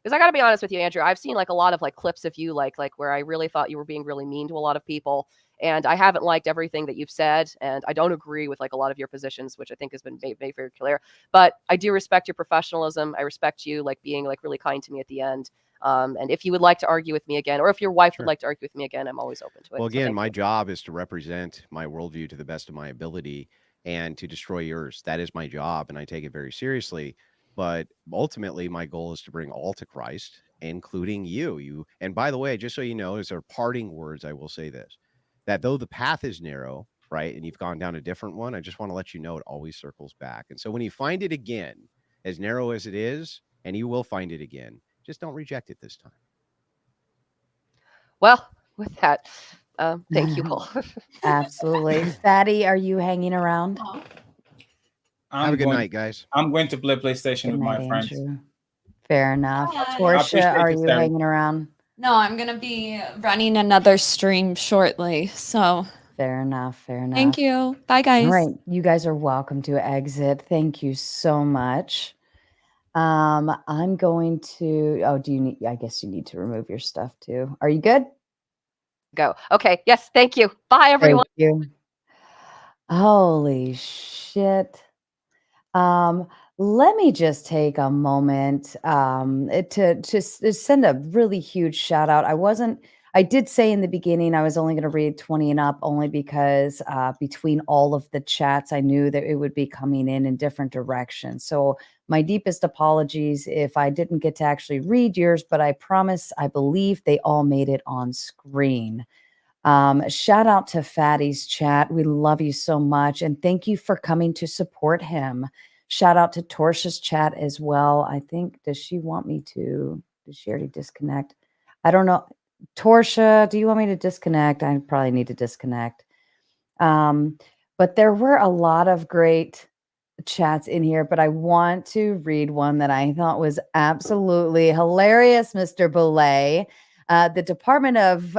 D: Because I got to be honest with you, Andrew, I've seen a lot of clips of you where I really thought you were being really mean to a lot of people, and I haven't liked everything that you've said, and I don't agree with a lot of your positions, which I think has been made very clear. But I do respect your professionalism. I respect you being really kind to me at the end. And if you would like to argue with me again, or if your wife would like to argue with me again, I'm always open to it.
F: Well, again, my job is to represent my worldview to the best of my ability and to destroy yours. That is my job, and I take it very seriously. But ultimately, my goal is to bring all to Christ, including you. And by the way, just so you know, as our parting words, I will say this, that though the path is narrow, right, and you've gone down a different one, I just want to let you know it always circles back. And so when you find it again, as narrow as it is, and you will find it again, just don't reject it this time.
D: Well, with that, thank you all.
B: absolutely. Fatty, are you hanging around?
F: Have a good night, guys.
E: I'm going to play PlayStation
B: Good
E: with
B: night,
E: my friends.
B: Andrew. Fair enough.
C: Yeah.
B: Torshaa, are
E: it,
B: you
E: Sarah.
B: hanging around?
C: No, I'm gonna be running another stream shortly. So
B: Fair enough.
C: thank you. Bye, guys.
B: All right, you guys are welcome to exit. Thank you so much. I'm going to. Oh, do you need? I guess you need to remove your stuff too. Are you good?
D: Go. Okay. Yes. Thank you. Bye, everyone.
B: Thank you. Holy shit. Let me just take a moment to send a really huge shout out. I did say in the beginning I was only going to read 20 and up, only because between all of the chats, I knew that it would be coming in different directions. So my deepest apologies if I didn't get to actually read yours, but I believe they all made it on screen. Shout out to Fatty's chat. We love you so much. And thank you for coming to support him. Shout out to Torshaa's chat as well. I think, does she already disconnect? I don't know. Torshaa, do you want me to disconnect? I probably need to disconnect. But there were a lot of great chats in here, but I want to read one that I thought was absolutely hilarious, Mr. Belay. The Department of...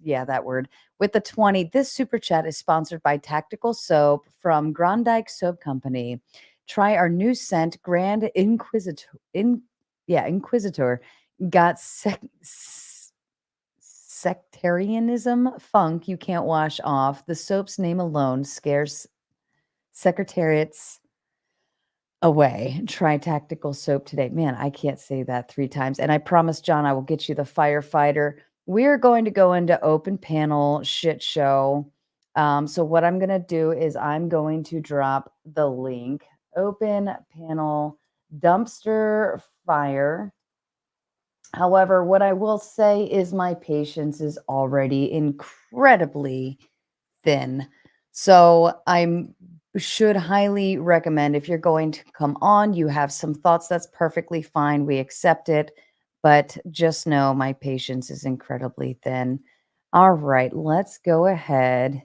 B: that word, with the 20. This super chat is sponsored by Tactical Soap from Grondike Soap Company. Try our new scent, Grand Inquisitor. Inquisitor. Got sectarianism funk you can't wash off. The soap's name alone scares secretariats away. Try Tactical Soap today. Man, I can't say that 3 times. And I promise, John, I will get you the firefighter. We're going to go into open panel shit show. So what I'm going to do is I'm going to drop the link. Open panel dumpster fire. However, what I will say is my patience is already incredibly thin. So I should highly recommend, if you're going to come on, you have some thoughts, that's perfectly fine. We accept it. But just know my patience is incredibly thin. All right, let's go ahead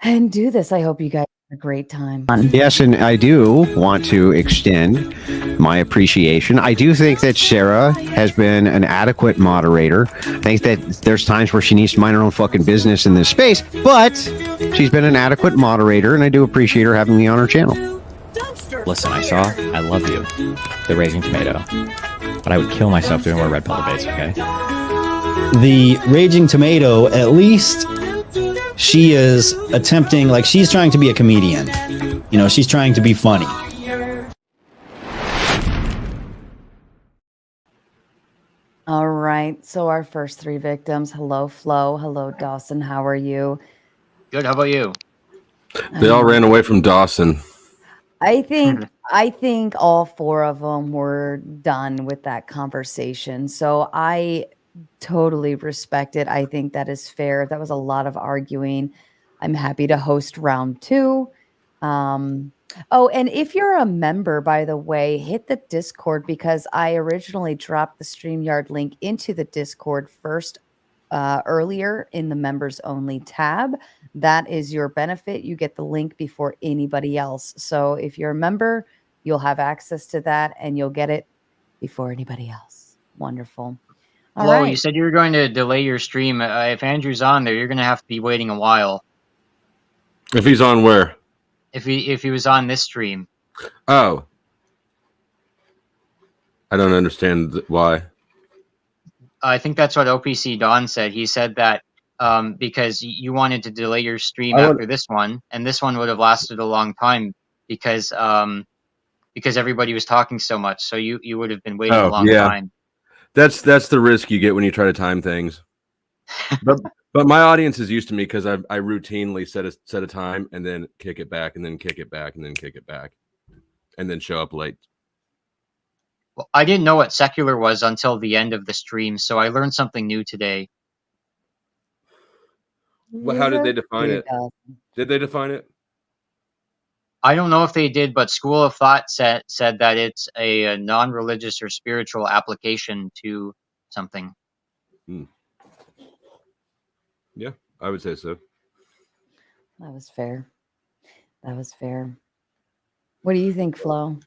B: and do this. I hope you guys have a great time.
F: Yes, and I do want to extend my appreciation. I do think that Sarah has been an adequate moderator. I think that there's times where she needs to mind her own fucking business in this space, but she's been an adequate moderator, and I do appreciate her having me on her channel.
G: Listen, I love you, the Raging Tomato, but I would kill myself doing more red pill debates, okay?
H: The Raging Tomato, at least she is attempting, she's trying to be a comedian. You know, she's trying to be funny.
B: right. So our first 3 victims. Hello, Flo. Hello, Dawson. How are you?
I: Good. How about you?
J: They all ran away from Dawson.
B: I think all 4 of them were done with that conversation. So I totally respect it. I think that is fair. That was a lot of arguing. I'm happy to host round 2. Oh, and if you're a member, by the way, hit the Discord, because I originally dropped the StreamYard link into the Discord first earlier in the members only tab. That is your benefit. You get the link before anybody else. So if you're a member, you'll have access to that and you'll get it before anybody else. Wonderful. All
I: Flo,
B: right.
I: you said you were going to delay your stream. If Andrew's on there, you're going to have to be waiting a while.
J: If he's on where?
I: If he was on this stream.
J: Oh. I don't understand why.
I: I think that's what OPC Don said. He said that because you wanted to delay your stream after this one, and this one would have lasted a long time because everybody was talking so much. So you would have been waiting a long time.
J: That's the risk you get when you try to time things. But my audience is used to me because I routinely set a time and then kick it back and then kick it back and then kick it back and then show up late.
I: Well, I didn't know what secular was until the end of the stream, so I learned something new today.
J: Well, how did they define it? Did they define it?
I: I don't know if they did, but School of Thought said that it's a non-religious or spiritual application to something.
J: Yeah, I would say so.
B: That was fair. What do you think, Flo?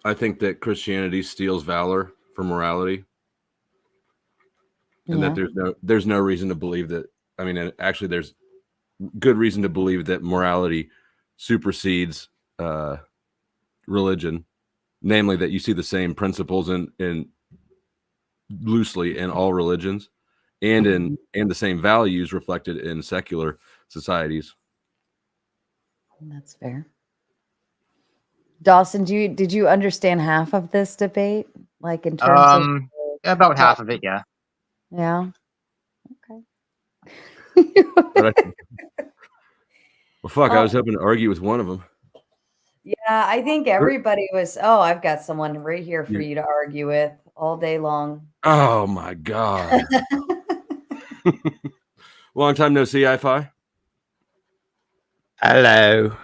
J: I think that Christianity steals valor from morality, and that there's no reason to believe that. I mean, actually, there's good reason to believe that morality supersedes religion, namely that you see the same principles in loosely in all religions, and the same values reflected in secular societies.
B: That's fair. Dawson, did you understand half of this debate? Like in terms of
I: about half of it, yeah.
B: Yeah.
J: Okay. Well, fuck, I was hoping to argue with one of them.
B: Yeah, I think everybody was. Oh, I've got someone right here for you to argue with all day long.
J: Oh my god. Long time no see, I-Fi.
K: Hello.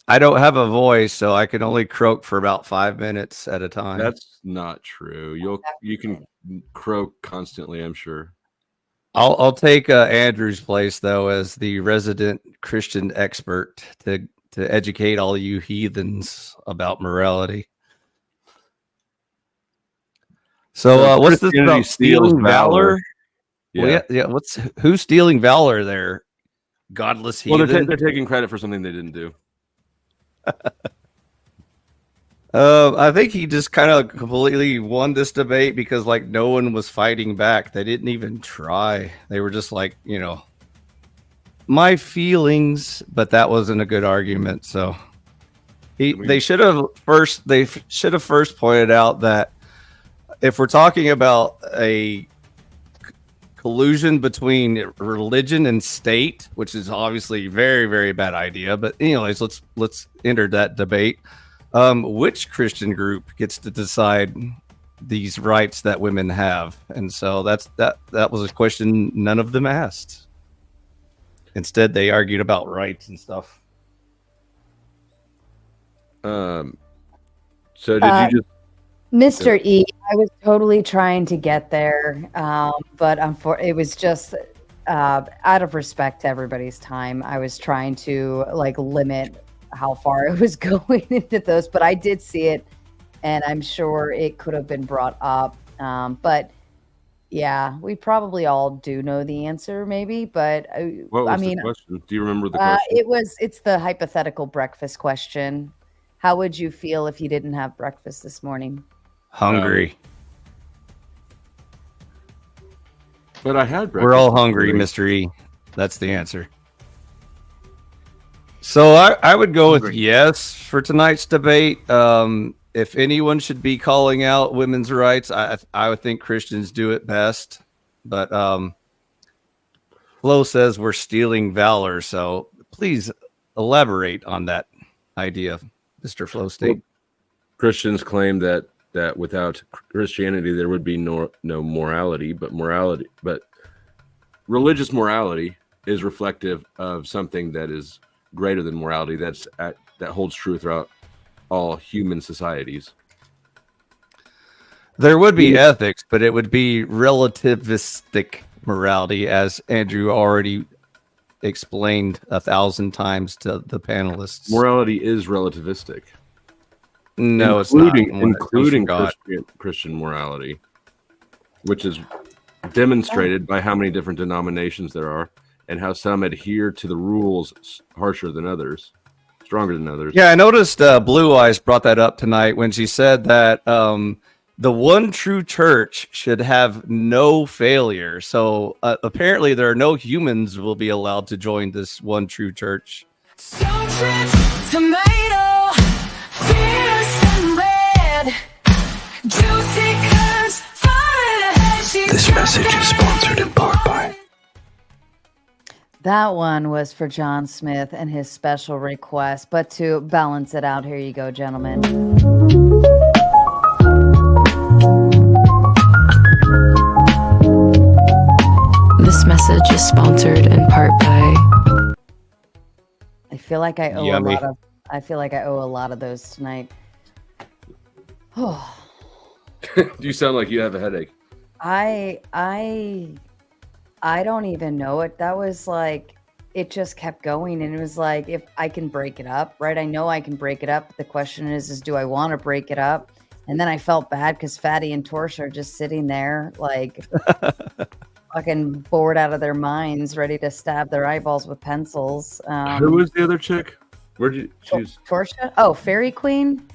K: I don't have a voice, so I can only croak for about 5 minutes at a time.
J: That's not true. You can croak constantly, I'm sure.
K: I'll take Andrew's place though as the resident Christian expert to educate all you heathens about morality. So what's this about stealing valor?
J: Yeah.
K: Well, yeah. Who's stealing valor there? Godless heathen.
J: Well, they're taking credit for something they didn't do.
K: I think he just kind of completely won this debate because like no one was fighting back. They didn't even try. They were just like, my feelings, but that wasn't a good argument. So they should have first pointed out that if we're talking about a collusion between religion and state, which is obviously a very, very bad idea, but anyways, let's enter that debate. Which Christian group gets to decide these rights that women have? And so that was a question none of them asked. Instead, they argued about rights and stuff.
J: So did you just
B: Mr. E, I was totally trying to get there, but it was just out of respect to everybody's time. I was trying to limit how far I was going into those, but I did see it, and I'm sure it could have been brought up. But yeah, we probably all do know the answer, maybe. But
J: what was the question? Do you remember the question?
B: It's the hypothetical breakfast question. How would you feel if you didn't have breakfast this morning?
K: Hungry.
J: But I had breakfast.
K: We're all hungry, Mr. E. That's the answer. So I would go with yes for tonight's debate. if anyone should be calling out women's rights, I would think Christians do it best. But Flo says we're stealing valor, so please elaborate on that idea, Mr. Flo State.
J: Well, Christians claim that without Christianity there would be no morality, but religious morality is reflective of something that is greater than morality. That holds true throughout all human societies.
K: There would be ethics, but it would be relativistic morality, as Andrew already explained 1,000 times to the panelists.
J: Morality is relativistic.
K: No, it's not.
J: Including Christian morality, which is demonstrated by how many different denominations there are and how some adhere to the rules harsher than others, stronger than others.
K: Yeah, I noticed Blue Eyes brought that up tonight when she said that the one true church should have no failure. So apparently there are no humans will be allowed to join this one true church.
L: Tomato, fierce and red, juicy curves, this message is sponsored in part by...
B: That one was for John Smith and his special request. But to balance it out, here you go, gentlemen.
L: This message is sponsored in part by...
B: I feel like I owe
K: Yummy.
B: a lot of those tonight. Oh.
J: You sound like you have a headache.
B: I don't even know it. That was like, it just kept going, and it was like, if I can break it up, right? I know I can break it up. The question is do I want to break it up? And then I felt bad because Fatty and Torshaa are just sitting there like fucking bored out of their minds, ready to stab their eyeballs with pencils.
J: Who was the other chick? Where'd you choose?
B: Torshaa? Oh, Fariy Queen.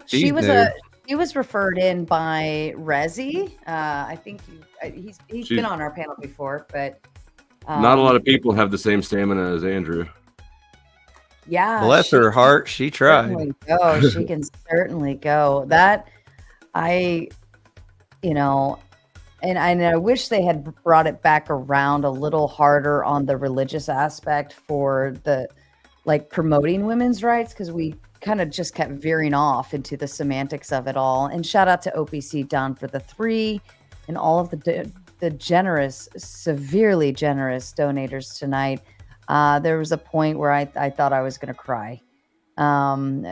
B: She was referred in by Rezi. I think he's been on our panel before, but
J: not a lot of people have the same stamina as Andrew.
B: Yeah,
K: Bless her heart, she tried.
B: She can certainly go. That and I wish they had brought it back around a little harder on the religious aspect for the promoting women's rights, because we kind of just kept veering off into the semantics of it all. And shout out to OPC Don for the 3 and all of the generous, severely generous donators tonight. There was a point where I thought I was going to cry.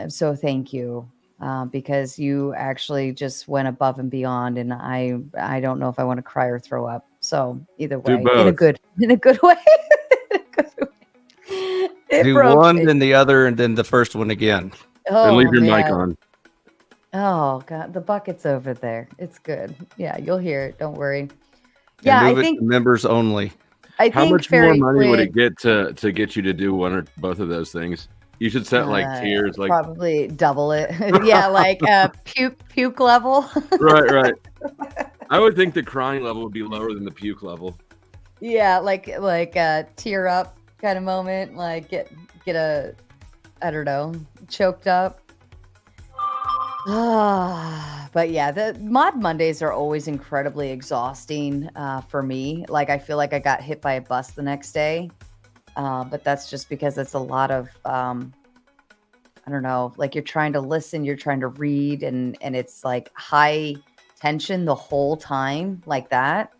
B: So thank you, because you actually just went above and beyond. And I don't know if I want to cry or throw up. So either way, in a good way.
K: Do one, then the other, and then the first one again.
B: Oh,
J: and leave your
B: man.
J: mic on.
B: Oh God, the bucket's over there. It's good. Yeah, you'll hear it. Don't worry.
K: And
B: Yeah, I
K: move it
B: think
K: to members only.
B: I
J: How
B: think
J: much more
B: Fariy
J: money would
B: Queen-
J: it get to get you to do one or both of those things? You should set tiers,
B: probably double it. Yeah, like puke level.
J: right. I would think the crying level would be lower than the puke level.
B: Yeah, like tear up kind of moment. Like get a, I don't know, choked up. But yeah, the Mod Mondays are always incredibly exhausting for me. Like I feel like I got hit by a bus the next day. But that's just because it's a lot of I don't know, like you're trying to listen, you're trying to read, and it's like high tension the whole time like that.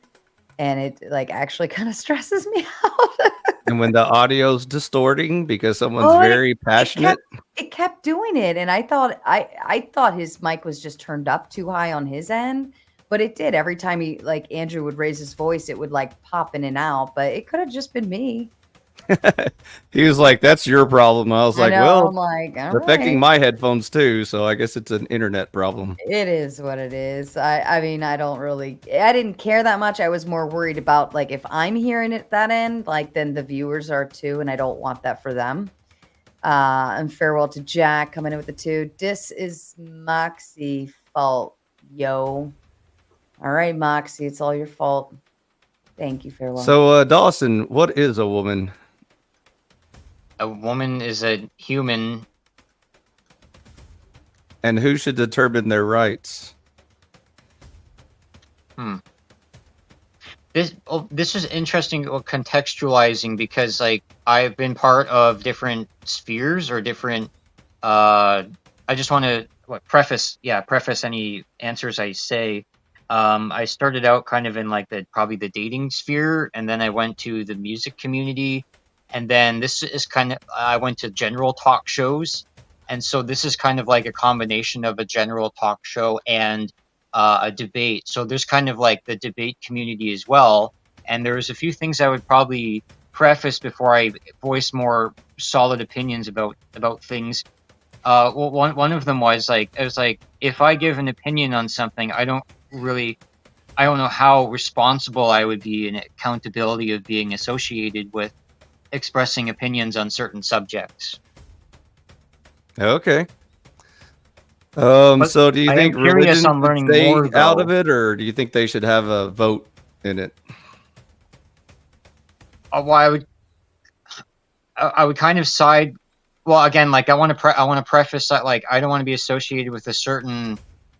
B: And it like actually kind of stresses me out.
K: And when the audio's distorting because someone's very passionate.
B: It kept doing it. And I thought his mic was just turned up too high on his end. But it did. Every time Andrew would raise his voice, it would like pop in and out. But it could have just been me.
K: He was like, "That's your problem." I was like, "Well,
B: I'm like,
K: it's affecting my headphones too, so I guess it's an internet problem."
B: It is what it is. I mean, I didn't care that much. I was more worried about like if I'm hearing it at that end, like then the viewers are too, and I don't want that for them. And farewell to Jack coming in with the 2. This is Moxie fault, yo. All right, Moxie, it's all your fault. Thank you, farewell.
K: So, Dawson, what is a woman?
I: A woman is a human
K: And who should determine their rights?
I: This is interesting contextualizing, because like I've been part of different spheres or different I just want to preface any answers I say. I started out kind of in like probably the dating sphere, and then I went to the music community, and then this is kind of I went to general talk shows, and so this is kind of like a combination of a general talk show and a debate. So there's kind of like the debate community as well, and there's a few things I would probably preface before I voice more solid opinions about things. Well, one of them was like, it was like, if I give an opinion on something, I don't know how responsible I would be in accountability of being associated with expressing opinions on certain subjects.
K: Okay. So do you think religion should stay out of it, or do you think they should have a vote in it?
I: Well, I would kind of side. Well, again, like I want to preface that, like, I don't want to be associated with a certain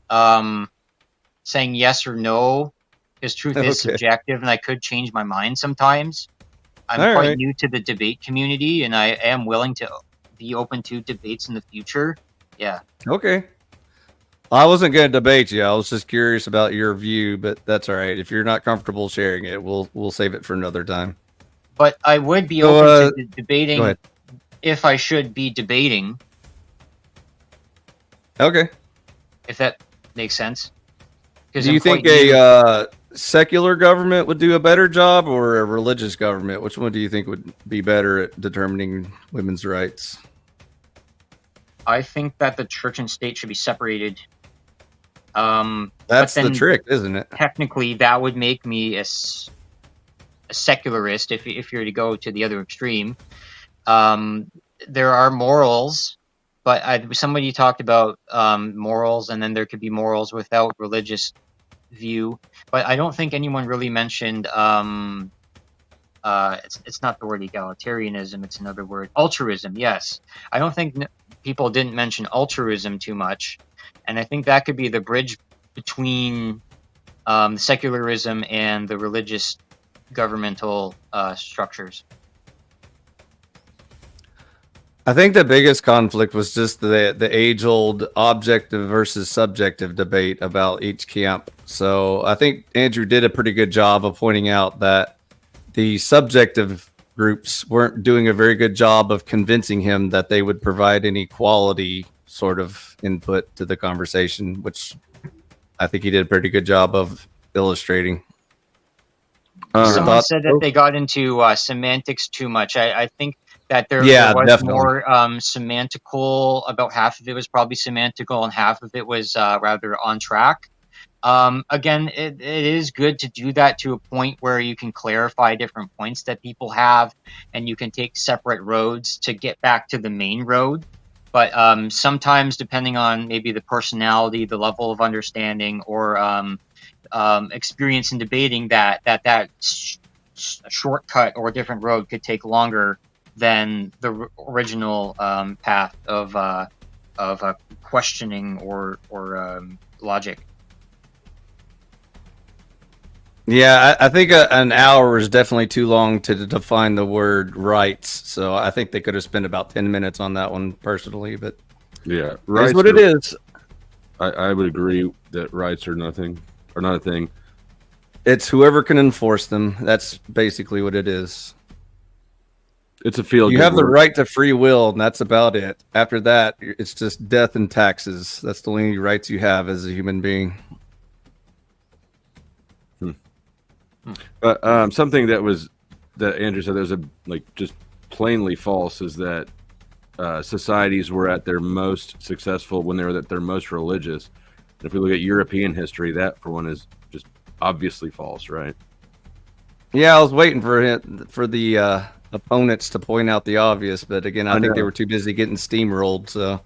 I: saying yes or no, because truth is subjective, and I could change my mind sometimes. I'm quite new to the debate community, and I am willing to be open to debates in the future. Yeah.
K: Okay. I wasn't going to debate you. I was just curious about your view, but that's all right. If you're not comfortable sharing it, we'll save it for another time.
I: But I would be open to debating if I should be debating.
K: Okay.
I: If that makes sense.
K: Do you think a secular government would do a better job, or a religious government? Which one do you think would be better at determining women's rights?
I: I think that the church and state should be separated.
K: That's the trick, isn't it?
I: Technically, that would make me a secularist if you're to go to the other extreme. There are morals, but somebody talked about morals, and then there could be morals without religious view. But I don't think anyone really mentioned. It's not the word egalitarianism; it's another word, altruism. Yes, I don't think people didn't mention altruism too much, and I think that could be the bridge between secularism and the religious governmental structures.
K: I think the biggest conflict was just the age-old objective versus subjective debate about each camp. So I think Andrew did a pretty good job of pointing out that the subjective groups weren't doing a very good job of convincing him that they would provide any quality sort of input to the conversation, which I think he did a pretty good job of illustrating.
I: Someone said that they got into semantics too much. I think that there was
K: definitely
I: more semantical. About half of it was probably semantical, and half of it was rather on track. Again, it is good to do that to a point where you can clarify different points that people have, and you can take separate roads to get back to the main road. But sometimes, depending on maybe the personality, the level of understanding, or experience in debating, that shortcut or a different road could take longer than the original path of questioning or logic.
K: Yeah, I think an hour is definitely too long to define the word rights. So I think they could have spent about 10 minutes on that one personally. But
J: yeah,
K: rights is what it is.
J: I would agree that rights are not a thing.
K: It's whoever can enforce them. That's basically what it is.
J: It's a field.
K: You have the right to free will, and that's about it. After that, it's just death and taxes. That's the only rights you have as a human being.
J: But something that Andrew said that was just plainly false is that societies were at their most successful when they were at their most religious. And if we look at European history, that for one is just obviously false, right?
K: Yeah, I was waiting for the opponents to point out the obvious, but again, I think they were too busy getting steamrolled. So,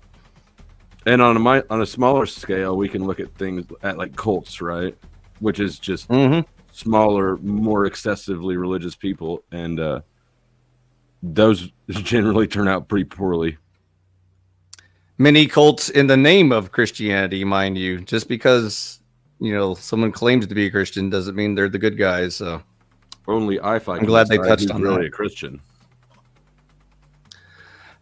J: and on a smaller scale, we can look at things at like cults, right? Which is just smaller, more excessively religious people, and those generally turn out pretty poorly.
K: many cults in the name of Christianity, mind you. Just because, someone claims to be a Christian doesn't mean they're the good guys. So
J: only I find.
K: I'm glad they touched on
J: really
K: that.
J: A Christian.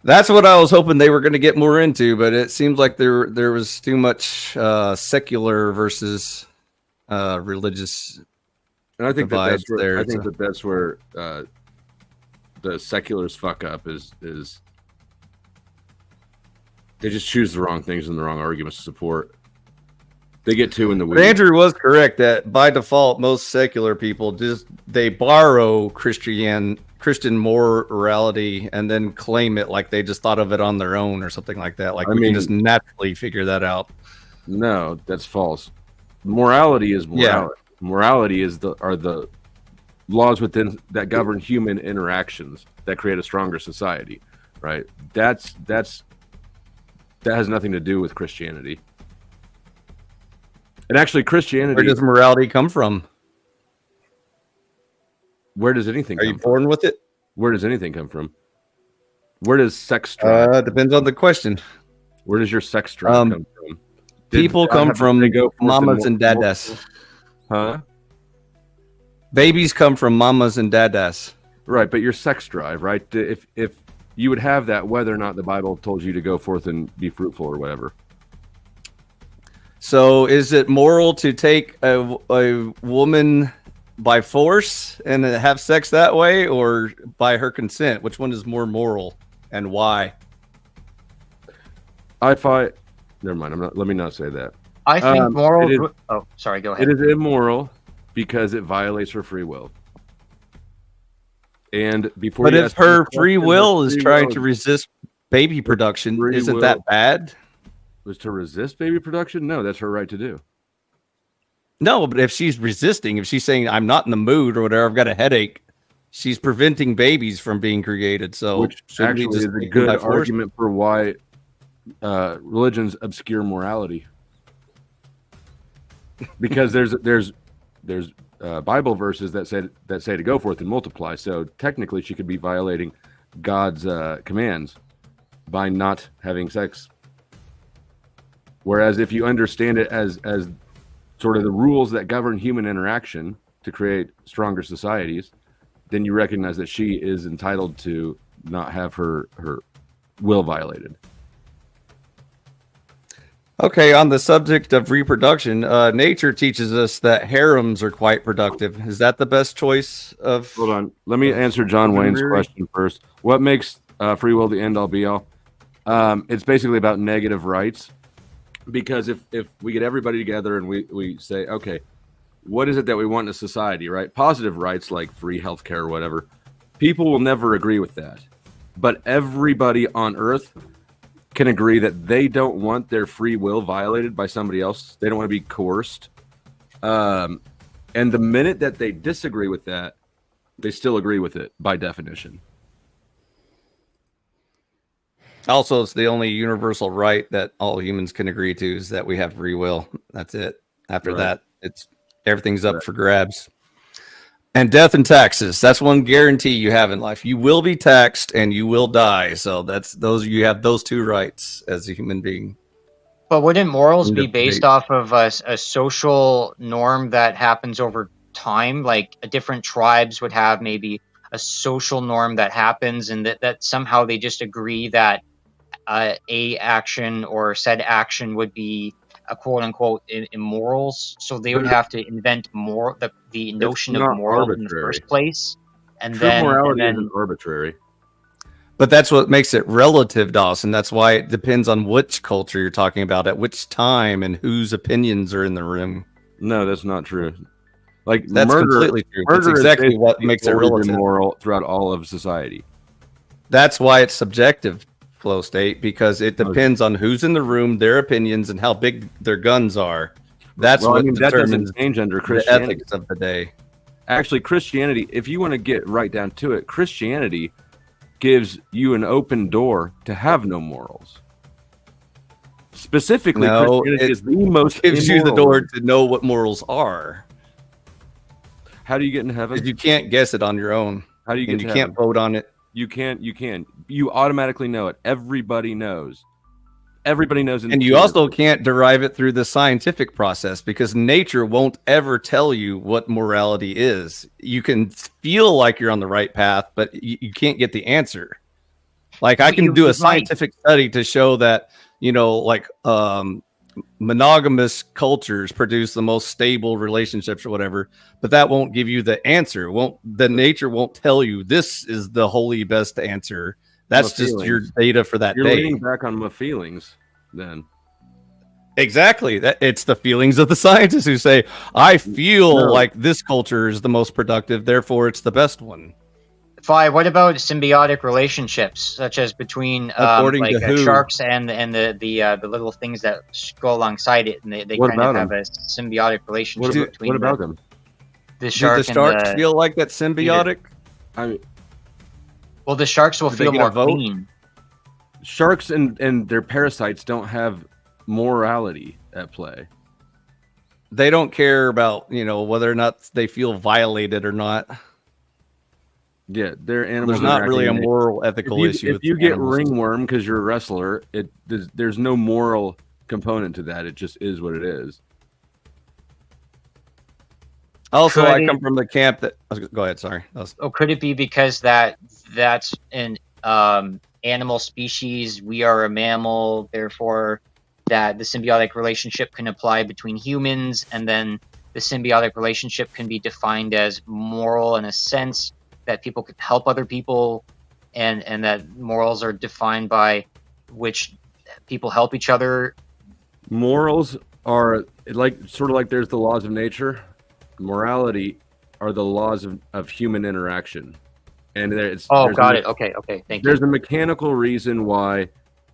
K: That's what I was hoping they were going to get more into, but it seems like there was too much secular versus religious.
J: And I think
K: divides there.
J: That's where the seculars fuck up is they just choose the wrong things and the wrong arguments to support. They get too in the weeds.
K: But Andrew was correct that by default, most secular people they borrow Christian morality and then claim it like they just thought of it on their own or something like that. Like we can just naturally figure that out.
J: No, that's false. Morality is morality. Yeah. Morality are the laws within that govern human interactions that create a stronger society, right? That has nothing to do with Christianity. And actually, Christianity.
K: Where does morality come from?
J: Where does anything?
K: Are you born with it?
J: Where does anything come from? Where does sex drive?
K: Depends on the question.
J: Where does your sex drive come from?
K: People come from mamas and dadas.
J: Huh?
K: Babies come from mamas and dadas.
J: Right, but your sex drive, right? If you would have that, whether or not the Bible told you to go forth and be fruitful or whatever.
K: So, is it moral to take a woman by force and have sex that way, or by her consent? Which one is more moral, and why?
J: Never mind. Let me not say that.
I: I think moral. Oh, sorry. Go ahead.
J: It is immoral because it violates her free will. And before,
K: but if her free will is trying to resist baby production, isn't that bad?
J: Was to resist baby production? No, that's her right to do.
K: No, but if she's resisting, if she's saying I'm not in the mood or whatever, I've got a headache, she's preventing babies from being created. So,
J: which actually is a good argument for why religions obscure morality. Because there's Bible verses that say to go forth and multiply. So technically, she could be violating God's commands by not having sex. Whereas if you understand it as sort of the rules that govern human interaction to create stronger societies, then you recognize that she is entitled to not have her will violated.
K: Okay, on the subject of reproduction, nature teaches us that harems are quite productive. Is that the best choice of...
J: Hold on. Let me answer John Wayne's question first. What makes free will the end-all, be-all? It's basically about negative rights. Because if we get everybody together and we say, okay, what is it that we want in a society, right? Positive rights like free healthcare or whatever. People will never agree with that. But everybody on Earth can agree that they don't want their free will violated by somebody else. They don't want to be coerced. And the minute that they disagree with that, they still agree with it by definition.
K: Also, it's the only universal right that all humans can agree to is that we have free will. That's it. After that, everything's up for grabs. And death and taxes. That's one guarantee you have in life. You will be taxed and you will die. So you have those two rights as a human being.
I: But wouldn't morals be based off of a social norm that happens over time? Like different tribes would have maybe a social norm that happens, and that somehow they just agree that a action or said action would be a quote unquote immoral, so they would have to invent the notion of moral in the first place, and
J: True morality isn't arbitrary.
K: But that's what makes it relative, Dawson. That's why it depends on which culture you're talking about, at which time, and whose opinions are in the room.
J: No, that's not true. Like
K: that's completely true. That's exactly what makes it relative.
J: Moral throughout all of society.
K: That's why it's subjective. Flow state, because it depends on who's in the room, their opinions, and how big their guns are. That's what determines
J: that doesn't change under Christianity.
K: The ethics of the day.
J: Actually, Christianity, if you want to get right down to it, Christianity gives you an open door to have no morals. Specifically, Christianity is the most
K: gives you the door to know what morals are.
J: How do you get in heaven?
K: You can't guess it on your own.
J: How do you get?
K: You can't vote on it.
J: You can. You automatically know it. Everybody knows everybody knows.
K: And you also can't derive it through the scientific process because nature won't ever tell you what morality is. You can feel like you're on the right path, but you can't get the answer. Like I can do a scientific study to show that, like monogamous cultures produce the most stable relationships or whatever, but that won't give you the answer. The nature won't tell you this is the holy best answer. That's just your data for that day.
J: You're leaning back on my feelings then.
K: Exactly. It's the feelings of the scientists who say, I feel like this culture is the most productive, therefore it's the best one.
I: Fi, what about symbiotic relationships, such as between sharks and the little things that go alongside it, and they kind of have a symbiotic relationship between
J: what about them?
I: The shark.
K: Do the sharks feel like that symbiotic?
I: Well, the sharks will feel more clean.
J: Sharks and their parasites don't have morality at play.
K: They don't care about whether or not they feel violated or not.
J: Yeah, they're animals.
K: There's not really a moral, ethical issue.
J: If you get ringworm because you're a wrestler, there's no moral component to that. It just is what it is.
K: Also, I come from the camp that. Go ahead. Sorry.
I: Could it be because that's an animal species? We are a mammal, therefore, that the symbiotic relationship can apply between humans, and then the symbiotic relationship can be defined as moral in a sense that people could help other people, and that morals are defined by which people help each other.
J: Morals are sort of like there's the laws of nature. Morality are the laws of human interaction. And
I: got it. Okay, thank you.
J: There's a mechanical reason why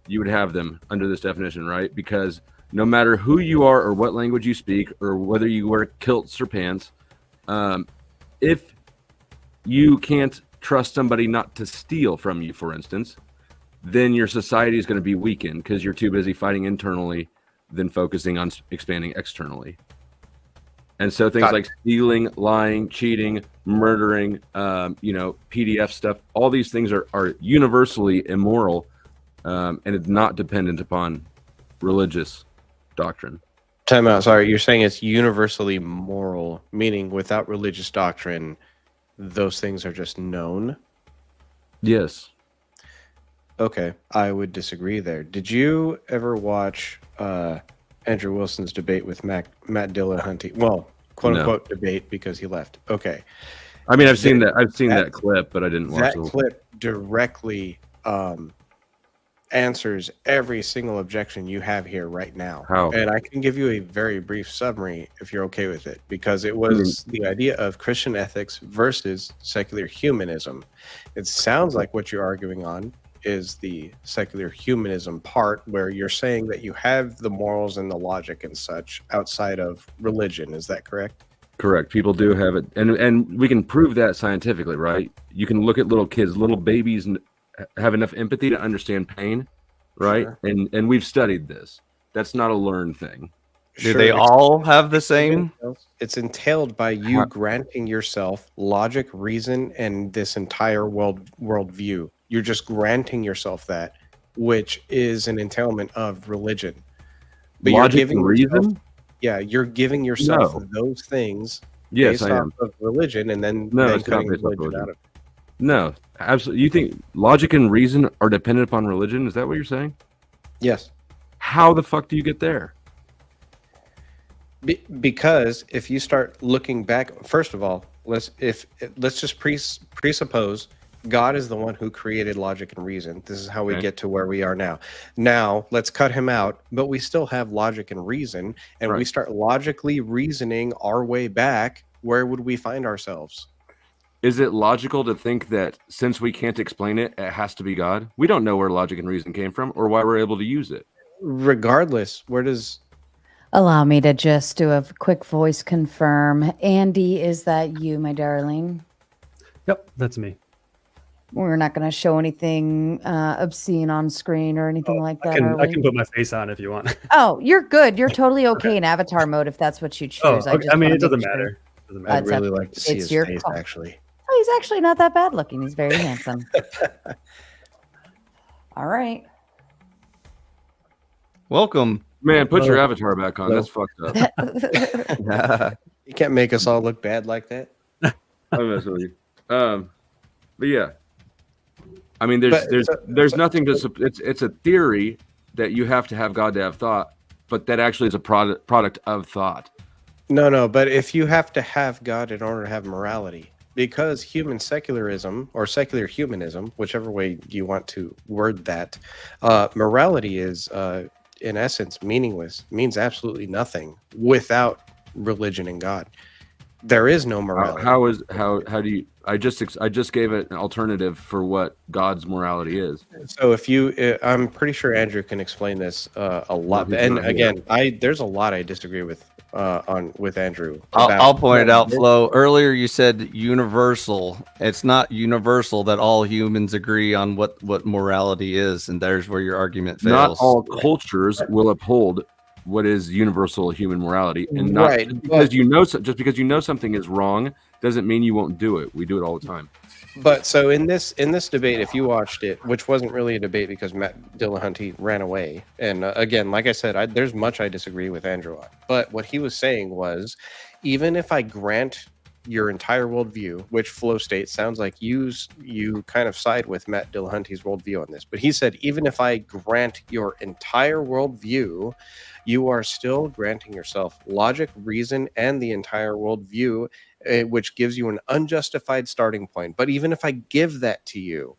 J: you would have them under this definition, right? Because no matter who you are or what language you speak or whether you wear kilts or pants, if you can't trust somebody not to steal from you, for instance, then your society is going to be weakened because you're too busy fighting internally than focusing on expanding externally. And so things like stealing, lying, cheating, murdering, PDF stuff, all these things are universally immoral, and it's not dependent upon religious doctrine.
M: Time out. Sorry, you're saying it's universally moral, meaning without religious doctrine, those things are just known?
J: Yes.
M: Okay, I would disagree there. Did you ever watch Andrew Wilson's debate with Matt Dillahunty? Well, quote unquote debate because he left. Okay.
J: I mean, I've seen that clip, but I didn't watch
M: that clip directly answers every single objection you have here right now.
J: How?
M: And I can give you a very brief summary if you're okay with it, because it was the idea of Christian ethics versus secular humanism. It sounds like what you're arguing on is the secular humanism part, where you're saying that you have the morals and the logic and such outside of religion. Is that correct?
J: Correct. People do have it, and we can prove that scientifically, right? You can look at little kids, little babies, and have enough empathy to understand pain, right? Sure. And we've studied this. That's not a learned thing.
K: Do they all have the same?
M: It's entailed by you granting yourself logic, reason, and this entire worldview. You're just granting yourself that, which is an entailment of religion. But
J: logic
M: you're giving
J: and reason?
M: You're giving yourself those things based off of religion, and then cutting religion out of it.
J: No, absolutely. You think logic and reason are dependent upon religion? Is that what you're saying?
M: Yes.
J: How the fuck do you get there?
M: Because if you start looking back, first of all, let's just presuppose God is the one who created logic and reason. This is how we get to where we are now. Now, let's cut him out, but we still have logic and reason, and we start logically reasoning our way back. Where would we find ourselves?
J: Is it logical to think that since we can't explain it, it has to be God? We don't know where logic and reason came from or why we're able to use it.
M: Regardless, where does...
B: Allow me to just do a quick voice confirm. Andy, is that you, my darling?
N: Yep, that's me.
B: We're not going to show anything obscene on screen or anything like that.
N: I can put my face on if you want.
B: Oh, you're good. You're totally okay in avatar mode if that's what you choose.
N: Oh, okay. I mean, it doesn't matter.
M: I'd really like to see his face, actually.
B: Oh, he's actually not that bad looking. He's very handsome. All right.
K: Welcome.
J: Man, put your avatar back on. That's fucked up.
M: You can't make us all look bad like that.
J: I'm messing with you. But yeah, I mean, there's nothing to. It's a theory that you have to have God to have thought, but that actually is a product of thought.
M: No, but if you have to have God in order to have morality, because human secularism or secular humanism, whichever way you want to word that, morality is in essence meaningless, means absolutely nothing without religion and God. There is no morality.
J: How do you? I just gave it an alternative for what God's morality is.
M: So I'm pretty sure Andrew can explain this a lot. And again, there's a lot I disagree with Andrew.
K: I'll point it out, Flo. Earlier you said universal. It's not universal that all humans agree on what morality is, and there's where your argument fails.
J: Not all cultures will uphold what is universal human morality, and not
M: right,
J: just because you know something is wrong doesn't mean you won't do it. We do it all the time.
M: But so in this debate, if you watched it, which wasn't really a debate because Matt Dillahunty ran away, and again, like I said, there's much I disagree with Andrew on. But what he was saying was, even if I grant your entire worldview, which Flow State sounds like you kind of side with Matt Dillahunty's worldview on this, but he said, even if I grant your entire worldview, you are still granting yourself logic, reason, and the entire worldview, which gives you an unjustified starting point. But even if I give that to you,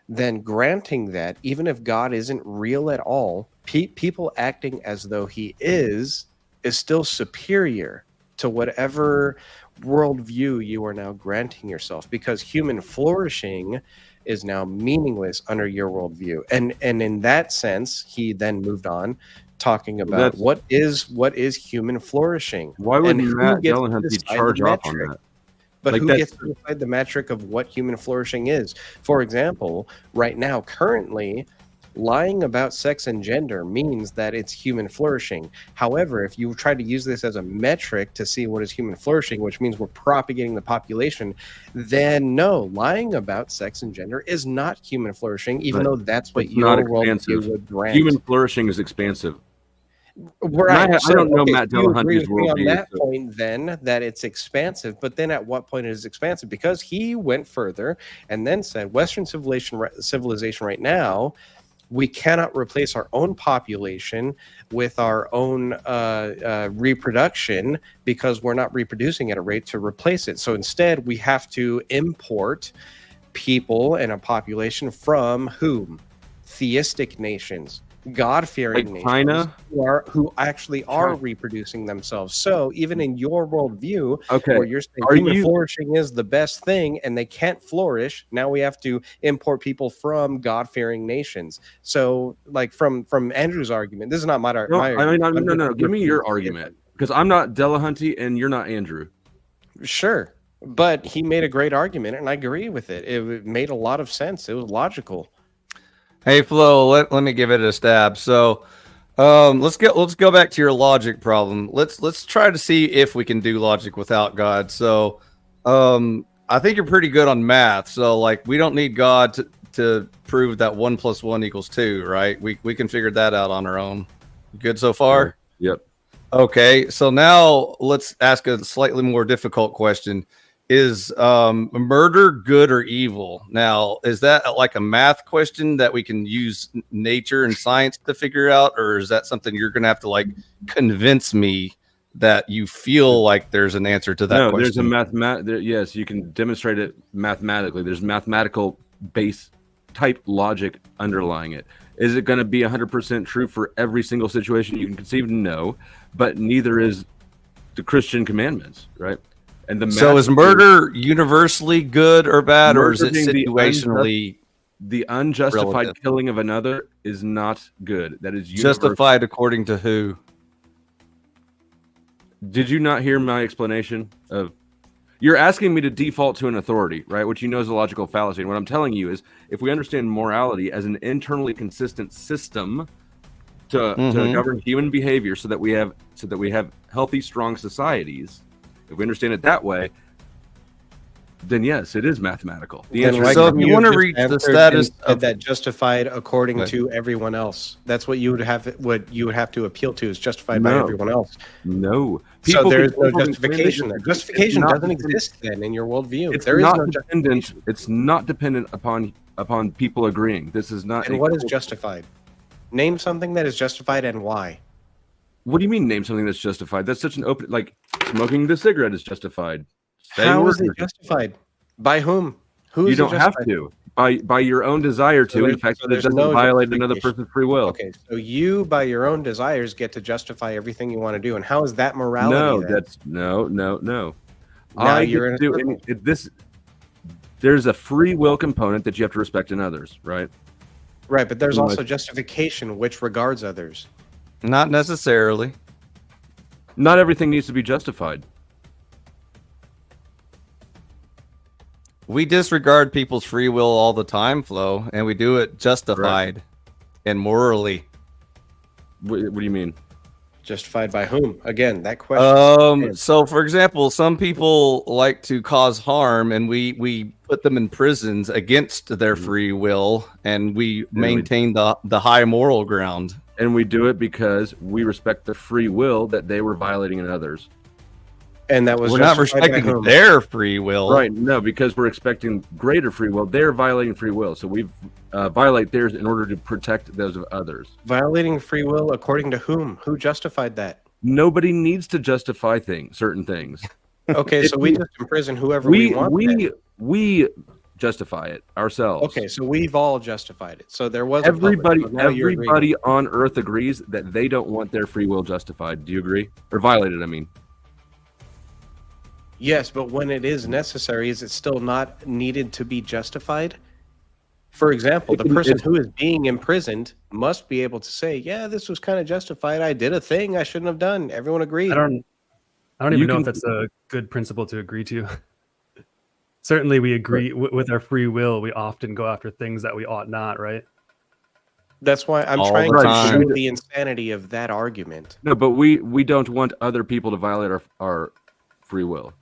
M: then granting that, even if God isn't real at all, people acting as though he is still superior to whatever worldview you are now granting yourself, because human flourishing is now meaningless under your worldview. And in that sense, he then moved on talking about what is human flourishing.
J: Why wouldn't Matt Dillahunty charge off on that?
M: But who gets to decide the metric of what human flourishing is? For example, right now, currently, lying about sex and gender means that it's human flourishing. However, if you try to use this as a metric to see what is human flourishing, which means we're propagating the population, then no, lying about sex and gender is not human flourishing, even though that's what your worldview would grant.
J: Human flourishing is expansive.
M: Right.
J: I don't know Matt Dillahunty's
M: worldview. On that point, then, that it's expansive, but then at what point is it expansive? Because he went further and then said, Western civilization right now, we cannot replace our own population with our own reproduction because we're not reproducing at a rate to replace it. So instead, we have to import people and a population from whom? Theistic nations. God-fearing nations
J: China?
M: who actually are reproducing themselves. So even in your worldview,
J: okay,
M: where you're saying human flourishing is the best thing and they can't flourish, now we have to import people from God-fearing nations. So like from Andrew's argument, this is not my argument.
J: No. Give me your argument, because I'm not Dillahunty and you're not Andrew.
M: Sure. But he made a great argument and I agree with it. It made a lot of sense. It was logical.
K: Hey Flo, let me give it a stab. So let's go back to your logic problem. Let's try to see if we can do logic without God. So I think you're pretty good on math. So like we don't need God to prove that 1 + 1 = 2, right? We can figure that out on our own. Good so far?
J: Yep.
K: Okay, so now let's ask a slightly more difficult question. Is murder good or evil? Now, is that like a math question that we can use nature and science to figure out, or is that something you're going to have to like convince me that you feel like there's an answer to that question?
J: There's a yes, you can demonstrate it mathematically. There's mathematical base type logic underlying it. Is it going to be 100% true for every single situation you can conceive? No, but neither is the Christian commandments, right? And
K: so is murder universally good or bad, or is it situationally
J: the unjustified relative? Killing of another is not good. That is
K: justified according to who?
J: Did you not hear my explanation of? You're asking me to default to an authority, right? Which you know is a logical fallacy. And what I'm telling you is, if we understand morality as an internally consistent system to govern human behavior, so that we have healthy, strong societies. If we understand it that way, then yes, it is mathematical. The
M: Then
J: answer
M: why
J: is
K: So
M: couldn't
K: if you
M: you
K: want to
M: just
K: reach the
M: answered
K: status
M: and said
K: of
M: that justified according
K: Right.
M: to everyone else? That's what you would have. What you would have to appeal to is justified by
J: No.
M: everyone else.
J: no.
M: So there is
J: people
M: no
J: can claim they
M: justification there.
J: disagree.
M: Justification
J: It's not
M: doesn't
J: dependent-
M: exist then in your worldview.
J: It's
M: There is
J: not
M: no
J: dependent.
M: justification.
J: It's not dependent upon people agreeing. This is not.
M: And
J: a
M: what is
J: cool-
M: justified? Name something that is justified and why.
J: What do you mean? Name something that's justified? That's such an open. Like smoking the cigarette is justified. Saying
M: How
J: words
M: is it justified? By whom? Who
J: You
M: is it
J: don't have
M: justified?
J: to. By your own desire to, and the fact that it
M: there's
J: doesn't
M: no
J: violate another
M: justification.
J: person's free will.
M: Okay, so you, by your own desires, get to justify everything you want to do, and how is that morality?
J: No,
M: then?
J: that's no.
M: Now
J: I
M: you're
J: get
M: in a
J: to do
M: circle.
J: this. There's a free will component that you have to respect in others, right?
M: Right, but there's
J: Otherwise-
M: also justification which regards others.
K: not necessarily.
J: Not everything needs to be justified.
K: We disregard people's free will all the time, Flo, and we do it justified and morally.
J: What do you mean?
M: Justified by whom? Again, that question.
K: So for example, some people like to cause harm and we put them in prisons against their free will, and we maintain the high moral ground.
J: And we do it because we respect the free will that they were violating in others.
M: And that was
K: We're not
M: justified by
K: respecting
M: whom?
K: their free will.
J: Right, no, because we're expecting greater free will. They're violating free will, so we violate theirs in order to protect those of others.
M: Violating free will according to whom? Who justified that?
J: Nobody needs to justify certain things.
M: Okay,
J: If
M: so we
J: you-
M: just imprison whoever we want. then.
J: we justify it ourselves.
M: Okay, so we've all justified it. So there was a public,
J: Everybody,
M: so now you're agreeing.
J: everybody on Earth agrees that they don't want their free will justified. Do you agree? Or violated? I mean,
M: Yes, but when it is necessary, is it still not needed to be justified? For example, the person who is being imprisoned must be able to say, "Yeah, this was kind of justified. I did a thing I shouldn't have done." Everyone agreed.
N: I don't even know if that's a good principle to agree to. Certainly, we agree with our free will. We often go after things that we ought not, right?
M: That's why I'm
K: All
M: trying
K: the
M: to
K: time.
M: show the insanity of that argument.
J: no, but we don't want other people to violate our free will.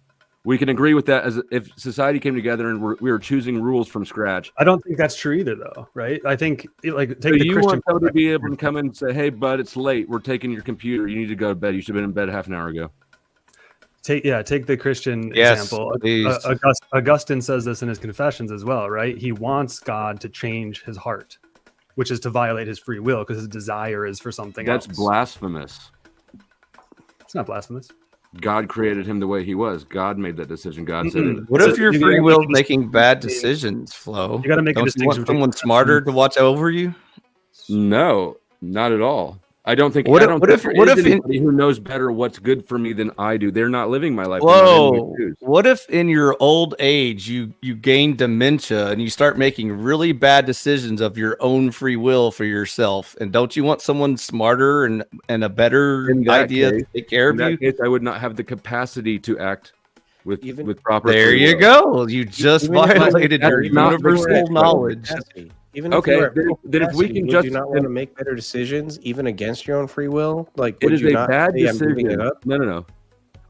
J: We can agree with that as if society came together and we were choosing rules from scratch.
N: I don't think that's true either, though, right? I think like
J: So
N: take the
J: you
N: Christian.
J: want somebody to be able to come in and say, "Hey, bud, it's late. We're taking your computer. You need to go to bed. You should have been in bed half an hour ago."
N: Take the Christian
K: Yes,
N: example.
K: please.
N: Augustine says this in his Confessions as well, right? He wants God to change his heart, which is to violate his free will because his desire is for something
J: That's
N: else.
J: blasphemous.
N: It's not blasphemous.
J: God created him the way he was. God made that decision. God said it.
K: What if
N: So
K: your
N: you
K: free
N: gotta
K: will
N: make a
K: making bad
N: distinction
K: decisions, Flo?
N: You gotta make a
K: Don't you
N: distinction
K: want
N: between-
K: someone smarter to watch over you?
J: No, not at all. I don't think.
K: What
J: I
K: if-
J: don't
K: what
J: think
K: if-
J: there
K: what
J: is
K: if in-
J: anybody who knows better what's good for me than I do. They're not living my life. They're not in my
K: Whoa!
J: shoes.
K: What if in your old age you gain dementia and you start making really bad decisions of your own free will for yourself? And don't you want someone smarter and a better
J: In that
K: idea
J: case-
K: to take care
J: In
K: of you?
J: that case, I would not have the capacity to act with proper.
K: There
J: free
K: you
J: will.
K: go. You just
M: Even if you
K: violated
J: that's
K: your
J: not
K: universal
J: correct, though.
K: knowledge.
M: Even if
J: Okay,
M: you were at
J: then-
M: full
J: then if we
M: capacity,
J: can
M: would
J: just-
M: you not want to make better decisions even against your own free will? Like,
J: It
M: would
J: is
M: you
J: a
M: not
J: bad
M: say, "I'm giving
J: decision.
M: it up"?
J: No.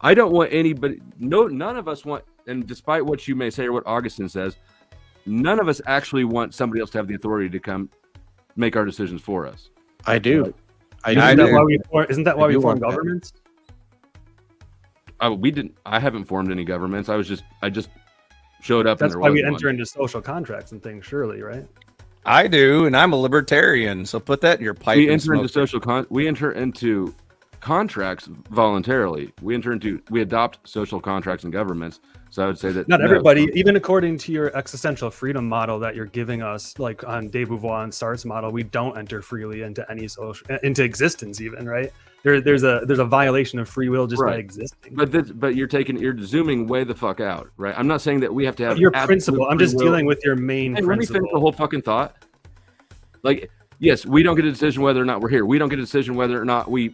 J: I don't want anybody. No, none of us want. And despite what you may say or what Augustine says, none of us actually want somebody else to have the authority to come make our decisions for us.
M: I do.
N: Isn't that why we form governments?
J: We didn't. I haven't formed any governments. I just showed up.
N: That's
J: and there
N: why
J: was
N: we
J: one.
N: enter into social contracts and things, surely, right?
K: I do, and I'm a libertarian. So put that in your pipe.
J: We
K: and
J: enter into
K: smoke it.
J: we enter into contracts voluntarily. We adopt social contracts and governments. So I would say that
N: Not
J: no.
N: everybody, even according to your existential freedom model that you're giving us, like on De Beauvoir and Sartre's model, we don't enter freely into any into existence, even, right? There's a violation of free will just by
J: Right.
N: existing.
J: But you're zooming way the fuck out, right? I'm not saying that we have to have
N: Your
J: absolute
N: principle. I'm
J: free
N: just
J: will.
N: dealing with your main
J: Hey, let me
N: principle.
J: finish the whole fucking thought. Like, yes, we don't get a decision whether or not we're here. We don't get a decision whether or not we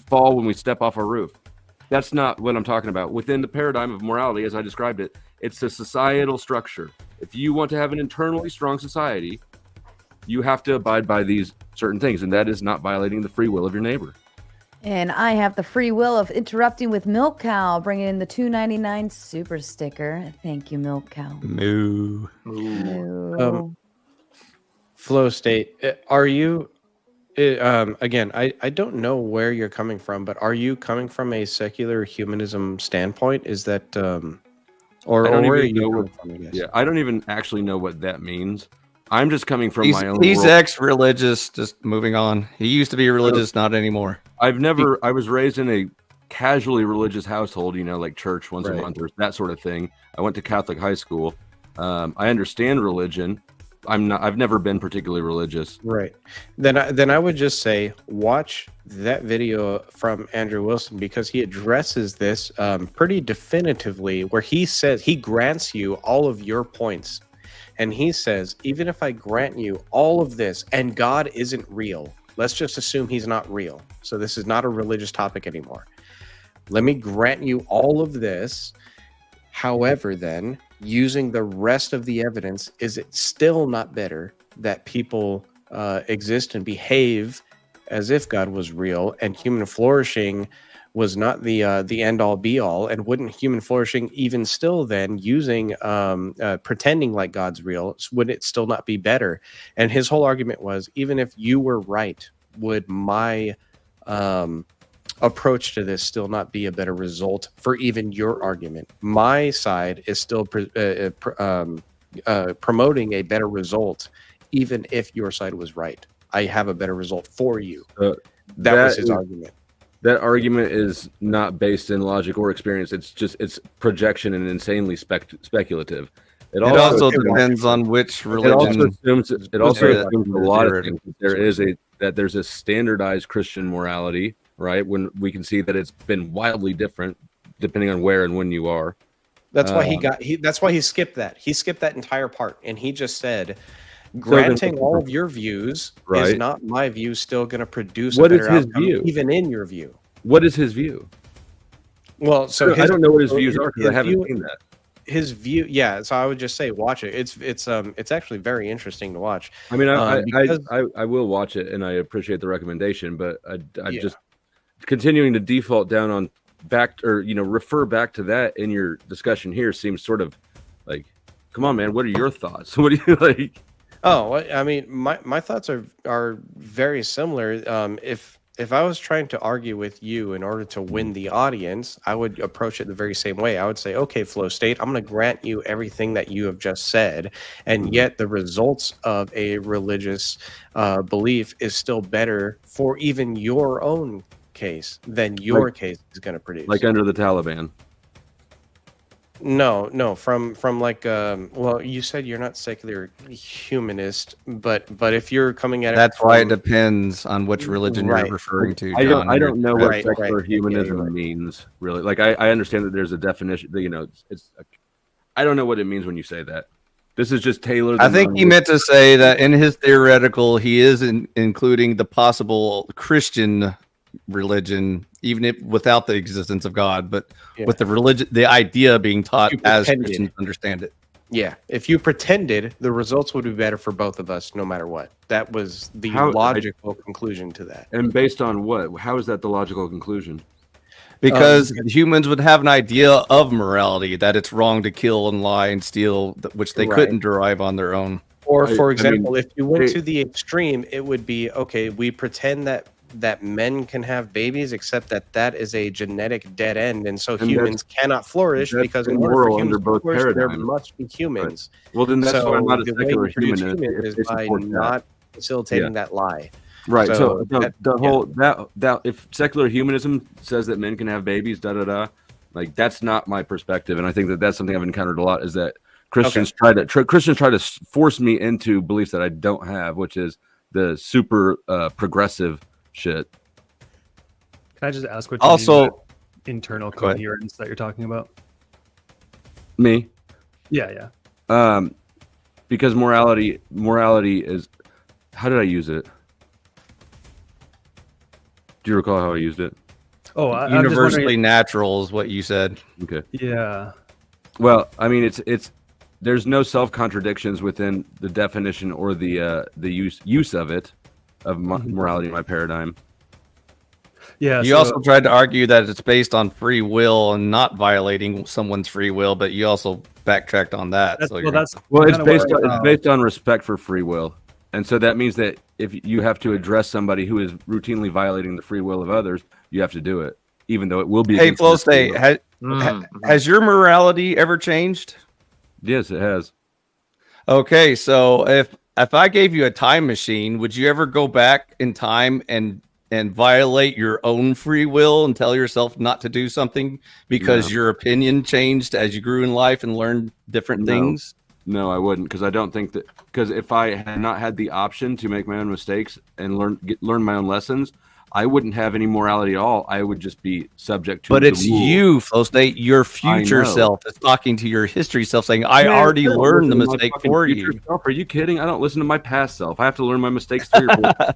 J: fall when we step off our roof. That's not what I'm talking about. Within the paradigm of morality, as I described it, it's a societal structure. If you want to have an internally strong society, you have to abide by these certain things, and that is not violating the free will of your neighbor.
B: And I have the free will of interrupting with Milk Cow, bringing in the $2.99 super sticker. Thank you, Milk Cow.
K: Moo.
B: Moo.
M: Flow State, are you? Again, I don't know where you're coming from, but are you coming from a secular humanism standpoint? Is that or
J: I don't
M: where are
J: even
M: you
J: know
M: coming
J: what.
M: from? I guess.
J: Yeah, I don't even actually know what that means. I'm just coming from
K: He's,
J: my own.
K: he's
J: world.
K: ex-religious. Just moving on. He used to be religious, not anymore.
J: I was raised in a casually religious household, you know, like church once a month or that sort of thing. I went to Catholic high school. I understand religion. I've never been particularly religious.
M: Right. Then I would just say watch that video from Andrew Wilson, because he addresses this pretty definitively, where he says he grants you all of your points. And he says, even if I grant you all of this and God isn't real, let's just assume he's not real. So this is not a religious topic anymore. Let me grant you all of this. However, then, using the rest of the evidence, is it still not better that people exist and behave as if God was real, and human flourishing was not the end all be all? And wouldn't human flourishing even still then, using pretending like God's real, would it still not be better? And his whole argument was, even if you were right, would my approach to this still not be a better result for even your argument? My side is still promoting a better result, even if your side was right. I have a better result for you. That was his argument.
J: That argument is not based in logic or experience. It's projection and insanely speculative.
K: It also depends on which religion.
J: It also assumes a lot of things. There's a standardized Christian morality, right? When we can see that it's been wildly different depending on where and when you are.
M: That's why that's why he skipped that. He skipped that entire part, and he just said, granting all of your views is not my view still going to produce a better outcome, even in your view.
J: What is his view?
M: Well, so
J: I don't know what his views are, because I haven't seen that.
M: His view, yeah. So I would just say watch it. It's actually very interesting to watch.
J: I mean, I will watch it, and I appreciate the recommendation, but I just continuing to default down on refer back to that in your discussion here seems sort of like, come on, man, what are your thoughts? What do you like?
M: Oh, I mean, my thoughts are very similar. If I was trying to argue with you in order to win the audience, I would approach it the very same way. I would say, okay, Flow State, I'm going to grant you everything that you have just said, and yet the results of a religious belief is still better for even your own case than your case is going to produce.
J: Like under the Taliban.
M: No, from like well, you said you're not secular humanist, but if you're coming at it,
K: that's why it depends on which religion you're referring to. John.
J: I don't know what secular humanism means, really. Like I understand that there's a definition. You know, I don't know what it means when you say that. This is just tailored.
K: I think he meant to say that in his theoretical, he is including the possible Christian religion, even if without the existence of God, but with the religion, the idea being taught as Christians understand it.
M: Yeah, if you pretended, the results would be better for both of us, no matter what. That was the logical conclusion to that.
J: And based on what? How is that the logical conclusion?
K: Because humans would have an idea of morality, that it's wrong to kill and lie and steal, which they couldn't derive on their own.
M: Or, for example, if you went to the extreme, it would be, okay, we pretend that men can have babies, except that is a genetic dead end, and so humans cannot flourish, because in order for humans to flourish, there must be humans.
J: Right. Well, then that's why I'm not a secular humanist.
M: Is by not facilitating that lie.
J: Right. So that if secular humanism says that men can have babies, like that's not my perspective, and I think that that's something I've encountered a lot, is that Christians try to force me into beliefs that I don't have, which is the super progressive shit.
N: Can I just ask what you mean by internal coherence that you're talking about?
J: Me?
N: Yeah.
J: Because morality is, how did I use it? Do you recall how I used it?
K: Universally natural is what you said.
J: Okay.
N: Yeah.
J: Well, I mean, it's there's no self-contradictions within the definition or the use of it, of morality in my paradigm.
N: Yeah.
K: You also tried to argue that it's based on free will and not violating someone's free will, but you also backtracked on that.
N: That's,
K: So
N: well,
K: you're-
N: that's
J: Well, it's
N: kinda
J: based
N: what-
J: on, it's based on respect for free will, and so that means that if you have to address somebody who is routinely violating the free will of others, you have to do it, even though it will be.
K: Hey,
J: against their free
K: Flow
J: will.
K: State, has your morality ever changed?
J: Yes, it has.
K: Okay, so if I gave you a time machine, would you ever go back in time and violate your own free will and tell yourself not to do something because
J: No.
K: your opinion changed as you grew in life and learned different things?
J: No, I wouldn't, because I don't think that. Because if I had not had the option to make my own mistakes and learn my own lessons, I wouldn't have any morality at all. I would just be subject to.
K: But
J: the
K: it's
J: rules.
K: you, Flow State, your future
J: know.
K: self is talking to your history self saying, I
J: Man,
K: already
J: don't
K: learned the
J: listen to my
K: mistake
J: fucking
K: for
J: future
K: you.
J: self. Are you kidding? I don't listen to my past self. I have to learn my mistakes 3 or 4.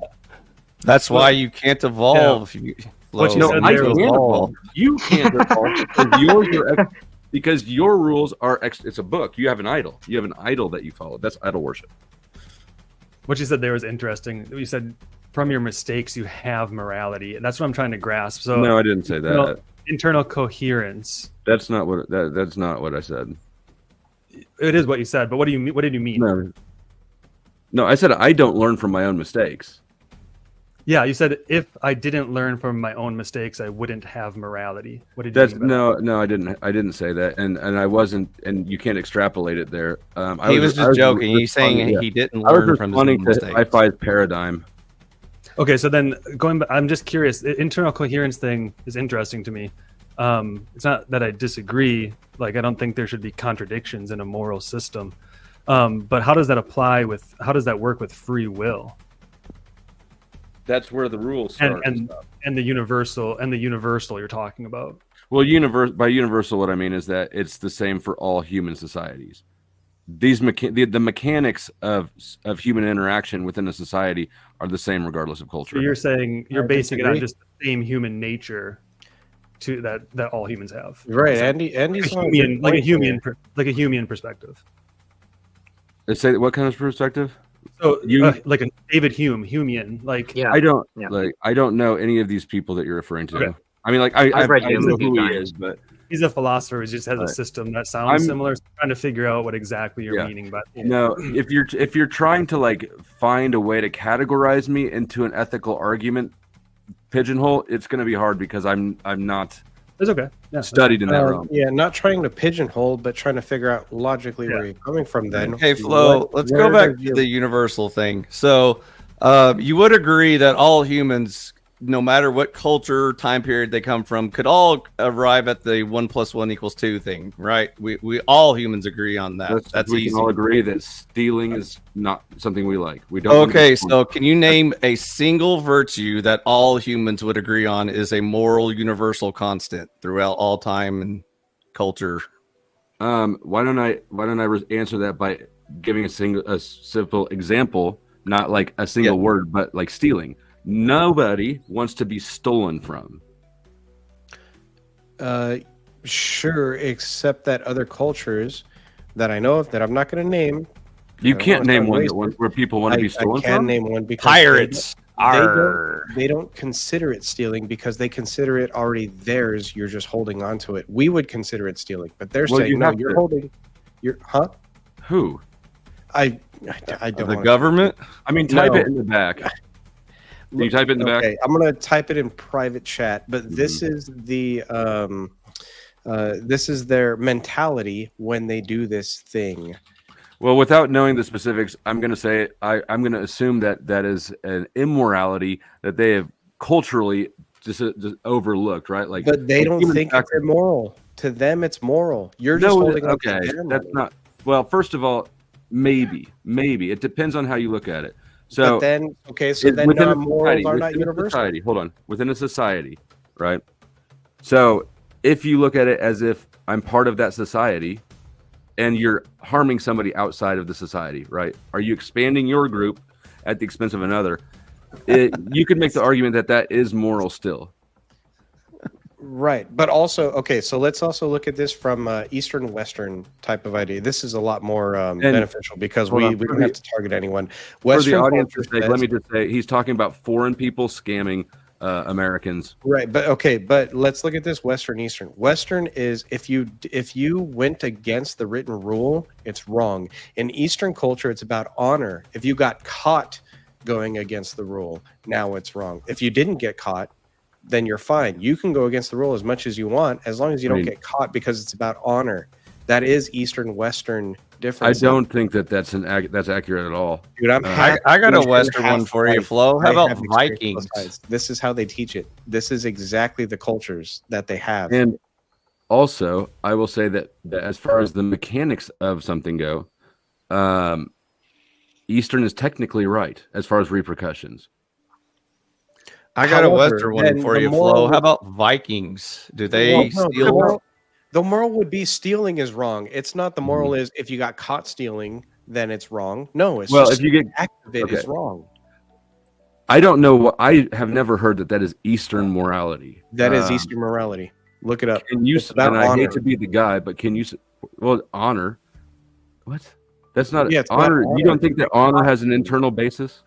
K: That's why you can't evolve.
J: But
K: Flo.
J: no, I can evolve. You can't evolve because your rules are. It's a book. You have an idol. You have an idol that you follow. That's idol worship.
N: What you said there was interesting. You said from your mistakes you have morality, and that's what I'm trying to grasp. So
J: No, I didn't say that.
N: Internal coherence.
J: That's not what. That's not what I said.
N: It is what you said, but what do you mean? What did you mean?
J: No, I said I don't learn from my own mistakes.
N: Yeah, you said if I didn't learn from my own mistakes, I wouldn't have morality. What did you mean?
J: No, I didn't. I didn't say that, and I wasn't. And you can't extrapolate it there.
K: He was just joking. He's saying he didn't learn from his own mistakes.
J: Sci-fi's paradigm.
N: Okay, so then going back, I'm just curious. The internal coherence thing is interesting to me. It's not that I disagree. Like, I don't think there should be contradictions in a moral system. But how does that apply with? How does that work with free will?
J: That's where the rules start.
N: And the universal you're talking about.
J: Well, by universal, what I mean is that it's the same for all human societies. These the mechanics of human interaction within a society are the same regardless of culture.
N: So you're saying you're basing it on just the same human nature to that all humans have.
M: Right, Andy's
N: like a human perspective.
J: Say what kind of perspective?
N: So like a David Humean, like
J: I don't know any of these people that you're referring to.
N: Okay.
J: I mean, like I know who he is, but
N: he's a philosopher who just has a system that sounds similar. So I'm trying to figure out what exactly you're meaning by that.
J: No, if you're trying to like find a way to categorize me into an ethical argument pigeonhole, it's going to be hard because I'm not.
N: It's okay. Yeah,
J: studied in that realm.
M: Yeah, not trying to pigeonhole, but trying to figure out logically where you're coming from. Then,
K: okay, Flo, let's go back to the universal thing. So, you would agree that all humans, no matter what culture, time period they come from, could all arrive at the 1 + 1 = 2 thing, right? We all humans agree on that. That's
J: we
K: easy.
J: can all agree that stealing is not something we like. We don't.
K: Okay, so can you name a single virtue that all humans would agree on is a moral universal constant throughout all time and culture?
J: Why don't I answer that by giving a simple example, not like a single word, but like stealing. Nobody wants to be stolen from.
M: Sure, except that other cultures that I know of that I'm not going to name.
J: You can't name one where people want to be stolen from.
M: I can name one because
K: pirates.
M: They don't consider it stealing because they consider it already theirs. You're just holding on to it. We would consider it stealing, but they're saying no. You're holding.
J: Who?
M: I don't.
K: The government.
J: I mean, type it in the back. Can you type it in the back?
M: I'm gonna type it in private chat. But this is the this is their mentality when they do this thing.
J: Well, without knowing the specifics, I'm going to say I'm going to assume that is an immorality that they have culturally just overlooked, right? Like,
M: but they don't think it's immoral. To them, it's moral. You're just holding on to their money.
J: That's not. Well, first of all, maybe it depends on how you look at it. So
M: but then, so then morals are not universal.
J: Hold on, within a society, right? So if you look at it as if I'm part of that society, and you're harming somebody outside of the society, right? Are you expanding your group at the expense of another? You could make the argument that is moral still.
M: Right, but also, so let's also look at this from Eastern Western type of idea. This is a lot more beneficial because we don't have to target anyone.
J: For the audience's sake, let me just say, he's talking about foreign people scamming Americans.
M: Right, but let's look at this Western Eastern. Western is if you went against the written rule, it's wrong. In Eastern culture, it's about honor. If you got caught going against the rule, now it's wrong. If you didn't get caught, then you're fine. You can go against the rule as much as you want, as long as you don't get caught, because it's about honor. That is Eastern Western difference.
J: I don't think that's accurate at all.
M: Dude,
K: I got a Western one for you, Flo. How about Vikings?
M: This is how they teach it. This is exactly the cultures that they have.
J: And also, I will say that as far as the mechanics of something go, Eastern is technically right as far as repercussions.
K: I got a Western one for you, Flo. How about Vikings? Do they steal?
M: The moral would be stealing is wrong. It's not the moral is if you got caught stealing, then it's wrong. No, it's just
J: if you get
M: active is wrong.
J: I don't know what I have never heard that is Eastern morality.
M: That is Eastern morality. Look it up.
J: Can you? And I hate to be the guy, but can you? Well, honor. What? That's not honor. You don't think that honor has an internal basis?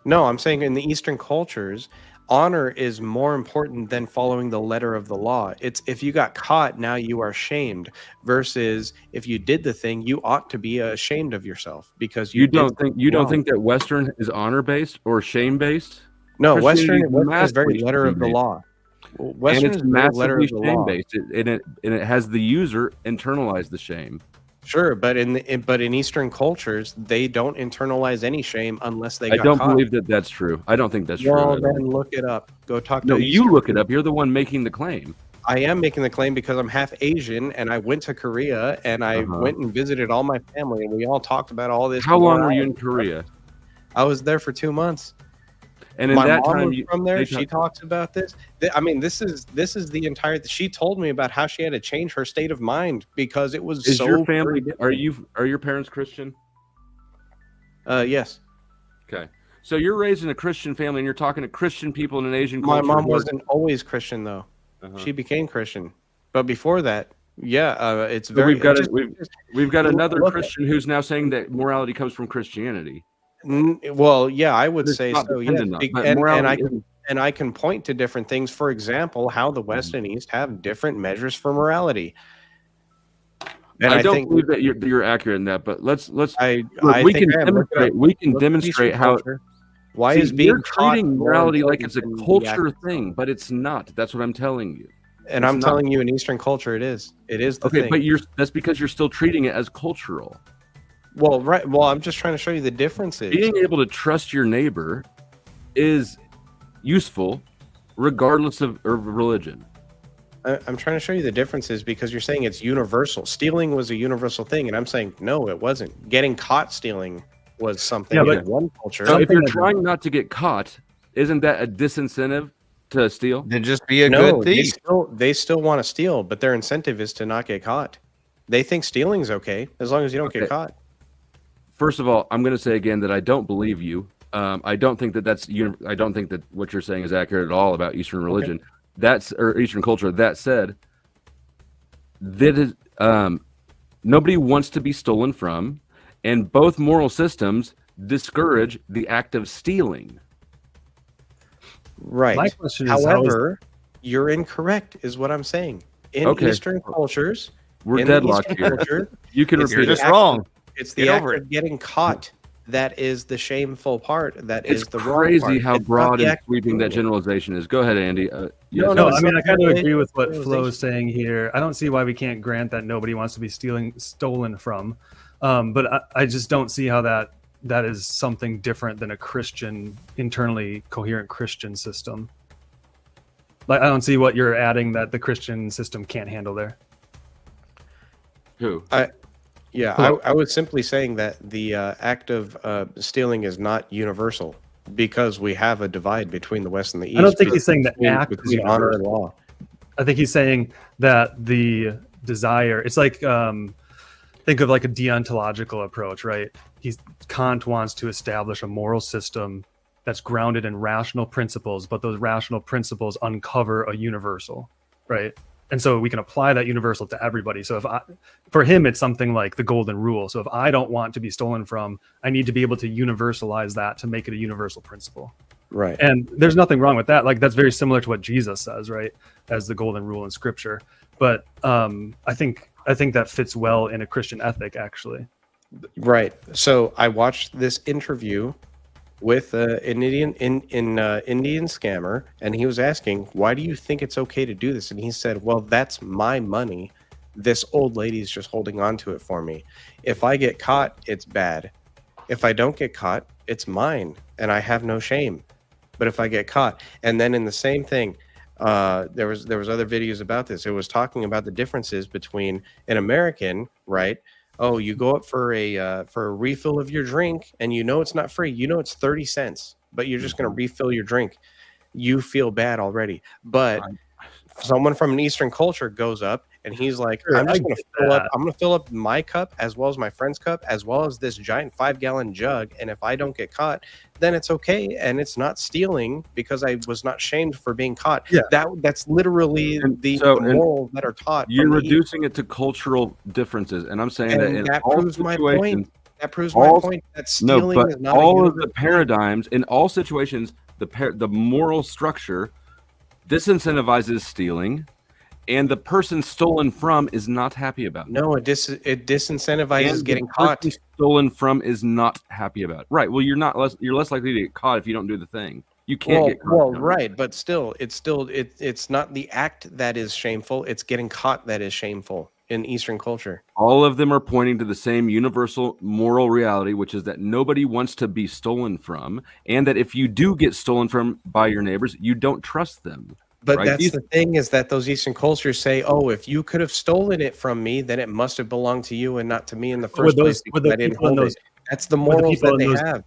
M: No, I'm saying in the Eastern cultures, honor is more important than following the letter of the law. It's if you got caught, now you are shamed, versus if you did the thing, you ought to be ashamed of yourself because you don't
J: think that Western is honor based or shame based?
M: No, Western is very letter of the law. Western
J: is massively shame based, and it has the user internalize the shame.
M: Sure, but in Eastern cultures, they don't internalize any shame unless they.
J: I don't
M: caught.
J: believe that that's true. I don't think that's true.
M: Well, then look it up. Go talk to.
J: No, you look it up. You're the one making the claim.
M: I am making the claim because I'm half Asian, and I went to Korea, and I went and visited all my family, and we all talked about all this.
J: How long were you in Korea?
M: I was there for 2 months.
J: And in
M: my
J: that
M: mom
J: time,
M: was from there. She talks about this. I mean, this is the entire. She told me about how she had to change her state of mind because it was
J: Is
M: so.
J: your family? Are your parents Christian?
M: Yes.
J: Okay, so you're raised in a Christian family, and you're talking to Christian people in an Asian culture.
M: My mom wasn't always Christian though. She became Christian, but before that, it's very.
J: We've got another Christian who's now saying that morality comes from Christianity.
M: Well, yeah, I would say so. Yes.
J: And
M: I can point to different things. For example, how the West and East have different measures for morality. And
J: I don't believe that you're accurate in that, but let's. We can demonstrate how.
M: Why is being
J: you're treating morality like it's a culture thing, but it's not. That's what I'm telling you.
M: And I'm telling you, in Eastern culture, it is. It is the thing.
J: But that's because you're still treating it as cultural.
M: Well, right. Well, I'm just trying to show you the differences.
J: Being able to trust your neighbor is useful, regardless of religion.
M: I'm trying to show you the differences because you're saying it's universal. Stealing was a universal thing, and I'm saying no, it wasn't. Getting caught stealing was something in one culture.
J: So if you're trying not to get caught, isn't that a disincentive to steal?
K: Then just be a good thief.
M: They still want to steal, but their incentive is to not get caught. They think stealing's okay as long as you don't get caught.
J: First of all, I'm going to say again that I don't believe you. I don't think that I don't think that what you're saying is accurate at all about Eastern religion. Or Eastern culture. That said, nobody wants to be stolen from, and both moral systems discourage the act of stealing.
M: Right.
N: My question is,
M: however, you're incorrect, is what I'm saying. In Eastern cultures,
J: we're deadlocked here. You can repeat it.
K: You're just wrong.
M: It's the act of getting caught that is the shameful part. Is the wrong part.
J: It's crazy how broad and sweeping that generalization is. Go ahead, Andy.
N: No, I mean, I kind of agree with what Flo is saying here. I don't see why we can't grant that nobody wants to be stolen from, but I just don't see how that is something different than a Christian, internally coherent Christian system. Like, I don't see what you're adding that the Christian system can't handle there.
J: Who?
M: I was simply saying that the act of stealing is not universal because we have a divide between the West and the East.
N: I don't think he's saying the act
M: between honor and law.
N: I think he's saying that the desire, it's like, think of like a deontological approach, right? Kant wants to establish a moral system that's grounded in rational principles, but those rational principles uncover a universal, right? And so we can apply that universal to everybody. So for him, it's something like the golden rule. So if I don't want to be stolen from, I need to be able to universalize that to make it a universal principle.
M: Right.
N: And there's nothing wrong with that. Like, that's very similar to what Jesus says, right, as the golden rule in Scripture. But I think that fits well in a Christian ethic, actually.
M: Right. So I watched this interview with an Indian scammer, and he was asking, "Why do you think it's okay to do this?" And he said, "Well, that's my money. This old lady's just holding on to it for me. If I get caught, it's bad. If I don't get caught, it's mine, and I have no shame. But if I get caught," and then in the same thing, there was other videos about this. It was talking about the differences between an American, right? Oh, you go up for a refill of your drink, and you know it's not free. You know it's 30 cents, but you're just going to refill your drink. You feel bad already. But someone from an Eastern culture goes up, and he's like,
N: Sure,
M: I'm just
N: I
M: going to
N: get
M: fill up.
N: that.
M: I'm going to fill up my cup as well as my friend's cup, as well as this giant 5-gallon jug. And if I don't get caught, then it's okay, and it's not stealing because I was not shamed for being caught.
N: Yeah.
M: That's literally the morals that are taught.
J: You're
M: from the
J: reducing it to cultural differences, and I'm saying that
M: And
J: in
M: that
J: all
M: proves my
J: situations,
M: point. That proves my point that stealing is not a
J: all of the
M: universal-
J: paradigms in all situations, the moral structure disincentivizes stealing, and the person stolen from is not happy about it.
M: No, it disincentivizes
J: And
M: getting
J: the
M: caught.
J: person stolen from is not happy about it. Right. Well, you're less likely to get caught if you don't do the thing. You can't get caught.
M: Well, right, but still, it's not the act that is shameful. It's getting caught that is shameful in Eastern culture.
J: All of them are pointing to the same universal moral reality, which is that nobody wants to be stolen from, and that if you do get stolen from by your neighbors, you don't trust them.
M: But
J: right?
M: that's the thing, is that those Eastern cultures say, "Oh, if you could have stolen it from me, then it must have belonged to you and not to me in the first place because I didn't hold it." That's the morals that they have.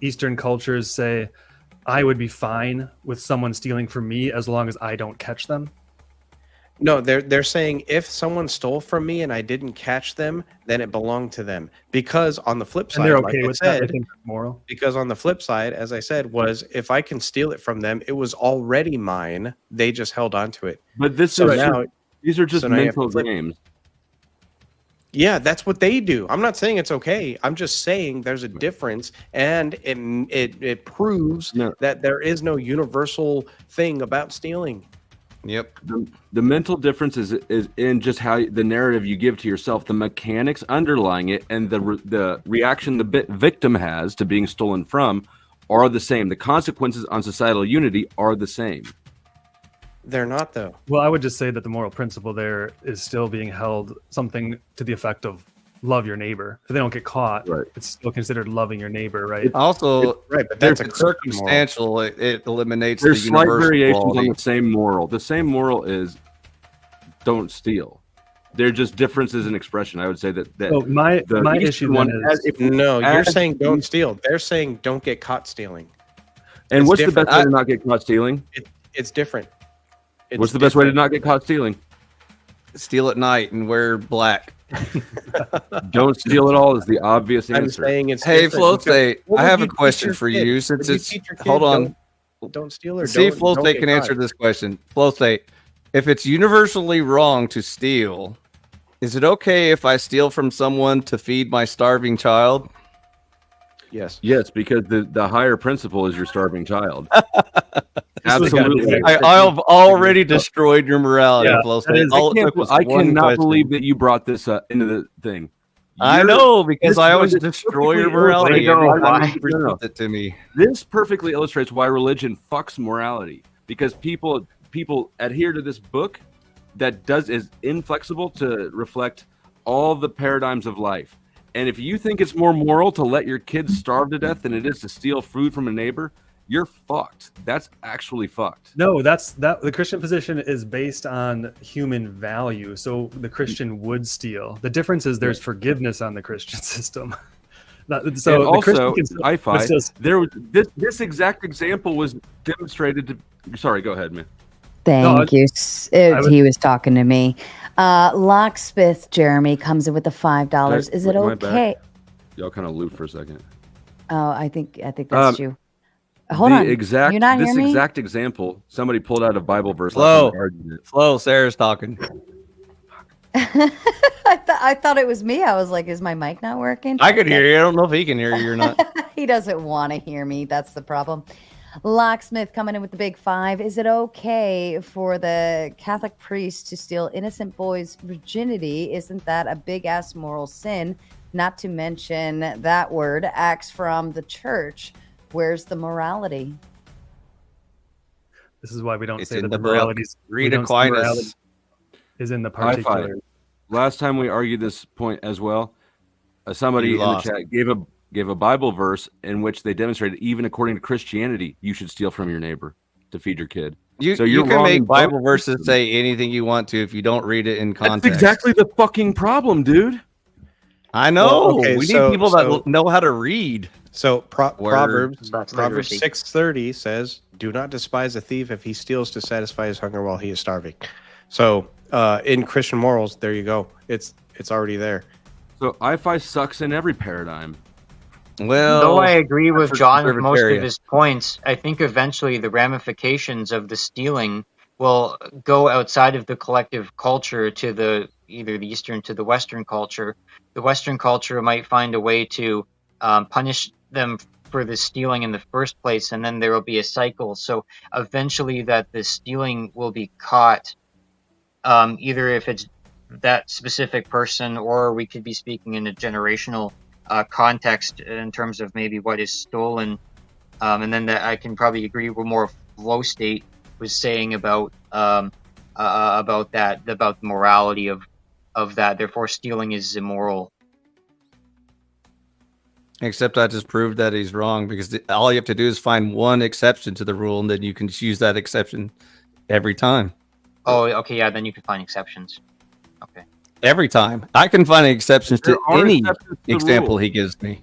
N: Eastern cultures say, I would be fine with someone stealing from me as long as I don't catch them.
M: No, they're saying if someone stole from me and I didn't catch them, then it belonged to them. Because on the flip side,
N: And they're
M: like
N: okay
M: I
N: with that.
M: said,
N: They think it's moral.
M: because on the flip side, as I said, was if I can steal it from them, it was already mine. They just held on to it.
J: But these are just
M: now you have to
J: mental
M: flip-
J: games.
M: Yeah, that's what they do. I'm not saying it's okay. I'm just saying there's a difference, and it proves that there is no universal thing about stealing.
K: Yep.
J: The mental difference is in just how the narrative you give to yourself, the mechanics underlying it, and the reaction the victim has to being stolen from are the same. The consequences on societal unity are the same.
M: They're not, though.
N: Well, I would just say that the moral principle there is still being held something to the effect of love your neighbor. If they don't get caught, it's still considered loving your neighbor, right?
K: Also,
M: right, but
K: there's
M: that's a
K: circumstantial. It eliminates
J: There's
K: the
J: slight
K: universal
J: variations
K: quality.
J: on the same moral. The same moral is don't steal. They're just differences in expression. I would say that
N: So my
J: the Eastern
N: issue
J: one
N: then
J: has-
N: is
J: if-
M: No, you're
J: as-
M: saying don't steal. They're saying don't get caught stealing.
J: And
M: It's
J: what's the
M: different.
J: best way to not get caught stealing?
M: It's different.
J: What's the best way to not get caught stealing?
K: Steal at night and wear black.
J: Don't steal at all is the obvious
M: I'm
J: answer.
M: saying it's
K: Hey,
M: different.
K: Flow
M: Because
K: State,
M: what
K: I
M: would
K: have
M: you
K: a
M: teach
K: question
M: your
K: for
M: kid?
K: you.
M: Would
K: Since
M: you
K: it's
M: teach your kid,
K: hold on,
M: don't steal or
K: see if
M: don't-
K: Flow
M: don't
K: State
M: get
K: can
M: caught?
K: answer this question. Flow State, if it's universally wrong to steal, is it okay if I steal from someone to feed my starving child?
M: Yes.
J: Yes, because the higher principle is your starving child. Absolutely.
K: I've already destroyed your morality,
J: Yeah,
K: Flow
J: that
K: State.
J: is-
K: All it
J: I
K: took was one
J: cannot
K: question.
J: believe that you brought this into the thing.
K: I know, because I always destroy your morality every time you present it to me.
J: This perfectly illustrates why religion fucks morality, because people adhere to this book that is inflexible to reflect all the paradigms of life. And if you think it's more moral to let your kids starve to death than it is to steal food from a neighbor, you're fucked. That's actually fucked.
N: No, the Christian position is based on human value. So the Christian would steal. The difference is there's forgiveness on the Christian system. So
J: and
N: the
J: also,
N: Christian can still-
J: I
N: but
J: find
N: still-
J: there was this exact example was demonstrated to. Sorry, go ahead, man.
B: Thank you. He was talking to me. Locksmith Jeremy comes in with the $5. Is it
J: Am I back?
B: okay?
J: Y'all kind of loop for a second.
B: Oh, I think that's you. Hold
J: the
B: on.
J: Exact,
B: you not
J: this
B: hear me?
J: exact example, somebody pulled out a Bible verse.
K: Flow,
J: Flow,
K: Sarah's talking.
B: I thought it was me. I was like, is my mic not working?
K: I could hear you. I don't know if he can hear you or not.
B: He doesn't want to hear me. That's the problem. Locksmith coming in with the big 5. Is it okay for the Catholic priest to steal innocent boys' virginity? Isn't that a big-ass moral sin? Not to mention that word, acts from the church. Where's the morality?
N: This is why we don't
K: It's
N: say
K: in
N: that
K: the
N: the
K: book.
N: morality
K: Read Aquinas.
N: is in the
J: High five.
N: particular.
J: Last time we argued this point as well, somebody
K: You
J: in the
K: lost.
J: chat gave a Bible verse in which they demonstrated even according to Christianity, you should steal from your neighbor to feed your kid.
K: You
J: you're
K: can
J: wrong
K: make
J: in both
K: Bible verses
J: systems.
K: say anything you want to if you don't read it in
J: That's
K: context.
J: exactly the fucking problem, dude.
K: I know.
M: Well, okay,
K: we
M: so-
K: need people
M: so-
K: that know how to read.
M: So
K: Word.
M: Proverbs
I: That's
M: Proverbs
I: literacy.
M: 6:30 says, "Do not despise a thief if he steals to satisfy his hunger while he is starving." So in Christian morals, there you go. It's already there.
J: So I-Fi sucks in every paradigm.
K: Well,
I: Though I agree with
K: for
I: John with most of
K: conservatarian.
I: his points, I think eventually the ramifications of the stealing will go outside of the collective culture to either the Eastern to the Western culture. The Western culture might find a way to punish them for the stealing in the first place, and then there will be a cycle. So eventually that the stealing will be caught, either if it's that specific person, or we could be speaking in a generational context in terms of maybe what is stolen, and then that I can probably agree with more Flow State was saying about that, about the morality of that. Therefore, stealing is immoral.
K: Except I just proved that he's wrong because all you have to do is find one exception to the rule, and then you can just use that exception every time.
I: Oh, okay, yeah. Then you can find exceptions. Okay.
K: Every time. I can find exceptions to
J: There are
K: any
J: exceptions to the
K: example
J: rule.
K: he gives me.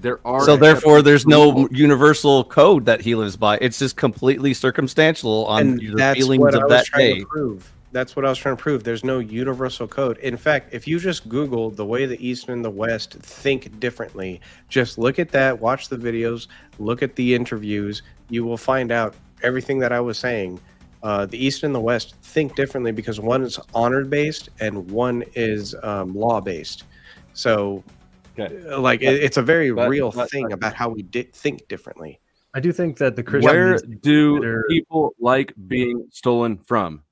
J: There are
K: So therefore,
J: exceptions
K: there's
J: to the
K: no
J: rule.
K: universal code that he lives by. It's just completely circumstantial on
M: And
K: the
M: that's
K: feelings
M: what I
K: of
M: was
K: that
M: trying
K: day.
M: to prove. That's what I was trying to prove. There's no universal code. In fact, if you just Google the way the East and the West think differently, just look at that, watch the videos, look at the interviews, you will find out everything that I was saying. The East and the West think differently because one is honor-based and one is law-based. So, it's a very real thing about how we think differently.
N: I do think that the Christian
J: Where
N: needs to
J: do
N: consider-
J: people like being stolen from?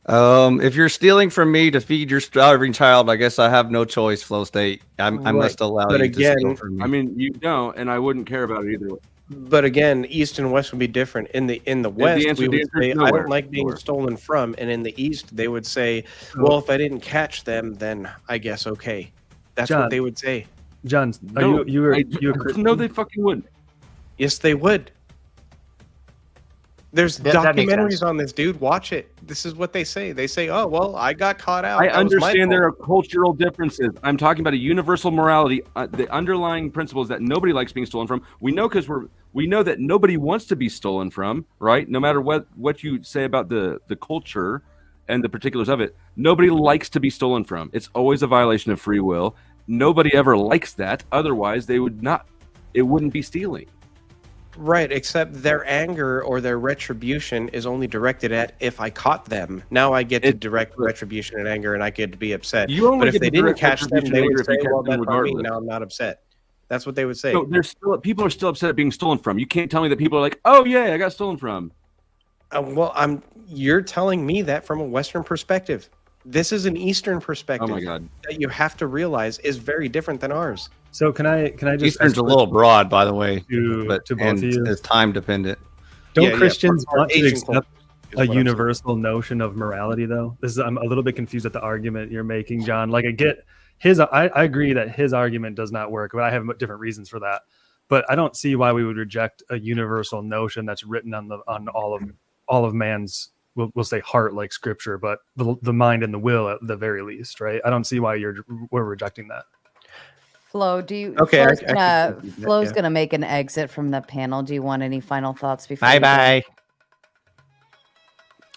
K: If you're stealing from me to feed your starving child, I guess I have no choice, Flow State. I must allow
M: But
K: you to
M: again-
K: steal from me.
J: I mean, you don't, and I wouldn't care about it either way.
M: But again, East and West would be different. In the West,
J: answer-
M: we
J: the
M: would
J: answer is
M: say, "I
J: nowhere.
M: don't like being
J: Nowhere.
M: stolen from," and in the East, they would say, "Well, if I didn't catch them, then I guess okay." That's
N: John,
M: what they would say.
N: John, are
J: No,
N: you a
J: I- no, they fucking wouldn't.
M: Yes, they would. There's
I: That makes
M: documentaries
I: sense.
M: on this, dude. Watch it. This is what they say. They say, "Oh, well, I got caught out."
J: I
M: That was my
J: understand there
M: fault."
J: are cultural differences. I'm talking about a universal morality. The underlying principle is that nobody likes being stolen from. We know because we know that nobody wants to be stolen from, right? No matter what you say about the culture and the particulars of it, nobody likes to be stolen from. It's always a violation of free will. Nobody ever likes that. Otherwise, they would not. It wouldn't be stealing.
M: Right, except their anger or their retribution is only directed at if I caught them. Now I get to direct retribution and anger, and I get to be upset.
J: You only
M: But if
J: get
M: they
J: to
M: didn't
J: direct
M: catch them,
J: retribution
M: they
J: and
M: would
J: anger if you
M: say,
J: catch
M: "Well,
J: them
M: that's on me.
J: regardless."
M: Now I'm not upset." That's what they would say.
J: No, there's still people are still upset at being stolen from. You can't tell me that people are like, "Oh yeah, I got stolen from."
M: Well, you're telling me that from a Western perspective. This is an Eastern perspective.
J: Oh my God.
M: That you have to realize is very different than ours.
N: So can I just
K: Eastern's a little broad, by the way, but
N: to both of you?
K: it's time dependent.
N: Don't Christians want to
M: Asian
N: accept
M: culture is
N: a
M: what I'm saying.
N: universal notion of morality, though? I'm a little bit confused at the argument you're making, John. Like, I agree that his argument does not work, but I have different reasons for that. But I don't see why we would reject a universal notion that's written on all of man's, we'll say heart, like Scripture, but the mind and the will at the very least, right? I don't see why we're rejecting that.
B: Flo, do you?
M: Okay,
B: Flo's
M: I can
B: gonna,
M: see that,
B: Flo's
M: yeah.
B: gonna make an exit from the panel. Do you want any final thoughts before?
K: Bye
B: we go?
K: bye.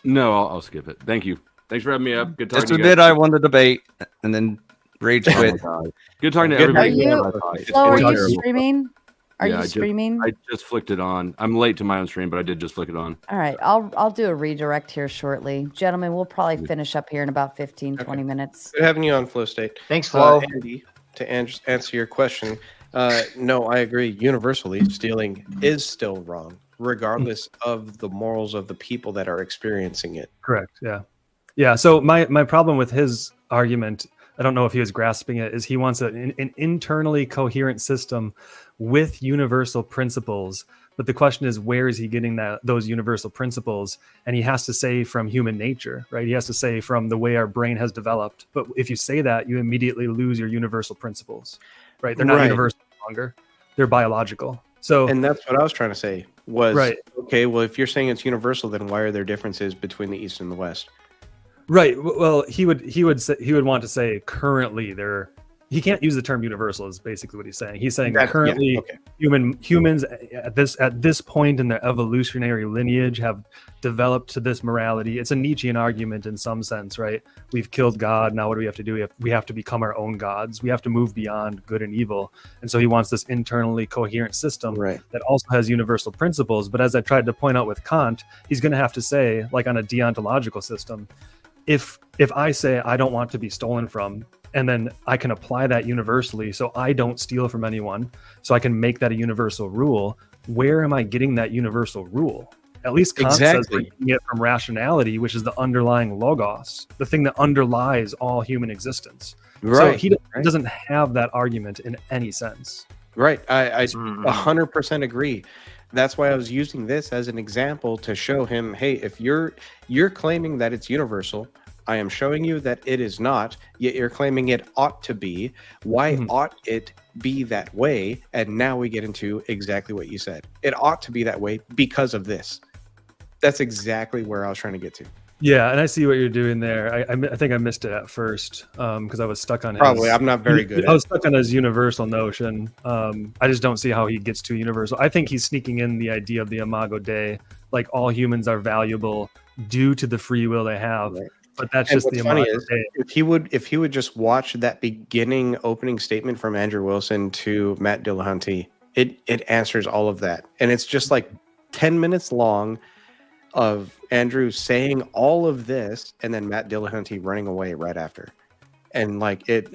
J: No, I'll skip it. Thank you. Thanks for having me up. Good talking
K: Just
J: to you
K: admit
J: guys.
K: I won the debate and then rage
J: Oh my
K: quit.
J: God. Good talking to
M: Good
J: everybody.
B: Are you, Flo? Are you streaming? Are
J: Yeah,
B: you streaming?
J: I just flicked it on. I'm late to my own stream, but I did just flick it on.
B: All right, I'll do a redirect here shortly. Gentlemen, we'll probably finish up here in about 15, 20 minutes.
M: Good having you on, Flow State.
I: Thanks, Flo.
M: Andy, to answer your question, No, I agree. Universally, stealing is still wrong, regardless of the morals of the people that are experiencing it.
N: Correct. Yeah. Yeah. So my problem with his argument, I don't know if he was grasping it, is he wants an internally coherent system with universal principles. But the question is, where is he getting those universal principles? And he has to say from human nature, right? He has to say from the way our brain has developed. But if you say that, you immediately lose your universal principles, right? They're not universal longer; they're biological. So,
M: and that's what I was trying to say was,
N: right.
M: Okay, well, if you're saying it's universal, then why are there differences between the East and the West?
N: Right. Well, he would want to say currently he can't use the term universal is basically what he's saying. He's saying currently humans at this point in their evolutionary lineage have developed to this morality. It's a Nietzschean argument in some sense, right? We've killed God. Now what do we have to do? We have to become our own gods. We have to move beyond good and evil. And so he wants this internally coherent system that also has universal principles. But as I tried to point out with Kant, he's going to have to say, like on a deontological system, if I say I don't want to be stolen from, and then I can apply that universally, so I don't steal from anyone, so I can make that a universal rule, where am I getting that universal rule? At least Kant says we're getting it from rationality, which is the underlying logos, the thing that underlies all human existence. So he doesn't have that argument in any sense.
M: Right. I 100% agree. That's why I was using this as an example to show him, hey, if you're claiming that it's universal, I am showing you that it is not, yet you're claiming it ought to be. Why ought it be that way? And now we get into exactly what you said. It ought to be that way because of this. That's exactly where I was trying to get to.
N: Yeah, and I see what you're doing there. I think I missed it at first because I was stuck on
M: Probably, I'm not very good
N: I was stuck on his universal notion. I just don't see how he gets to universal. I think he's sneaking in the idea of the Imago Dei, like all humans are valuable due to the free will they have. Right. But that's just the Imago Dei.
M: If he would just watch that beginning opening statement from Andrew Wilson to Matt Dillahunty, it answers all of that. And it's just like 10 minutes long of Andrew saying all of this and then Matt Dillahunty running away right after. And like it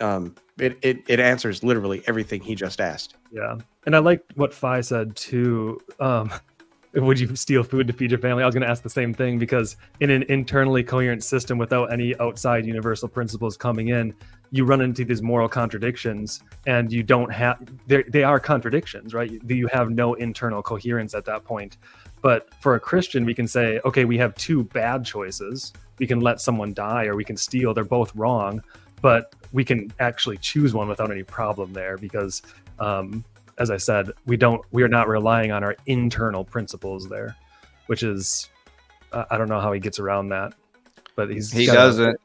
M: answers literally everything he just asked.
N: Yeah. And I like what Fi said too. Would you steal food to feed your family? I was going to ask the same thing, because in an internally coherent system without any outside universal principles coming in, you run into these moral contradictions, and you don't have, they are contradictions, right? You have no internal coherence at that point. But for a Christian, we can say, okay, we have two bad choices. We can let someone die or we can steal. They're both wrong, but we can actually choose one without any problem there, because as I said, we are not relying on our internal principles there, which is, I don't know how he gets around that, but he
K: doesn't.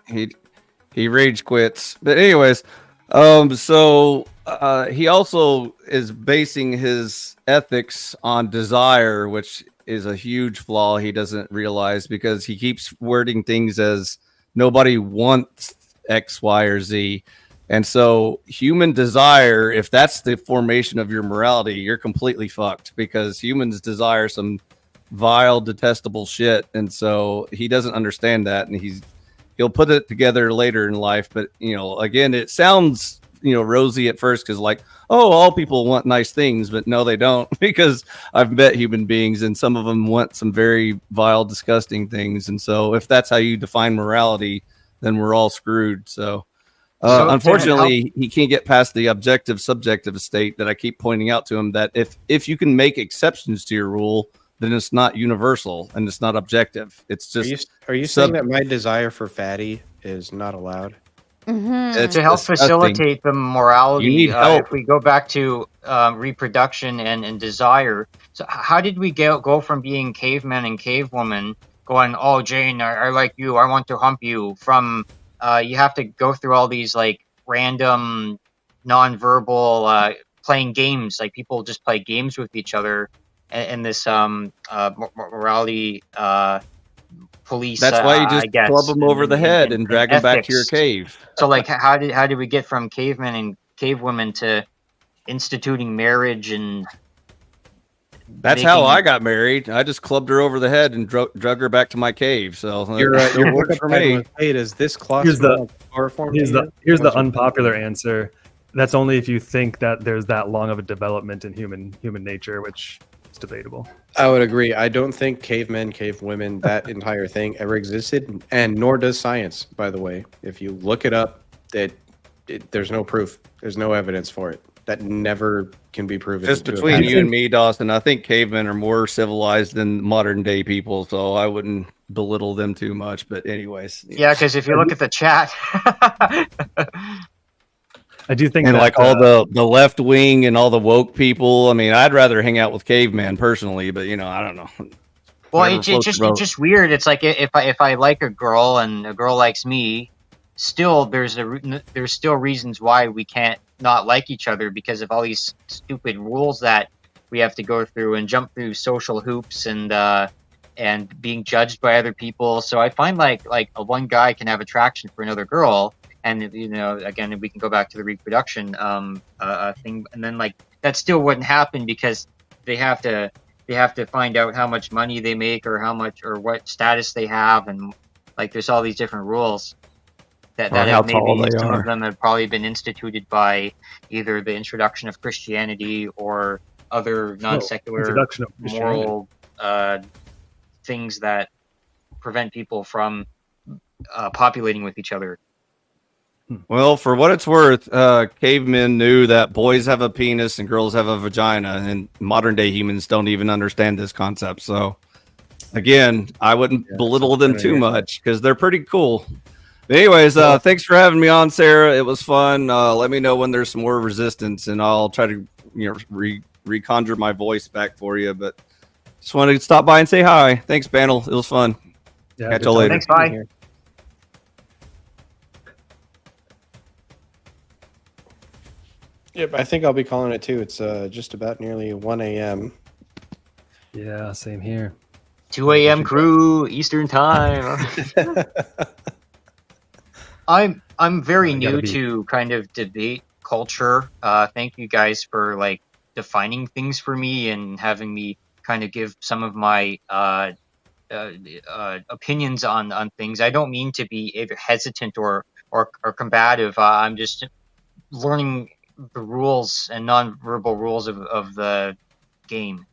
K: He rage quits. But anyways, so he also is basing his ethics on desire, which is a huge flaw he doesn't realize, because he keeps wording things as nobody wants X, Y, or Z. And so human desire, if that's the formation of your morality, you're completely fucked, because humans desire some vile, detestable shit. And so he doesn't understand that, and he'll put it together later in life. But, again, it sounds, rosy at first, because like, oh, all people want nice things, but no, they don't, because I've met human beings and some of them want some very vile, disgusting things. And so if that's how you define morality, then we're all screwed. So unfortunately, he can't get past the objective subjective state that I keep pointing out to him, that if you can make exceptions to your rule, then it's not universal and it's not objective. It's just.
M: Are you saying that my desire for fatty is not allowed?
I: It's to help facilitate the morality.
K: You need help.
I: If we go back to reproduction and desire, so how did we go from being cavemen and cavewomen going, oh, Jane, I like you, I want to hump you, from you have to go through all these like random nonverbal playing games, like people just play games with each other, and this morality police.
K: That's why you just club them over the head and drag them back to your cave.
I: So like how did we get from cavemen and cavewomen to instituting marriage? And
K: that's how I got married. I just clubbed her over the head and drug her back to my cave. So
M: you're working for me. Hey, does this cloth
N: here's the unpopular answer. that's only if you think that there's that long of a development in human nature, which is debatable.
M: I would agree. I don't think cavemen, cavewomen, that entire thing ever existed, and nor does science, by the way. If you look it up, there's no proof. There's no evidence for it. That never can be proven.
K: Just between you and me, Dawson, I think cavemen are more civilized than modern day people, so I wouldn't belittle them too much. But anyways,
I: Yeah, because if you look at the chat,
N: I do think
K: and
N: that,
K: like all the left wing and all the woke people. I mean, I'd rather hang out with cavemen personally, but I don't know.
I: well, it's just weird. It's like if I like a girl and a girl likes me, still there's still reasons why we can't not like each other because of all these stupid rules that we have to go through and jump through social hoops and being judged by other people. So I find like one guy can have attraction for another girl, and again we can go back to the reproduction thing, and then like that still wouldn't happen because they have to find out how much money they make or how much or what status they have, and like there's all these different rules that have maybe some of them have probably been instituted by either the introduction of Christianity or other non-secular moral things that prevent people from populating with each other.
K: Well, for what it's worth, cavemen knew that boys have a penis and girls have a vagina, and modern day humans don't even understand this concept. So, again, I wouldn't belittle them too much because they're pretty cool. Anyways, thanks for having me on, Sarah. It was fun. Let me know when there's some more resistance, and I'll try to reconjure my voice back for you. But just wanted to stop by and say hi. Thanks, panel. It was fun.
N: Yeah,
K: catch you later.
I: Thanks. Bye.
M: Yep, I think I'll be calling it too. It's just about nearly 1 a.m.
N: Yeah, same here.
I: 2 a.m. crew Eastern time. I'm very new to kind of debate culture. Thank you guys for like defining things for me and having me kind of give some of my opinions on things. I don't mean to be either hesitant or combative. I'm just learning the rules and non-verbal rules of the game.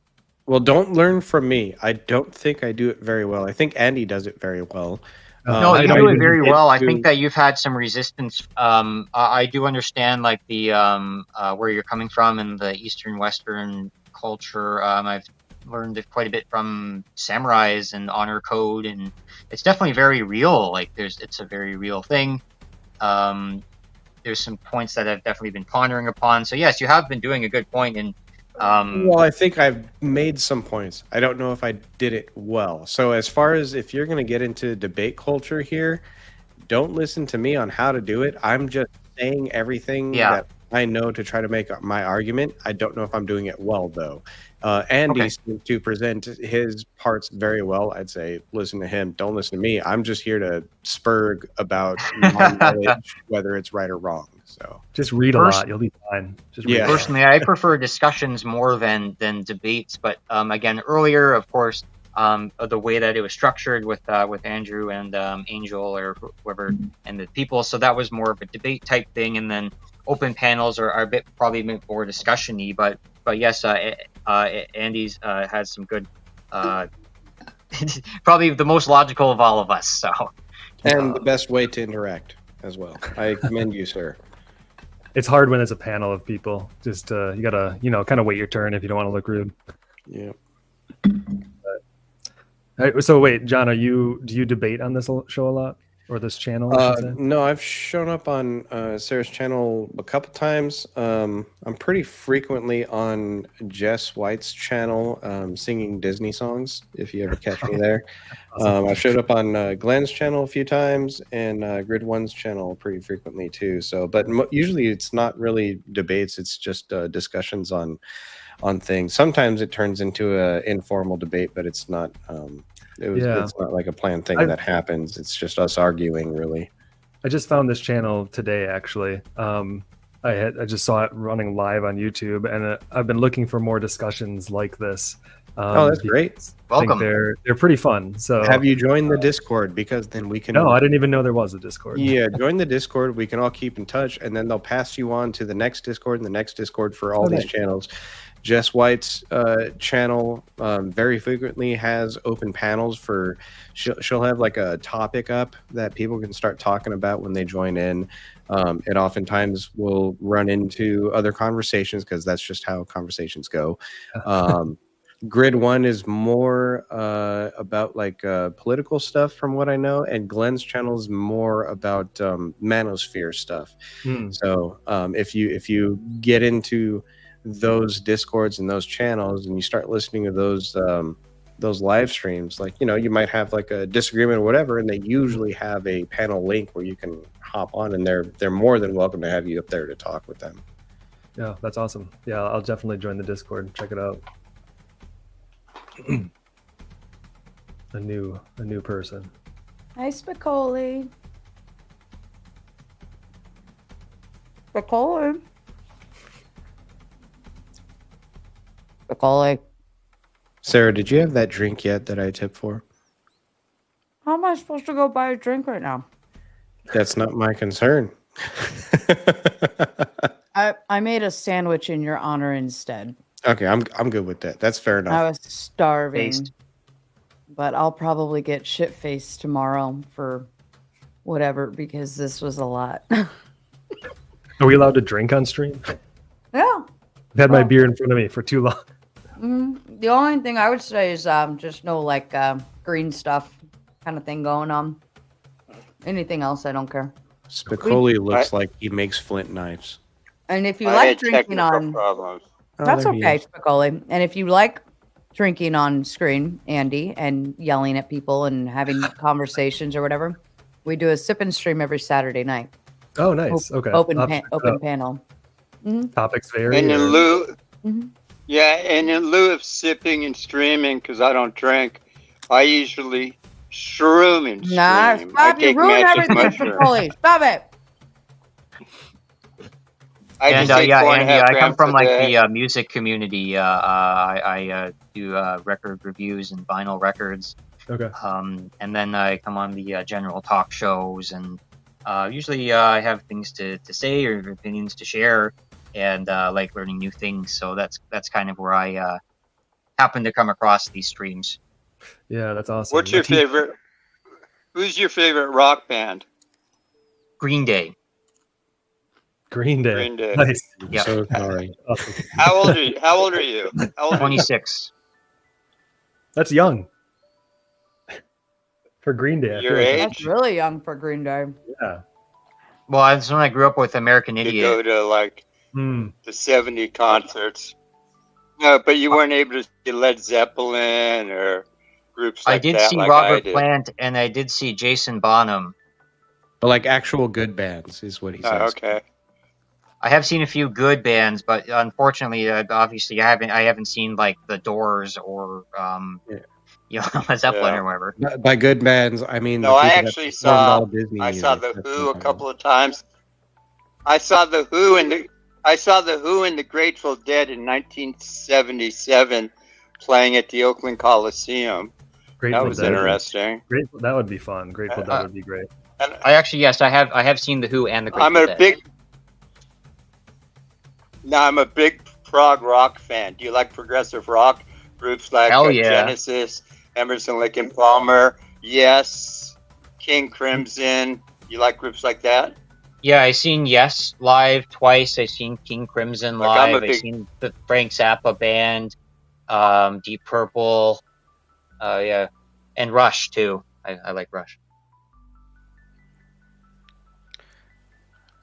M: Well, don't learn from me. I don't think I do it very well. I think Andy does it very well.
I: No, you do it very well. I think that you've had some resistance. I do understand like the where you're coming from and the Eastern Western culture. I've learned quite a bit from samurais and honor code, and it's definitely very real. Like it's a very real thing. There's some points that I've definitely been pondering upon. So yes, you have been doing a good point. And
M: well, I think I've made some points. I don't know if I did it well. So as far as if you're going to get into debate culture here, don't listen to me on how to do it. I'm just saying everything that I know to try to make my argument. I don't know if I'm doing it well, though. Andy seemed to present his parts very well. I'd say listen to him. Don't listen to me. I'm just here to spurg about my knowledge, whether it's right or wrong. So
N: just read a lot. You'll be fine. Just read.
I: Personally, I prefer discussions more than debates. But again, earlier, of course, the way that it was structured with Andrew and Angel or whoever and the people, so that was more of a debate type thing. And then open panels are probably a bit more discussion-y. But yes, Andy's has some good, probably the most logical of all of us. So
M: and the best way to interact as well. I commend you, sir.
N: It's hard when it's a panel of people. Just you gotta, kind of wait your turn if you don't want to look rude.
M: Yeah.
N: So wait, John, do you debate on this show a lot or this channel?
M: No, I've shown up on Sarah's channel a couple times. I'm pretty frequently on Jess White's channel singing Disney songs, if you ever catch me there. I've showed up on Glenn's channel a few times and Grid One's channel pretty frequently too. So, but usually it's not really debates. It's just discussions on things. Sometimes it turns into an informal debate, but it's not. It's not like a planned thing that happens. It's just us arguing, really.
N: I just found this channel today, actually. I just saw it running live on YouTube, and I've been looking for more discussions like this.
M: Oh, that's great.
N: because I
I: Welcome.
N: think they're pretty fun. So
M: Have you joined the Discord? Because then we can.
N: No, I didn't even know there was a Discord.
M: Yeah, join the Discord. We can all keep in touch, and then they'll pass you on to the next Discord and the next Discord for all these
N: nice.
M: channels. Jess White's channel very frequently has open panels for. She'll have like a topic up that people can start talking about when they join in. It oftentimes will run into other conversations because that's just how conversations go. Grid 1 is more about like political stuff from what I know, and Glenn's channel is more about manosphere stuff. So if you get into those Discords and those channels and you start listening to those live streams, like, you know, you might have like a disagreement or whatever, and they usually have a panel link where you can hop on, and they're more than welcome to have you up there to talk with them.
N: Yeah, that's awesome. Yeah, I'll definitely join the Discord and check it out. a new person.
B: Hi, Spicoli. Spicoli. Spicoli.
M: Sarah, did you have that drink yet that I tipped for?
B: How am I supposed to go buy a drink right now?
M: That's not my concern.
B: I made a sandwich in your honor instead.
M: Okay, I'm good with that. That's fair enough.
B: I was starving.
I: Based.
B: But I'll probably get shit-faced tomorrow for whatever, because this was a lot.
N: Are we allowed to drink on stream?
B: Yeah.
N: I've had my beer in front of me for too long.
B: The only thing I would say is just no like green stuff kind of thing going on. Anything else, I don't care.
M: Spicoli looks like he makes flint knives.
B: And if you
O: I
B: like
O: had
B: drinking
O: technical
B: on,
O: problems.
B: that's
M: there he
B: okay,
M: is.
B: Spicoli. And if you like drinking on screen, Andy, and yelling at people and having conversations or whatever, we do a sip and stream every Saturday night.
N: Oh, nice. Okay.
B: Open
N: I'll check it
B: open
N: out.
B: panel.
N: Topics vary.
O: And in
N: or-
O: lieu, and in lieu of sipping and streaming, because I don't drink, I usually shroom and stream.
B: Nah,
O: I
B: stop! You
O: take
B: ruin
O: magic
B: everything,
O: mushrooms.
B: Spicoli. Stop it.
O: I
I: And
O: just ate
I: yeah,
O: 4.5
I: Andy, I come
O: grams
I: from
O: a
I: like
O: day.
I: the music community. I do record reviews and vinyl records.
N: Okay.
I: And then I come on the general talk shows, and usually I have things to say or opinions to share, and like learning new things. So that's kind of where I happen to come across these streams.
N: Yeah, that's awesome.
O: What's your favorite? Who's your favorite rock band?
I: Green Day.
N: Green Day.
O: Green Day.
N: Nice.
I: Yeah.
M: So sorry.
N: Awesome.
O: How old are you? How old are you? How old are you?
I: 26.
N: That's young. For Green Day. I
O: Your
N: feel like
O: age?
B: That's really young for Green Day.
N: Yeah.
I: Well, that's when I grew up with American
O: To
I: Idiot.
O: go to like
N: Hmm.
O: the 70 concerts. No, but you weren't able to see Led Zeppelin or groups like
I: I did
O: that
I: see
O: like I
I: Robert
O: did.
I: Plant, and I did see Jason Bonham.
M: But like actual good bands is what he says.
O: Oh, okay.
I: I have seen a few good bands, but unfortunately, obviously, I haven't seen like the Doors or you know, Led Zeppelin
O: Yeah.
I: or whatever.
M: By good bands, I mean
O: No,
M: the
O: I
M: people that
O: actually
M: performed
O: saw
M: all Disney
O: I saw
M: music.
O: the
M: That's
O: Who
M: what
O: a
M: I'm
O: couple of times. I saw the Who and the Grateful Dead in 1977 playing at the Oakland Coliseum.
N: Grateful
O: That was
N: Dead.
O: interesting.
N: Grateful, that would be fun. Grateful Dead would be great.
O: And
I: I actually, yes, I have seen the Who and the Grateful
O: I'm a
I: Dead.
O: big prog rock fan. Do you like progressive rock groups like
I: Hell yeah.
O: Genesis, Emerson, Lake and Palmer? Yes, King Crimson. You like groups like that?
I: Yeah, I seen Yes live twice. I seen King Crimson
O: Like, I'm a
I: live. I
O: big-
I: seen the Frank Zappa band, Deep Purple, yeah, and Rush too. I like Rush.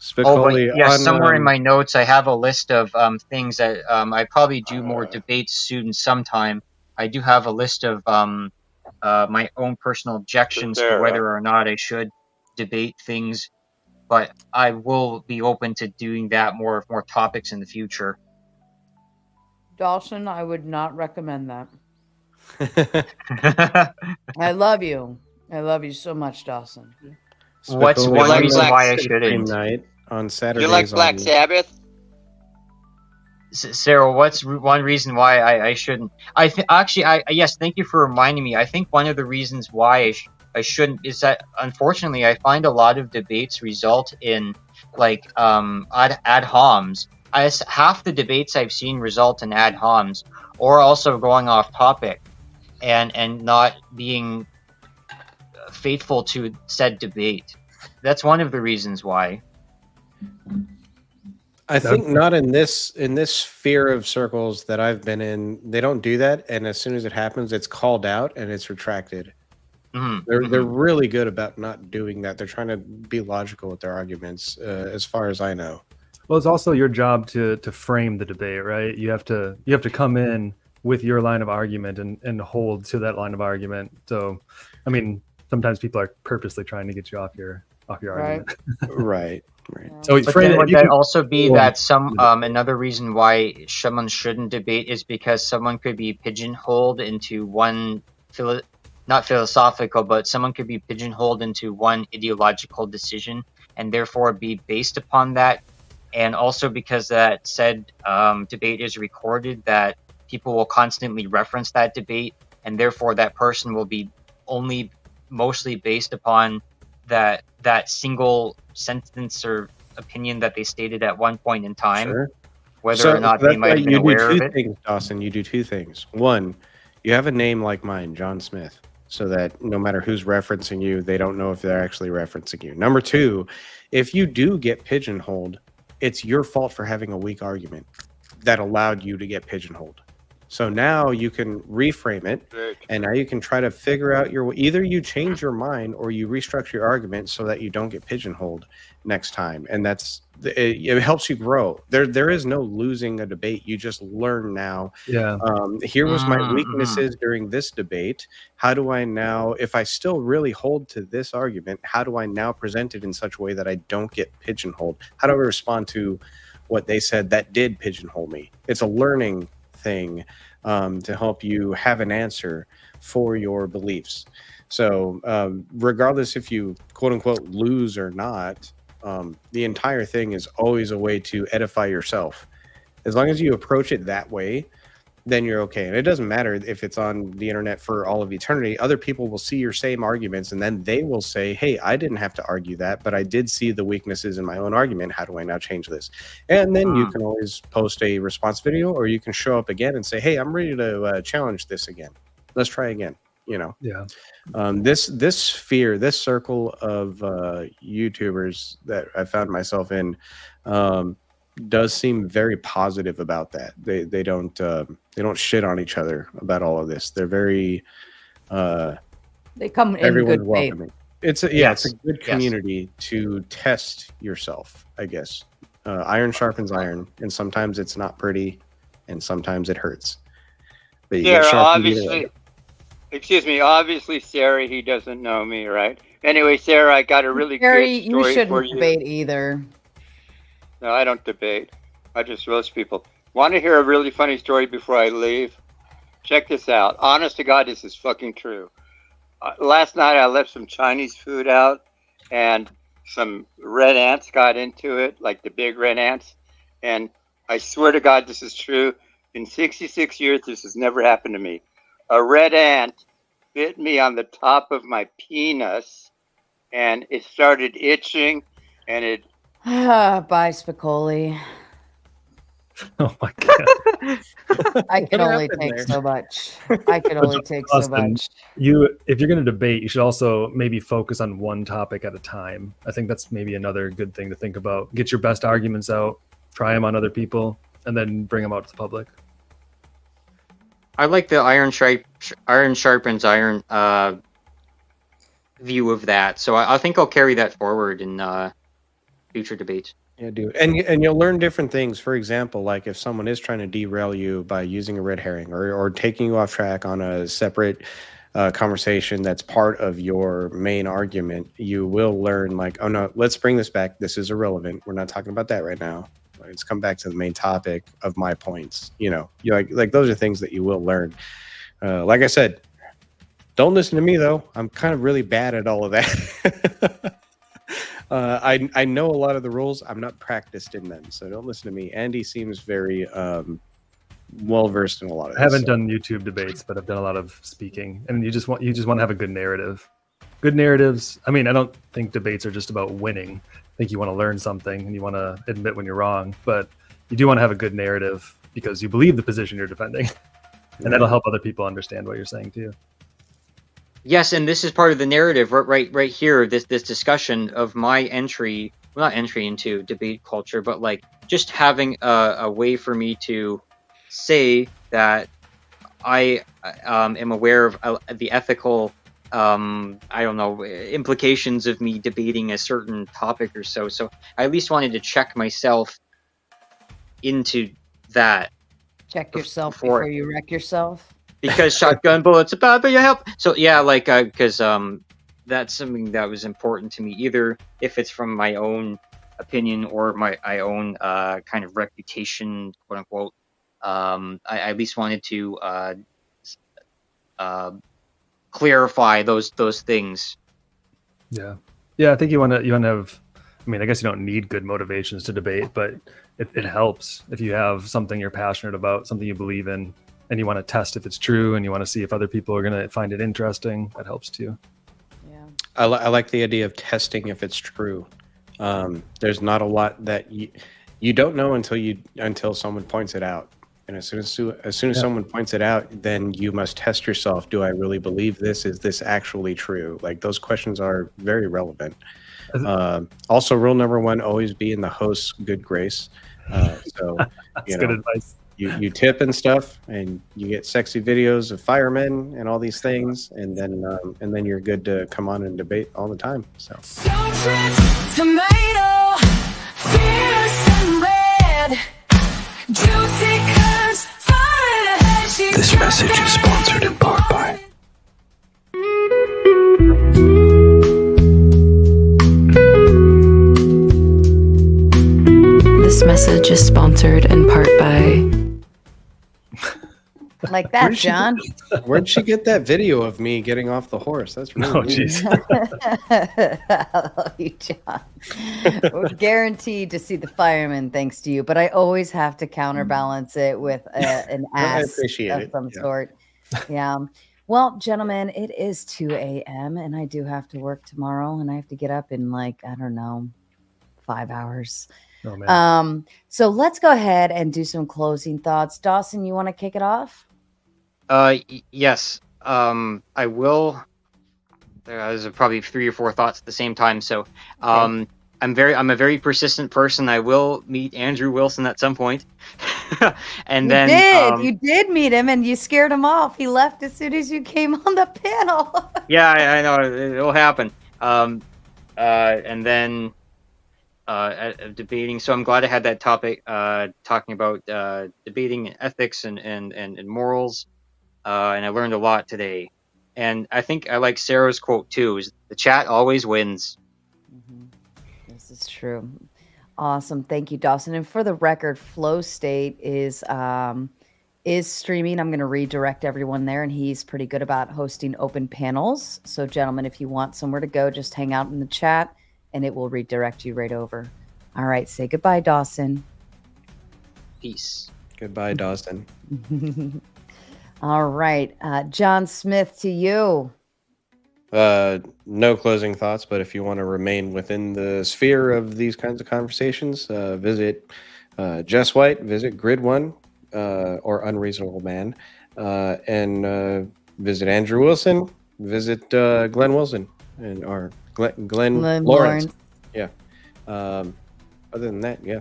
M: Spicoli
I: but yes,
M: on,
I: somewhere in my notes I have a list of things that I probably do more debate students sometime. I do have a list of my own personal objections to
O: There,
I: whether or not I should debate things, but I will be open to doing that more topics in the future.
B: Dawson, I would not recommend that. I love you. I love you so much, Dawson.
I: What's
M: Spicoli
I: one
M: on
I: reason
M: Black
I: why I
M: Stream
I: shouldn't?
M: Night on
O: Do
M: Saturdays.
O: you like Black Sabbath?
I: Sarah, what's one reason why I shouldn't? Yes, thank you for reminding me. I think one of the reasons why I shouldn't is that unfortunately I find a lot of debates result in like ad homs. Half the debates I've seen result in ad homs or also going off topic and not being faithful to said debate. That's one of the reasons why.
M: I think not in this sphere of circles that I've been in. They don't do that, and as soon as it happens, it's called out and it's retracted. They're really good about not doing that. They're trying to be logical with their arguments, as far as I know.
N: Well, it's also your job to frame the debate, right? You have to come in with your line of argument and hold to that line of argument. So, I mean, sometimes people are purposely trying to get you off your argument.
M: Right.
N: So
I: but then would that also be that some another reason why someone shouldn't debate is because someone could be pigeonholed into one not philosophical, but someone could be pigeonholed into one ideological decision and therefore be based upon that, and also because that said debate is recorded, that people will constantly reference that debate, and therefore that person will be only mostly based upon that single sentence or opinion that they stated at one point in time, whether or not they might have been aware of it.
M: Things, Dawson, you do two things. One, you have a name like mine, John Smith, so that no matter who's referencing you, they don't know if they're actually referencing you. Number two, if you do get pigeonholed, it's your fault for having a weak argument that allowed you to get pigeonholed. So now you can reframe it, and now you can try to figure out either you change your mind or you restructure your argument so that you don't get pigeonholed next time. And it helps you grow. There is no losing a debate. You just learn now.
N: Yeah.
M: Here was my weaknesses during this debate. How do I now, if I still really hold to this argument, how do I now present it in such a way that I don't get pigeonholed? How do I respond to what they said that did pigeonhole me? It's a learning thing to help you have an answer for your beliefs. So regardless if you quote unquote lose or not, the entire thing is always a way to edify yourself. As long as you approach it that way, then you're okay. And it doesn't matter if it's on the internet for all of eternity. Other people will see your same arguments, and then they will say, hey, I didn't have to argue that, but I did see the weaknesses in my own argument. How do I now change this? And then you can always post a response video, or you can show up again and say, hey, I'm ready to challenge this again. Let's try again.
N: Yeah.
M: This sphere, this circle of YouTubers that I found myself in, does seem very positive about that. They don't shit on each other about all of this. They're very
B: they come in
M: everyone's
B: good
M: welcoming.
B: faith.
M: It's a good community to test yourself, I guess. Iron sharpens iron, and sometimes it's not pretty, and sometimes it hurts. But you get sharpened either way.
O: Obviously, Sarah, he doesn't know me, right? Anyway, Sarah, I got a really good story
B: you shouldn't
O: for you.
B: debate either.
O: No, I don't debate. I just roast people. Want to hear a really funny story before I leave? Check this out. Honest to God, this is fucking true. Last night, I left some Chinese food out, and some red ants got into it, like the big red ants. And I swear to God, this is true. In 66 years, this has never happened to me. A red ant bit me on the top of my penis, and it started itching, and it...
B: Bye, Spicoli.
N: Oh my god!
B: I can only take so much. I can only take so much.
N: If you're going to debate, you should also maybe focus on one topic at a time. I think that's maybe another good thing to think about. Get your best arguments out, try them on other people, and then bring them out to the public.
I: I like the iron sharpens iron view of that, so I think I'll carry that forward in future debates.
M: Yeah, dude. And you'll learn different things. For example, like if someone is trying to derail you by using a red herring or taking you off track on a separate conversation that's part of your main argument, you will learn like, oh no, let's bring this back. This is irrelevant. We're not talking about that right now. Let's come back to the main topic of my points. You like those are things that you will learn. Like I said, don't listen to me though. I'm kind of really bad at all of that. I know a lot of the rules. I'm not practiced in them, so don't listen to me. Andy seems very well versed in a lot of this.
N: I haven't done YouTube debates, but I've done a lot of speaking, and you just want to have a good narrative. Good narratives. I mean, I don't think debates are just about winning. I think you want to learn something and you want to admit when you're wrong, but you do want to have a good narrative because you believe the position you're defending, and that'll help other people understand what you're saying too.
I: Yes, and this is part of the narrative right here. This discussion of my entry, well, not entry into debate culture, but like just having a way for me to say that I am aware of the ethical, I don't know, implications of me debating a certain topic or so. So I at least wanted to check myself into that.
B: Check yourself before you wreck yourself.
I: Because shotgun bullets about your help. So yeah, like because that's something that was important to me. Either if it's from my own opinion or my own kind of reputation, quote unquote. I at least wanted to clarify those things.
N: Yeah. I think you want to have. I mean, I guess you don't need good motivations to debate, but it helps if you have something you're passionate about, something you believe in, and you want to test if it's true, and you want to see if other people are going to find it interesting. That helps too.
B: Yeah.
M: I like the idea of testing if it's true. There's not a lot that you don't know until someone points it out. And as soon as someone points it out, then you must test yourself. Do I really believe this? Is this actually true? Like, those questions are very relevant. Also, rule number 1, always be in the host's good grace. So
N: that's good advice.
M: You tip and stuff, and you get sexy videos of firemen and all these things, and then you're good to come on and debate all the time. So.
P: Tomato, fierce and red, juicy curves,
Q: This message is sponsored in part by
L: This message is sponsored in part by
B: Like that, John.
M: Where'd she get that video of me getting off the horse? That's really weird.
B: I love you, John. We're guaranteed to see the fireman thanks to you, but I always have to counterbalance it with an ass of some sort. Yeah. Well, gentlemen, it is 2 a.m. and I do have to work tomorrow, and I have to get up in 5 hours.
N: Oh, man.
B: So let's go ahead and do some closing thoughts. Dawson, you want to kick it off?
I: Yes. I will. There's probably 3 or 4 thoughts at the same time. So, I'm a very persistent person. I will meet Andrew Wilson at some point. And
B: You did meet him, and you scared him off. He left as soon as you came on the panel.
I: Yeah, I know it'll happen. And then debating. So I'm glad I had that topic talking about debating ethics and morals. And I learned a lot today. And I think I like Sarah's quote too: "Is the chat always wins."
B: This is true. Awesome. Thank you, Dawson. And for the record, Flow State is streaming. I'm going to redirect everyone there, and he's pretty good about hosting open panels. So, gentlemen, if you want somewhere to go, just hang out in the chat, and it will redirect you right over. All right. Say goodbye, Dawson.
I: Peace.
M: Goodbye, Dawson.
B: All right. John Smith, to you.
M: No closing thoughts, but if you want to remain within the sphere of these kinds of conversations, visit Jess White, visit Grid One or Unreasonable Man, and visit Andrew Wilson, visit Glenn Wilson, or Glenn Lawrence. Yeah. Other than that, yeah,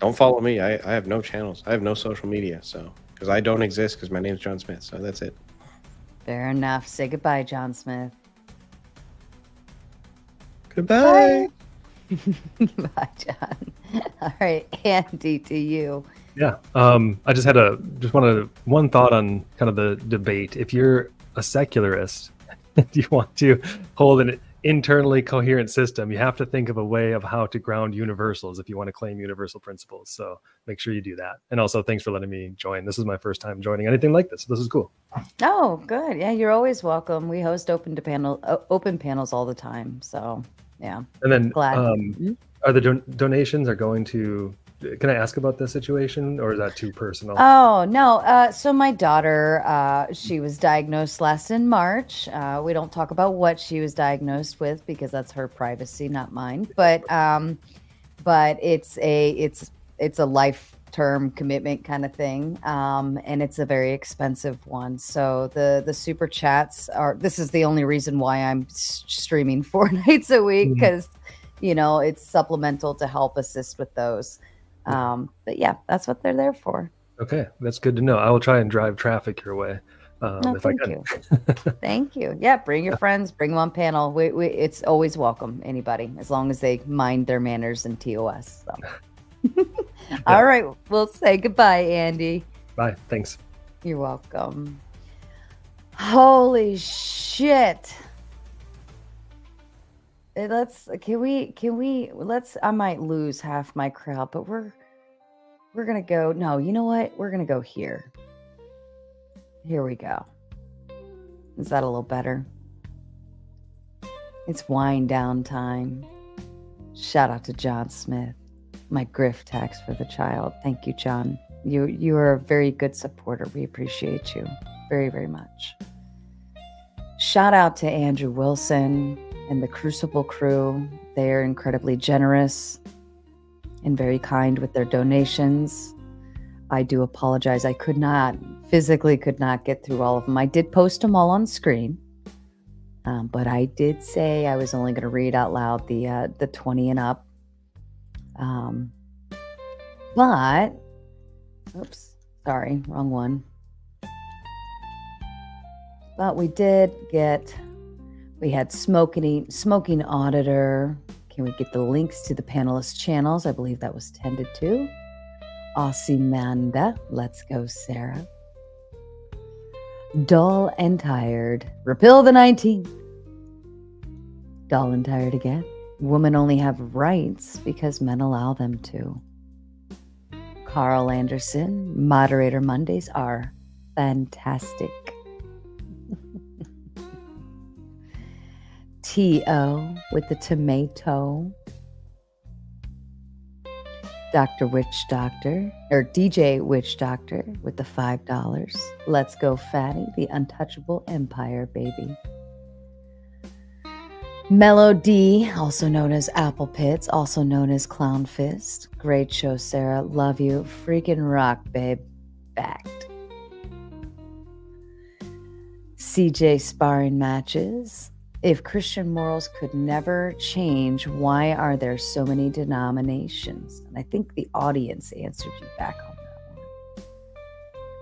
M: don't follow me. I have no channels. I have no social media, so because I don't exist because my name's John Smith. So that's it.
B: Fair enough. Say goodbye, John Smith.
M: Goodbye.
B: Bye, John. All right, Andy, to you.
N: Yeah. I just wanted one thought on kind of the debate. If you're a secularist, you want to hold an internally coherent system, you have to think of a way of how to ground universals if you want to claim universal principles. So make sure you do that. And also, thanks for letting me join. This is my first time joining anything like this. This is cool.
B: Oh, good. Yeah, you're always welcome. We host open panels all the time. So Yeah.
N: And then,
B: Glad.
N: are the donations are going to? Can I ask about this situation, or is that too personal?
B: Oh, no. So my daughter, she was diagnosed last in March. We don't talk about what she was diagnosed with because that's her privacy, not mine. But it's a life-term commitment kind of thing, and it's a very expensive one. So the super chats are. This is the only reason why I'm streaming 4 nights a week because it's supplemental to help assist with those. But yeah, that's what they're there for.
N: Okay, that's good to know. I will try and drive traffic your way if I can.
B: You. Thank you. Yeah, bring your friends, bring them on panel. It's always welcome, anybody, as long as they mind their manners and TOS. So. All right, we'll say goodbye, Andy.
N: Bye. Thanks.
B: You're welcome. Holy shit. I might lose half my crowd, but we're gonna go. No, you know what? We're gonna go here. Here we go. Is that a little better? It's wind down time. Shout out to John Smith, my grift tax for the child. Thank you, John. You are a very good supporter. We appreciate you very, very much. Shout out to Andrew Wilson and the Crucible crew. They are incredibly generous and very kind with their donations. I do apologize. I physically could not get through all of them. I did post them all on screen, but I did say I was only going to read out loud the 20 and up. But, oops, sorry, wrong one. But we had Smoking Auditor. Can we get the links to the panelist channels? I believe that was tended to. Osimanda. Let's go, Sarah. Dull and Tired. Repeal the 19th. Dull and Tired again. Women only have rights because men allow them to. Carl Anderson. Moderator Mondays are fantastic. T.O. with the tomato. Dr. Witch Doctor, or DJ Witch Doctor with the $5. Let's go, Fatty, the Untouchable Empire, baby. Mellow D, also known as Apple Pits, also known as Clown Fist. Great show, Sarah. Love you. Freaking rock, babe. Backed. CJ Sparring Matches. If Christian morals could never change, why are there so many denominations? And I think the audience answered you back on that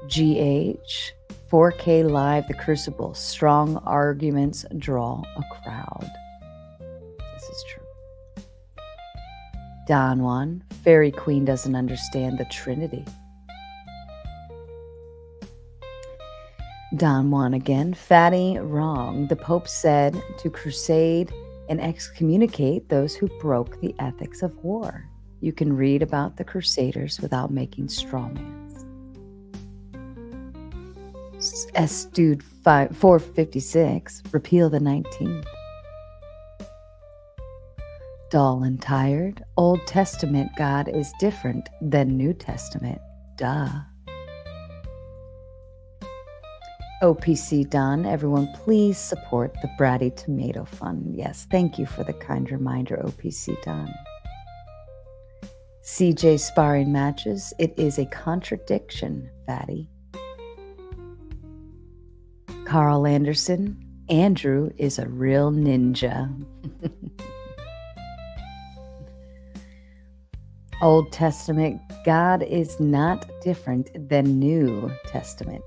B: one. GH, 4K Live, The Crucible. Strong arguments draw a crowd. This is true. Don Juan, Fairy Queen doesn't understand the Trinity. Don Juan again. Fatty, wrong. The Pope said to crusade and excommunicate those who broke the ethics of war. You can read about the Crusaders without making strawmans. Dude 456. Repeal the 19th. Dull and Tired. Old Testament God is different than New Testament. Duh. OPC done. Everyone, please support the Bratty Tomato Fund. Yes, thank you for the kind reminder, OPC done. CJ Sparring Matches. It is a contradiction, Fatty. Carl Anderson. Andrew is a real ninja. Old Testament. God is not different than New Testament.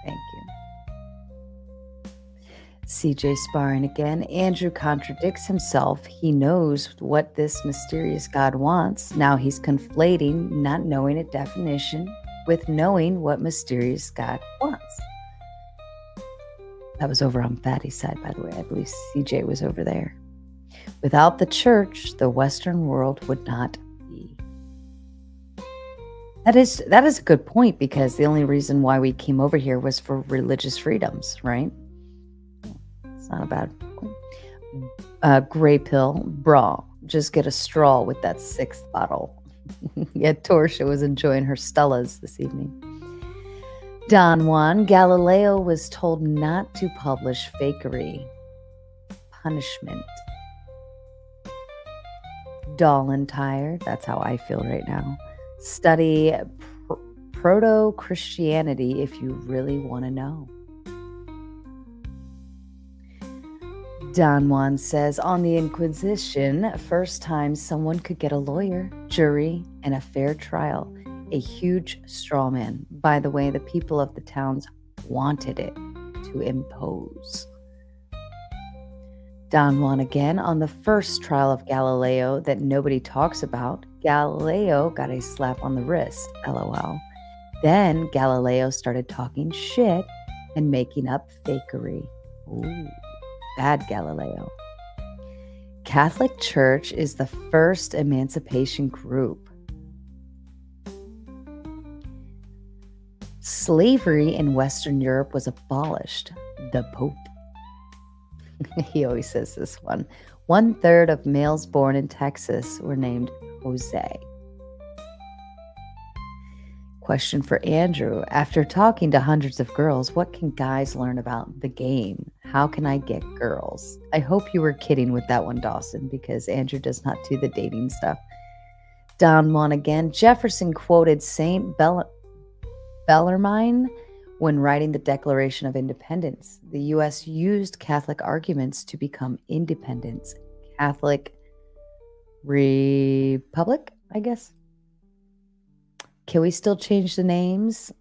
B: Thank you. CJ Sparring again. Andrew contradicts himself. He knows what this mysterious God wants. Now he's conflating not knowing a definition with knowing what mysterious God wants. That was over on Fatty's side, by the way. I believe CJ was over there. Without the church, the Western world would not be. That is a good point, because the only reason why we came over here was for religious freedoms, right? It's not a bad point. Gray pill, bra. Just get a straw with that 6th bottle. Yeah, Torshaa was enjoying her Stellas this evening. Don Juan, Galileo was told not to publish fakery. Punishment. Dull and tired. That's how I feel right now. Study proto-Christianity if you really want to know. Don Juan says, on the Inquisition, first time someone could get a lawyer, jury, and a fair trial. A huge straw man. By the way, the people of the towns wanted it to impose. Don Juan again, on the first trial of Galileo that nobody talks about, Galileo got a slap on the wrist, LOL. Then Galileo started talking shit and making up fakery. Ooh, bad Galileo. Catholic Church is the first emancipation group. Slavery in Western Europe was abolished. The Pope. He always says this one. 1/3 of males born in Texas were named Jose. Question for Andrew. After talking to hundreds of girls, what can guys learn about the game? How can I get girls? I hope you were kidding with that one, Dawson, because Andrew does not do the dating stuff. Don Juan again. Jefferson quoted Saint Bellarmine when writing the Declaration of Independence. The U.S. used Catholic arguments to become independent. Catholic Republic, I guess. Can we still change the names?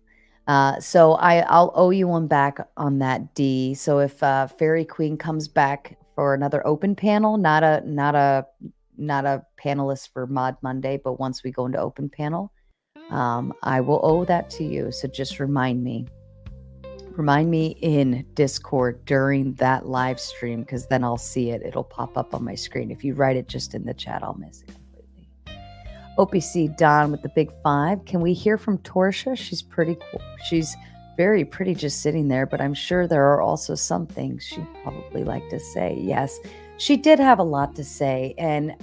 B: So I'll owe you one back on that, D. So if Fariy Queen comes back for another open panel, not a panelist for Mod Monday, but once we go into open panel, I will owe that to you. So just remind me. Remind me in Discord during that live stream, because then I'll see it. It'll pop up on my screen. If you write it just in the chat, I'll miss it completely. OPC Don with the big 5. Can we hear from Torshaa? She's pretty cool. She's very pretty just sitting there, but I'm sure there are also some things she'd probably like to say. Yes, she did have a lot to say, and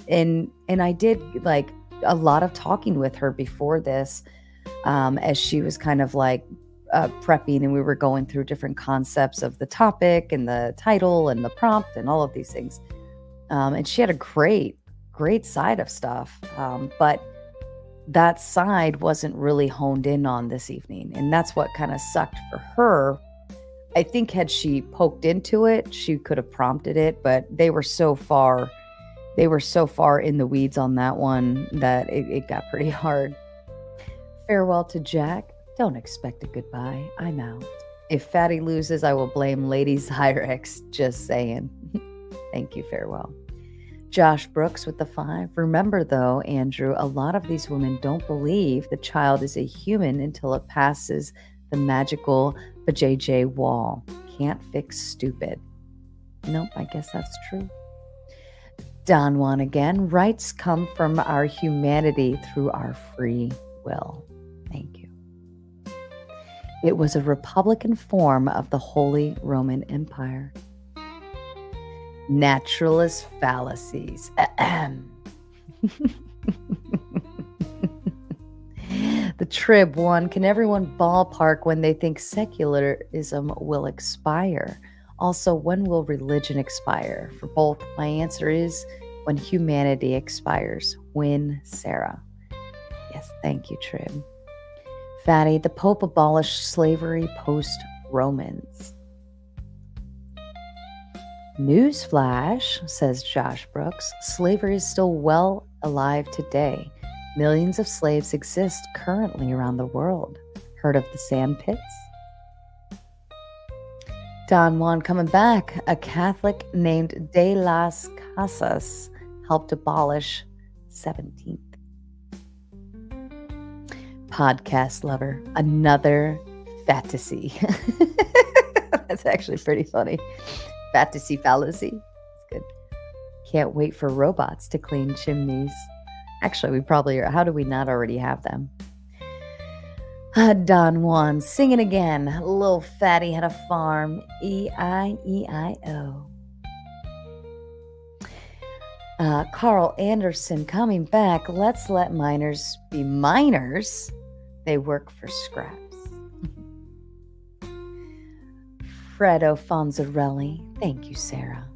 B: I did like a lot of talking with her before this, as she was kind of like prepping, and we were going through different concepts of the topic and the title and the prompt and all of these things. And she had a great side of stuff. But that side wasn't really honed in on this evening. And that's what kind of sucked for her. I think had she poked into it, she could have prompted it, but they were so far in the weeds on that one that it got pretty hard. Farewell to Jack. Don't expect a goodbye. I'm out. If Fatty loses, I will blame Lady Zyrex. Just saying. Thank you. Farewell. Josh Brooks with the 5. Remember, though, Andrew, a lot of these women don't believe the child is a human until it passes the magical vajayjay wall. Can't fix stupid. Nope, I guess that's true. Don Juan again. Rights come from our humanity through our free will. Thank you. It was a republican form of the Holy Roman Empire. Naturalist fallacies. The Trib one. Can everyone ballpark when they think secularism will expire? Also, when will religion expire? For both, my answer is when humanity expires. Win, Sarah. Yes, thank you, Trib. Fatty, the Pope abolished slavery post-Romans. Newsflash, says Josh Brooks, slavery is still well alive today. Millions of slaves exist currently around the world. Heard of the sand pits? Don Juan coming back. A Catholic named De las Casas helped abolish 17th. Podcast lover, another fantasy. That's actually pretty funny. Fantasy fallacy. It's good. Can't wait for robots to clean chimneys. Actually, we probably are. How do we not already have them? Don Juan singing again. Little Fatty had a farm. E-I-E-I-O. Carl Anderson coming back. Let's let minors be minors. They work for scraps. Fredo Fonzarelli. Thank you, Sarah.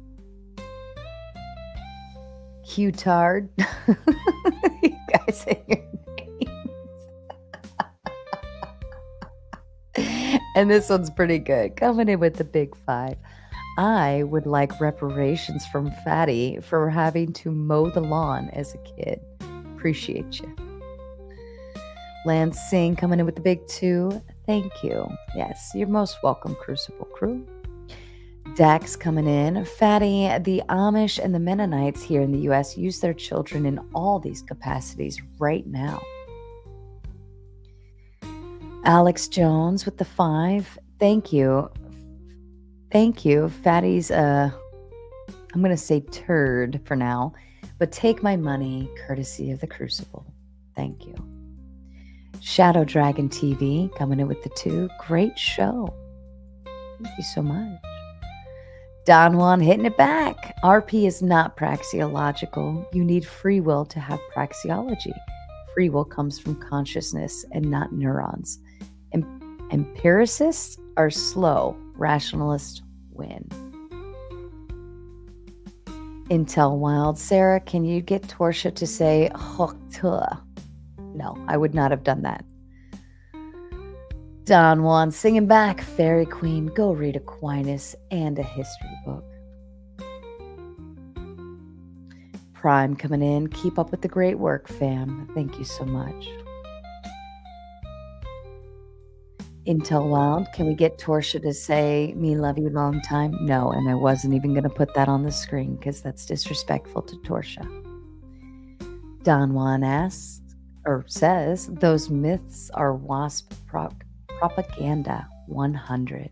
B: Q-Tard. You guys say your names. And this one's pretty good. Coming in with the big 5. I would like reparations from Fatty for having to mow the lawn as a kid. Appreciate you. Lance Singh coming in with the big 2. Thank you. Yes, you're most welcome, Crucible Crew. Dax coming in. Fatty, the Amish and the Mennonites here in the U.S. use their children in all these capacities right now. Alex Jones with the 5. Thank you. Thank you. Fatty's, I'm going to say turd for now, but take my money courtesy of the Crucible. Thank you. Shadow Dragon TV coming in with the 2. Great show. Thank you so much. Don Juan hitting it back. RP is not praxeological. You need free will to have praxeology. Free will comes from consciousness and not neurons. Empiricists are slow. Rationalists win. Intel Wild. Sarah, can you get Torshaa to say Hokta? No, I would not have done that. Don Juan singing back. Fariy Queen, go read Aquinas and a history book. Prime coming in. Keep up with the great work, fam. Thank you so much. Intel Wild, can we get Torshaa to say me love you long time? No, and I wasn't even going to put that on the screen because that's disrespectful to Torshaa. Don Juan asks, or says, those myths are WASP propaganda 100.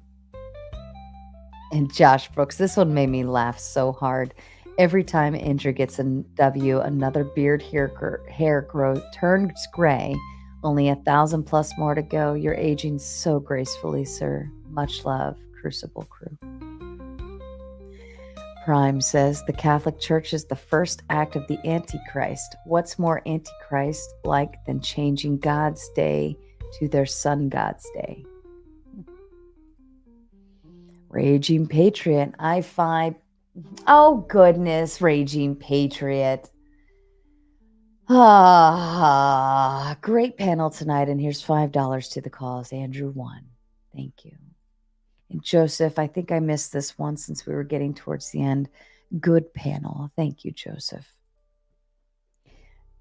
B: And Josh Brooks, this one made me laugh so hard. Every time Andrew gets a W, another beard hair growth turns gray. Only 1,000 plus more to go. You're aging so gracefully, sir. Much love, Crucible Crew. Prime says the Catholic Church is the first act of the Antichrist. What's more Antichrist-like than changing God's day to their sun God's day? Raging Patriot, I5. Oh, goodness, Raging Patriot. Great panel tonight, and here's $5 to the cause. Andrew 1. Thank you. And Joseph, I think I missed this one since we were getting towards the end. Good panel. Thank you, Joseph.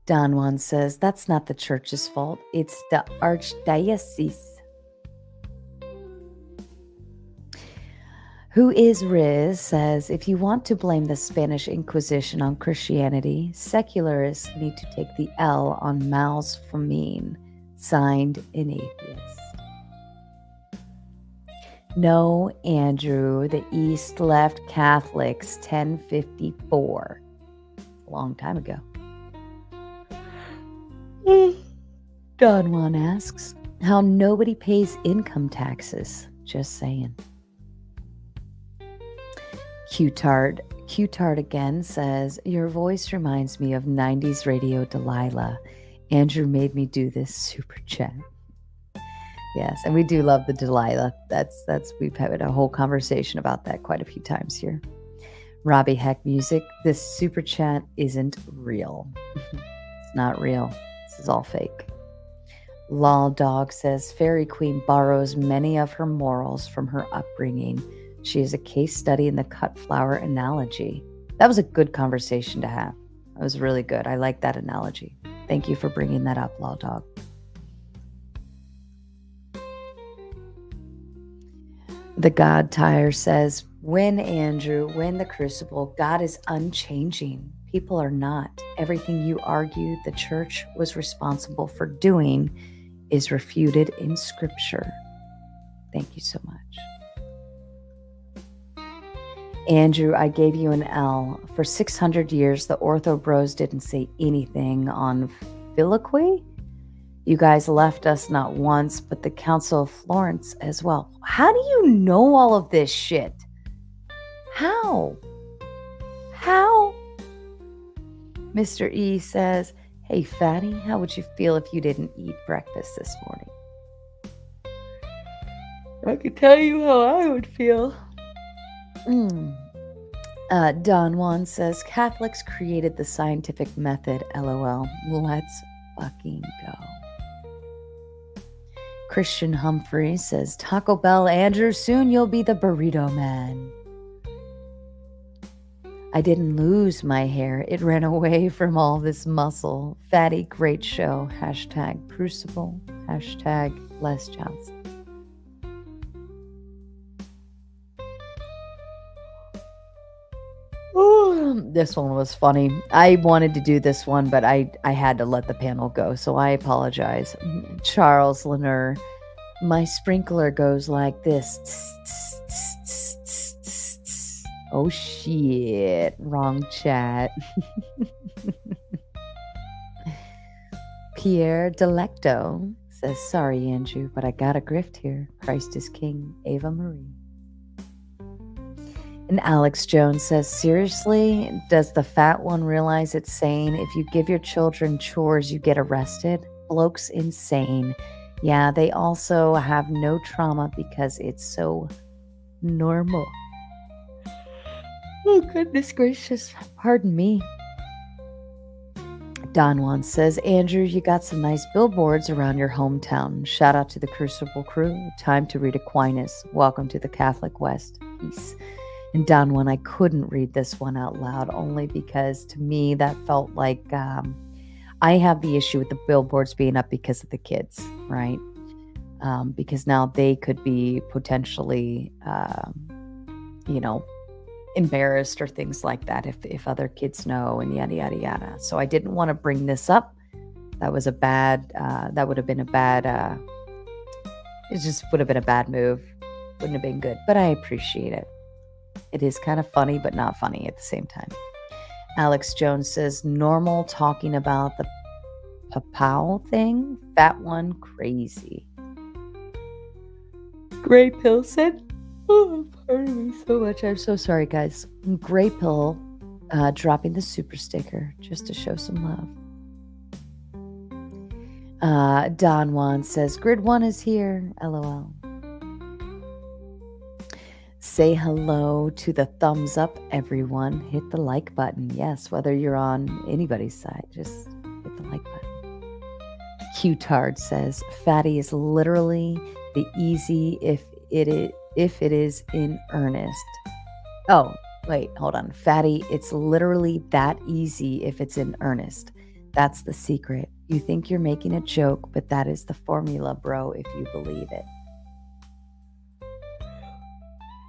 B: Don Juan says, that's not the church's fault. It's the archdiocese. Who is Riz says, if you want to blame the Spanish Inquisition on Christianity, secularists need to take the L on Mal's Famine. Signed, an atheist. No, Andrew, the East left Catholics 1054. A long time ago. Don Juan asks, how nobody pays income taxes. Just saying. Q-Tard again says, your voice reminds me of 90s radio Delilah. Andrew made me do this super chat. Yes, and we do love the Delilah. That's we've had a whole conversation about that quite a few times here. Robbie Heck Music, this super chat isn't real. It's not real. This is all fake. Lol Dog says, Fariy Queen borrows many of her morals from her upbringing. She is a case study in the cut flower analogy. That was a good conversation to have. That was really good. I like that analogy. Thank you for bringing that up, Law Dog. The God Tire says, win, Andrew, win the Crucible. God is unchanging. People are not. Everything you argue the church was responsible for doing is refuted in Scripture. Thank you so much. Andrew, I gave you an L. For 600 years, the Ortho Bros didn't say anything on Filioque. You guys left us not once, but the Council of Florence as well. How do you know all of this shit? How? Mr. E says, hey, Fatty, how would you feel if you didn't eat breakfast this morning? I can tell you how I would feel. Don Juan says, Catholics created the scientific method, LOL. Let's fucking go. Christian Humphrey says, Taco Bell, Andrew, soon you'll be the burrito man. I didn't lose my hair. It ran away from all this muscle. Fatty, great show. Hashtag Crucible. Hashtag Les Johnson. Ooh, this one was funny. I wanted to do this one, but I had to let the panel go, so I apologize. Charles Lanier, my sprinkler goes like this. Oh shit, wrong chat. Pierre Delecto says, sorry, Andrew, but I got a grift here. Christ is King. Ava Marie. And Alex Jones says, seriously, does the fat one realize it's sane? If you give your children chores, you get arrested? Bloke's insane. Yeah, they also have no trauma because it's so normal. Oh, goodness gracious. Pardon me. Don Juan says, Andrew, you got some nice billboards around your hometown. Shout out to the Crucible crew. Time to read Aquinas. Welcome to the Catholic West. Peace. And Don Juan, I couldn't read this one out loud only because to me that felt like I have the issue with the billboards being up because of the kids, right? Because now they could be potentially, embarrassed or things like that if other kids know and yada yada yada. So I didn't want to bring this up. That was a bad that would have been a bad it just would have been a bad move. Wouldn't have been good, but I appreciate it. It is kind of funny but not funny at the same time. Alex Jones says, normal talking about the papow thing, fat one crazy. Gray Pill said, oh, pardon me so much. I'm so sorry, guys. Gray Pill dropping the super sticker just to show some love. Don Juan says, Grid 1 is here. LOL. Say hello to the thumbs up, everyone. Hit the like button. Yes, whether you're on anybody's side, just hit the like button. Q-Tard says, Fatty is literally the easy if it is in earnest. Oh, wait, hold on. Fatty, it's literally that easy if it's in earnest. That's the secret. You think you're making a joke, but that is the formula, bro, if you believe it.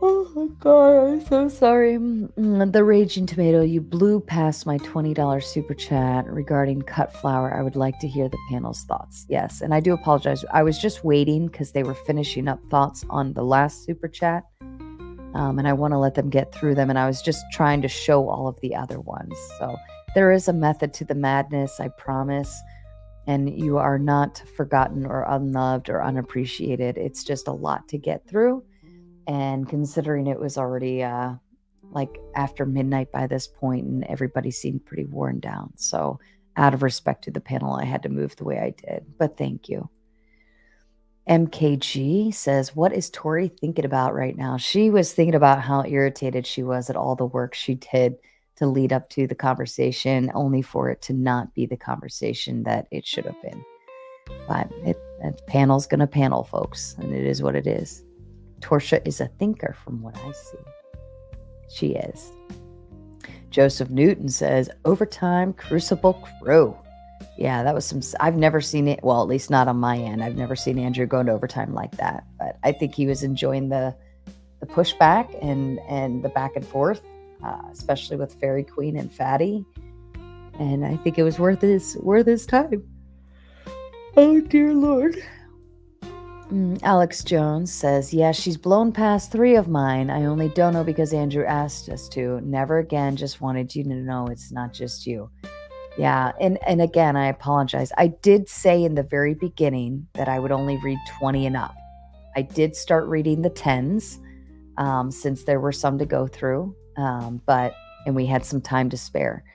B: Oh my God, I'm so sorry. The Raging Tomato, you blew past my $20 super chat regarding cut flour. I would like to hear the panel's thoughts. Yes, and I do apologize. I was just waiting because they were finishing up thoughts on the last super chat. And I want to let them get through them. And I was just trying to show all of the other ones. So there is a method to the madness, I promise. And you are not forgotten or unloved or unappreciated. It's just a lot to get through. And considering it was already like after midnight by this point and everybody seemed pretty worn down. So out of respect to the panel, I had to move the way I did. But thank you. MKG says, what is Tori thinking about right now? She was thinking about how irritated she was at all the work she did to lead up to the conversation, only for it to not be the conversation that it should have been. But that panel's going to panel, folks, and it is what it is. Torshaa is a thinker from what I see. She is. Joseph Newton says, overtime Crucible crew. Yeah, that was some, I've never seen it. Well, at least not on my end. I've never seen Andrew go into overtime like that. But I think he was enjoying the pushback and the back and forth, especially with Fariy Queen and Fatty. And I think it was worth his time. Oh, dear Lord. Alex Jones says, yeah, she's blown past 3 of mine. I only don't know because Andrew asked us to. Never again. Just wanted you to know it's not just you. Yeah. And again, I apologize. I did say in the very beginning that I would only read 20 and up. I did start reading the 10s since there were some to go through. And we had some time to spare.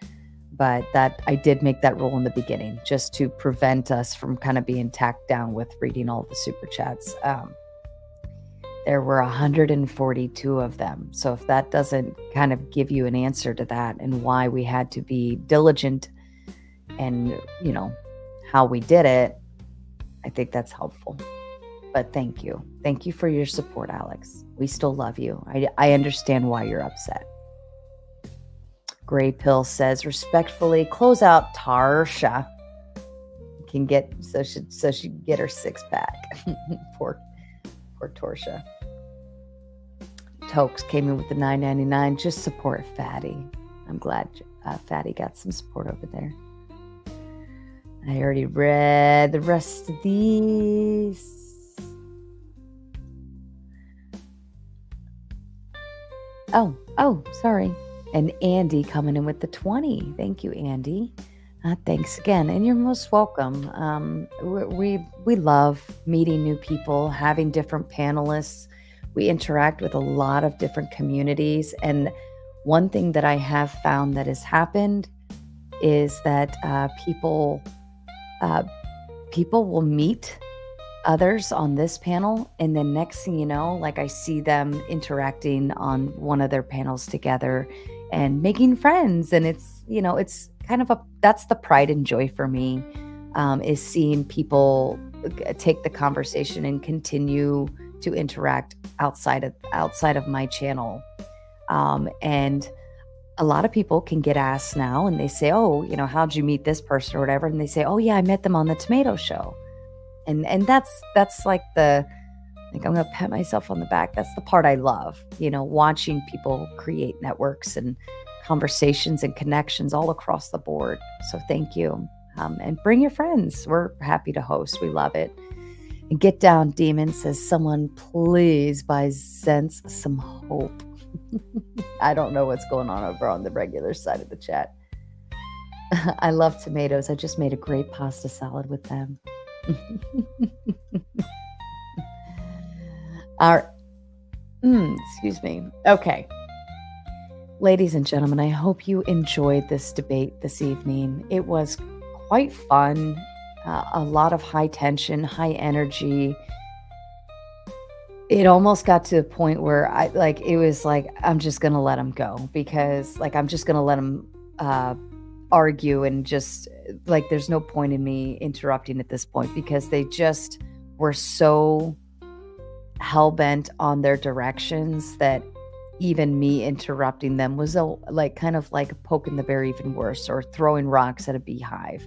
B: but that I did make that rule in the beginning just to prevent us from kind of being tacked down with reading all the super chats. There were 142 of them. So if that doesn't kind of give you an answer to that and why we had to be diligent and, you know, how we did it, I think that's helpful. But thank you. Thank you for your support, Alex. We still love you. I understand why you're upset. Gray Pill says, respectfully, close out Torshaa. Can get so she can get her 6-pack. Poor Torshaa. Tokes came in with the $9.99. Just support Fatty. I'm glad Fatty got some support over there. I already read the rest of these. Oh, sorry. And Andy coming in with the 20. Thank you, Andy. Thanks again, and you're most welcome. We love meeting new people, having different panelists. We interact with a lot of different communities, and one thing that I have found that has happened is that people will meet others on this panel, and then next thing you know, like I see them interacting on one of their panels together and making friends, and it's, you know, it's kind of that's the pride and joy for me, is seeing people take the conversation and continue to interact outside of my channel. And a lot of people can get asked now and they say, oh, you know, how'd you meet this person or whatever? And they say, oh yeah, I met them on the Tomato Show. And that's like I'm going to pat myself on the back. That's the part I love, you know, watching people create networks and conversations and connections all across the board. So thank you. And bring your friends. We're happy to host. We love it. And Get Down Demon says, someone please buy Sense some hope. I don't know what's going on over on the regular side of the chat. I love tomatoes. I just made a great pasta salad with them. Excuse me. Okay. Ladies and gentlemen, I hope you enjoyed this debate this evening. It was quite fun. A lot of high tension, high energy. It almost got to a point where it was like, I'm just going to let them go, because I'm just going to let them argue, and just there's no point in me interrupting at this point, because they just were so hell-bent on their directions that even me interrupting them was kind of like poking the bear even worse, or throwing rocks at a beehive.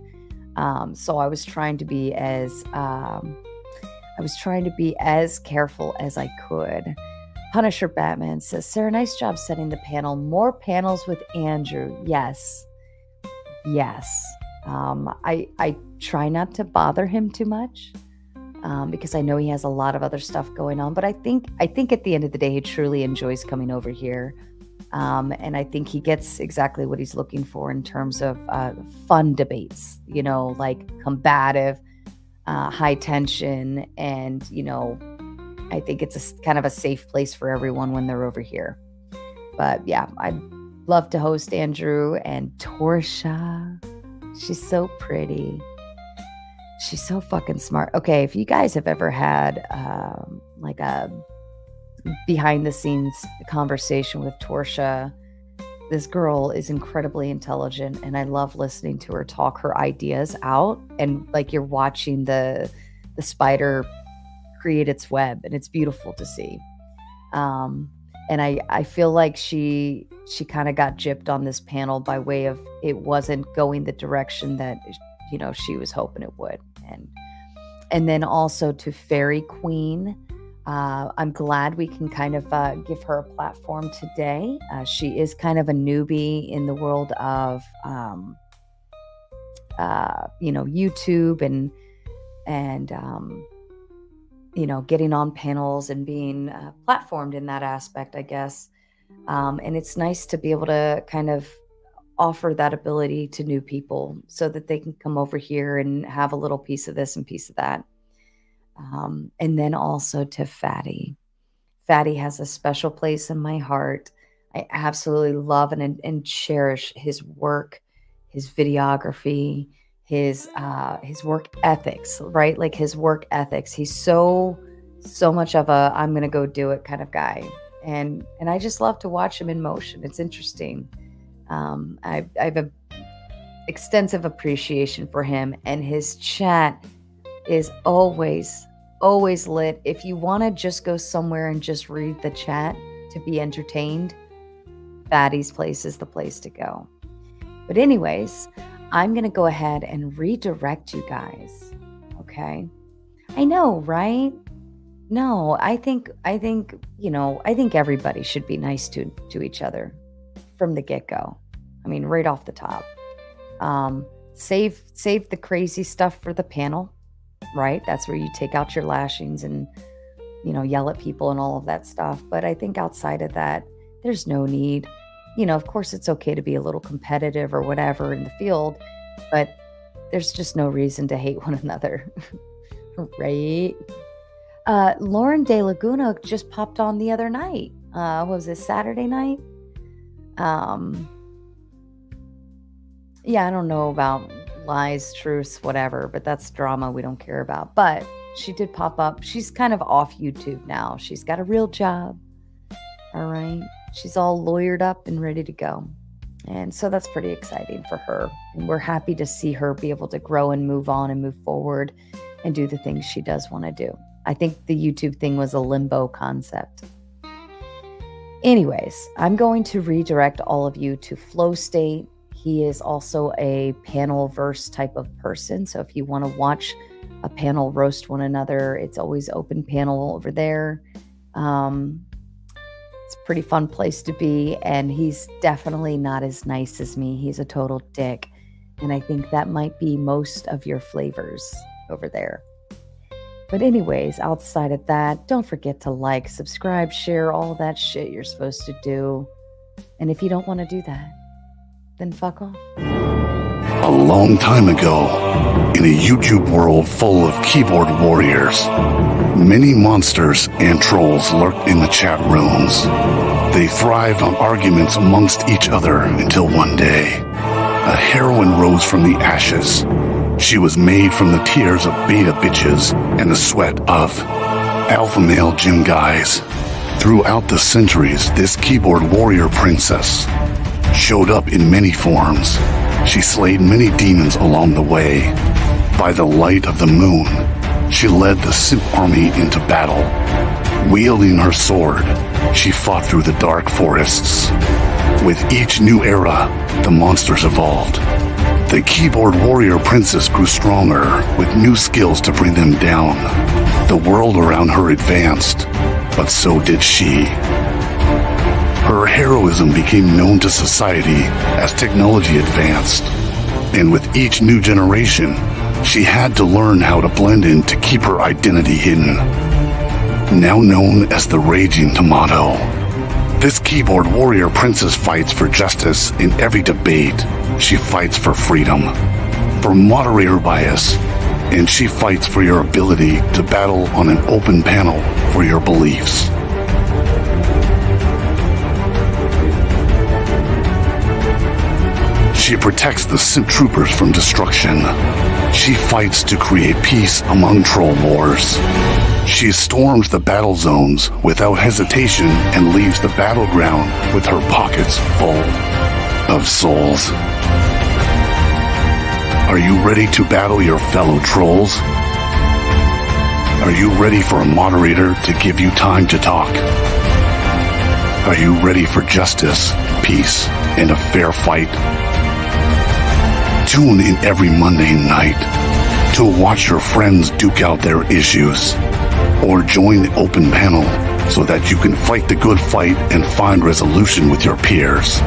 B: So I was trying to be as careful as I could. Punisher Batman says, Sarah, nice job setting the panel. More panels with Andrew. Yes. I try not to bother him too much, because I know he has a lot of other stuff going on. But I think at the end of the day, he truly enjoys coming over here. And I think he gets exactly what he's looking for in terms of fun debates, you know, like combative, high tension. And, you know, I think it's kind of a safe place for everyone when they're over here. But yeah, I'd love to host Andrew and Torshaa. She's so pretty. She's so fucking smart. Okay, if you guys have ever had a behind the scenes conversation with Torshaa, this girl is incredibly intelligent, and I love listening to her talk her ideas out, and you're watching the spider create its web, and it's beautiful to see. And I feel like she kind of got gypped on this panel by way of it wasn't going the direction that, you know, she was hoping it would. And then also to Fariy Queen, I'm glad we can kind of give her a platform today. She is kind of a newbie in the world of, you know, YouTube and you know, getting on panels and being platformed in that aspect, I guess. And it's nice to be able to kind of offer that ability to new people so that they can come over here and have a little piece of this and piece of that. And then also to Fatty. Fatty has a special place in my heart. I absolutely love and cherish his work, his videography, his work ethics, right? Like his work ethics. He's so much of a I'm gonna go do it kind of guy, and I just love to watch him in motion. It's interesting. I have a extensive appreciation for him, and his chat is always lit. If you want to just go somewhere and just read the chat to be entertained, Fatty's Place is the place to go. But anyways, I'm going to go ahead and redirect you guys. Okay. I know, right? No, I think everybody should be nice to each other from the get-go. I mean, right off the top. Save the crazy stuff for the panel, right? That's where you take out your lashings and, yell at people and all of that stuff. But I think outside of that, there's no need. Of course, it's okay to be a little competitive or whatever in the field, but there's just no reason to hate one another, right? Lauren De Laguna just popped on the other night. Was it Saturday night? Yeah, I don't know about lies, truths, whatever, but that's drama we don't care about. But she did pop up. She's kind of off YouTube now. She's got a real job. All right. She's all lawyered up and ready to go. And so that's pretty exciting for her. And we're happy to see her be able to grow and move on and move forward and do the things she does want to do. I think the YouTube thing was a limbo concept. Anyways, I'm going to redirect all of you to Flow State. He is also a panel verse type of person. So if you want to watch a panel roast one another, it's always open panel over there. It's a pretty fun place to be. And he's definitely not as nice as me. He's a total dick. And I think that might be most of your flavors over there. But anyways, outside of that, don't forget to like, subscribe, share, all that shit you're supposed to do. And if you don't want to do that, then fuck off.
A: A long time ago, in a YouTube world full of keyboard warriors, many monsters and trolls lurked in the chat rooms. They thrived on arguments amongst each other until one day, a heroine rose from the ashes. She was made from the tears of beta bitches and the sweat of alpha male gym guys. Throughout the centuries, this keyboard warrior princess showed up in many forms. She slayed many demons along the way. By the light of the moon, she led the simp army into battle. Wielding her sword, she fought through the dark forests. With each new era, the monsters evolved. The keyboard warrior princess grew stronger with new skills to bring them down. The world around her advanced, but so did she. Her heroism became known to society as technology advanced. And with each new generation, she had to learn how to blend in to keep her identity hidden. Now known as the Raging Tomato. This keyboard warrior princess fights for justice in every debate. She fights for freedom, for moderator bias, and she fights for your ability to battle on an open panel for your beliefs. She protects the simp troopers from destruction. She fights to create peace among troll wars. She storms the battle zones without hesitation and leaves the battleground with her pockets full of souls. Are you ready to battle your fellow trolls? Are you ready for a moderator to give you time to talk? Are you ready for justice, peace, and a fair fight? Tune in every Monday night to watch your friends duke out their issues, or join the open panel so that you can fight the good fight and find resolution with your peers.